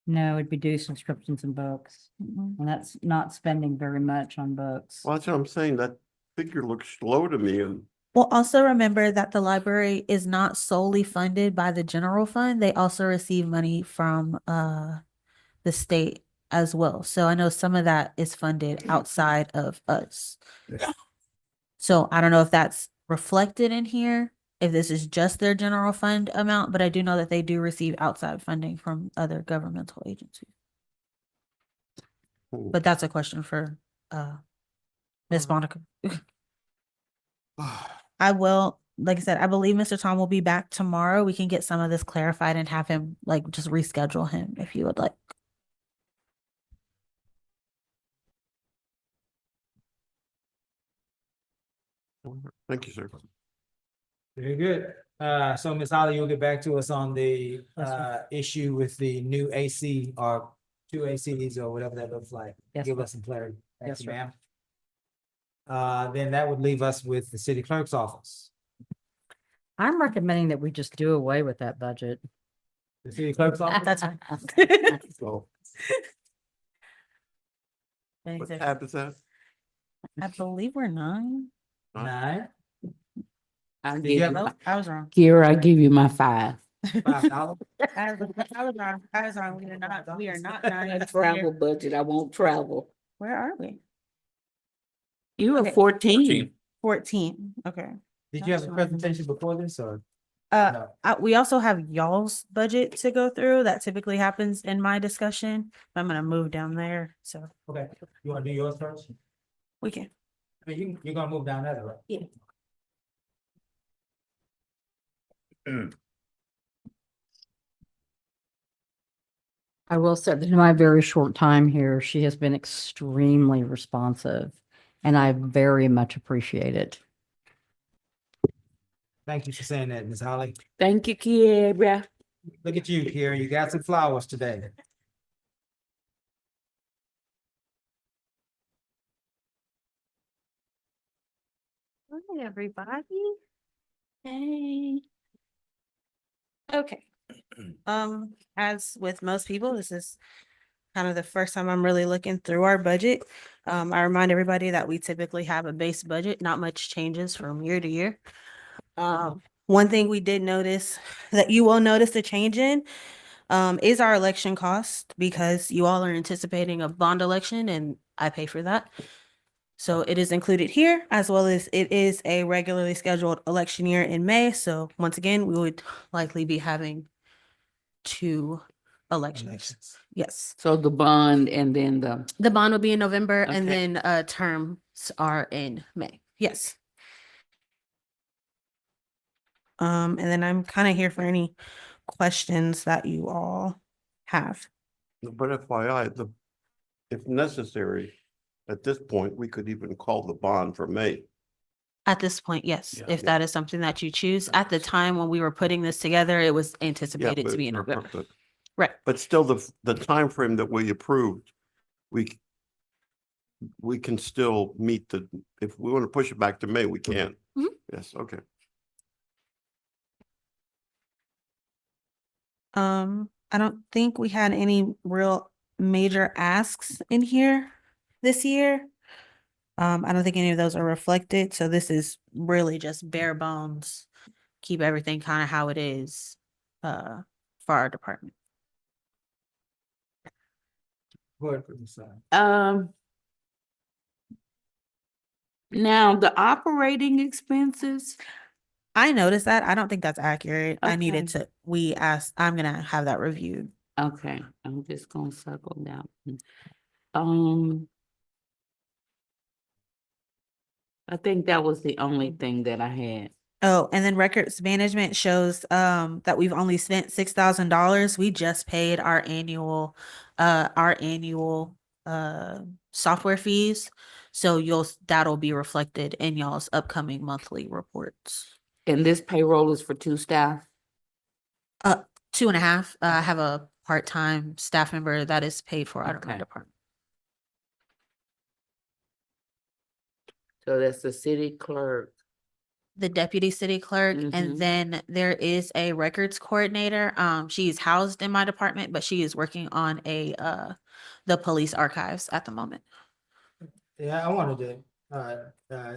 Speaker 5: No, it'd be due subscriptions and books. And that's not spending very much on books.
Speaker 6: Well, that's what I'm saying. That figure looks low to me and
Speaker 2: Well, also remember that the library is not solely funded by the general fund. They also receive money from the state as well. So I know some of that is funded outside of us. So I don't know if that's reflected in here, if this is just their general fund amount, but I do know that they do receive outside funding from other governmental agencies. But that's a question for Ms. Monica. I will, like I said, I believe Mr. Tom will be back tomorrow. We can get some of this clarified and have him like just reschedule him if you would like.
Speaker 6: thank you, sir.
Speaker 1: Very good. So Ms. Holly, you'll get back to us on the issue with the new AC or 2 ACs or whatever that looks like.
Speaker 5: Yes,
Speaker 1: Give
Speaker 5: sir.
Speaker 1: us some clarity. Thank
Speaker 5: Yes,
Speaker 1: you,
Speaker 5: sir.
Speaker 1: ma'am. Then that would leave us with the city clerk's office.
Speaker 5: I'm recommending that we just do away with that budget.
Speaker 1: The city clerk's office?
Speaker 2: That's fine.
Speaker 6: So what
Speaker 2: Thanks,
Speaker 6: tab is that?
Speaker 2: I believe we're 9.
Speaker 1: 9.
Speaker 3: I'll
Speaker 1: Did
Speaker 3: give
Speaker 1: you
Speaker 3: you,
Speaker 1: have
Speaker 2: Nope, I was wrong.
Speaker 3: Kira, I give you my 5.
Speaker 1: $5?
Speaker 2: I was wrong. I was wrong. We are not 9.
Speaker 3: A travel budget, I won't travel.
Speaker 2: Where are we?
Speaker 3: You are
Speaker 2: Okay.
Speaker 3: 14.
Speaker 2: 14. Okay.
Speaker 1: Did you have a presentation before this or?
Speaker 2: Uh, we also have y'all's budget to go through. That typically happens in my discussion. I'm gonna move down there, so
Speaker 1: Okay, you wanna do yours first?
Speaker 2: we can.
Speaker 1: I mean, you're gonna move down that, right?
Speaker 2: Yeah.
Speaker 5: I will say that in my very short time here, she has been extremely responsive and I very much appreciate it.
Speaker 1: Thank you for saying that, Ms. Holly.
Speaker 3: Thank you, Kira.
Speaker 1: Look at you, Karen. You got some flowers today.
Speaker 2: Hi, everybody. Hey. Okay. As with most people, this is kind of the first time I'm really looking through our budget. I remind everybody that we typically have a base budget, not much changes from year to year. One thing we did notice that you will notice a change in is our election cost, because you all are anticipating a bond election and I pay for that. So it is included here, as well as it is a regularly scheduled election year in May. So once again, we would likely be having 2 elections. Yes.
Speaker 3: So the bond and then
Speaker 2: The bond will be in November and
Speaker 3: Okay.
Speaker 2: then terms are in May. Yes. And then I'm kind of here for any questions that you all have.
Speaker 6: But FYI, if necessary, at this point, we could even call the bond for May.
Speaker 2: At this point, yes,
Speaker 7: Yeah.
Speaker 2: if that is something that you choose. At the time when we were putting this together, it was
Speaker 6: Yeah,
Speaker 2: anticipated to be in November.
Speaker 6: but-
Speaker 2: Right.
Speaker 6: But still, the timeframe that we approved, we can still meet if we want to push it back to May, we can.
Speaker 2: Mhm.
Speaker 6: Yes, okay.
Speaker 2: I don't think we had any real major asks in here this year. I don't think any of those are reflected, so this is really just bare bones. Keep everything kind of how it is, for our department.
Speaker 1: Go ahead, Commissioner.
Speaker 3: now the operating expenses.
Speaker 2: I noticed that. I don't think that's accurate. I needed
Speaker 3: Okay.
Speaker 2: to, I'm gonna have that reviewed.
Speaker 3: Okay, I'm just gonna circle down. I think that was the only thing that I had.
Speaker 2: Oh, and then records management shows that we've only spent $6,000. We just paid our annual software fees. So that'll be reflected in y'all's upcoming monthly reports.
Speaker 3: And this payroll is for 2 staff?
Speaker 2: 2.5. I have a part-time staff member that is paid for out of my
Speaker 3: Okay.
Speaker 2: department.
Speaker 3: So that's the city clerk.
Speaker 2: The deputy city clerk,
Speaker 3: Mhm.
Speaker 2: and then there is a records coordinator. She's housed in my department, but she is working on the police archives at the moment.
Speaker 1: Yeah, I wanted to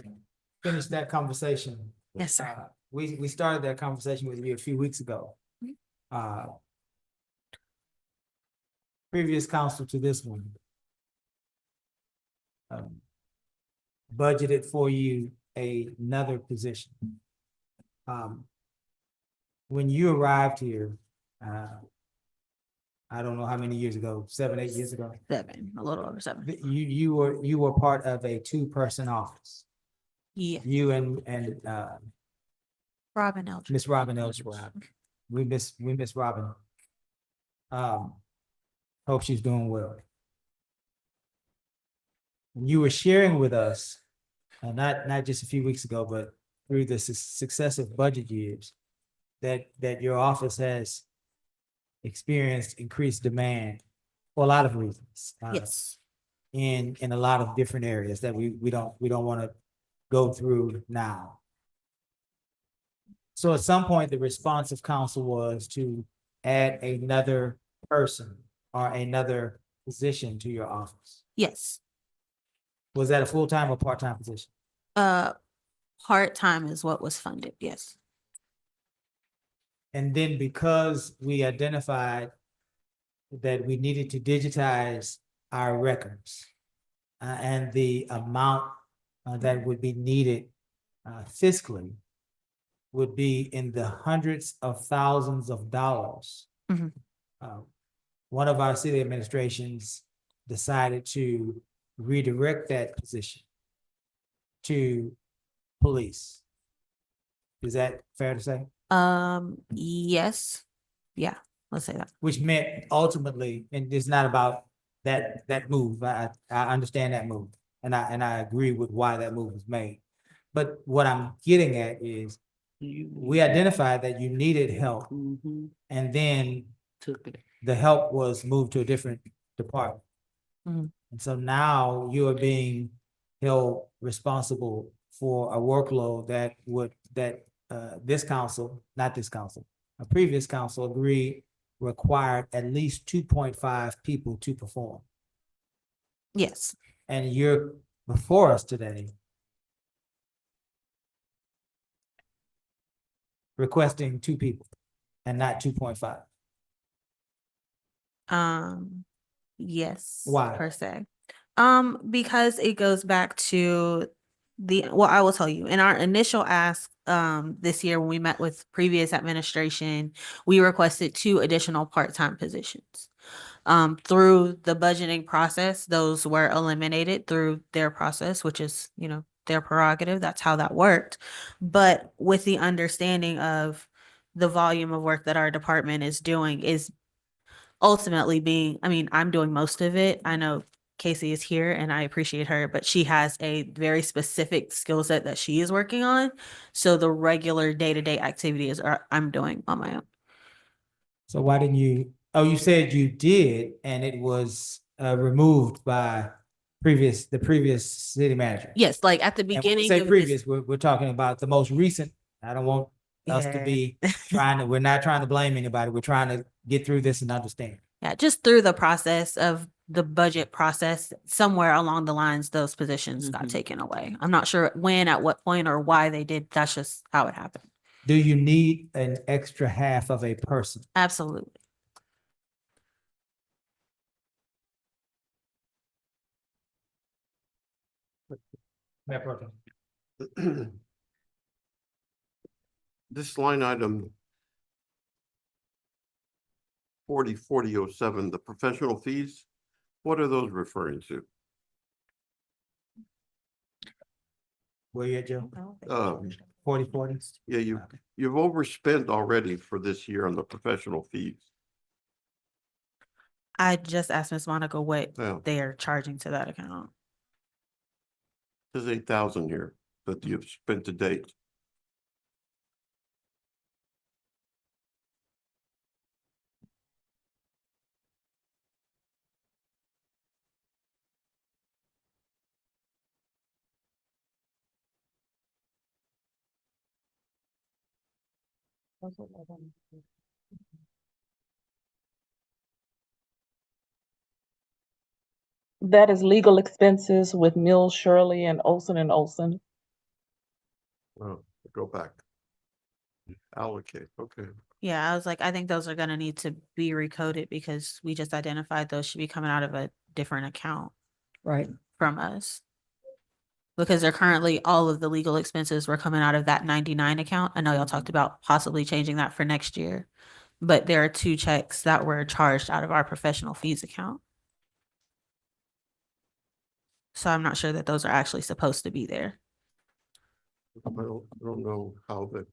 Speaker 1: finish that conversation.
Speaker 2: Yes, sir.
Speaker 1: We started that conversation with you a few weeks ago. Previous council to this one budgeted for you another position. When you arrived here, I don't know how many years ago, 7, 8 years ago.
Speaker 2: 7, a little over 7.
Speaker 1: You were part of a 2-person office.
Speaker 2: Yeah.
Speaker 1: You and
Speaker 2: Robin Eldridge.
Speaker 1: Miss Robin Eldridge. We miss Robin. Hope she's doing well. You were sharing with us, not just a few weeks ago, but through the successive budget years, that your office has experienced increased demand for a lot of reasons.
Speaker 2: Yes.
Speaker 1: In a lot of different areas that we don't want to go through now. So at some point, the response of council was to add another person or another position to your office.
Speaker 2: Yes.
Speaker 1: Was that a full-time or part-time position?
Speaker 2: Part-time is what was funded. Yes.
Speaker 1: And then because we identified that we needed to digitize our records and the amount that would be needed fiscally would be in the hundreds of thousands of dollars.
Speaker 2: Mhm.
Speaker 1: One of our city administrations decided to redirect that position to police. Is that fair to say?
Speaker 2: Yes. Yeah, let's say that.
Speaker 1: Which meant ultimately, and it's not about that move. I understand that move, and I agree with why that move was made. But what I'm getting at is we identified that you needed help, and then
Speaker 3: Took it.
Speaker 1: the help was moved to a different department.
Speaker 2: Mhm.
Speaker 1: And so now you are being held responsible for a workload that this council, not this council, a previous council agreed required at least 2.5 people to perform.
Speaker 2: Yes.
Speaker 1: And you're before us today requesting 2 people and not 2.5?
Speaker 2: Yes.
Speaker 1: Why?
Speaker 2: Per se. Because it goes back to well, I will tell you, in our initial ask, this year when we met with previous administration, we requested 2 additional part-time positions. Through the budgeting process, those were eliminated through their process, which is, their prerogative. That's how that worked. But with the understanding of the volume of work that our department is doing is ultimately being, I'm doing most of it. I know Casey is here and I appreciate her, but she has a very specific skill set that she is working on. So the regular day-to-day activities I'm doing on my own.
Speaker 1: So why didn't you, you said you did, and it was removed by the previous city manager?
Speaker 2: Yes, like at the
Speaker 1: And when we
Speaker 2: beginning
Speaker 1: say
Speaker 2: of
Speaker 1: previous, we're talking about the most recent. I don't want us to be we're not trying to blame anybody. We're trying to get through this and understand.
Speaker 2: Yeah, just through the process of the budget process, somewhere along the lines, those positions got taken away. I'm not sure when, at what point, or why they did. That's just how it happened.
Speaker 1: Do you need an extra half of a person?
Speaker 2: Absolutely.
Speaker 1: Mayor Pro Tem.
Speaker 6: This line item 404007, the professional fees, what are those referring to?
Speaker 1: Where you at, Joe? 4040?
Speaker 6: Yeah, you've overspent already for this year on the professional fees.
Speaker 2: I just asked Miss Monica what
Speaker 6: Yeah.
Speaker 2: they are charging to that account.
Speaker 6: There's 8,000 here that you've spent to date.
Speaker 10: That is legal expenses with Mills, Shirley, and Olson.
Speaker 6: Oh, go back. Allocate, okay.
Speaker 2: Yeah, I was like, I think those are gonna need to be recoded because we just identified those should be coming out of a different account
Speaker 5: Right.
Speaker 2: from us. Because they're currently, all of the legal expenses were coming out of that 99 account. I know y'all talked about possibly changing that for next year, but there are 2 checks that were charged out of our professional fees account. So I'm not sure that those are actually supposed to be there.
Speaker 6: I don't know how that,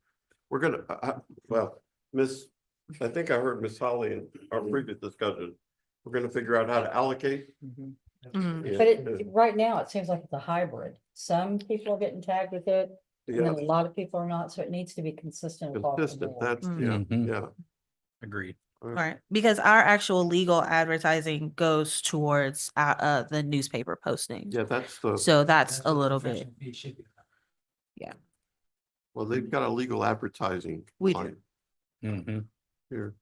Speaker 6: we're gonna, well, I think I heard Miss Holly in our previous discussion. We're gonna figure out how to allocate.
Speaker 2: Mhm.
Speaker 6: Yeah,
Speaker 5: But right now, it seems like it's a hybrid. Some people are getting tagged with it, and then a
Speaker 6: yeah,
Speaker 5: lot of people are not, so it needs to be consistent across the
Speaker 6: consistent,
Speaker 5: board.
Speaker 6: that's, yeah,
Speaker 7: Mhm.
Speaker 6: yeah.
Speaker 7: Agreed.
Speaker 2: Right, because our actual legal advertising goes towards the newspaper posting.
Speaker 6: Yeah, that's the,
Speaker 2: So that's a little bit, yeah.
Speaker 6: well, they've got a legal advertising
Speaker 2: We do.
Speaker 6: line
Speaker 7: Mhm.
Speaker 6: here.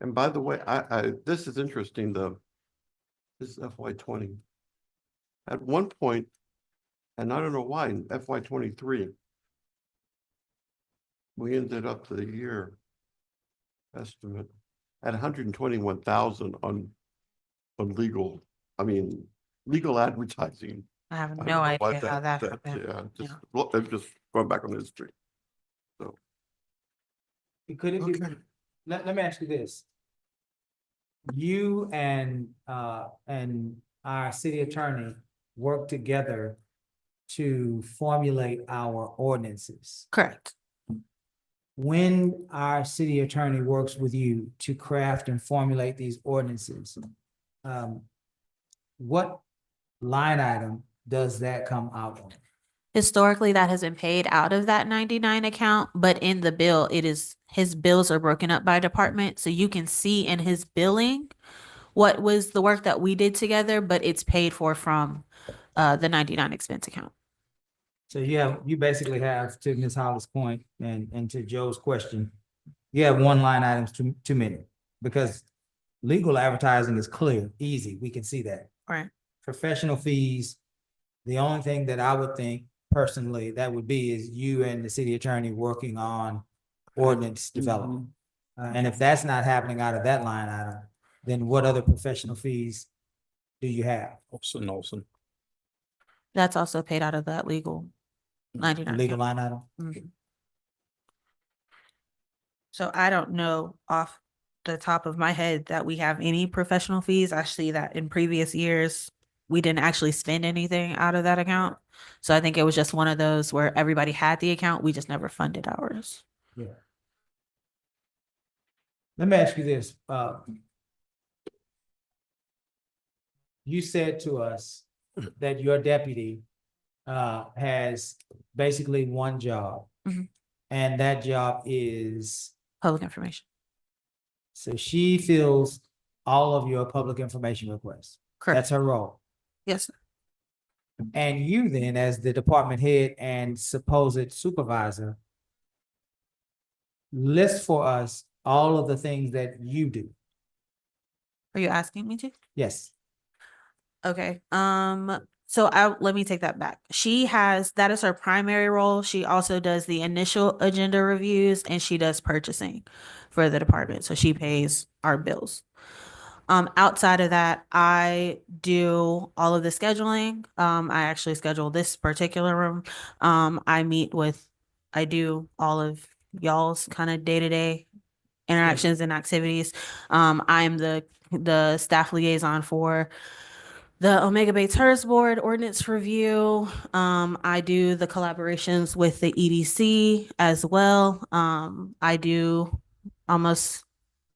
Speaker 6: And by the way, this is interesting, this is FY20. At one point, and I don't know why, in FY23, we ended up the year estimate at 121,000 on legal advertising.
Speaker 2: I have
Speaker 6: I don't
Speaker 2: no
Speaker 6: know why
Speaker 2: idea how that happened.
Speaker 6: Yeah, I'm just going back on history. So,
Speaker 1: Could it be,
Speaker 6: okay.
Speaker 1: let me ask you this. You and our city attorney work together to formulate our ordinances.
Speaker 2: Correct.
Speaker 1: When our city attorney works with you to craft and formulate these ordinances, what line item does that come out on?
Speaker 2: Historically, that has been paid out of that 99 account, but in the bill, his bills are broken up by department. So you can see in his billing what was the work that we did together, but it's paid for from the 99 expense account.
Speaker 1: So you basically have, to Ms. Hollis' point and to Joe's question, you have one line items too many, because legal advertising is clear, easy, we can see that.
Speaker 2: Right.
Speaker 1: Professional fees, the only thing that I would think personally that would be is you and the city attorney working on ordinance development. And if that's not happening out of that line item, then what other professional fees do you have?
Speaker 7: Olson.
Speaker 2: That's also paid out of that legal
Speaker 1: The
Speaker 2: 99.
Speaker 1: legal line item?
Speaker 2: Mhm. So I don't know off the top of my head that we have any professional fees. I see that in previous years, we didn't actually spend anything out of that account. So I think it was just one of those where everybody had the account, we just never funded ours.
Speaker 1: Yeah. Let me ask you this, you said to us that your deputy has basically one job.
Speaker 2: Mhm.
Speaker 1: And that job is,
Speaker 2: Public information.
Speaker 1: so she fills all of your public information requests.
Speaker 2: Correct.
Speaker 1: That's her role.
Speaker 2: Yes.
Speaker 1: And you then, as the department head and supposed supervisor, list for us all of the things that you do.
Speaker 2: Are you asking me to?
Speaker 1: Yes.
Speaker 2: Okay. So let me take that back. That is her primary role. She also does the initial agenda reviews and she does purchasing for the department. So she pays our bills. Outside of that, I do all of the scheduling. I actually schedule this particular room. I do all of y'all's kind of day-to-day interactions and activities. I'm the staff liaison for the Omega Bay Terrace Board ordinance review. I do the collaborations with the EDC as well. I do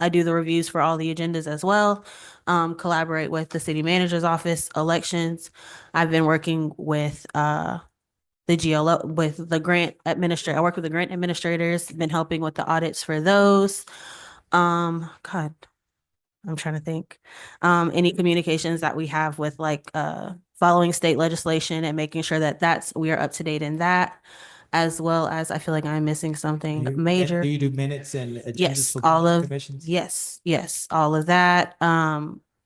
Speaker 2: the reviews for all the agendas as well. Collaborate with the city manager's office, elections. I've been working with the GLO with the grant administrator. I work with the grant administrators, been helping with the audits for those. God, I'm trying to think. Any communications that we have with following state legislation and making sure that we are up to date in that, as well as I feel like I'm missing something major.
Speaker 1: Do you do minutes and agendas
Speaker 2: Yes,
Speaker 1: for
Speaker 2: all of
Speaker 1: commissions?
Speaker 2: yes, all of that.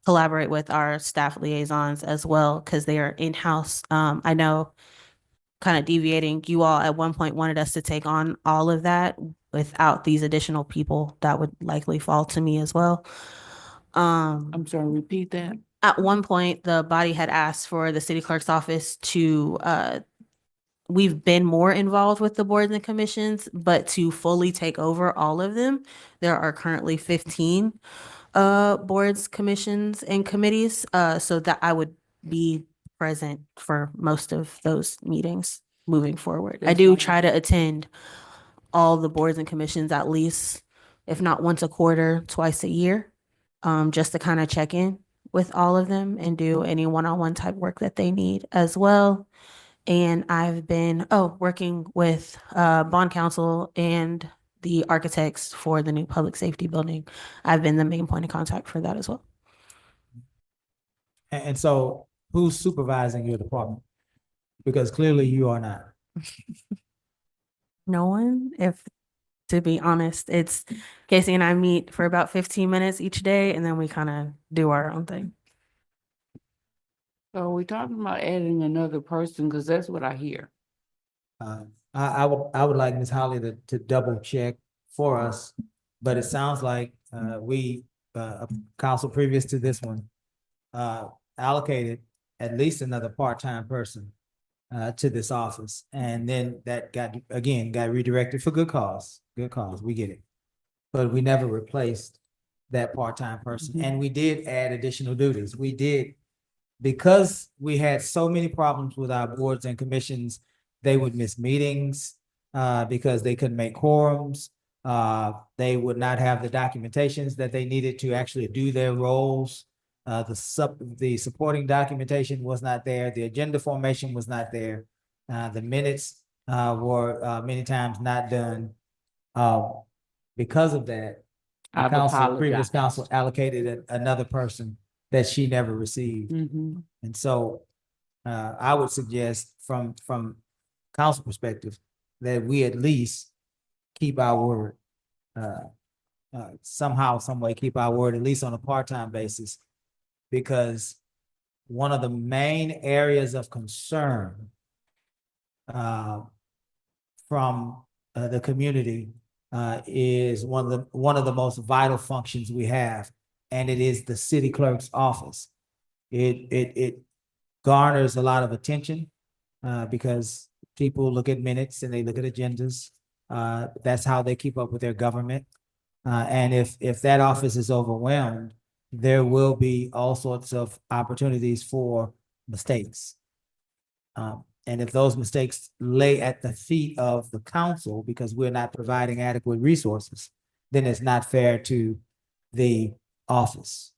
Speaker 2: Collaborate with our staff liaisons as well because they are in-house. I know, kind of deviating, you all at one point wanted us to take on all of that without these additional people that would likely fall to me as well.
Speaker 3: I'm sorry, repeat that.
Speaker 2: At one point, the body had asked for the city clerk's office to we've been more involved with the boards and commissions, but to fully take over all of them, there are currently 15 boards, commissions, and committees. So that I would be present for most of those meetings moving forward. I do try to attend all the boards and commissions at least, if not once a quarter, twice a year, just to kind of check in with all of them and do any one-on-one type work that they need as well. And I've been working with bond counsel and the architects for the new public safety building. I've been the main point of contact for that as well.
Speaker 1: And so who's supervising your department? Because clearly you are not.
Speaker 2: No one, to be honest. It's Casey and I meet for about 15 minutes each day, and then we kind of do our own thing.
Speaker 3: So are we talking about adding another person? Because that's what I hear.
Speaker 1: I would like Ms. Holly to double check for us, but it sounds like council previous to this one allocated at least another part-time person to this office, and then that got redirected for good cause, we get it. But we never replaced that part-time person, and we did add additional duties. We did, because we had so many problems with our boards and commissions. They would miss meetings because they couldn't make quorums. They would not have the documentations that they needed to actually do their roles. The supporting documentation was not there. The agenda formation was not there. The minutes were many times not done. Because of that, previous council allocated another person that she never received. And so I would suggest from council perspective that we at least keep our word. Somehow, some way, keep our word, at least on a part-time basis. Because one of the main areas of concern uh, from the community is one of the most vital functions we have, and it is the city clerk's office. It garners a lot of attention because people look at minutes and they look at agendas. That's how they keep up with their government. And if that office is overwhelmed, there will be all sorts of opportunities for mistakes. And if those mistakes lay at the feet of the council because we're not providing adequate resources, then it's not fair to the office.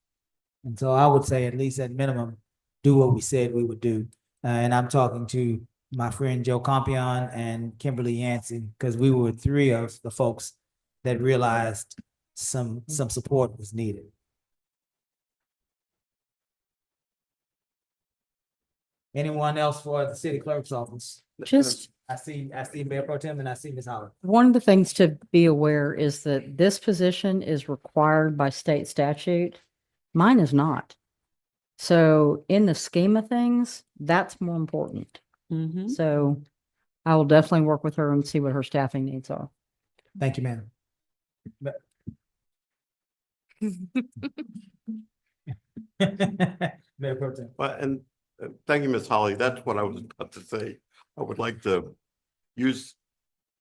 Speaker 1: And so I would say at least at minimum, do what we said we would do. And I'm talking to my friend Joe Compion and Kimberly Yancey, because we were three of the folks that realized some support was needed. Anyone else for the city clerk's office?
Speaker 5: Just
Speaker 1: I see Mayor Pro Tem and I see Ms. Howard.
Speaker 5: one of the things to be aware is that this position is required by state statute. Mine is not. So in the scheme of things, that's more important.
Speaker 8: Mhm.
Speaker 5: So I will definitely work with her and see what her staffing needs are.
Speaker 1: Thank you, ma'am. Mayor Pro Tem.
Speaker 6: Well, and thank you, Ms. Holly. That's what I was about to say. I would like to use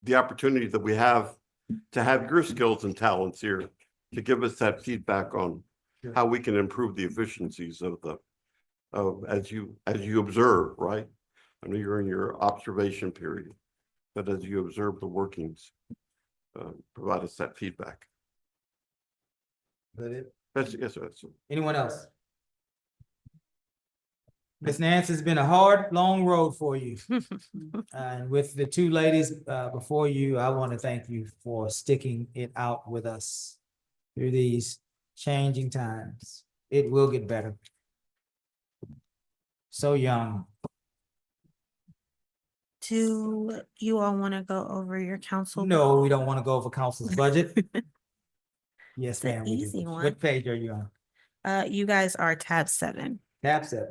Speaker 6: the opportunity that we have to have your skills and talents here to give us that feedback on how we can improve the efficiencies of as you observe, right? I know you're in your observation period, but as you observe the workings, provide us that feedback.
Speaker 1: Is that it?
Speaker 6: Yes, that's
Speaker 1: Anyone else? Ms. Nance, it's been a hard, long road for you. And with the two ladies before you, I want to thank you for sticking it out with us through these changing times. It will get better. So young.
Speaker 2: Do you all want to go over your council?
Speaker 1: No, we don't want to go over council's budget. Yes,
Speaker 2: It's an
Speaker 1: ma'am. we do.
Speaker 2: easy one.
Speaker 1: What page are you on?
Speaker 2: You guys are tab 7.
Speaker 1: Tab 7.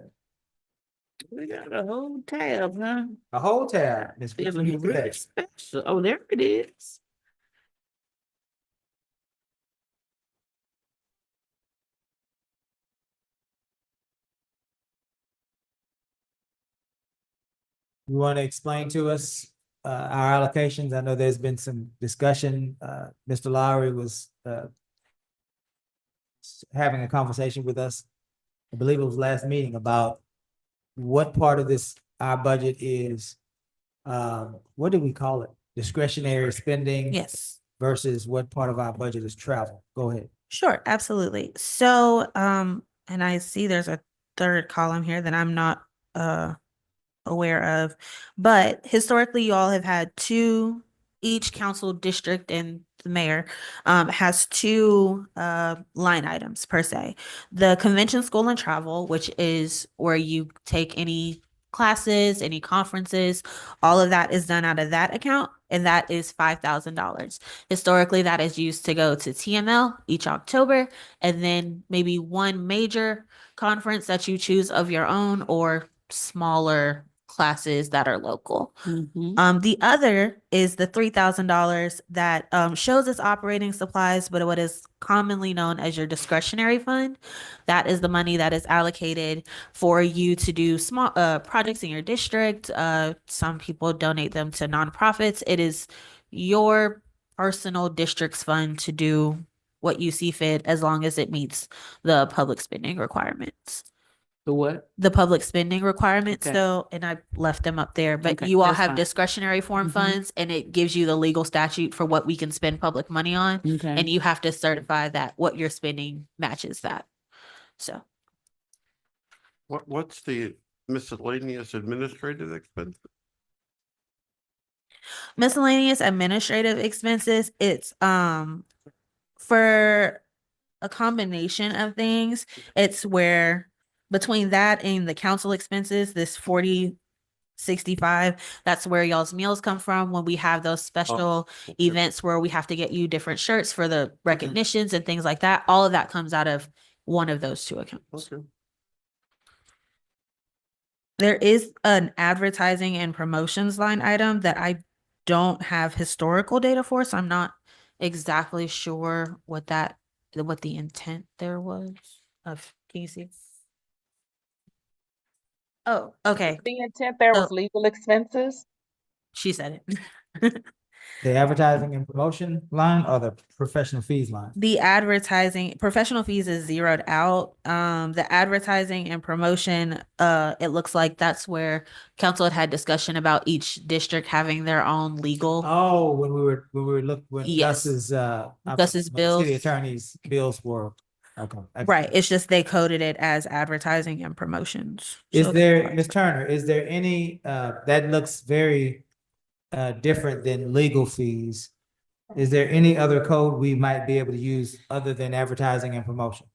Speaker 3: We got a whole tab, huh?
Speaker 1: A whole tab. Ms. Fitz,
Speaker 3: Feeling
Speaker 1: you do
Speaker 3: really
Speaker 1: that.
Speaker 3: special. Oh, there it is.
Speaker 1: You want to explain to us our allocations? I know there's been some discussion. Mr. Lowry was having a conversation with us, I believe it was last meeting, about what part of this, our budget is, what do we call it? Discretionary spending?
Speaker 2: Yes.
Speaker 1: Versus what part of our budget is travel? Go ahead.
Speaker 2: Sure, absolutely. So, and I see there's a third column here that I'm not aware of, but historically you all have had each council district and the mayor has 2 line items per se. The convention, school, and travel, which is where you take any classes, any conferences, all of that is done out of that account, and that is $5,000. Historically, that is used to go to TML each October, and then maybe one major conference that you choose of your own or smaller classes that are local. The other is the $3,000 that shows as operating supplies, but what is commonly known as your discretionary fund. That is the money that is allocated for you to do small projects in your district. Some people donate them to nonprofits. It is your personal district's fund to do what you see fit as long as it meets the public spending requirements.
Speaker 3: The what?
Speaker 2: The public spending requirements,
Speaker 3: Okay.
Speaker 2: so, and I left them up there, but
Speaker 3: Okay,
Speaker 2: you all
Speaker 3: that's
Speaker 2: have
Speaker 3: fine.
Speaker 2: discretionary form funds, and it gives you the legal statute for what we can spend public money on.
Speaker 3: Okay.
Speaker 2: And you have to certify that what you're spending matches that. So
Speaker 6: what's the miscellaneous administrative expense?
Speaker 2: miscellaneous administrative expenses, it's for a combination of things. It's where between that and the council expenses, this 4065, that's where y'all's meals come from when we have those special events where we have to get you different shirts for the recognitions and things like that. All of that comes out of one of those 2 accounts.
Speaker 6: Okay.
Speaker 2: There is an advertising and promotions line item that I don't have historical data for, so I'm not exactly sure what the intent there was of, can you see? Oh, okay.
Speaker 10: The intent there was
Speaker 2: So-
Speaker 10: legal expenses.
Speaker 2: She said it.
Speaker 1: The advertising and promotion line or the professional fees line?
Speaker 2: The advertising, professional fees is zeroed out. The advertising and promotion, it looks like that's where council had discussion about each district having their own legal.
Speaker 1: Oh, when we were when
Speaker 2: Yes.
Speaker 1: Gus's,
Speaker 2: Gus's bills.
Speaker 1: city attorney's bills were, okay.
Speaker 2: Right, it's just they coded it as advertising and promotions.
Speaker 1: Is
Speaker 2: So-
Speaker 1: there, Ms. Turner, is there any, that looks very, different than legal fees? Is there any other code we might be able to use other than advertising and promotion?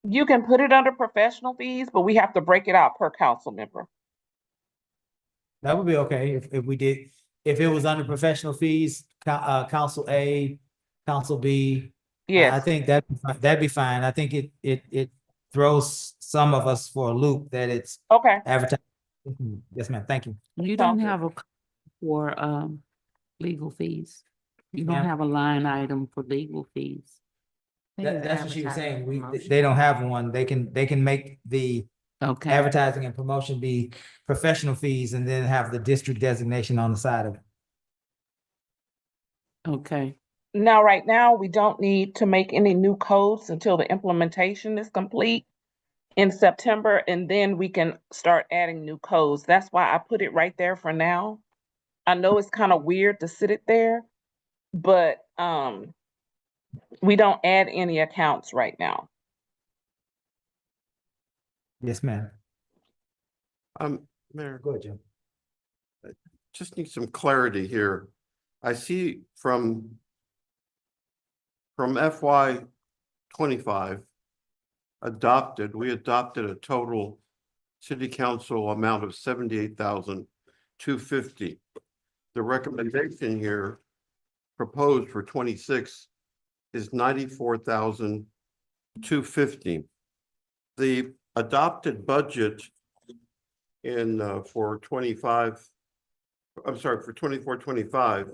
Speaker 10: You can put it under professional fees, but we have to break it out per council member.
Speaker 1: That would be okay if we did, if it was under professional fees, council A, council B. I
Speaker 10: Yes,
Speaker 1: think that'd be fine. I think it throws some of us for a loop that it's
Speaker 10: okay.
Speaker 1: advertising. Yes, ma'am. Thank you.
Speaker 3: You
Speaker 10: Sounds
Speaker 3: don't
Speaker 10: good.
Speaker 3: have a c- for legal fees. You don't
Speaker 1: Ma'am?
Speaker 3: have a line item for legal fees.
Speaker 1: That's what she was saying. They don't have one. They can make the
Speaker 3: Okay,
Speaker 1: advertising and promotion be professional fees and then have the district designation on the side of it.
Speaker 3: okay,
Speaker 10: Now, right now, we don't need to make any new codes until the implementation is complete in September, and then we can start adding new codes. That's why I put it right there for now. I know it's kind of weird to sit it there, but we don't add any accounts right now.
Speaker 1: Yes, ma'am.
Speaker 6: Mayor,
Speaker 1: Go ahead, Jim.
Speaker 6: just need some clarity here. I see from FY 25 we adopted a total city council amount of $78,250. The recommendation here proposed for 26 is $94,250. The adopted budget for 24-25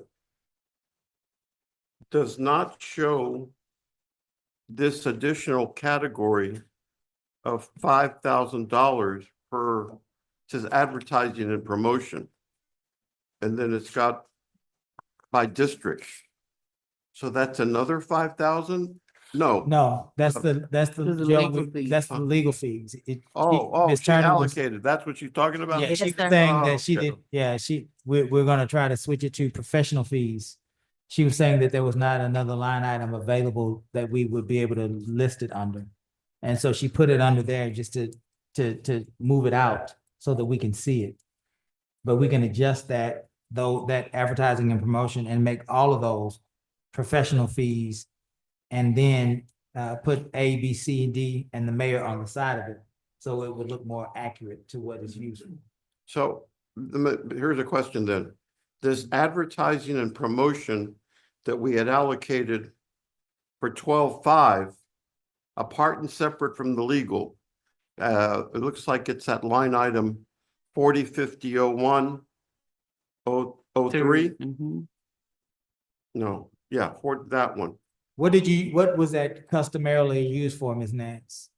Speaker 6: does not show this additional category of $5,000 per, says advertising and promotion. And then it's got by district. So that's another 5,000? No.
Speaker 1: No, that's the
Speaker 3: Those are legal fees.
Speaker 1: that's the legal fees.
Speaker 6: She allocated. That's what she's talking about?
Speaker 1: Yeah, she
Speaker 2: Yes,
Speaker 1: was
Speaker 2: sir.
Speaker 1: saying
Speaker 6: Oh,
Speaker 1: that she
Speaker 6: okay.
Speaker 1: did, we're gonna try to switch it to professional fees. She was saying that there was not another line item available that we would be able to list it under. And so she put it under there just to move it out so that we can see it. But we can adjust that, though, that advertising and promotion and make all of those professional fees. And then put A, B, C, and D and the mayor on the side of it. So it would look more accurate to what is used.
Speaker 6: So here's a question then. This advertising and promotion that we had allocated for 12.5, apart and separate from the legal, it looks like it's that line item 405001 03.
Speaker 3: Mhm.
Speaker 6: No, yeah, for that one.
Speaker 1: What was that customarily used for, Ms. Nance?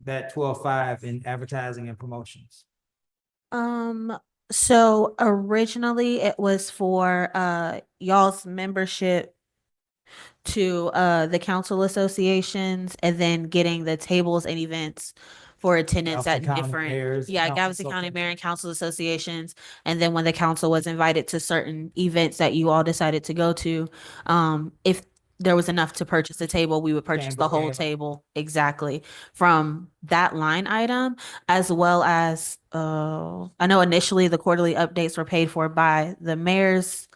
Speaker 1: That 12.5 in advertising and promotions?
Speaker 2: So originally it was for y'all's membership to the council associations and then getting the tables and events for attendance
Speaker 1: Galveston
Speaker 2: at
Speaker 1: County
Speaker 2: different,
Speaker 1: mayors,
Speaker 2: yeah,
Speaker 1: council
Speaker 2: Galveston County
Speaker 1: associations.
Speaker 2: Mayor and Council Associations. And then when the council was invited to certain events that you all decided to go to, if there was enough to purchase a table, we would purchase
Speaker 1: Chamber
Speaker 2: the whole
Speaker 1: gala.
Speaker 2: table exactly from that line item, as well as I know initially the quarterly updates were paid for by the mayor's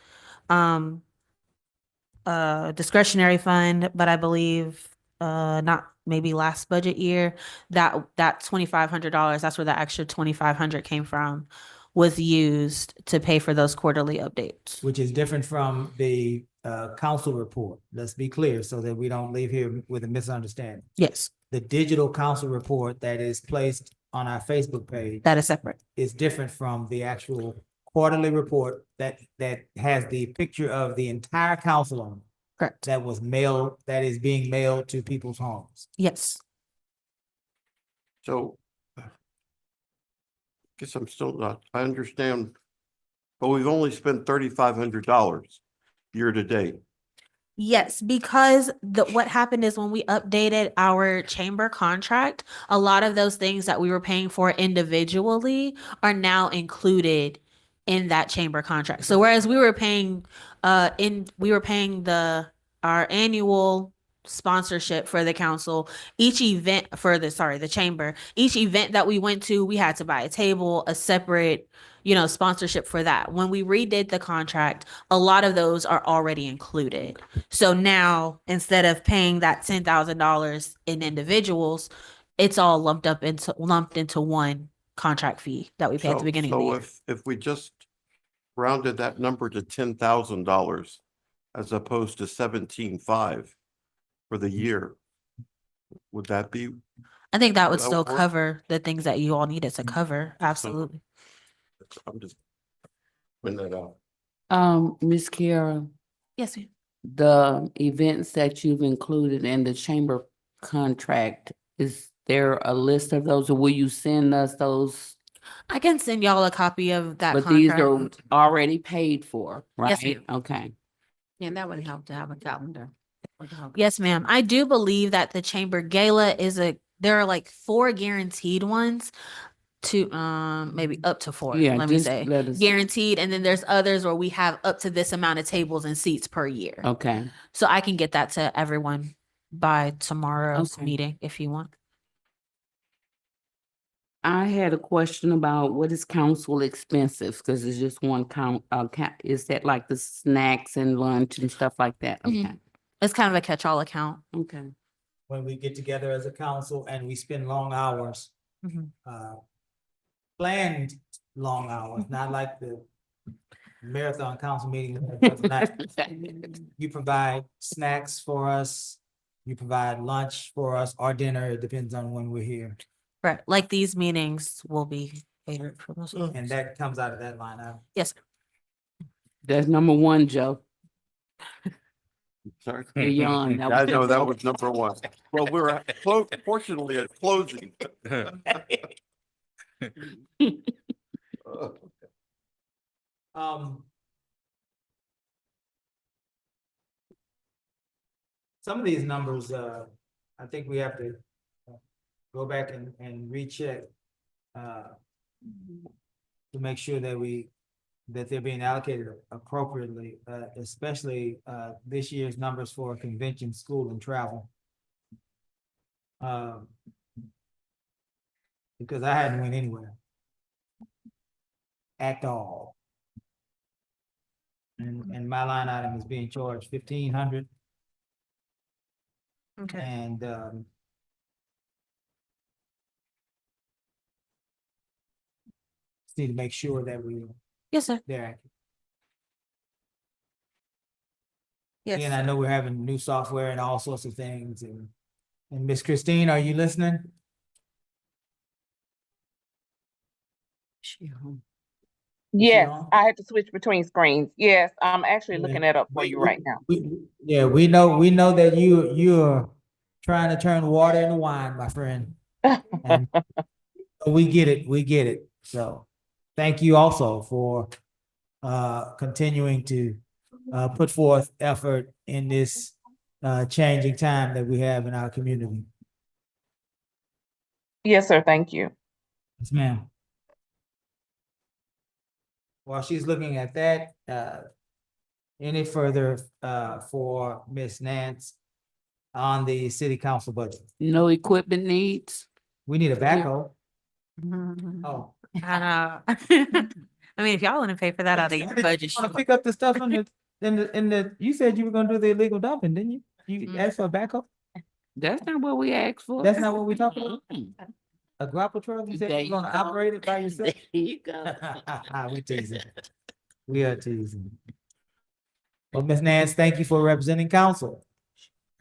Speaker 2: discretionary fund, but I believe not maybe last budget year that $2,500, that's where the extra 2,500 came from, was used to pay for those quarterly updates.
Speaker 1: Which is different from the council report. Let's be clear so that we don't leave here with a misunderstanding.
Speaker 2: Yes,
Speaker 1: The digital council report that is placed on our Facebook page
Speaker 2: that is separate.
Speaker 1: is different from the actual quarterly report that has the picture of the entire council on it.
Speaker 2: Correct.
Speaker 1: That was mailed, that is being mailed to people's homes.
Speaker 2: Yes.
Speaker 6: So guess I'm still not, I understand, but we've only spent $3,500 year to date.
Speaker 2: Yes, because what happened is when we updated our chamber contract, a lot of those things that we were paying for individually are now included in that chamber contract. So whereas we were paying our annual sponsorship for the council, each event for the chamber, each event that we went to, we had to buy a table, a separate, sponsorship for that. When we redid the contract, a lot of those are already included. So now instead of paying that $10,000 in individuals, it's all lumped into one contract fee that we pay at the beginning of the year.
Speaker 6: If we just rounded that number to $10,000 as opposed to 17,500 for the year, would that be?
Speaker 2: I think that would
Speaker 6: that
Speaker 2: still
Speaker 6: would work?
Speaker 2: cover the things that you all needed to cover. Absolutely.
Speaker 6: I'm just putting that out.
Speaker 16: Ms. Kiara,
Speaker 2: Yes, ma'am.
Speaker 16: the events that you've included in the chamber contract, is there a list of those, or will you send us those?
Speaker 2: I can send y'all a copy of that
Speaker 16: But these
Speaker 2: contract.
Speaker 16: are already paid for,
Speaker 2: Yes,
Speaker 16: right?
Speaker 2: ma'am.
Speaker 16: Okay.
Speaker 8: Yeah, that would help to have a calendar.
Speaker 2: Yes, ma'am. I do believe that the chamber gala there are like 4 guaranteed ones to maybe up to 4.
Speaker 16: Yeah,
Speaker 2: let me
Speaker 16: just
Speaker 2: say
Speaker 16: let us-
Speaker 2: guaranteed, and then there's others where we have up to this amount of tables and seats per year.
Speaker 16: Okay.
Speaker 2: So I can get that to everyone by tomorrow's
Speaker 16: Okay.
Speaker 2: meeting if you want.
Speaker 16: I had a question about what is council expenses, because it's just one is that like the snacks and lunch and stuff like that?
Speaker 2: Mhm.
Speaker 16: Okay.
Speaker 2: It's kind of a catch-all account.
Speaker 16: Okay.
Speaker 1: When we get together as a council and we spend long hours,
Speaker 2: Mhm.
Speaker 1: planned long hours, not like the marathon council meeting. the other night. You provide snacks for us, you provide lunch for us, or dinner, it depends on when we're here.
Speaker 2: Right, like these meetings will be catered for most of
Speaker 1: And that comes out of that line item.
Speaker 2: Yes.
Speaker 16: That's number one, Joe.
Speaker 6: Sorry.
Speaker 16: You're young. That was
Speaker 6: I know
Speaker 16: number
Speaker 6: that
Speaker 16: one.
Speaker 6: was number one. Well, we're fortunately at closing.
Speaker 1: Some of these numbers, I think we have to go back and recheck to make sure that they're being allocated appropriately, especially this year's numbers for convention, school, and travel. Because I hadn't went anywhere at all. And my line item is being charged 1,500.
Speaker 2: Okay.
Speaker 1: And just need to make sure that
Speaker 2: Yes, sir.
Speaker 1: they're accurate.
Speaker 2: Yes.
Speaker 1: And I know we're having new software and all sorts of things. And Miss Christine, are you listening?
Speaker 10: Yes,
Speaker 1: on?
Speaker 10: I had to switch between screens. Yes, I'm actually looking that up for you right now.
Speaker 1: We know that you're trying to turn water into wine, my friend. And we get it. So thank you also for continuing to put forth effort in this changing time that we have in our community.
Speaker 10: Yes, sir. Thank you.
Speaker 1: Yes, ma'am. While she's looking at that, any further for Miss Nance on the city council budget?
Speaker 16: No equipment needs?
Speaker 1: We need a backhoe.
Speaker 2: Oh. I know. I mean, if y'all want to pay for that out of your budget.
Speaker 1: Want to pick up the stuff in the, you said you were gonna do the illegal dumping, didn't you? You asked for a backhoe?
Speaker 16: That's not what we asked for.
Speaker 1: That's not what we talking about? A grapple truck? You said
Speaker 16: There
Speaker 1: you were
Speaker 16: you
Speaker 1: gonna
Speaker 16: go.
Speaker 1: operate it by yourself?
Speaker 16: There you go.
Speaker 1: We teasing. We are teasing. Well, Ms. Nance, thank you for representing council.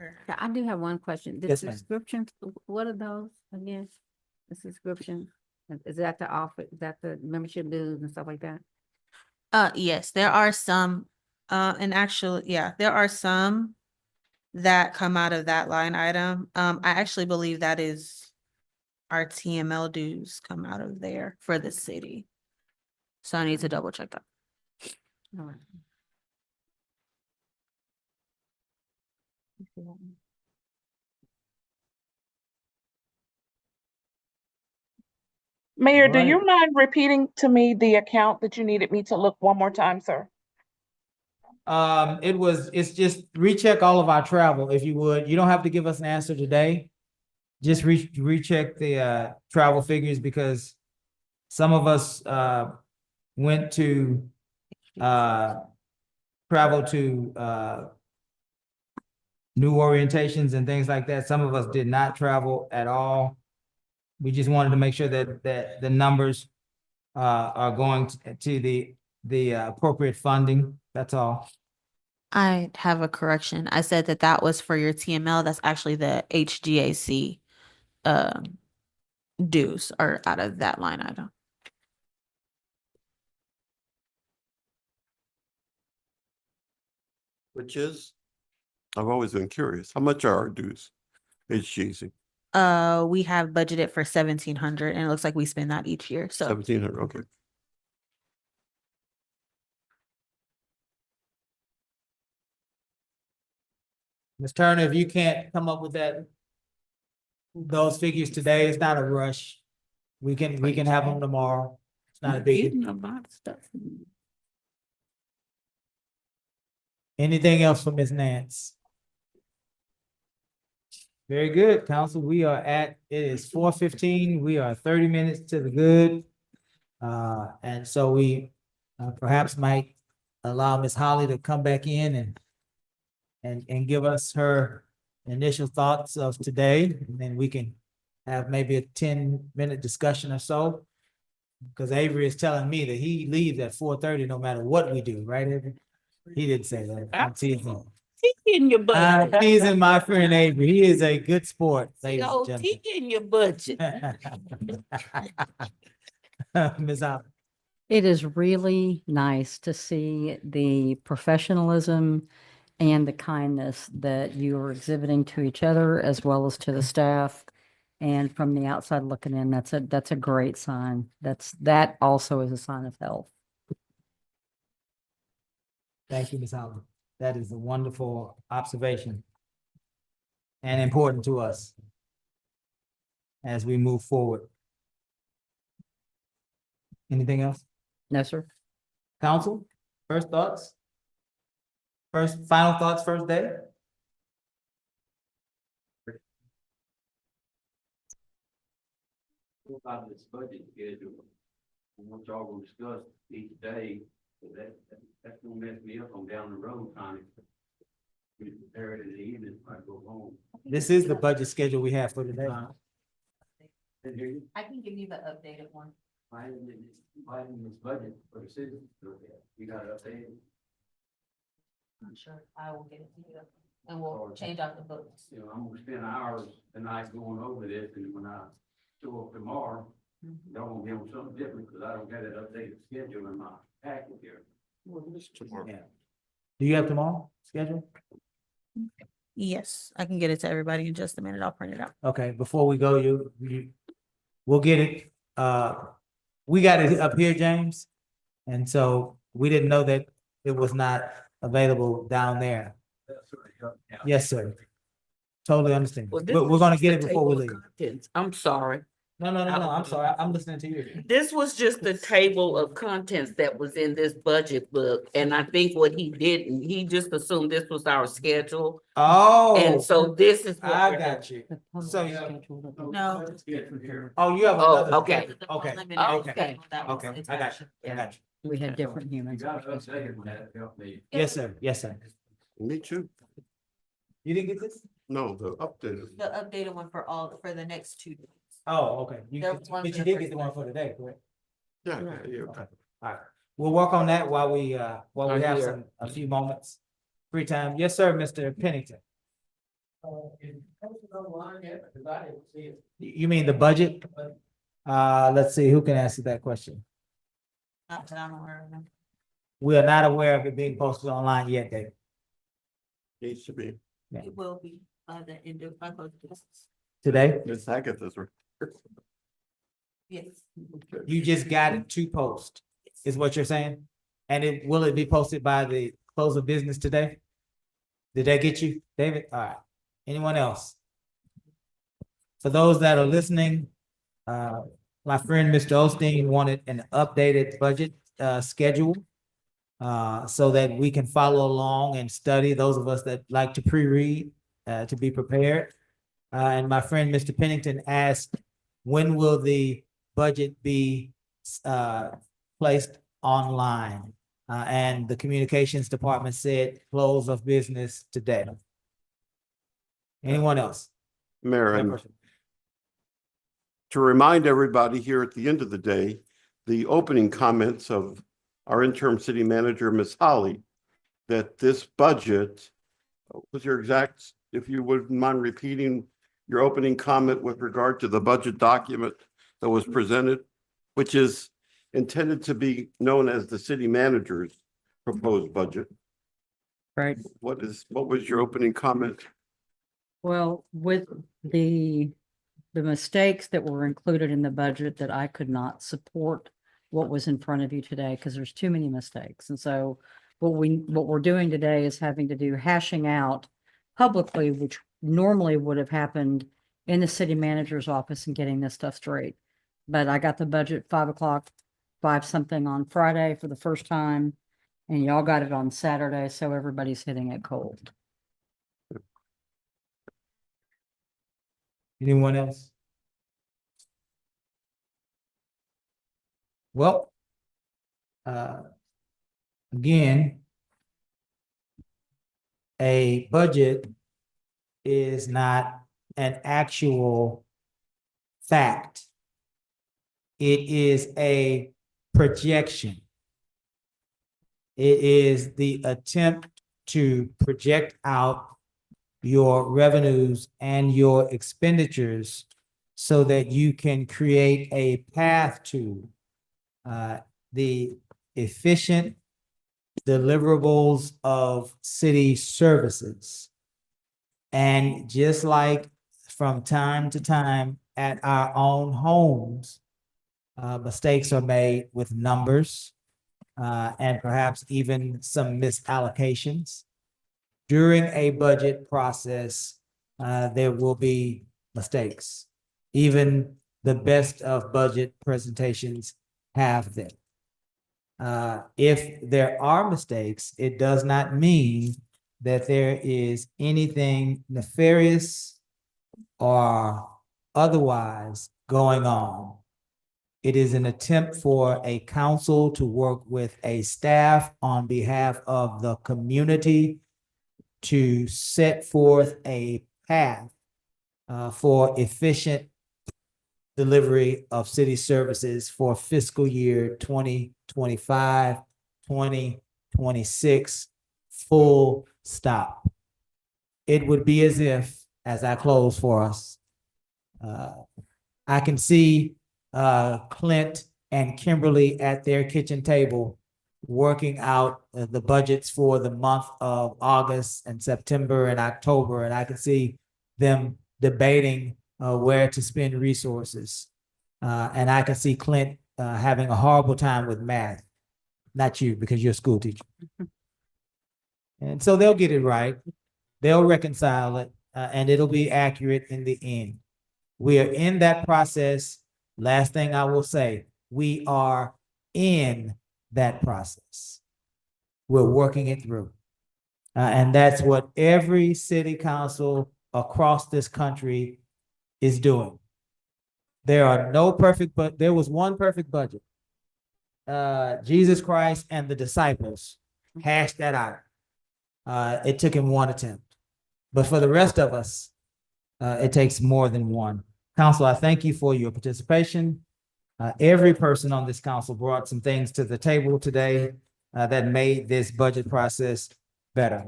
Speaker 8: Yeah, I do have one question. The
Speaker 1: Yes, ma'am.
Speaker 8: subscriptions, what are those again? The subscription, is that the offer, is that the membership dues and stuff like that?
Speaker 2: Yes, there are some, and actually, yeah, there are some that come out of that line item. I actually believe that is our TML dues come out of there for the city. So I need to double check that.
Speaker 8: All right.
Speaker 10: Mayor, do you
Speaker 1: Right.
Speaker 10: mind repeating to me the account that you needed me to look one more time, sir?
Speaker 1: It's just recheck all of our travel, if you would. You don't have to give us an answer today. Just recheck the travel figures because some of us went to travel to new orientations and things like that. Some of us did not travel at all. We just wanted to make sure that the numbers are going to the appropriate funding. That's all.
Speaker 2: I have a correction. I said that that was for your TML. That's actually the HGAC dues are out of that line item.
Speaker 6: Which is, I've always been curious, how much are our dues? HGC,
Speaker 2: We have budgeted for 1,700 and it looks like we spend that each year. So
Speaker 6: 1,700, okay.
Speaker 1: Ms. Turner, if you can't come up with those figures today, it's not a rush. We can have them tomorrow. It's not a big.
Speaker 16: Getting a lot of stuff.
Speaker 1: Anything else for Ms. Nance? Very good, council. It is 4:15. We are 30 minutes to the good. And so we perhaps might allow Ms. Holly to come back in and give us her initial thoughts of today, and then we can have maybe a 10-minute discussion or so. Because Avery is telling me that he leaves at 4:30 no matter what we do, right, Avery? He didn't say that. I'm teasing.
Speaker 16: In your
Speaker 1: I'm
Speaker 16: budget.
Speaker 1: teasing my friend Avery. He is a good sport, ladies and
Speaker 16: Yo,
Speaker 1: gentlemen.
Speaker 16: in your budget.
Speaker 1: Ms. Holly.
Speaker 5: It is really nice to see the professionalism and the kindness that you are exhibiting to each other as well as to the staff. And from the outside looking in, that's a great sign. That also is a sign of health.
Speaker 1: Thank you, Ms. Holly. That is a wonderful observation and important to us as we move forward. Anything else?
Speaker 5: No, sir.
Speaker 1: Council, first thoughts? Final thoughts, first day?
Speaker 7: About this budget schedule, and what y'all gonna discuss each day, that's gonna mess me up on down the road trying to be prepared in the evening when I go home.
Speaker 1: This is the budget schedule we have for today.
Speaker 7: Didn't hear you.
Speaker 2: I can give you the updated one.
Speaker 7: Finding this budget for the citizens, you got it updated.
Speaker 2: I'm sure I will get it to you and we'll change out the books.
Speaker 7: You know, I'm gonna spend hours tonight going over this, and when I show up tomorrow, y'all gonna give them something different, because I don't got it updated schedule in my packet here.
Speaker 1: Yeah. Do you have tomorrow schedule?
Speaker 2: Yes, I can get it to everybody in just a minute. I'll print it out.
Speaker 1: Okay, before we go, we'll get it. We got it up here, James. And so we didn't know that it was not available down there. Yes, sir. Totally understand.
Speaker 16: Well,
Speaker 1: But
Speaker 16: this
Speaker 1: we're
Speaker 16: is
Speaker 1: gonna
Speaker 16: just
Speaker 1: get
Speaker 16: the
Speaker 1: it before we
Speaker 16: table
Speaker 1: leave.
Speaker 16: of contents. I'm sorry.
Speaker 1: No, I'm sorry. I'm listening to you.
Speaker 16: This was just the table of contents that was in this budget book, and I think what he didn't, he just assumed this was our schedule.
Speaker 1: Oh.
Speaker 16: And so this is what
Speaker 1: I
Speaker 16: we're
Speaker 1: got
Speaker 16: doing.
Speaker 1: you. So,
Speaker 2: No.
Speaker 1: oh, you have
Speaker 16: Oh,
Speaker 1: another.
Speaker 16: okay.
Speaker 1: Okay,
Speaker 16: Okay.
Speaker 1: okay, I got you, I got you.
Speaker 5: We had different
Speaker 7: You
Speaker 5: humans.
Speaker 7: got it updated when that helped me.
Speaker 1: Yes, sir, yes, sir.
Speaker 6: Me too.
Speaker 1: You didn't get this?
Speaker 6: No, the updated.
Speaker 2: The updated one for the next 2 days.
Speaker 1: Oh, okay.
Speaker 2: There was one
Speaker 1: But
Speaker 2: for
Speaker 1: you
Speaker 2: the
Speaker 1: did get
Speaker 2: first
Speaker 1: the one for today, correct?
Speaker 6: Yeah, yeah.
Speaker 1: Okay, all right. We'll work on that while we
Speaker 16: Right
Speaker 1: have
Speaker 16: here.
Speaker 1: a few moments. Free time. Yes, sir, Mr. Pennington. You mean the budget? Let's see, who can answer that question?
Speaker 2: Not that I'm aware of.
Speaker 1: We are not aware of it being posted online yet, David.
Speaker 6: Needs to be.
Speaker 2: It will be by the end of my
Speaker 1: Today,
Speaker 6: Ms. Agatha's.
Speaker 2: Yes.
Speaker 1: you just got it to post, is what you're saying? And will it be posted by the close of business today? Did that get you, David? All right. Anyone else? For those that are listening, my friend Mr. Osteen wanted an updated budget schedule so that we can follow along and study, those of us that like to pre-read to be prepared. And my friend Mr. Pennington asked, when will the budget be placed online? And the communications department said close of business today. Anyone else?
Speaker 6: Mayor, and to remind everybody here at the end of the day, the opening comments of our interim city manager, Ms. Holly, that this budget was your exact, if you wouldn't mind repeating your opening comment with regard to the budget document that was presented, which is intended to be known as the city manager's proposed budget.
Speaker 5: Right.
Speaker 6: What was your opening comment?
Speaker 5: Well, with the mistakes that were included in the budget, that I could not support what was in front of you today because there's too many mistakes. And so what we're doing today is having to do hashing out publicly, which normally would have happened in the city manager's office, and getting this stuff straight. But I got the budget 5 o'clock, 5 something on Friday for the first time, and y'all got it on Saturday. So everybody's hitting it cold.
Speaker 1: Anyone else? Well, again, a budget is not an actual fact. It is a projection. It is the attempt to project out your revenues and your expenditures so that you can create a path to the efficient deliverables of city services. And just like from time to time at our own homes, mistakes are made with numbers and perhaps even some misallocations. During a budget process, there will be mistakes. Even the best of budget presentations have them. If there are mistakes, it does not mean that there is anything nefarious or otherwise going on. It is an attempt for a council to work with a staff on behalf of the community to set forth a path for efficient delivery of city services for fiscal year 2025, 2026, full stop. It would be as if, as I close for us, I can see Clint and Kimberly at their kitchen table working out the budgets for the month of August and September and October, and I can see them debating where to spend resources. And I can see Clint having a horrible time with math. Not you, because you're a school teacher. And so they'll get it right. They'll reconcile it, and it'll be accurate in the end. We are in that process. Last thing I will say, we are in that process. We're working it through. And that's what every city council across this country is doing. There are no perfect, but there was one perfect budget. Jesus Christ and the disciples hashed that out. It took him one attempt. But for the rest of us, it takes more than one. Council, I thank you for your participation. Every person on this council brought some things to the table today that made this budget process better.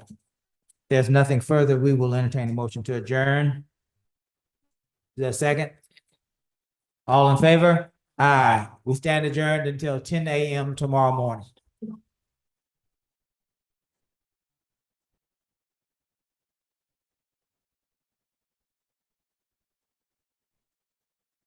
Speaker 1: There's nothing further. We will entertain a motion to adjourn. Is there a second? All in favor? Aye. We stand adjourned until 10 a.m. tomorrow morning.